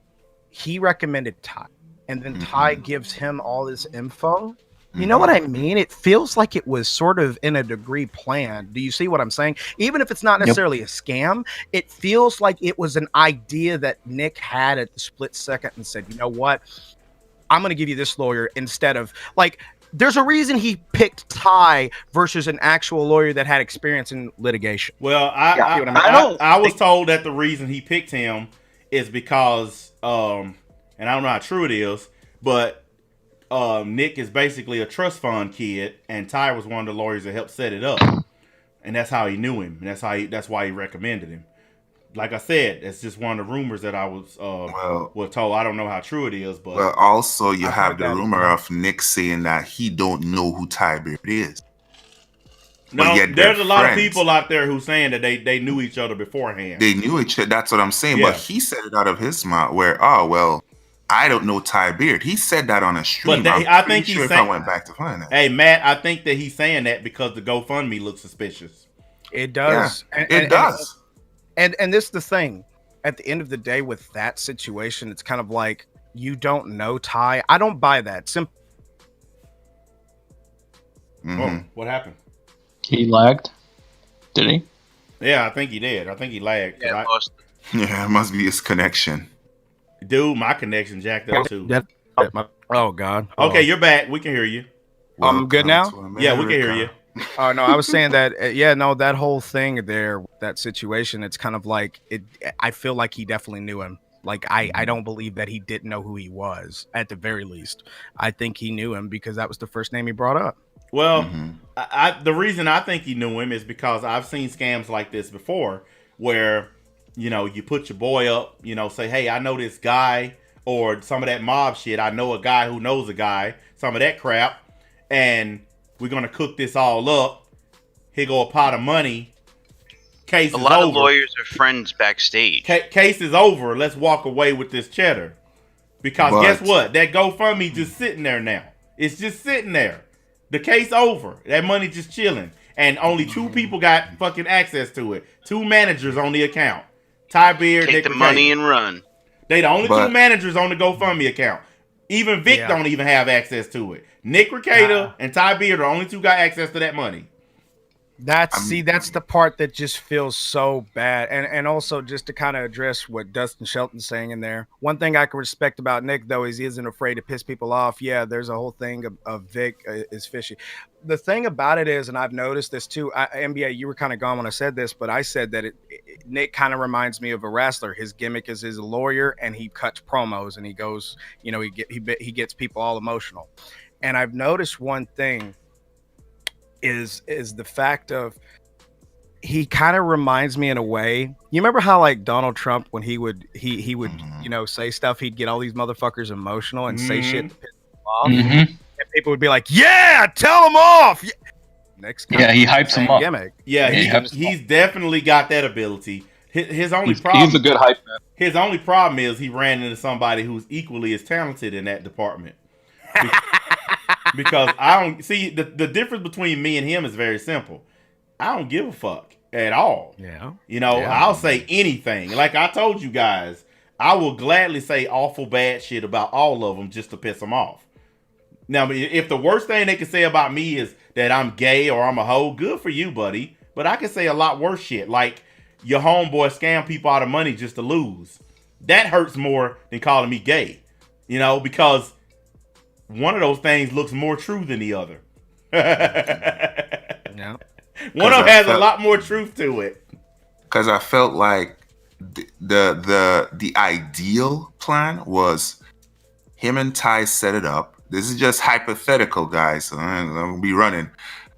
Speaker 12: He recommended Ty. And then Ty gives him all this info. You know what I mean? It feels like it was sort of in a degree planned. Do you see what I'm saying? Even if it's not necessarily a scam, it feels like it was an idea that Nick had at the split second and said, you know what? I'm going to give you this lawyer instead of, like, there's a reason he picked Ty versus an actual lawyer that had experience in litigation.
Speaker 1: Well, I was told that the reason he picked him is because, and I don't know how true it is, but Nick is basically a trust fund kid, and Ty was one of the lawyers that helped set it up, and that's how he knew him, and that's why he recommended him. Like I said, it's just one of the rumors that I was told. I don't know how true it is, but
Speaker 2: also you have the rumor of Nick saying that he don't know who Ty Beard is.
Speaker 1: No, there's a lot of people out there who saying that they knew each other beforehand.
Speaker 2: They knew each other. That's what I'm saying. Yeah. But he said it out of his mouth. Where I don't know Ty Beard. He said that on a stream.
Speaker 1: But I think he's saying,
Speaker 2: I went back to find that.
Speaker 1: Hey, Matt, I think that he's saying that because the GoFundMe looks suspicious.
Speaker 12: It does.
Speaker 2: Yeah, it does.
Speaker 12: And this is the thing. At the end of the day, with that situation, it's kind of like, you don't know Ty. I don't buy that.
Speaker 1: Oh, what happened?
Speaker 5: He lagged. Did he?
Speaker 1: Yeah, I think he did. I think he lagged.
Speaker 2: Yeah, it must be his connection.
Speaker 1: Dude, my connection jacked up too.
Speaker 12: Oh God.
Speaker 1: Okay, you're back. We can hear you.
Speaker 12: I'm good now?
Speaker 1: Yeah, we can hear you.
Speaker 12: Oh no, I was saying that. That whole thing there, that situation. It's kind of like it. I feel like he definitely knew him. Like I don't believe that he didn't know who he was. At the very least, I think he knew him because that was the first name he brought up.
Speaker 1: Well, the reason I think he knew him is because I've seen scams like this before, where you put your boy up, say, hey, I know this guy, or some of that mob shit. I know a guy who knows a guy, some of that crap, and we're going to cook this all up. Here go a pot of money. Case is over. A lot of
Speaker 10: lawyers are friends backstage.
Speaker 1: Case is over. Let's walk away with this cheddar. Because guess what? That GoFundMe just sitting there now. It's just sitting there. The case over. That money just chilling. And only 2 people got fucking access to it. 2 managers on the account. Ty Beard,
Speaker 10: take
Speaker 1: Nick
Speaker 10: the
Speaker 1: Recato.
Speaker 10: money and run.
Speaker 1: They the only 2 managers on the GoFundMe account. Even Vic don't even have access to it. Nick Recato and Ty Beard are the only 2 got access to that money.
Speaker 12: That's the part that just feels so bad. And also, just to kind of address what Dustin Shelton's saying in there, one thing I can respect about Nick, though, is he isn't afraid to piss people off. Yeah, there's a whole thing of Vic is fishy. The thing about it is, and I've noticed this too, NBA, you were kind of gone when I said this, but I said that Nick kind of reminds me of a wrestler. His gimmick is he's a lawyer, and he cuts promos, and he goes, he gets people all emotional. And I've noticed one thing. is the fact of he kind of reminds me in a way. You remember how like Donald Trump, when he would say stuff, he'd get all these motherfuckers emotional and say shit to piss them off, and people would be like, "Yeah, tell them off." Yeah. Next,
Speaker 5: he hypes them up.
Speaker 12: Gimmick.
Speaker 1: Yeah, he's definitely got that ability. His only problem.
Speaker 5: He's a good hype man.
Speaker 1: His only problem is he ran into somebody who's equally as talented in that department. Because I don't see the difference between me and him is very simple. I don't give a fuck at all.
Speaker 12: Yeah.
Speaker 1: I'll say anything. Like I told you guys, I will gladly say awful bad shit about all of them just to piss them off. Now, if the worst thing they can say about me is that I'm gay or I'm a hoe, good for you, buddy. But I can say a lot worse shit, like your homeboy scam people out of money just to lose. That hurts more than calling me gay. Because one of those things looks more true than the other.
Speaker 12: Yeah.
Speaker 1: One of them has a lot more truth to it.
Speaker 2: Because I felt like the ideal plan was him and Ty set it up. This is just hypothetical, guys. So I'm gonna be running.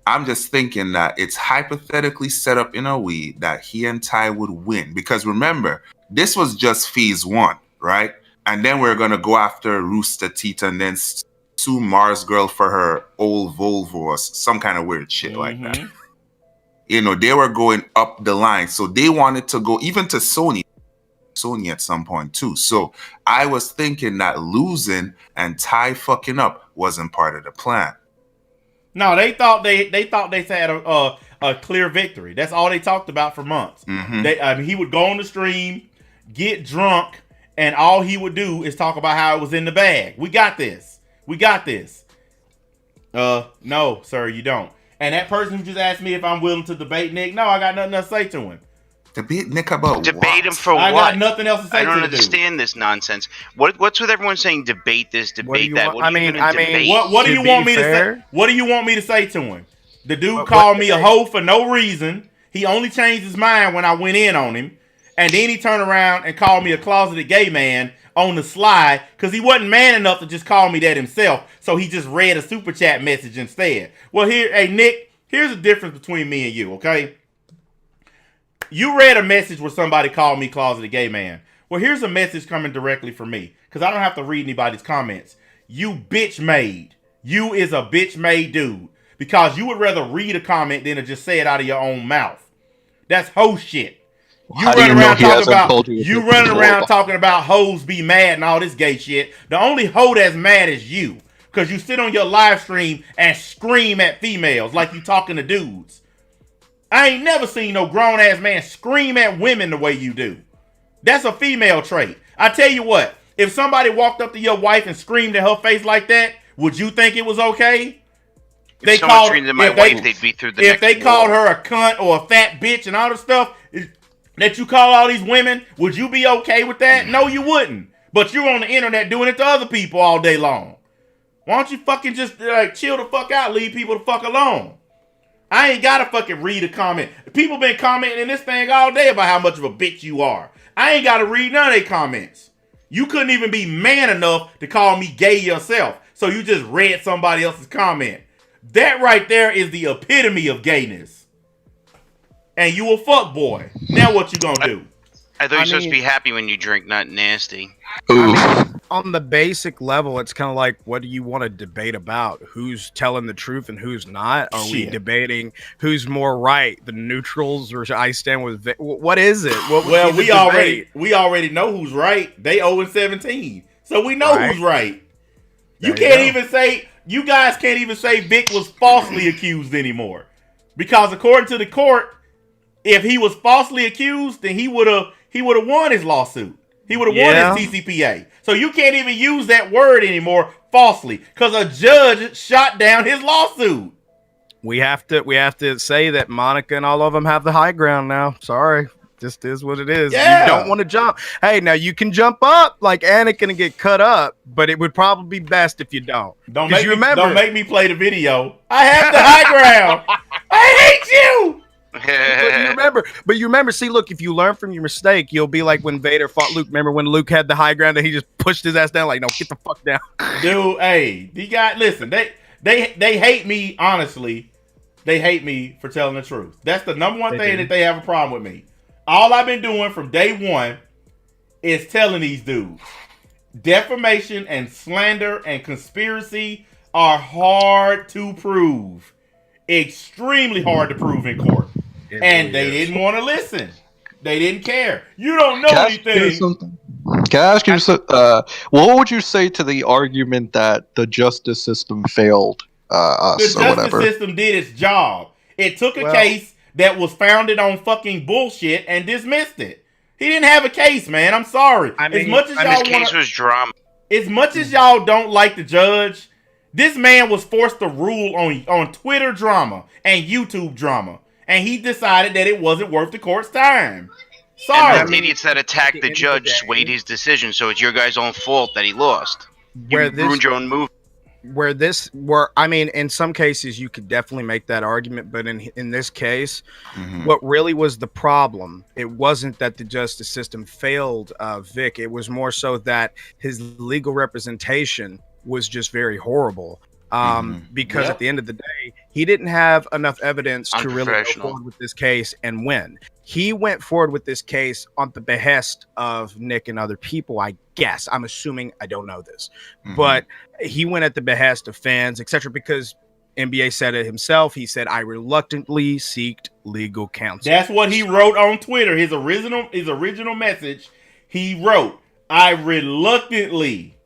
Speaker 2: I'm just thinking that it's hypothetically set up in a way that he and Ty would win. Because remember, this was just phase 1, right? And then we're gonna go after Rooster Teeth and then sue Mars Girl for her old Volvo or some kind of weird shit like that. They were going up the line. So they wanted to go even to Sony at some point too. So I was thinking that losing and Ty fucking up wasn't part of the plan.
Speaker 1: No, they thought they had a clear victory. That's all they talked about for months. He would go on the stream, get drunk, and all he would do is talk about how it was in the bag. We got this. No, sir, you don't. And that person who just asked me if I'm willing to debate Nick, no, I got nothing else to say to him.
Speaker 2: Debate Nick about
Speaker 10: debate him for
Speaker 1: I
Speaker 10: what?
Speaker 1: got nothing else to say.
Speaker 10: I don't understand this nonsense. What's with everyone saying debate this, debate that? What do you
Speaker 1: want me to say? What do you want me to say to him? The dude called me a hoe for no reason. He only changed his mind when I went in on him, and then he turned around and called me a closeted gay man on the sly because he wasn't man enough to just call me that himself. So he just read a super chat message instead. Well, Nick, here's the difference between me and you, okay? You read a message where somebody called me closeted gay man. Well, here's a message coming directly from me because I don't have to read anybody's comments. You bitch made. You is a bitch made dude because you would rather read a comment than to just say it out of your own mouth. That's hoe shit. You running around talking about hoes be mad and all this gay shit. The only hoe that's mad is you because you sit on your live stream and scream at females like you talking to dudes. I ain't never seen no grown-ass man scream at women the way you do. That's a female trait. I tell you what, if somebody walked up to your wife and screamed in her face like that, would you think it was okay?
Speaker 10: If someone screamed at my wife, they'd be through the next
Speaker 1: If they called her a cunt or a fat bitch and all the stuff that you call all these women, would you be okay with that? No, you wouldn't. But you're on the internet doing it to other people all day long. Why don't you fucking just chill the fuck out, leave people the fuck alone? I ain't gotta fucking read a comment. People been commenting in this thing all day about how much of a bitch you are. I ain't gotta read none of their comments. You couldn't even be man enough to call me gay yourself. So you just read somebody else's comment. That right there is the epitome of gayness. And you a fuck boy. Now what you gonna do?
Speaker 10: I thought you're supposed to be happy when you drink, not nasty.
Speaker 12: On the basic level, it's kind of like, what do you want to debate about? Who's telling the truth and who's not? Are we debating who's more right? The neutrals, or I stand with what is it?
Speaker 1: We already know who's right. They 0-17, so we know who's right. You guys can't even say Vic was falsely accused anymore, because according to the court, if he was falsely accused, then he would have won his lawsuit. He would have won his TCPA. So you can't even use that word anymore, falsely, because a judge shot down his lawsuit.
Speaker 12: We have to say that Monica and all of them have the high ground now. Sorry. Just is what it is. Yeah. You don't want to jump. Hey, now you can jump up like Anakin and get cut up, but it would probably be best if you don't.
Speaker 1: Don't make me play the video. I have the high ground. I hate you.
Speaker 12: But you remember, see, look, if you learn from your mistake, you'll be like when Vader fought Luke. Remember when Luke had the high ground and he just pushed his ass down like, no, get the fuck down.
Speaker 1: Dude, hey, listen, they hate me, honestly, they hate me for telling the truth. That's the number one thing that they have a problem with me. All I've been doing from day one is telling these dudes defamation and slander and conspiracy are hard to prove. Extremely hard to prove in court. And they didn't want to listen. They didn't care. You don't know anything.
Speaker 5: Can I ask you what would you say to the argument that the justice system failed us
Speaker 1: the
Speaker 5: or whatever?
Speaker 1: The justice system did its job. It took a case that was founded on fucking bullshit and dismissed it. He didn't have a case, man. I'm sorry.
Speaker 10: As much as y'all case was drama.
Speaker 1: As much as y'all don't like the judge, this man was forced to rule on Twitter drama and YouTube drama, and he decided that it wasn't worth the court's time. Sorry.
Speaker 10: And the idiots that attacked the judge swayed his decision, so it's your guys' own fault that he lost. You ruined your own move.
Speaker 12: I mean, in some cases you could definitely make that argument, but in this case, what really was the problem, it wasn't that the justice system failed Vic. It was more so that his legal representation was just very horrible. Because at the end of the day, he didn't have enough evidence to really go forward with this case and win. He went forward with this case on the behest of Nick and other people, I guess. I'm assuming, I don't know this, but he went at the behest of fans, etc. Because NBA said it himself. He said, "I reluctantly seeked legal counsel."
Speaker 1: That's what he wrote on Twitter. His original message. He wrote, "I reluctantly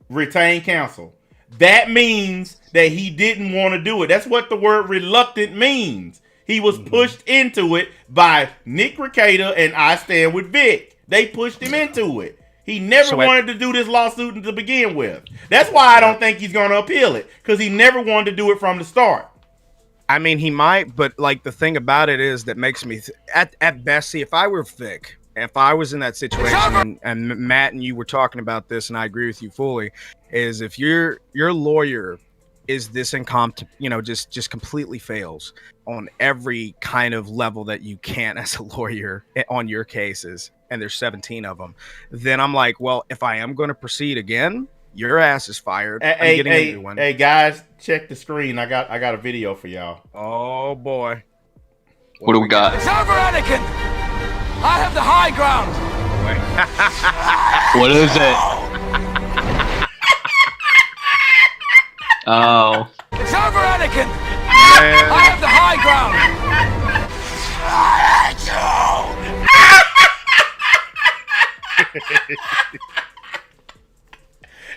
Speaker 1: retain counsel." That means that he didn't want to do it. That's what the word reluctant means. He was pushed into it by Nick Rekieta and I Stand With Vic. They pushed him into it. He never wanted to do this lawsuit to begin with. That's why I don't think he's going to appeal it, because he never wanted to do it from the start.
Speaker 12: I mean, he might, but like the thing about it is that makes me at best, see, if I were Vic, if I was in that situation, and Matt and you were talking about this, and I agree with you fully, is if your lawyer is this incompetent, just completely fails on every kind of level that you can as a lawyer on your cases, and there's 17 of them, then I'm like, well, if I am going to proceed again, your ass is fired.
Speaker 1: Hey, guys, check the screen. I got a video for y'all.
Speaker 12: Oh boy,
Speaker 5: what do we got?
Speaker 13: It's over, Anakin. I have the high ground.
Speaker 5: What is it? Oh.
Speaker 13: It's over, Anakin. I have the high ground.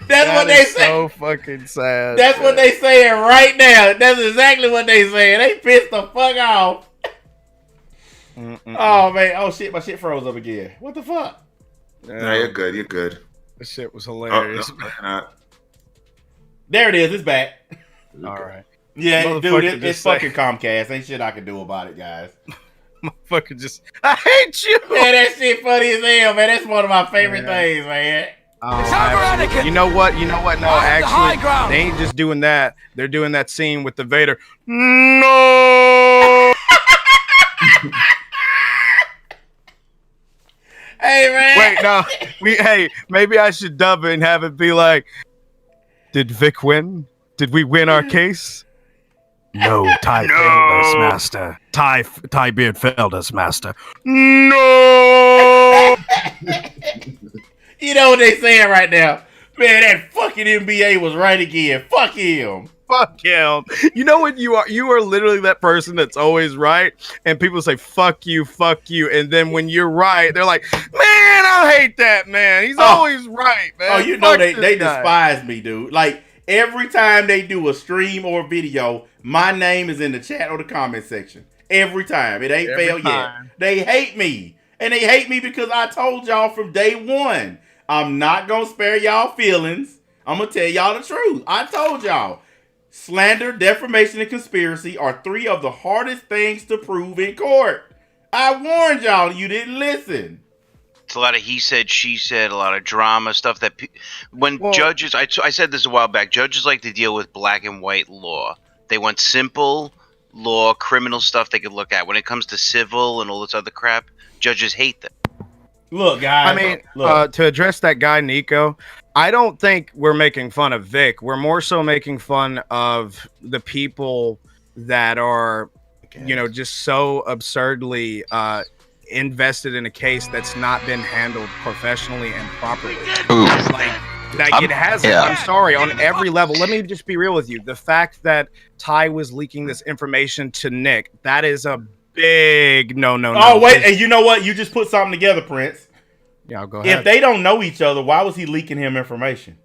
Speaker 1: That's what they say.
Speaker 12: So fucking sad.
Speaker 1: That's what they saying right now. That's exactly what they saying. They pissed the fuck off. Oh man! Oh shit! My shit froze up again. What the fuck?
Speaker 2: No, you're good. You're good.
Speaker 12: This shit was hilarious.
Speaker 1: There it is. It's back.
Speaker 12: All right.
Speaker 1: Yeah, dude. It's fucking Comcast. Ain't shit I can do about it, guys.
Speaker 12: Motherfucker, I hate you.
Speaker 1: Man, that shit funny as hell, man. That's one of my favorite things, man.
Speaker 12: You know what? No, actually, they ain't just doing that. They're doing that scene with the Vader. No.
Speaker 1: Hey man.
Speaker 12: Wait, no. Hey, maybe I should dub it and have it be like, did Vic win? Did we win our case? No, Ty failed us, Master. Ty Beard failed us, Master. No.
Speaker 1: You know what they saying right now? Man, that fucking NBA was right again. Fuck him.
Speaker 12: Fuck him. You know what you are? You are literally that person that's always right. And people say, fuck you. And then when you're right, they're like, man, I hate that man. He's always right, man.
Speaker 1: Oh, you know they despise me, dude. Like, every time they do a stream or video, my name is in the chat or the comment section. Every time. It ain't failed yet. They hate me. And they hate me because I told y'all from day one, I'm not going to spare y'all feelings. I'm going to tell y'all the truth. I told y'all. Slander, defamation, and conspiracy are three of the hardest things to prove in court. I warned y'all. You didn't listen.
Speaker 10: It's a lot of he said, she said, a lot of drama stuff that judges, I said this a while back, judges like to deal with black and white law. They want simple law, criminal stuff they could look at. When it comes to civil and all this other crap, judges hate them.
Speaker 1: Look, guys.
Speaker 12: I mean, to address that guy, Nico, I don't think we're making fun of Vic. We're more so making fun of the people that are, you know, just so absurdly invested in a case that's not been handled professionally and properly. Like it has.
Speaker 5: Yeah.
Speaker 12: I'm sorry, on every level. Let me just be real with you. The fact that Ty was leaking this information to Nick, that is a big no.
Speaker 1: Oh wait, and you know what? You just put something together, Prince.
Speaker 12: Yeah, go ahead.
Speaker 1: If they don't know each other, why was he leaking him information?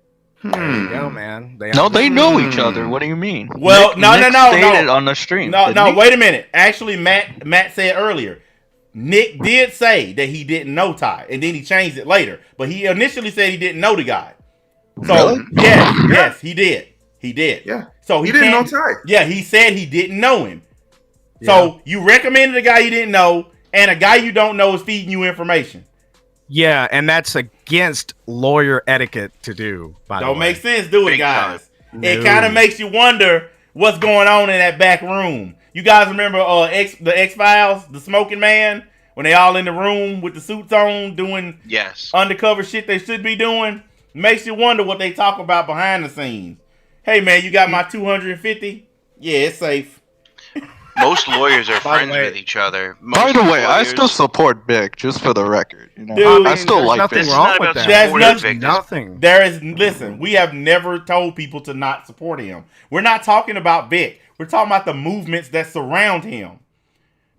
Speaker 12: There you go, man.
Speaker 5: They know each other. What do you mean?
Speaker 1: Well,
Speaker 5: Nick
Speaker 1: no.
Speaker 5: stated on the stream.
Speaker 1: No. Wait a minute. Actually, Matt said earlier, Nick did say that he didn't know Ty, and then he changed it later. But he initially said he didn't know the guy. So
Speaker 2: Really?
Speaker 1: yes, he did. He did.
Speaker 2: Yeah.
Speaker 1: So
Speaker 2: He didn't know Ty.
Speaker 1: Yeah, he said he didn't know him. So you recommended a guy you didn't know, and a guy you don't know is feeding you information.
Speaker 12: Yeah, and that's against lawyer etiquette to do. By the way,
Speaker 1: Don't make sense, do it, guys.
Speaker 12: No.
Speaker 1: It kind of makes you wonder what's going on in that back room. You guys remember the X-Files, the smoking man, when they all in the room with the suits on doing undercover shit they should be doing? Makes you wonder what they talk about behind the scenes. Hey, man, you got my 250? Yeah, it's safe.
Speaker 10: Most lawyers are friends with each other.
Speaker 14: By the way, I still support Vic, just for the record. You know,
Speaker 1: Dude,
Speaker 14: I still like Vic.
Speaker 1: There's nothing. Listen, we have never told people to not support him. We're not talking about Vic. We're talking about the movements that surround him.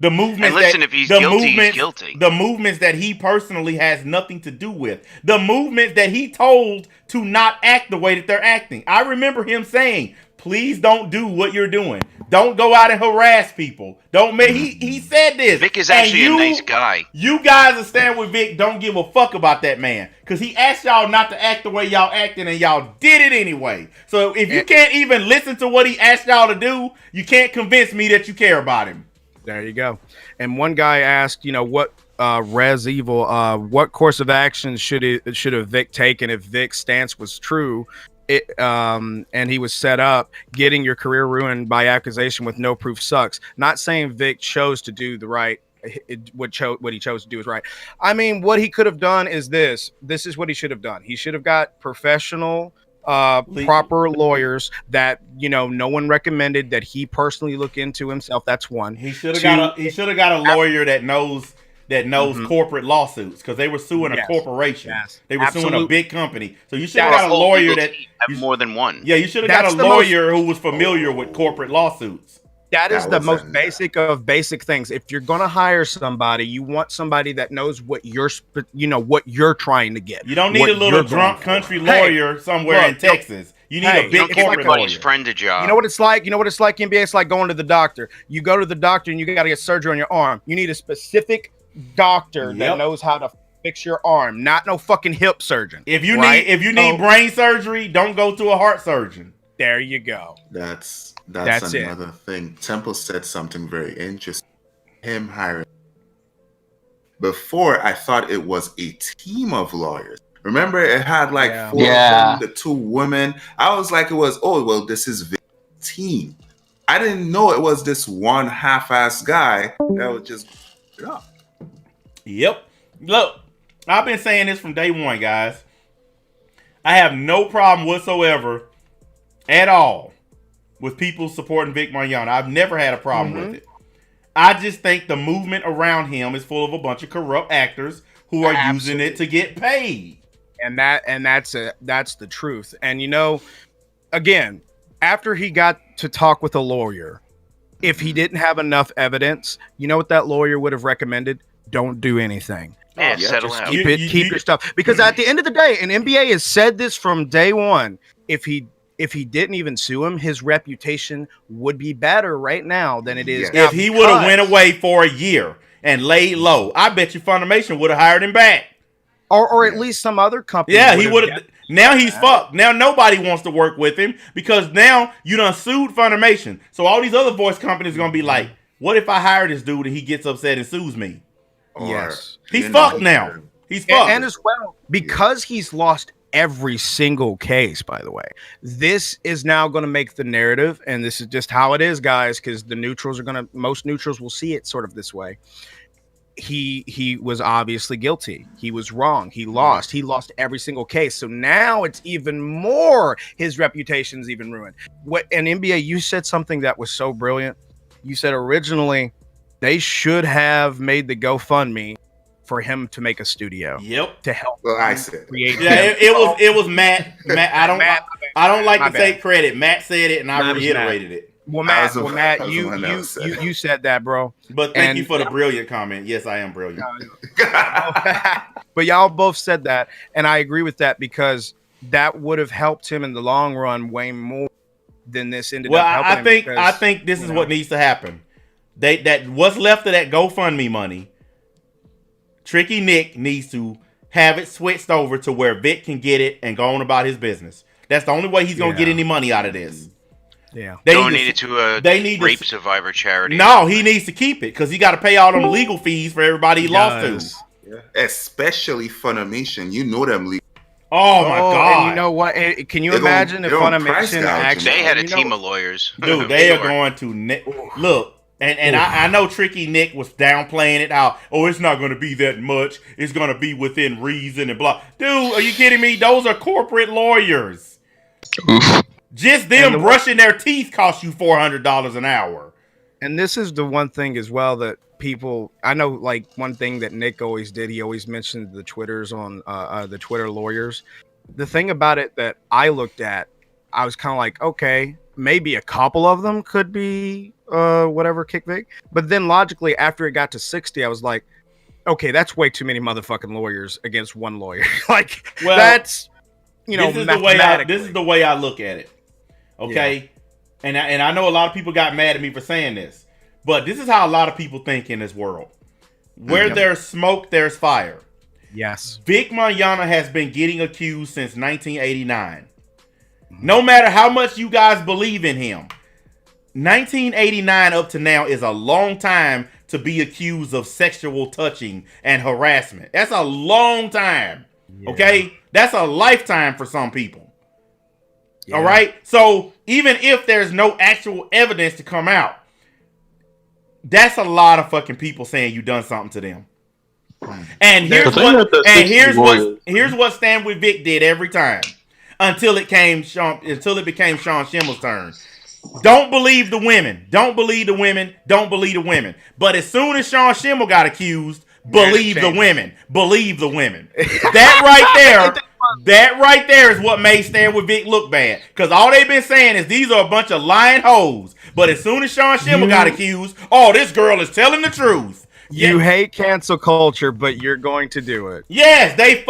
Speaker 1: The movements
Speaker 10: if he's guilty, he's guilty.
Speaker 1: The movements that he personally has nothing to do with. The movements that he told to not act the way that they're acting. I remember him saying, please don't do what you're doing. Don't go out and harass people. Don't make. He said this.
Speaker 10: Vic is actually a nice guy.
Speaker 1: You guys that stand with Vic don't give a fuck about that man, because he asked y'all not to act the way y'all acting, and y'all did it anyway. So if you can't even listen to what he asked y'all to do, you can't convince me that you care about him.
Speaker 12: There you go. And one guy asked, you know, what Res Evil, what course of action should have Vic taken if Vic's stance was true? And he was set up, getting your career ruined by accusation with no proof sucks. Not saying Vic chose to do the right. What he chose to do is right. I mean, what he could have done is this. This is what he should have done. He should have got professional, proper lawyers that, you know, no one recommended, that he personally look into himself. That's one.
Speaker 1: He should have got a lawyer that knows corporate lawsuits, because they were suing a corporation. They were suing a big company. So you should have got a lawyer that
Speaker 10: have more than one.
Speaker 1: Yeah, you should have got a lawyer who was familiar with corporate lawsuits.
Speaker 12: That is the most basic of basic things. If you're going to hire somebody, you want somebody that knows what you're trying to get.
Speaker 1: You don't need a little drunk country lawyer somewhere in Texas. You need a big corporate lawyer.
Speaker 10: Friend a job.
Speaker 12: You know what it's like? NBA? It's like going to the doctor. You go to the doctor and you got to get surgery on your arm. You need a specific doctor that knows how to fix your arm, not no fucking hip surgeon.
Speaker 1: If you need brain surgery, don't go to a heart surgeon.
Speaker 12: There you go.
Speaker 2: That's
Speaker 12: That's
Speaker 2: another thing. Temple said something very interesting. Him hiring. Before, I thought it was a team of lawyers. Remember, it had like 4 of them, the 2 women. I was like, this is Vic's team. I didn't know it was this one half-ass guy that was just
Speaker 1: Yep. Look, I've been saying this from day one, guys. I have no problem whatsoever at all with people supporting Vic Mignogna. I've never had a problem with it. I just think the movement around him is full of a bunch of corrupt actors who are using it to get paid.
Speaker 12: And that's the truth. And you know, again, after he got to talk with a lawyer, if he didn't have enough evidence, you know what that lawyer would have recommended? Don't do anything.
Speaker 10: Yeah, settle out.
Speaker 12: Keep your stuff. Because at the end of the day, and NBA has said this from day one, if he didn't even sue him, his reputation would be better right now than it is now.
Speaker 1: If he would have went away for a year and laid low, I bet you Funimation would have hired him back.
Speaker 12: Or at least some other company.
Speaker 1: Yeah, he would have. Now he's fucked. Now nobody wants to work with him, because now you done sued Funimation. So all these other voice companies are going to be like, what if I hire this dude and he gets upset and sues me?
Speaker 12: Yes.
Speaker 1: He's fucked now. He's fucked.
Speaker 12: And as well, because he's lost every single case, by the way, this is now going to make the narrative, and this is just how it is, guys, because most neutrals will see it sort of this way. he was obviously guilty. He was wrong. He lost. He lost every single case. So now it's even more. His reputation's even ruined. And NBA, you said something that was so brilliant. You said originally they should have made the GoFundMe for him to make a studio.
Speaker 1: Yep.
Speaker 12: To help.
Speaker 2: Well, I said.
Speaker 12: Create.
Speaker 1: Yeah, it was Matt. I don't like to take credit. Matt said it, and I reiterated it.
Speaker 12: Well, Matt, you said that, bro.
Speaker 1: But thank you for the brilliant comment. Yes, I am brilliant.
Speaker 12: But y'all both said that, and I agree with that because that would have helped him in the long run way more than this ended up helping him.
Speaker 1: I think this is what needs to happen. That what's left of that GoFundMe money, Tricky Nick needs to have it switched over to where Vic can get it and go on about his business. That's the only way he's gonna get any money out of this.
Speaker 12: Yeah,
Speaker 10: donate it to a rape survivor charity.
Speaker 1: No, he needs to keep it because he got to pay all them legal fees for everybody he lost to.
Speaker 2: Yeah. Especially Funimation, you know them legal.
Speaker 1: Oh my god!
Speaker 12: And you know what? Can you imagine if Funimation actually?
Speaker 10: They had a team of lawyers.
Speaker 1: Dude, they are going to look. And I know Tricky Nick was downplaying it. How it's not going to be that much. It's going to be within reason and blah. Dude, are you kidding me? Those are corporate lawyers. Just them brushing their teeth cost you $400 an hour.
Speaker 12: And this is the one thing as well that people, I know, like one thing that Nick always did, he always mentioned the Twitters on the Twitter lawyers. The thing about it that I looked at, I was kind of like, okay, maybe a couple of them could be whatever kick Vic. But then logically, after it got to 60, I was like, okay, that's way too many motherfucking lawyers against one lawyer. That's,
Speaker 1: this is the way I look at it. Okay, yeah. And I know a lot of people got mad at me for saying this, but this is how a lot of people think in this world. Where there's smoke, there's fire.
Speaker 12: Yes.
Speaker 1: Vic Mignogna has been getting accused since 1989. No matter how much you guys believe in him, 1989 up to now is a long time to be accused of sexual touching and harassment. That's a long time. Yeah. Okay, that's a lifetime for some people. Yeah. All right. So even if there's no actual evidence to come out, that's a lot of fucking people saying you done something to them. And here's what Stand With Vic did every time until it became Sean Schimmel's turn. Don't believe the women. Don't believe the women. Don't believe the women. But as soon as Sean Schimmel got accused, believe the women. Believe the women. That right there is what made Stand With Vic look bad. Because all they've been saying is these are a bunch of lying hoes. But as soon as Sean Schimmel got accused, this girl is telling the truth.
Speaker 12: You hate cancel culture, but you're going to do it.
Speaker 1: Yes, they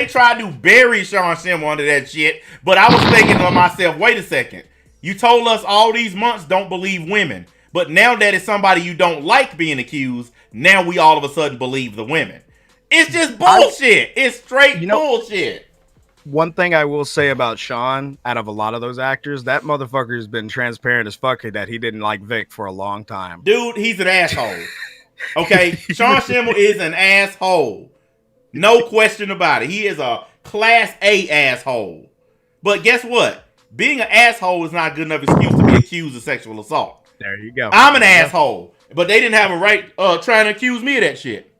Speaker 1: tried to bury Sean Schimmel under that shit. But I was thinking to myself, wait a second. You told us all these months don't believe women. But now that it's somebody you don't like being accused, now we all of a sudden believe the women. It's just bullshit. It's straight bullshit.
Speaker 12: One thing I will say about Sean, out of a lot of those actors, that motherfucker has been transparent as fuck that he didn't like Vic for a long time.
Speaker 1: Dude, he's an asshole. Okay? Sean Schimmel is an asshole. No question about it. He is a class A asshole. But guess what? Being an asshole is not a good enough excuse to be accused of sexual assault.
Speaker 12: There you go.
Speaker 1: I'm an asshole. But they didn't have a right trying to accuse me of that shit.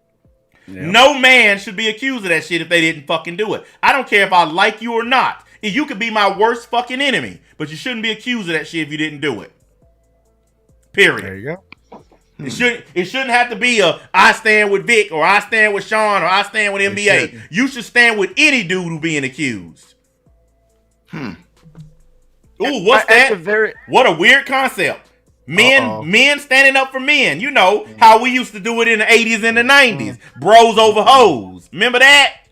Speaker 1: Yep. No man should be accused of that shit if they didn't fucking do it. I don't care if I like you or not. You could be my worst fucking enemy, but you shouldn't be accused of that shit if you didn't do it. Period.
Speaker 12: There you go.
Speaker 1: It shouldn't have to be I stand with Vic or I stand with Sean or I stand with NBA. You should stand with any dude who being accused. Ooh, what's that? What a weird concept. Men standing up for men. You know how we used to do it in the 80s and the 90s. Bros over hoes. Remember that?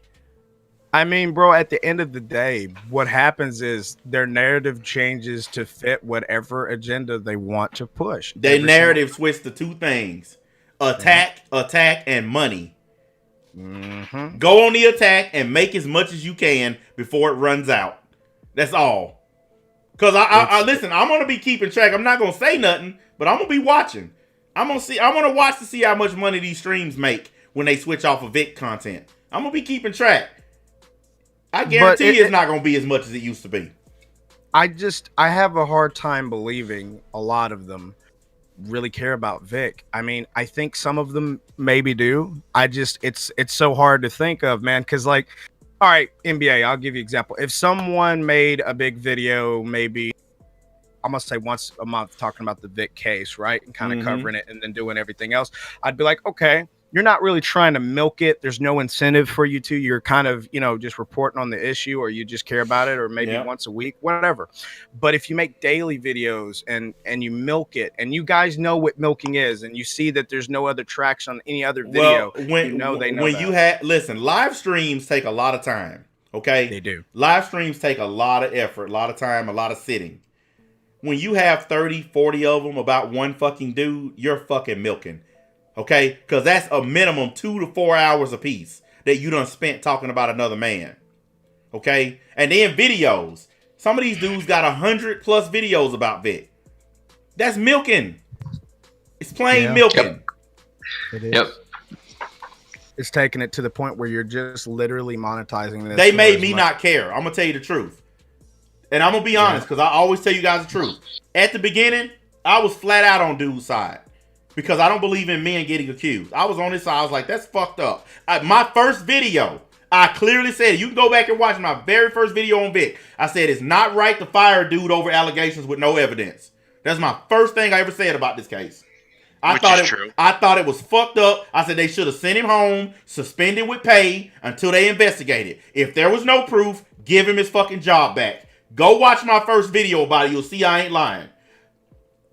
Speaker 12: I mean, bro, at the end of the day, what happens is their narrative changes to fit whatever agenda they want to push.
Speaker 1: Their narrative switched to two things. Attack, and money.
Speaker 12: Mm-hmm.
Speaker 1: Go on the attack and make as much as you can before it runs out. That's all. Because I listen, I'm gonna be keeping track. I'm not gonna say nothing, but I'm gonna be watching. I'm gonna watch to see how much money these streams make when they switch off of Vic content. I'm gonna be keeping track. I guarantee it's not gonna be as much as it used to be.
Speaker 12: I have a hard time believing a lot of them really care about Vic. I mean, I think some of them maybe do. It's so hard to think of, man, because like, all right, NBA, I'll give you an example. If someone made a big video, maybe I'm gonna say once a month, talking about the Vic case, right, and kind of covering it and then doing everything else, I'd be like, okay, you're not really trying to milk it. There's no incentive for you to. You're kind of, just reporting on the issue, or you just care about it, or maybe once a week, whatever. But if you make daily videos and you milk it, and you guys know what milking is, and you see that there's no other tracks on any other video,
Speaker 1: listen, live streams take a lot of time. Okay,
Speaker 12: they do.
Speaker 1: Live streams take a lot of effort, a lot of time, a lot of sitting. When you have 30, 40 of them about one fucking dude, you're fucking milking. Okay? Because that's a minimum 2 to 4 hours a piece that you done spent talking about another man. Okay? And then videos. Some of these dudes got 100 plus videos about Vic. That's milking. It's plain milking.
Speaker 12: It is. Yep. It's taking it to the point where you're just literally monetizing this.
Speaker 1: They made me not care. I'm going to tell you the truth. And I'm going to be honest, because I always tell you guys the truth. At the beginning, I was flat out on dude's side. Because I don't believe in men getting accused. I was on his side. I was like, that's fucked up. My first video, I clearly said, you can go back and watch my very first video on Vic. I said, it's not right to fire a dude over allegations with no evidence. That's my first thing I ever said about this case. I thought it was fucked up. I said they should have sent him home, suspended with pay until they investigated. If there was no proof, give him his fucking job back. Go watch my first video about it. You'll see I ain't lying.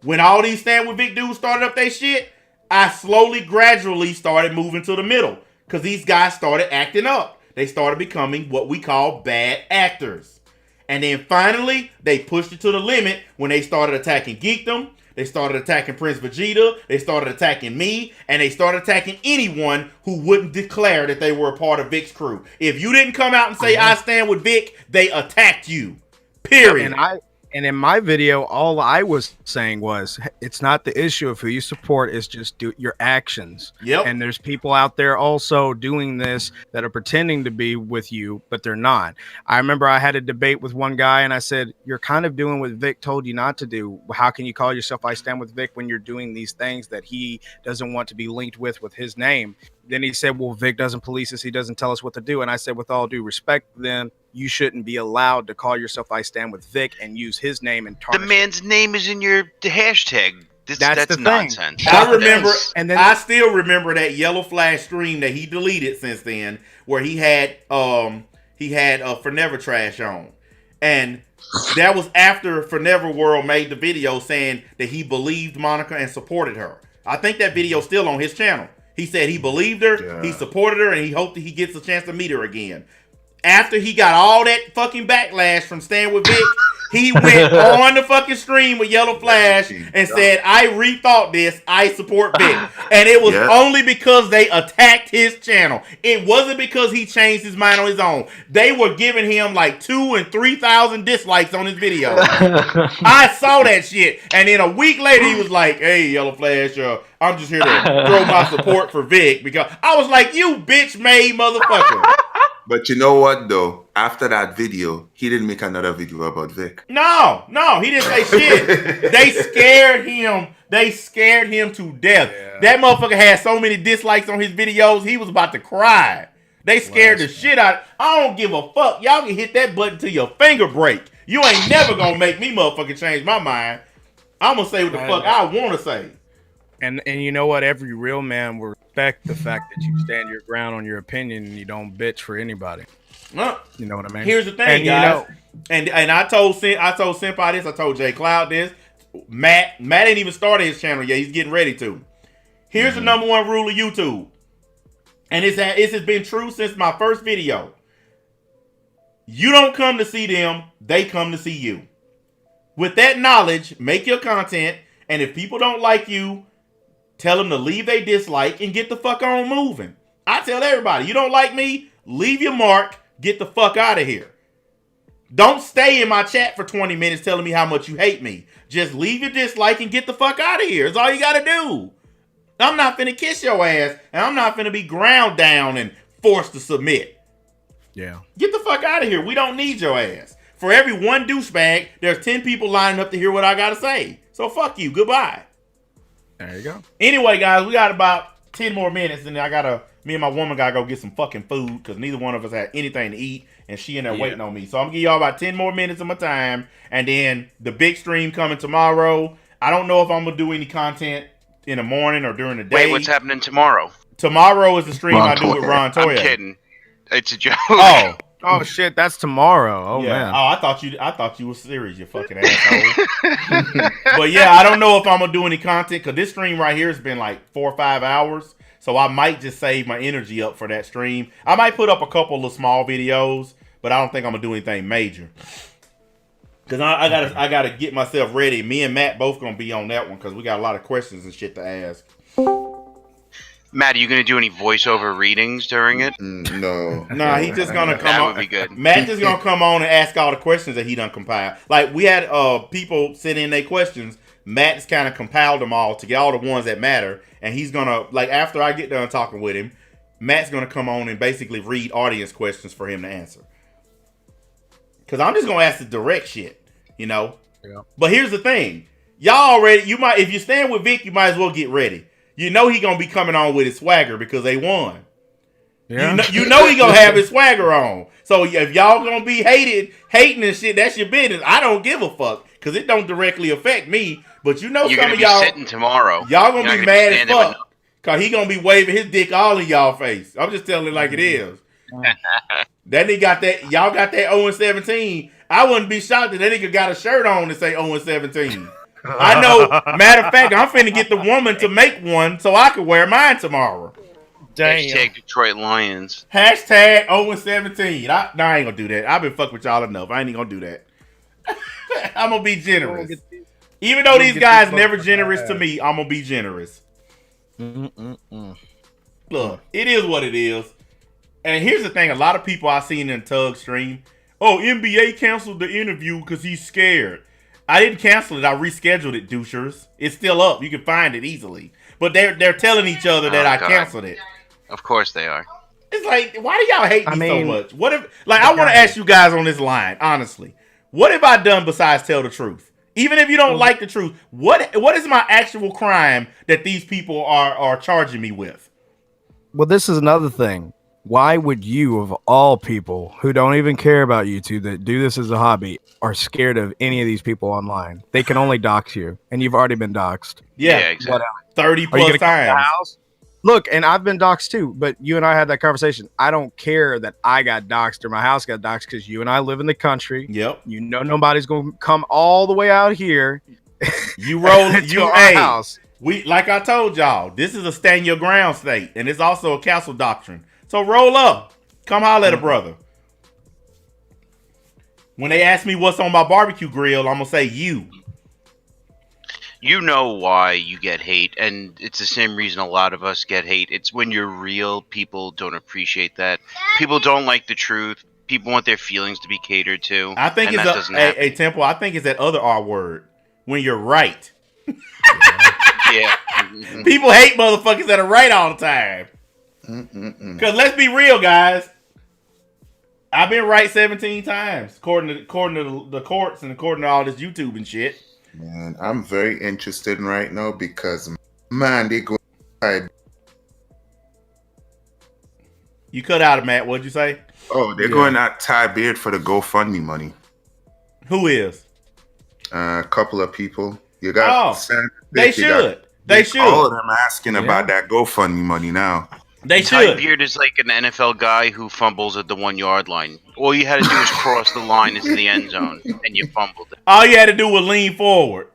Speaker 1: When all these Stand With Vic dudes started up their shit, I slowly, gradually started moving to the middle. Because these guys started acting up. They started becoming what we call bad actors. And then finally, they pushed it to the limit when they started attacking Geekdom. They started attacking Prince Vegeta. They started attacking me. And they started attacking anyone who wouldn't declare that they were a part of Vic's crew. If you didn't come out and say, I stand with Vic, they attacked you. Period.
Speaker 12: And in my video, all I was saying was, it's not the issue of who you support, it's just your actions.
Speaker 1: Yep.
Speaker 12: And there's people out there also doing this that are pretending to be with you, but they're not. I remember I had a debate with one guy and I said, you're kind of doing what Vic told you not to do. How can you call yourself I Stand With Vic when you're doing these things that he doesn't want to be linked with his name? Then he said, well, Vic doesn't police us. He doesn't tell us what to do. And I said, with all due respect, then you shouldn't be allowed to call yourself I Stand With Vic and use his name and tarnish.
Speaker 10: The man's name is in your hashtag. That's nonsense.
Speaker 1: I still remember that Yellow Flash stream that he deleted since then, where he had Forever Trash on. And that was after Forever World made the video saying that he believed Monica and supported her. I think that video's still on his channel. He said he believed her, he supported her, and he hoped that he gets a chance to meet her again. After he got all that fucking backlash from Stand With Vic, he went on the fucking stream with Yellow Flash and said, I rethought this, I support Vic. And it was only because they attacked his channel. It wasn't because he changed his mind on his own. They were giving him like 2,000 and 3,000 dislikes on his video. I saw that shit. And then a week later, he was like, hey, Yellow Flash, I'm just here to throw my support for Vic. Because I was like, you bitch-made motherfucker.
Speaker 2: But you know what, though? After that video, he didn't make another video about Vic.
Speaker 1: No, he didn't say shit. They scared him. They scared him to death. Yeah. That motherfucker had so many dislikes on his videos, he was about to cry. They scared the shit out. I don't give a fuck. Y'all can hit that button till your finger break. You ain't never gonna make me motherfucking change my mind. I'm gonna say what the fuck I want to say.
Speaker 12: And you know what? Every real man will respect the fact that you stand your ground on your opinion and you don't bitch for anybody. You know what I mean?
Speaker 1: Here's the thing, guys. And I told Senpai this. I told Jay Cloud this. Matt ain't even started his channel yet. He's getting ready to. Here's the number one rule of YouTube. And it has been true since my first video. You don't come to see them. They come to see you. With that knowledge, make your content. And if people don't like you, tell them to leave their dislike and get the fuck on moving. I tell everybody, you don't like me, leave your mark, get the fuck out of here. Don't stay in my chat for 20 minutes telling me how much you hate me. Just leave your dislike and get the fuck out of here. That's all you gotta do. I'm not finna kiss your ass, and I'm not finna be ground down and forced to submit.
Speaker 12: Yeah.
Speaker 1: Get the fuck out of here. We don't need your ass. For every one douchebag, there's 10 people lining up to hear what I gotta say. So fuck you. Goodbye.
Speaker 12: There you go.
Speaker 1: Anyway, guys, we got about 10 more minutes, and then me and my woman gotta go get some fucking food because neither one of us had anything to eat, and she in there waiting on me. So I'm gonna give y'all about 10 more minutes of my time, and then the big stream coming tomorrow. I don't know if I'm gonna do any content in the morning or during the day.
Speaker 10: Wait, what's happening tomorrow?
Speaker 1: Tomorrow is the stream I do with Ron Toya.
Speaker 10: I'm kidding. It's a joke.
Speaker 12: Oh shit, that's tomorrow. Oh man.
Speaker 1: Oh, I thought you were serious, you fucking asshole. But yeah, I don't know if I'm gonna do any content because this stream right here has been like 4 or 5 hours. So I might just save my energy up for that stream. I might put up a couple of small videos, but I don't think I'm gonna do anything major. Cause I gotta get myself ready. Me and Matt both gonna be on that one because we got a lot of questions and shit to ask.
Speaker 10: Matt, are you going to do any voiceover readings during it?
Speaker 3: No.
Speaker 1: Nah, he just gonna come
Speaker 10: That
Speaker 1: on.
Speaker 10: would be good.
Speaker 1: Matt just gonna come on and ask all the questions that he done compiled. Like we had people send in their questions. Matt's kind of compiled them all to get all the ones that matter, and he's gonna after I get done talking with him, Matt's gonna come on and basically read audience questions for him to answer. Cause I'm just gonna ask the direct shit, you know.
Speaker 12: Yeah.
Speaker 1: But here's the thing, y'all if you stand with Vic, you might as well get ready. You know he gonna be coming on with his swagger because they won.
Speaker 12: Yeah.
Speaker 1: You know he gonna have his swagger on. So if y'all gonna be hating and shit, that's your business. I don't give a fuck because it don't directly affect me. But you know
Speaker 10: You're
Speaker 1: some
Speaker 10: gonna
Speaker 1: of
Speaker 10: be
Speaker 1: y'all
Speaker 10: sitting tomorrow.
Speaker 1: Y'all gonna be mad as
Speaker 10: standing
Speaker 1: fuck because he gonna be waving his dick all in y'all face. I'm just telling it like it is. That nigga got that. Y'all got that 0-17. I wouldn't be shocked if that nigga got a shirt on to say 0-17. I know. Matter of fact, I'm finna get the woman to make one so I can wear mine tomorrow.
Speaker 10: Hashtag Detroit Lions.
Speaker 1: Hashtag 0-17. I ain't gonna do that. I've been fucking with y'all enough. I ain't gonna do that. I'm gonna be generous. Even though these guys never generous to me, I'm gonna be generous. Look, it is what it is. And here's the thing: a lot of people I seen in Tug stream. Oh, NBA canceled the interview because he's scared. I didn't cancel it. I rescheduled it, douchers. It's still up. You can find it easily. But they're telling each other that I canceled it.
Speaker 10: Of course they are.
Speaker 1: It's like, why do y'all hate me so much? What if, I want to ask you guys on this line, honestly. What have I done besides tell the truth? Even if you don't like the truth, what is my actual crime that these people are charging me with?
Speaker 12: Well, this is another thing. Why would you, of all people who don't even care about YouTube, that do this as a hobby, are scared of any of these people online? They can only dox you, and you've already been doxxed.
Speaker 1: Yeah,
Speaker 10: exactly.
Speaker 1: 30 plus times.
Speaker 12: Look, and I've been doxxed too, but you and I had that conversation. I don't care that I got doxxed or my house got doxxed because you and I live in the country.
Speaker 1: Yep.
Speaker 12: You know nobody's going to come all the way out here.
Speaker 1: You roll
Speaker 12: to our house.
Speaker 1: Like I told y'all, this is a stand your ground state, and it's also a castle doctrine. So roll up. Come holler at a brother. When they ask me what's on my barbecue grill, I'm going to say you.
Speaker 10: You know why you get hate, and it's the same reason a lot of us get hate. It's when you're real, people don't appreciate that. People don't like the truth. People want their feelings to be catered to.
Speaker 1: I think it's a Temple. I think it's that other R word. When you're right.
Speaker 10: Yeah.
Speaker 1: People hate motherfuckers that are right all the time. Because let's be real, guys. I've been right 17 times, according to the courts and according to all this YouTube and shit.
Speaker 3: Man, I'm very interested right now because, man, they go.
Speaker 1: You cut out of Matt. What'd you say?
Speaker 3: Oh, they're going at Ty Beard for the GoFundMe money.
Speaker 1: Who is?
Speaker 3: A couple of people. You got.
Speaker 1: They should. They should.
Speaker 3: All of them asking about that GoFundMe money now.
Speaker 1: They
Speaker 10: Ty
Speaker 1: should.
Speaker 10: Beard is like an NFL guy who fumbles at the 1 yard line. All you had to do was cross the line into the end zone, and you fumbled it.
Speaker 1: All you had to do was lean forward.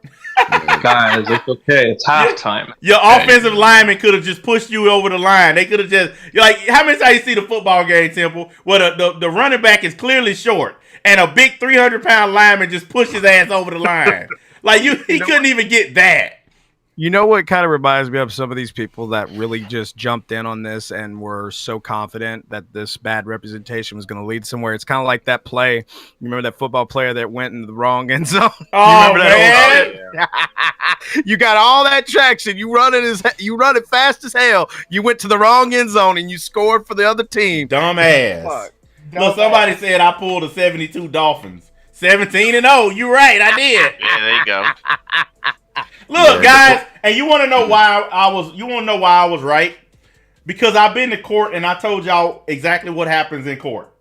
Speaker 5: Guys, it's okay. It's halftime.
Speaker 1: Your offensive lineman could have just pushed you over the line. They could have just how many times you see the football game, Temple, where the running back is clearly short and a big 300-pound lineman just pushed his ass over the line. He couldn't even get that.
Speaker 12: You know what kind of reminds me of some of these people that really just jumped in on this and were so confident that this bad representation was going to lead somewhere. It's kind of like that play. You remember that football player that went into the wrong end zone?
Speaker 1: Oh, man.
Speaker 12: You got all that traction. You run it fast as hell. You went to the wrong end zone and you scored for the other team.
Speaker 1: Dumbass. Look, somebody said I pulled a 72 Dolphins. 17-0. You're right. I did.
Speaker 10: Yeah, there you go.
Speaker 1: Look, guys, and you want to know why I was? You want to know why I was right? Because I've been to court and I told y'all exactly what happens in court.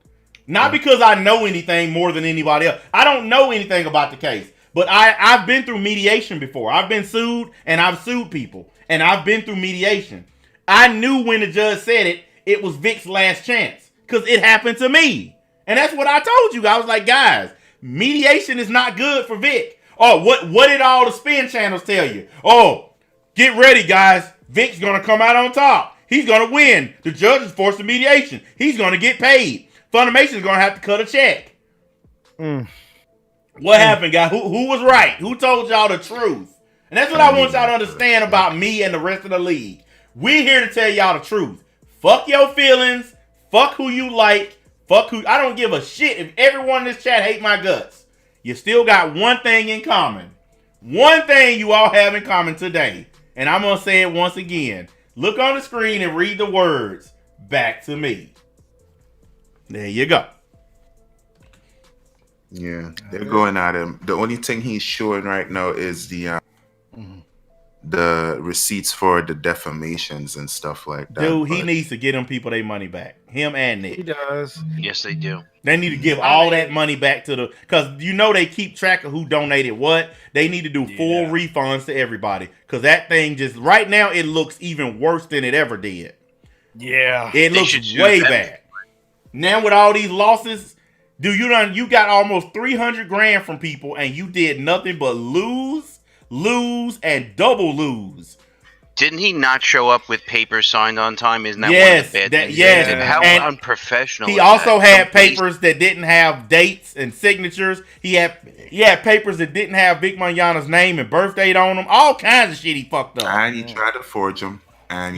Speaker 1: Not because I know anything more than anybody else. I don't know anything about the case, but I've been through mediation before. I've been sued and I've sued people, and I've been through mediation. I knew when the judge said it was Vic's last chance because it happened to me, and that's what I told you. I was like, guys, mediation is not good for Vic. Oh, what did all the spin channels tell you? Oh, get ready, guys. Vic's gonna come out on top. He's gonna win. The judge is forced to mediation. He's gonna get paid. Funimation is gonna have to cut a check. What happened, guys? Who was right? Who told y'all the truth? And that's what I want y'all to understand about me and the rest of the league. We're here to tell y'all the truth. Fuck your feelings. Fuck who you like. Fuck who. I don't give a shit if everyone in this chat hate my guts. You still got one thing in common. One thing you all have in common today. And I'm gonna say it once again. Look on the screen and read the words back to me. There you go.
Speaker 2: Yeah, they're going at him. The only thing he's showing right now is the receipts for the defamations and stuff like that.
Speaker 1: Dude, he needs to get them people their money back. Him and Nick.
Speaker 12: He does.
Speaker 10: Yes, they do.
Speaker 1: They need to give all that money back to because you know they keep track of who donated what. They need to do full refunds to everybody because that thing just right now it looks even worse than it ever did.
Speaker 12: Yeah,
Speaker 1: it looks way bad. Now with all these losses, dude, you got almost 300 grand from people and you did nothing but lose, and double lose.
Speaker 10: Didn't he not show up with papers signed on time? Isn't that one of the bad things?
Speaker 1: Yes.
Speaker 10: How
Speaker 1: And
Speaker 10: unprofessional.
Speaker 1: He also had papers that didn't have dates and signatures. He had papers that didn't have Vic Mignogna's name and birth date on them. All kinds of shit he fucked up.
Speaker 2: And he tried to forge them. And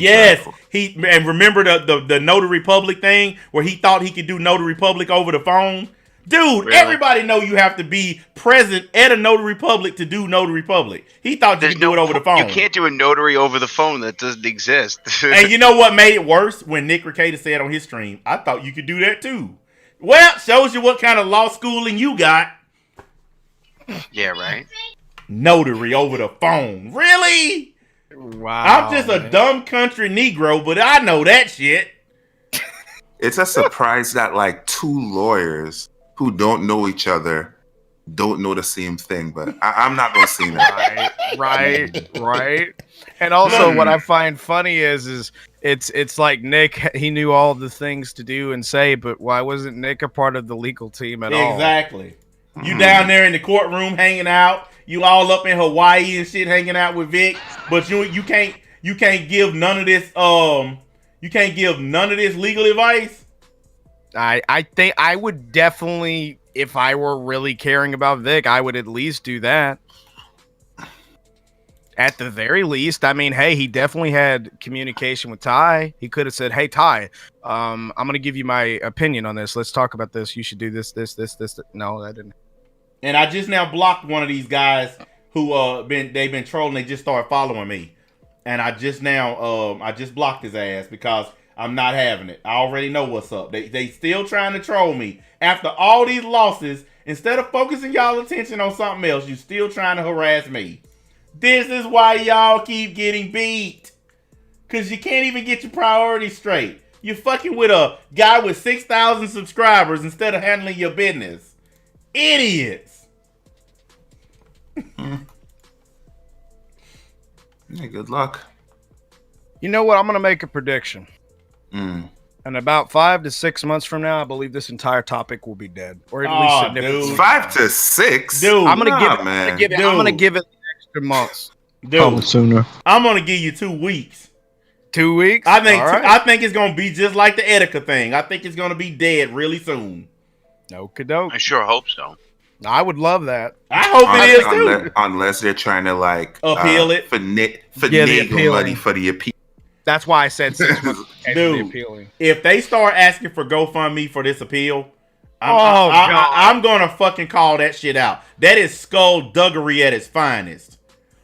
Speaker 1: remember the Notary Public thing where he thought he could do Notary Public over the phone? Dude, really? Everybody know you have to be present at a Notary Public to do Notary Public. He thought you could do it over the phone.
Speaker 10: You can't do a notary over the phone. That doesn't exist.
Speaker 1: And you know what made it worse? When Nick Rekieta said on his stream, I thought you could do that too. Well, shows you what kind of law schooling you got.
Speaker 10: Yeah, right?
Speaker 1: Notary over the phone. Really?
Speaker 12: Wow.
Speaker 1: I'm just a dumb country Negro, but I know that shit.
Speaker 2: It's a surprise that like two lawyers who don't know each other don't know the same thing, but I'm not gonna say that.
Speaker 12: Right. And also, what I find funny is it's like Nick, he knew all the things to do and say, but why wasn't Nick a part of the legal team at all?
Speaker 1: Exactly. You down there in the courtroom hanging out, you all up in Hawaii and shit hanging out with Vic, but you can't give none of this legal advice.
Speaker 12: I think I would definitely, if I were really caring about Vic, I would at least do that. At the very least, I mean, hey, he definitely had communication with Ty. He could have said, "Hey, Ty, I'm gonna give you my opinion on this. Let's talk about this. You should do this. No, that didn't.
Speaker 1: And I just now blocked one of these guys who they've been trolling. They just started following me, and I just blocked his ass because I'm not having it. I already know what's up. They still trying to troll me. After all these losses, instead of focusing y'all attention on something else, you still trying to harass me. This is why y'all keep getting beat. Because you can't even get your priorities straight. You're fucking with a guy with 6,000 subscribers instead of handling your business. Idiots.
Speaker 2: Yeah, good luck.
Speaker 12: You know what? I'm going to make a prediction. And about 5 to 6 months from now, I believe this entire topic will be dead, or at least significantly.
Speaker 2: 5 to 6,
Speaker 12: dude. I'm gonna give it extra months.
Speaker 1: Dude,
Speaker 14: sooner.
Speaker 1: I'm gonna give you 2 weeks.
Speaker 12: 2 weeks?
Speaker 1: I think it's gonna be just like the Etika thing. I think it's gonna be dead really soon.
Speaker 12: Okie-doke.
Speaker 10: I sure hope so.
Speaker 12: I would love that.
Speaker 1: I hope it is too.
Speaker 2: Unless they're trying to like
Speaker 1: appeal it,
Speaker 2: finagle money for the appeal.
Speaker 12: That's why I said 6 months.
Speaker 1: Dude,
Speaker 12: appealing.
Speaker 1: If they start asking for GoFundMe for this appeal, I'm gonna fucking call that shit out. That is skullduggery at its finest.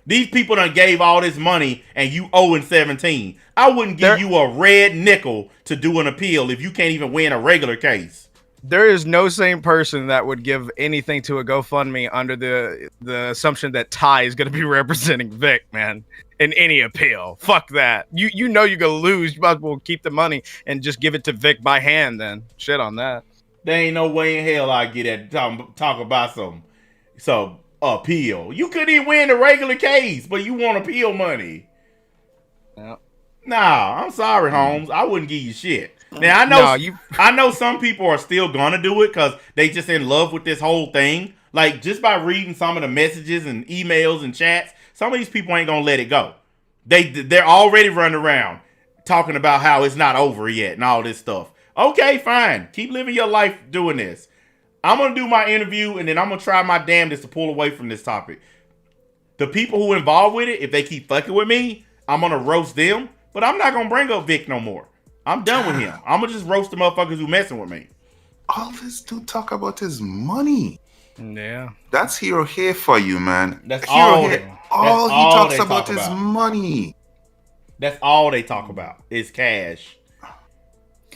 Speaker 1: These people done gave all this money and you 0-17. I wouldn't give you a red nickel to do an appeal if you can't even win a regular case.
Speaker 12: There is no sane person that would give anything to a GoFundMe under the assumption that Ty is going to be representing Vic, man, in any appeal. Fuck that. You know you're going to lose. You might as well keep the money and just give it to Vic by hand then. Shit on that.
Speaker 1: There ain't no way in hell I get at talk about some appeal. You couldn't even win the regular case, but you want appeal money.
Speaker 12: Yeah.
Speaker 1: Nah, I'm sorry, Holmes. I wouldn't give you shit. Now I know some people are still gonna do it because they just in love with this whole thing. Like just by reading some of the messages and emails and chats, some of these people ain't gonna let it go. They're already running around talking about how it's not over yet and all this stuff. Okay, fine. Keep living your life doing this. I'm gonna do my interview and then I'm gonna try my damnedest to pull away from this topic. The people who involved with it, if they keep fucking with me, I'm gonna roast them. But I'm not gonna bring up Vic no more. I'm done with him. I'm gonna just roast the motherfuckers who messing with me.
Speaker 2: All this dude talk about is money.
Speaker 12: Yeah.
Speaker 2: That's Hero here for you, man.
Speaker 1: That's
Speaker 2: Hero
Speaker 1: all.
Speaker 2: here. All he talks about is money.
Speaker 1: That's all they talk about is cash.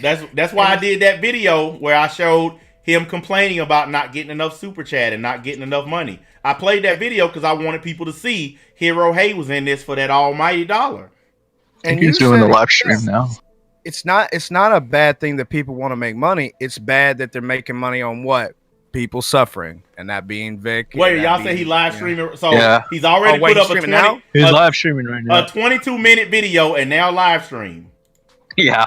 Speaker 1: That's why I did that video where I showed him complaining about not getting enough super chat and not getting enough money. I played that video because I wanted people to see Hero Hay was in this for that almighty dollar.
Speaker 14: And he's doing the live stream now.
Speaker 12: It's not a bad thing that people want to make money. It's bad that they're making money on what? People suffering, and that being Vic.
Speaker 1: Wait, y'all say he live streaming? So he's already put up
Speaker 14: He's live streaming right now.
Speaker 1: A 22-minute video and now live stream.
Speaker 14: Yeah.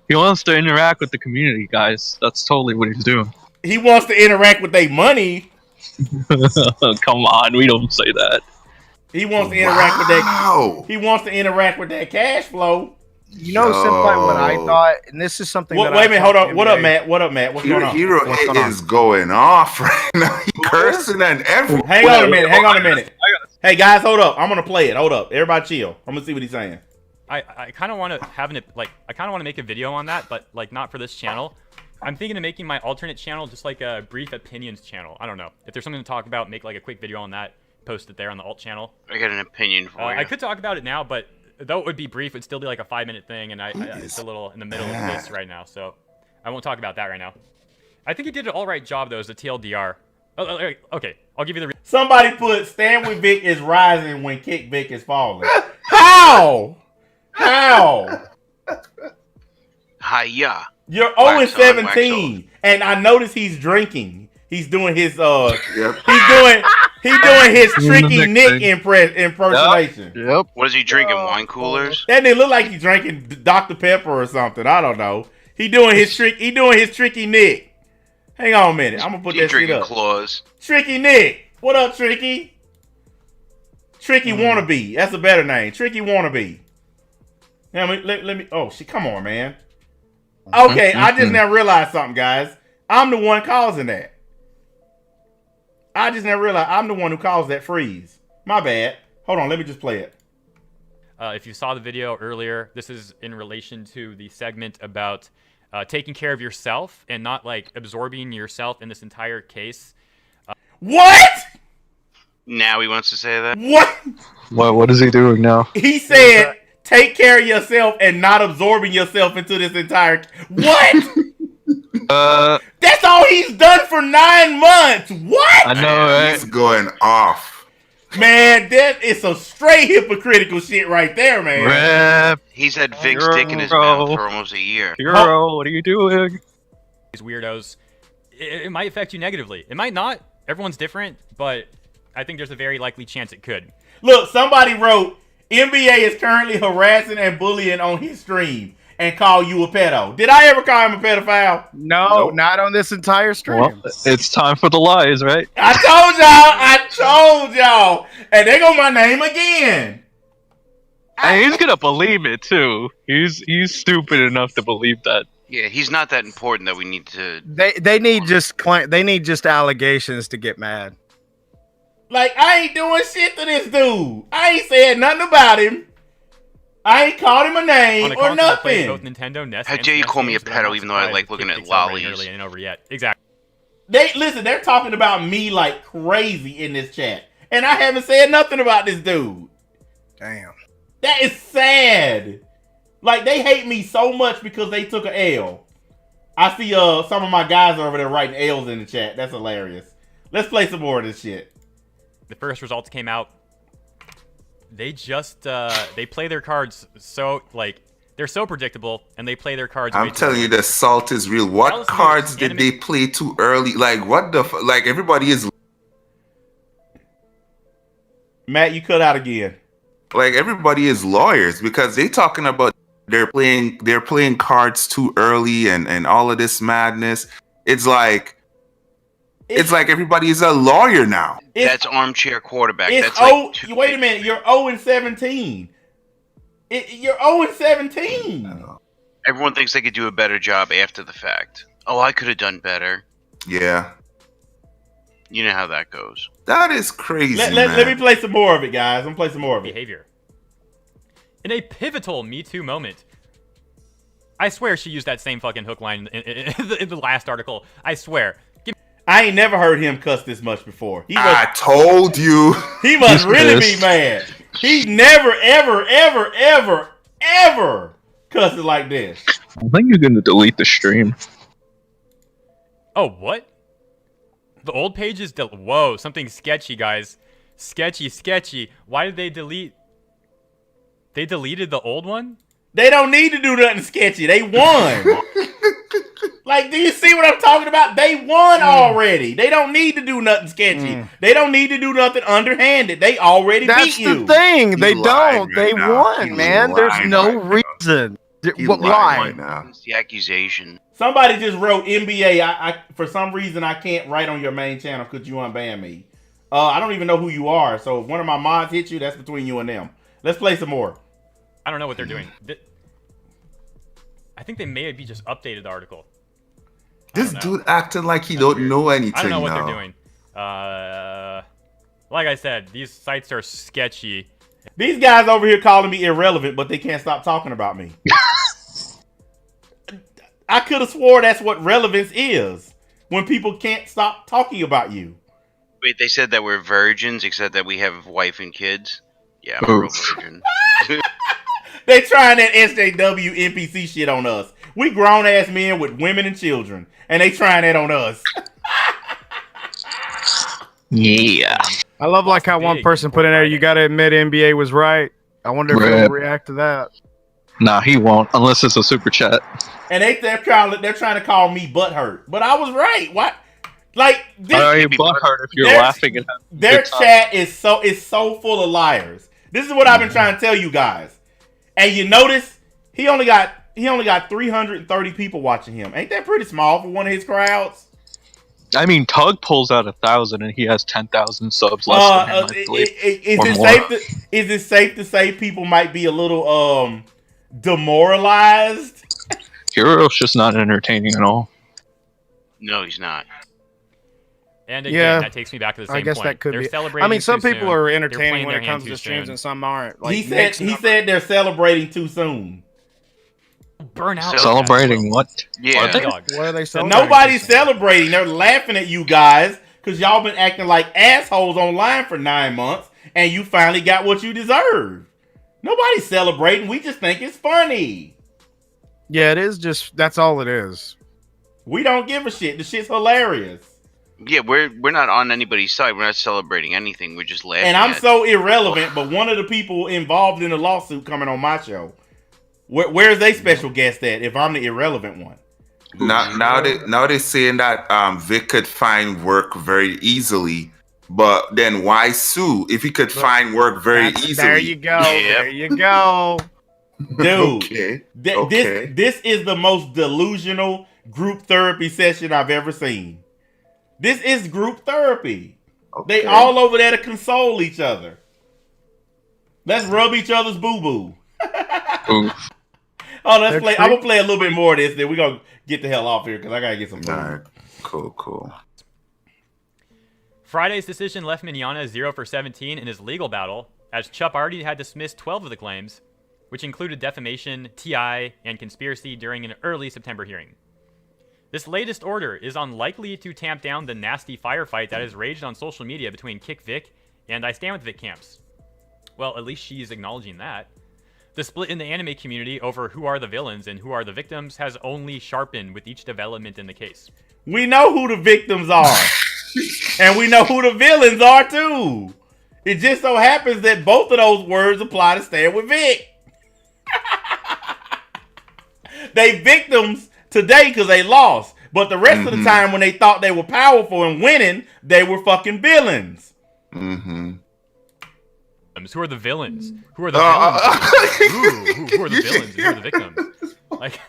Speaker 14: He wants to interact with the community, guys. That's totally what he's doing.
Speaker 1: He wants to interact with their money.
Speaker 14: Come on, we don't say that.
Speaker 1: He wants to interact with that. He wants to interact with that cash flow.
Speaker 12: You know, Senpai, what I thought, and this is something.
Speaker 1: Wait a minute, hold on. What up, Matt? What up, Matt? What's going on?
Speaker 2: Hero is going off right now. He cursing and everything.
Speaker 1: Hang on a minute. Hey guys, hold up. I'm gonna play it. Hold up. Everybody chill. I'm gonna see what he's saying.
Speaker 9: I kind of want to I kind of want to make a video on that, but like not for this channel. I'm thinking of making my alternate channel just like a brief opinions channel. I don't know if there's something to talk about. Make like a quick video on that. Post it there on the alt channel.
Speaker 10: I got an opinion for you.
Speaker 9: I could talk about it now, but though it would be brief, it'd still be like a 5-minute thing, and it's a little in the middle of this right now, so I won't talk about that right now. I think he did an all right job though as a TLDR. Okay, I'll give you the.
Speaker 1: Somebody put Stand with Vic is rising when Kick Vic is falling. How?
Speaker 10: Hiya.
Speaker 1: You're 0-17, and I notice he's drinking. He's doing his he's doing his tricky Nick impersonation.
Speaker 14: Yep.
Speaker 10: What is he drinking? Wine coolers?
Speaker 1: That didn't look like he's drinking Dr. Pepper or something. I don't know. He doing his tricky Nick. Hang on a minute. I'm gonna put that shit up.
Speaker 10: Claws.
Speaker 1: Tricky Nick. What up, Tricky? Tricky Wannabe. That's a better name. Tricky Wannabe. Now, let me. Oh, shit. Come on, man. Okay, I just now realized something, guys. I'm the one causing that. I just never realized I'm the one who caused that freeze. My bad. Hold on, let me just play it.
Speaker 9: If you saw the video earlier, this is in relation to the segment about taking care of yourself and not like absorbing yourself in this entire case.
Speaker 1: What?
Speaker 10: Now he wants to say that?
Speaker 14: What is he doing now?
Speaker 1: He said, take care of yourself and not absorbing yourself into this entire... What? That's all he's done for 9 months. What?
Speaker 14: I know, right?
Speaker 2: He's going off.
Speaker 1: Man, that is some straight hypocritical shit right there, man.
Speaker 14: Rep.
Speaker 10: He's had Vic's dick in his mouth for almost a year.
Speaker 14: Hero, what are you doing?
Speaker 9: These weirdos. It might affect you negatively. It might not. Everyone's different, but I think there's a very likely chance it could.
Speaker 1: Look, somebody wrote, NBA is currently harassing and bullying on his stream and call you a pedo. Did I ever call him a pedophile?
Speaker 12: No, not on this entire stream.
Speaker 14: Well, it's time for the lies, right?
Speaker 1: I told y'all. And there go my name again.
Speaker 14: And he's gonna believe it too. He's stupid enough to believe that.
Speaker 10: Yeah, he's not that important that we need to.
Speaker 12: They need just allegations to get mad.
Speaker 1: Like, I ain't doing shit to this dude. I ain't said nothing about him. I ain't called him a name or nothing.
Speaker 9: Both Nintendo, NES,
Speaker 10: How dare you call me a pedo even though I like looking at lollies?
Speaker 9: Ain't over yet. Exactly.
Speaker 1: They're talking about me like crazy in this chat. And I haven't said nothing about this dude.
Speaker 12: Damn.
Speaker 1: That is sad. Like, they hate me so much because they took an L. I see some of my guys are over there writing L's in the chat. That's hilarious. Let's play some more of this shit.
Speaker 9: The first results came out. They just they play their cards so like they're so predictable, and they play their cards.
Speaker 2: I'm telling you, the salt is real. What cards did they play too early? Like what the like? Everybody is.
Speaker 1: Matt, you cut out again.
Speaker 2: Like everybody is lawyers because they talking about they're playing cards too early and all of this madness. It's like everybody is a lawyer now.
Speaker 10: That's armchair quarterback. That's
Speaker 1: wait a minute. You're 0-17. You're 0-17.
Speaker 10: Everyone thinks they could do a better job after the fact. Oh, I could have done better.
Speaker 2: Yeah.
Speaker 10: You know how that goes.
Speaker 2: That is crazy.
Speaker 1: Let me play some more of it, guys. I'm gonna play some more of it.
Speaker 9: Behavior. In a pivotal Me Too moment, I swear she used that same fucking hook line in the last article. I swear.
Speaker 1: I ain't never heard him cuss this much before.
Speaker 2: I told you.
Speaker 1: He must really be mad. He never, ever, ever, ever, ever cussed it like this.
Speaker 14: I think you're going to delete the stream.
Speaker 9: Oh, what? The old page is... Whoa, something sketchy, guys. Sketchy. Why did they delete... They deleted the old one?
Speaker 1: They don't need to do nothing sketchy. They won. Like, do you see what I'm talking about? They won already. They don't need to do nothing sketchy. They don't need to do nothing underhanded. They already beat you.
Speaker 12: That's the thing. They don't. They won, man. There's no reason. What lie?
Speaker 10: It's the accusation.
Speaker 1: Somebody just wrote NBA. I for some reason I can't write on your main channel. Could you unban me? I don't even know who you are. So if one of my mods hit you, that's between you and them. Let's play some more.
Speaker 9: I don't know what they're doing. I think they may be just updated the article.
Speaker 2: This dude acting like he don't know anything.
Speaker 9: I don't know what they're doing. Like I said, these sites are sketchy.
Speaker 1: These guys over here calling me irrelevant, but they can't stop talking about me. I could have swore that's what relevance is. When people can't stop talking about you.
Speaker 10: Wait, they said that we're virgins, except that we have a wife and kids? Yeah, I'm a real virgin.
Speaker 1: They trying that SJW NPC shit on us. We grown ass men with women and children, and they trying that on us.
Speaker 14: Yeah.
Speaker 12: I love like how one person put in there, you gotta admit NBA was right. I wonder if he'll react to that.
Speaker 14: Nah, he won't, unless it's a super chat.
Speaker 1: And they're trying to call me butthurt. But I was right. What? Like this,
Speaker 14: are you butthurt if you're laughing at
Speaker 1: their chat is so full of liars. This is what I've been trying to tell you guys. And you notice he only got 330 people watching him. Ain't that pretty small for one of his crowds?
Speaker 14: I mean, Tug pulls out 1,000 and he has 10,000 subs less than him, I believe.
Speaker 1: Is it safe to say people might be a little demoralized?
Speaker 14: Hero's just not entertaining at all.
Speaker 10: No, he's not.
Speaker 9: And again, that takes me back to the same point.
Speaker 12: I guess that could
Speaker 9: they're
Speaker 12: be.
Speaker 9: Celebrating
Speaker 12: I mean, some
Speaker 9: too
Speaker 12: people
Speaker 9: soon.
Speaker 12: are
Speaker 9: They're
Speaker 12: entertaining
Speaker 9: playing
Speaker 12: when
Speaker 9: their
Speaker 12: it
Speaker 9: hand
Speaker 12: comes
Speaker 9: too
Speaker 12: to streams,
Speaker 9: soon.
Speaker 12: and some aren't. Like
Speaker 1: he said they're celebrating too soon.
Speaker 9: Burnout.
Speaker 14: Celebrating what?
Speaker 10: Yeah.
Speaker 12: What are they celebrating?
Speaker 1: Nobody's celebrating. They're laughing at you guys because y'all been acting like assholes online for 9 months, and you finally got what you deserve. Nobody's celebrating. We just think it's funny.
Speaker 12: Yeah, it is just, that's all it is.
Speaker 1: We don't give a shit. The shit's hilarious.
Speaker 10: Yeah, we're not on anybody's side. We're not celebrating anything. We're just laughing.
Speaker 1: And I'm so irrelevant, but one of the people involved in the lawsuit coming on my show, where's they special guest at if I'm the irrelevant one?
Speaker 2: Now they're saying that Vic could find work very easily, but then why sue if he could find work very easily?
Speaker 12: There you go. There you go.
Speaker 1: Dude,
Speaker 2: okay.
Speaker 1: This is the most delusional group therapy session I've ever seen. This is group therapy. Okay. They all over there to console each other. Let's rub each other's boo-boo. Oh, let's play. I'm gonna play a little bit more of this, then we're gonna get the hell off here because I gotta get some food.
Speaker 2: All right. Cool.
Speaker 9: Friday's decision left Mignogna 0 for 17 in his legal battle, as Chup already had dismissed 12 of the claims, which included defamation, TI, and conspiracy during an early September hearing. This latest order is unlikely to tamp down the nasty firefight that has raged on social media between Kick Vic and I Stand With Vic camps. Well, at least she's acknowledging that. The split in the anime community over who are the villains and who are the victims has only sharpened with each development in the case.
Speaker 1: We know who the victims are. And we know who the villains are too. It just so happens that both of those words apply to Stand With Vic. They victims today because they lost. But the rest of the time when they thought they were powerful and winning, they were fucking villains.
Speaker 9: Who are the villains? Who are the villains? Who are the villains and who are the victims? Like,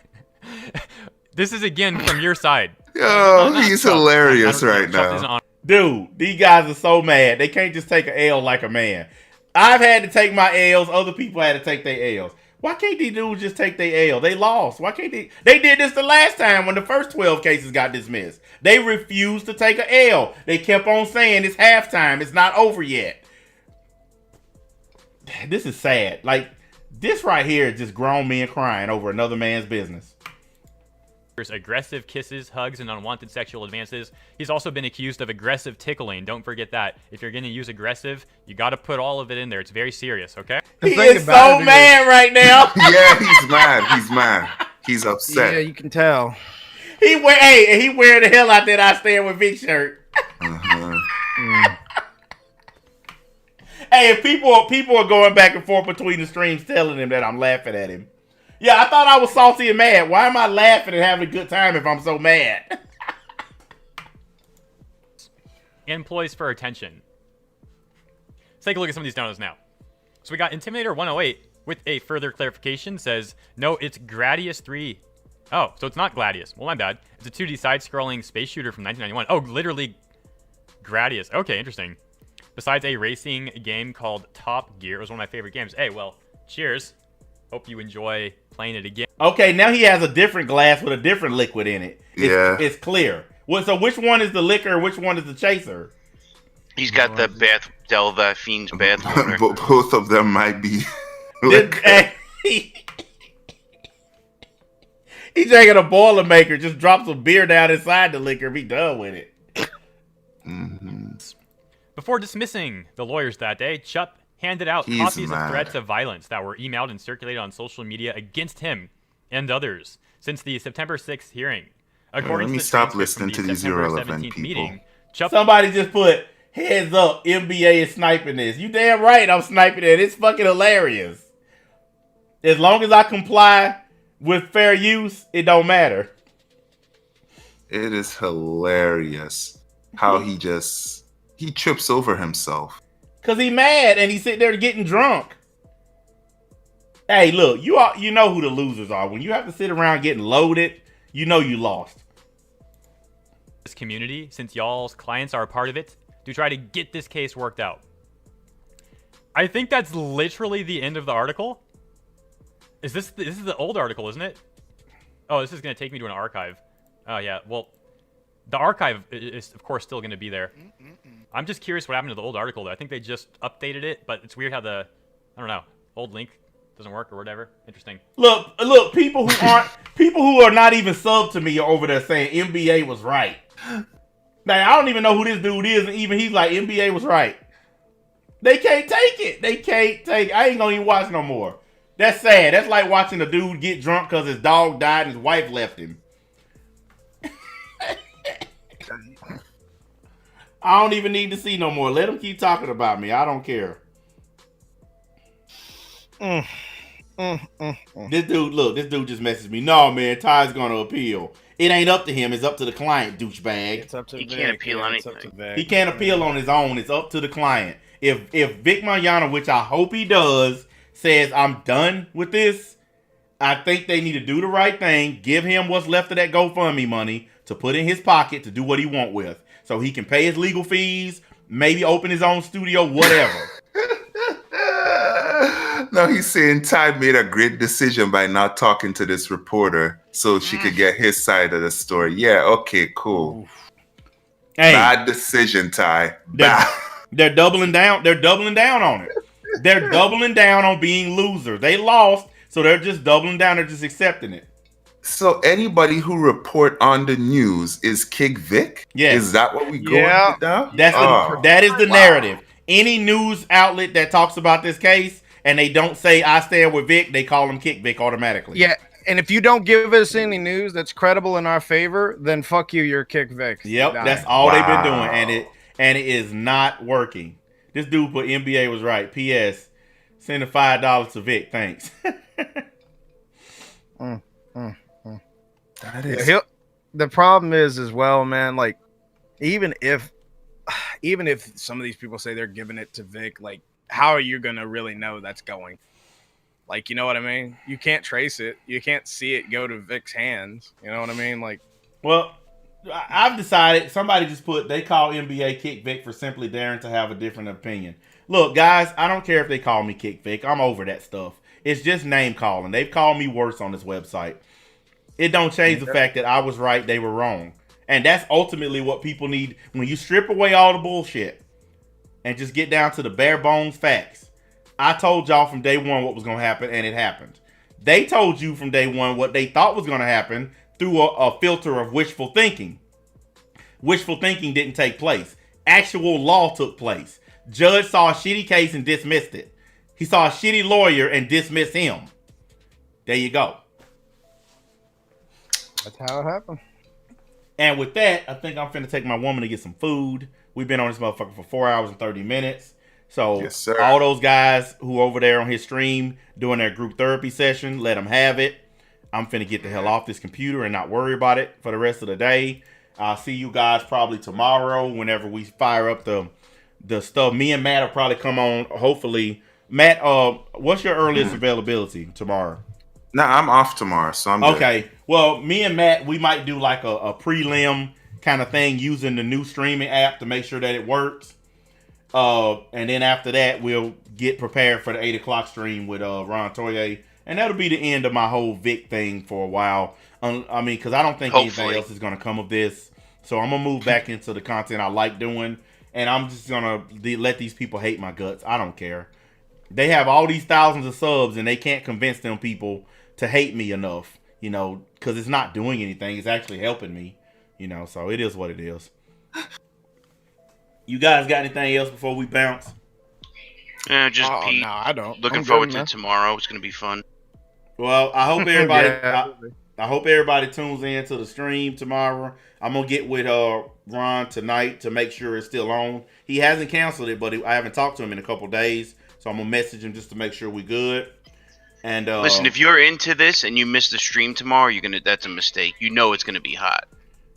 Speaker 9: this is again from your side.
Speaker 2: Yo, he's hilarious right now.
Speaker 1: Dude, these guys are so mad. They can't just take an L like a man. I've had to take my L's. Other people had to take their L's. Why can't these dudes just take their L? They lost. Why can't they? They did this the last time when the first 12 cases got dismissed. They refused to take an L. They kept on saying it's halftime. It's not over yet. This is sad. Like, this right here is just grown men crying over another man's business.
Speaker 9: There's aggressive kisses, hugs, and unwanted sexual advances. He's also been accused of aggressive tickling. Don't forget that. If you're going to use aggressive, you got to put all of it in there. It's very serious, okay?
Speaker 1: He is so mad right now.
Speaker 2: Yeah, he's mad. He's mad. He's upset.
Speaker 12: Yeah, you can tell.
Speaker 1: He wearing the hell out that I Stand With Vic shirt. Hey, if people are going back and forth between the streams telling him that I'm laughing at him. Yeah, I thought I was salty and mad. Why am I laughing and having a good time if I'm so mad?
Speaker 9: Employees for attention. Let's take a look at some of these downloads now. So we got Intimidator 108 with a further clarification. Says, no, it's Gradius 3. Oh, so it's not Gladius. Well, my bad. It's a 2D side-scrolling space shooter from 1991. Oh, literally Gradius. Okay, interesting. Besides a racing game called Top Gear. It was one of my favorite games. Hey, well, cheers. Hope you enjoy playing it again.
Speaker 1: Okay, now he has a different glass with a different liquid in it. It's clear. Well, so which one is the liquor? Which one is the chaser?
Speaker 10: He's got the Delvafine's bath water.
Speaker 2: Both of them might be.
Speaker 1: He's drinking a Boilermaker. Just drop some beer down inside the liquor. Be done with it.
Speaker 9: Before dismissing the lawyers that day, Chup handed out copies of threats of violence that were emailed and circulated on social media against him and others since the September 6th hearing. According
Speaker 2: let me
Speaker 9: to the
Speaker 2: stop listening
Speaker 9: the
Speaker 2: to these
Speaker 9: September
Speaker 2: irrelevant
Speaker 9: 17th
Speaker 2: people.
Speaker 9: Meeting, Chup
Speaker 1: Somebody just put, heads up, NBA is sniping this. You damn right I'm sniping it. It's fucking hilarious. As long as I comply with fair use, it don't matter.
Speaker 2: It is hilarious how he trips over himself.
Speaker 1: Cause he mad and he sit there getting drunk. Hey, look, you know who the losers are. When you have to sit around getting loaded, you know you lost.
Speaker 9: This community, since y'all's clients are a part of it, to try to get this case worked out. I think that's literally the end of the article. This is the old article, isn't it? Oh, this is going to take me to an archive. Oh, yeah. Well, the archive is, of course, still going to be there. I'm just curious what happened to the old article, though. I think they just updated it, but it's weird how I don't know, old link doesn't work or whatever. Interesting.
Speaker 1: Look, people who are not even sub to me are over there saying NBA was right. Now, I don't even know who this dude is, and even he's like, NBA was right. They can't take it. They can't take it. I ain't gonna even watch no more. That's sad. That's like watching a dude get drunk because his dog died and his wife left him. I don't even need to see no more. Let him keep talking about me. I don't care. This dude just messaged me. No, man, Ty's gonna appeal. It ain't up to him. It's up to the client, douchebag.
Speaker 12: It's up to
Speaker 10: He can't appeal anything.
Speaker 1: He can't appeal on his own. It's up to the client. If Vic Mignogna, which I hope he does, says I'm done with this, I think they need to do the right thing. Give him what's left of that GoFundMe money to put in his pocket to do what he want with. So he can pay his legal fees, maybe open his own studio, whatever.
Speaker 2: No, he's saying Ty made a great decision by not talking to this reporter so she could get his side of the story. Yeah, okay, cool.
Speaker 1: Hey,
Speaker 2: bad decision, Ty.
Speaker 1: They're doubling down. They're doubling down on it. They're doubling down on being losers. They lost, so they're just doubling down. They're just accepting it.
Speaker 2: So anybody who report on the news is Kick Vic?
Speaker 1: Yes.
Speaker 2: Is that what we go with now?
Speaker 1: That is the narrative. Any news outlet that talks about this case and they don't say I stand with Vic, they call him Kick Vic automatically.
Speaker 12: Yeah, and if you don't give us any news that's credible in our favor, then fuck you, you're Kick Vic.
Speaker 1: Yep, that's all they've been doing, and it is not working. This dude put NBA was right. P.S. Send a $5 to Vic. Thanks.
Speaker 12: That is. The problem is as well, man. Like, even if some of these people say they're giving it to Vic, like, how are you gonna really know that's going? Like, you know what I mean? You can't trace it. You can't see it go to Vic's hands. You know what I mean? Like,
Speaker 1: well, I've decided. Somebody just put they call NBA Kick Vic for simply daring to have a different opinion. Look, guys, I don't care if they call me Kick Vic. I'm over that stuff. It's just name calling. They've called me worse on this website. It don't change the fact that I was right, they were wrong. And that's ultimately what people need. When you strip away all the bullshit and just get down to the bare bones facts. I told y'all from day one what was going to happen, and it happened. They told you from day one what they thought was going to happen through a filter of wishful thinking. Wishful thinking didn't take place. Actual law took place. Judge saw a shitty case and dismissed it. He saw a shitty lawyer and dismissed him. There you go.
Speaker 12: That's how it happened.
Speaker 1: And with that, I think I'm finna take my woman to get some food. We've been on this motherfucker for 4 hours and 30 minutes. So
Speaker 2: yes,
Speaker 1: all those guys who over there on his stream doing their group therapy session, let them have it. I'm finna get the hell off this computer and not worry about it for the rest of the day. I'll see you guys probably tomorrow whenever we fire up the stuff. Me and Matt will probably come on, hopefully. Matt, what's your earliest availability tomorrow?
Speaker 2: No, I'm off tomorrow, so I'm good.
Speaker 1: Okay. Well, me and Matt, we might do like a prelim kind of thing using the new streaming app to make sure that it works. And then after that, we'll get prepared for the 8 o'clock stream with Ron Toye. And that'll be the end of my whole Vic thing for a while. I mean, because I don't think anything else is going to come of this. So I'm going to move back into the content I like doing. And I'm just going to let these people hate my guts. I don't care. They have all these thousands of subs and they can't convince them people to hate me enough, you know, because it's not doing anything. It's actually helping me, you know, so it is what it is. You guys got anything else before we bounce?
Speaker 10: Yeah, just Pete.
Speaker 12: No, I don't.
Speaker 10: Looking forward to tomorrow. It's going to be fun.
Speaker 1: Well, I hope everybody I hope everybody tunes in to the stream tomorrow. I'm going to get with Ron tonight to make sure it's still on. He hasn't canceled it, but I haven't talked to him in a couple days, so I'm going to message him just to make sure we're good. And
Speaker 10: listen, if you're into this and you miss the stream tomorrow, that's a mistake. You know it's gonna be hot.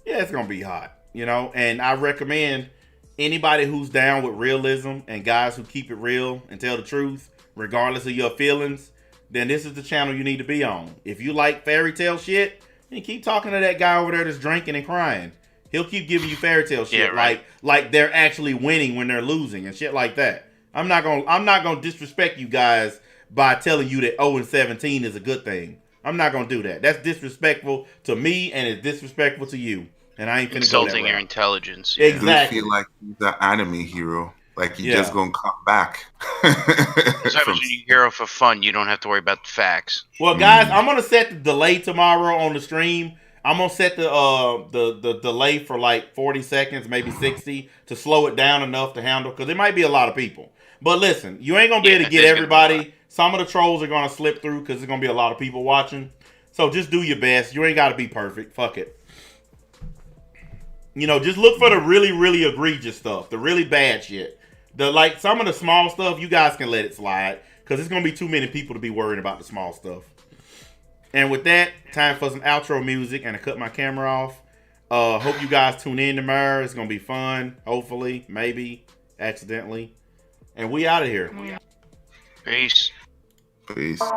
Speaker 1: Yeah, it's gonna be hot, you know. And I recommend anybody who's down with realism and guys who keep it real and tell the truth, regardless of your feelings, then this is the channel you need to be on. If you like fairy tale shit, then keep talking to that guy over there that's drinking and crying. He'll keep giving you fairy tale shit,
Speaker 10: yeah, right.
Speaker 1: like they're actually winning when they're losing and shit like that. I'm not gonna disrespect you guys by telling you that 0-17 is a good thing. I'm not gonna do that. That's disrespectful to me and it's disrespectful to you. And I ain't finna
Speaker 10: insulting
Speaker 1: go
Speaker 10: your intelligence.
Speaker 1: Exactly.
Speaker 2: You feel like he's an anime hero. Like you just gonna come back.
Speaker 10: Because when you hero for fun, you don't have to worry about the facts.
Speaker 1: Well, guys, I'm gonna set the delay tomorrow on the stream. I'm gonna set the delay for like 40 seconds, maybe 60, to slow it down enough to handle, because there might be a lot of people. But listen, you ain't gonna be able to get everybody. Some of the trolls are gonna slip through because there's gonna be a lot of people watching. So just do your best. You ain't gotta be perfect. Fuck it. You know, just look for the really, really egregious stuff, the really bad shit. Some of the small stuff, you guys can let it slide because it's gonna be too many people to be worried about the small stuff. And with that, time for some outro music and to cut my camera off. Hope you guys tune in tomorrow. It's gonna be fun. Hopefully, maybe, accidentally. And we out of here.
Speaker 10: Peace.
Speaker 2: Peace.
Speaker 12: Peace.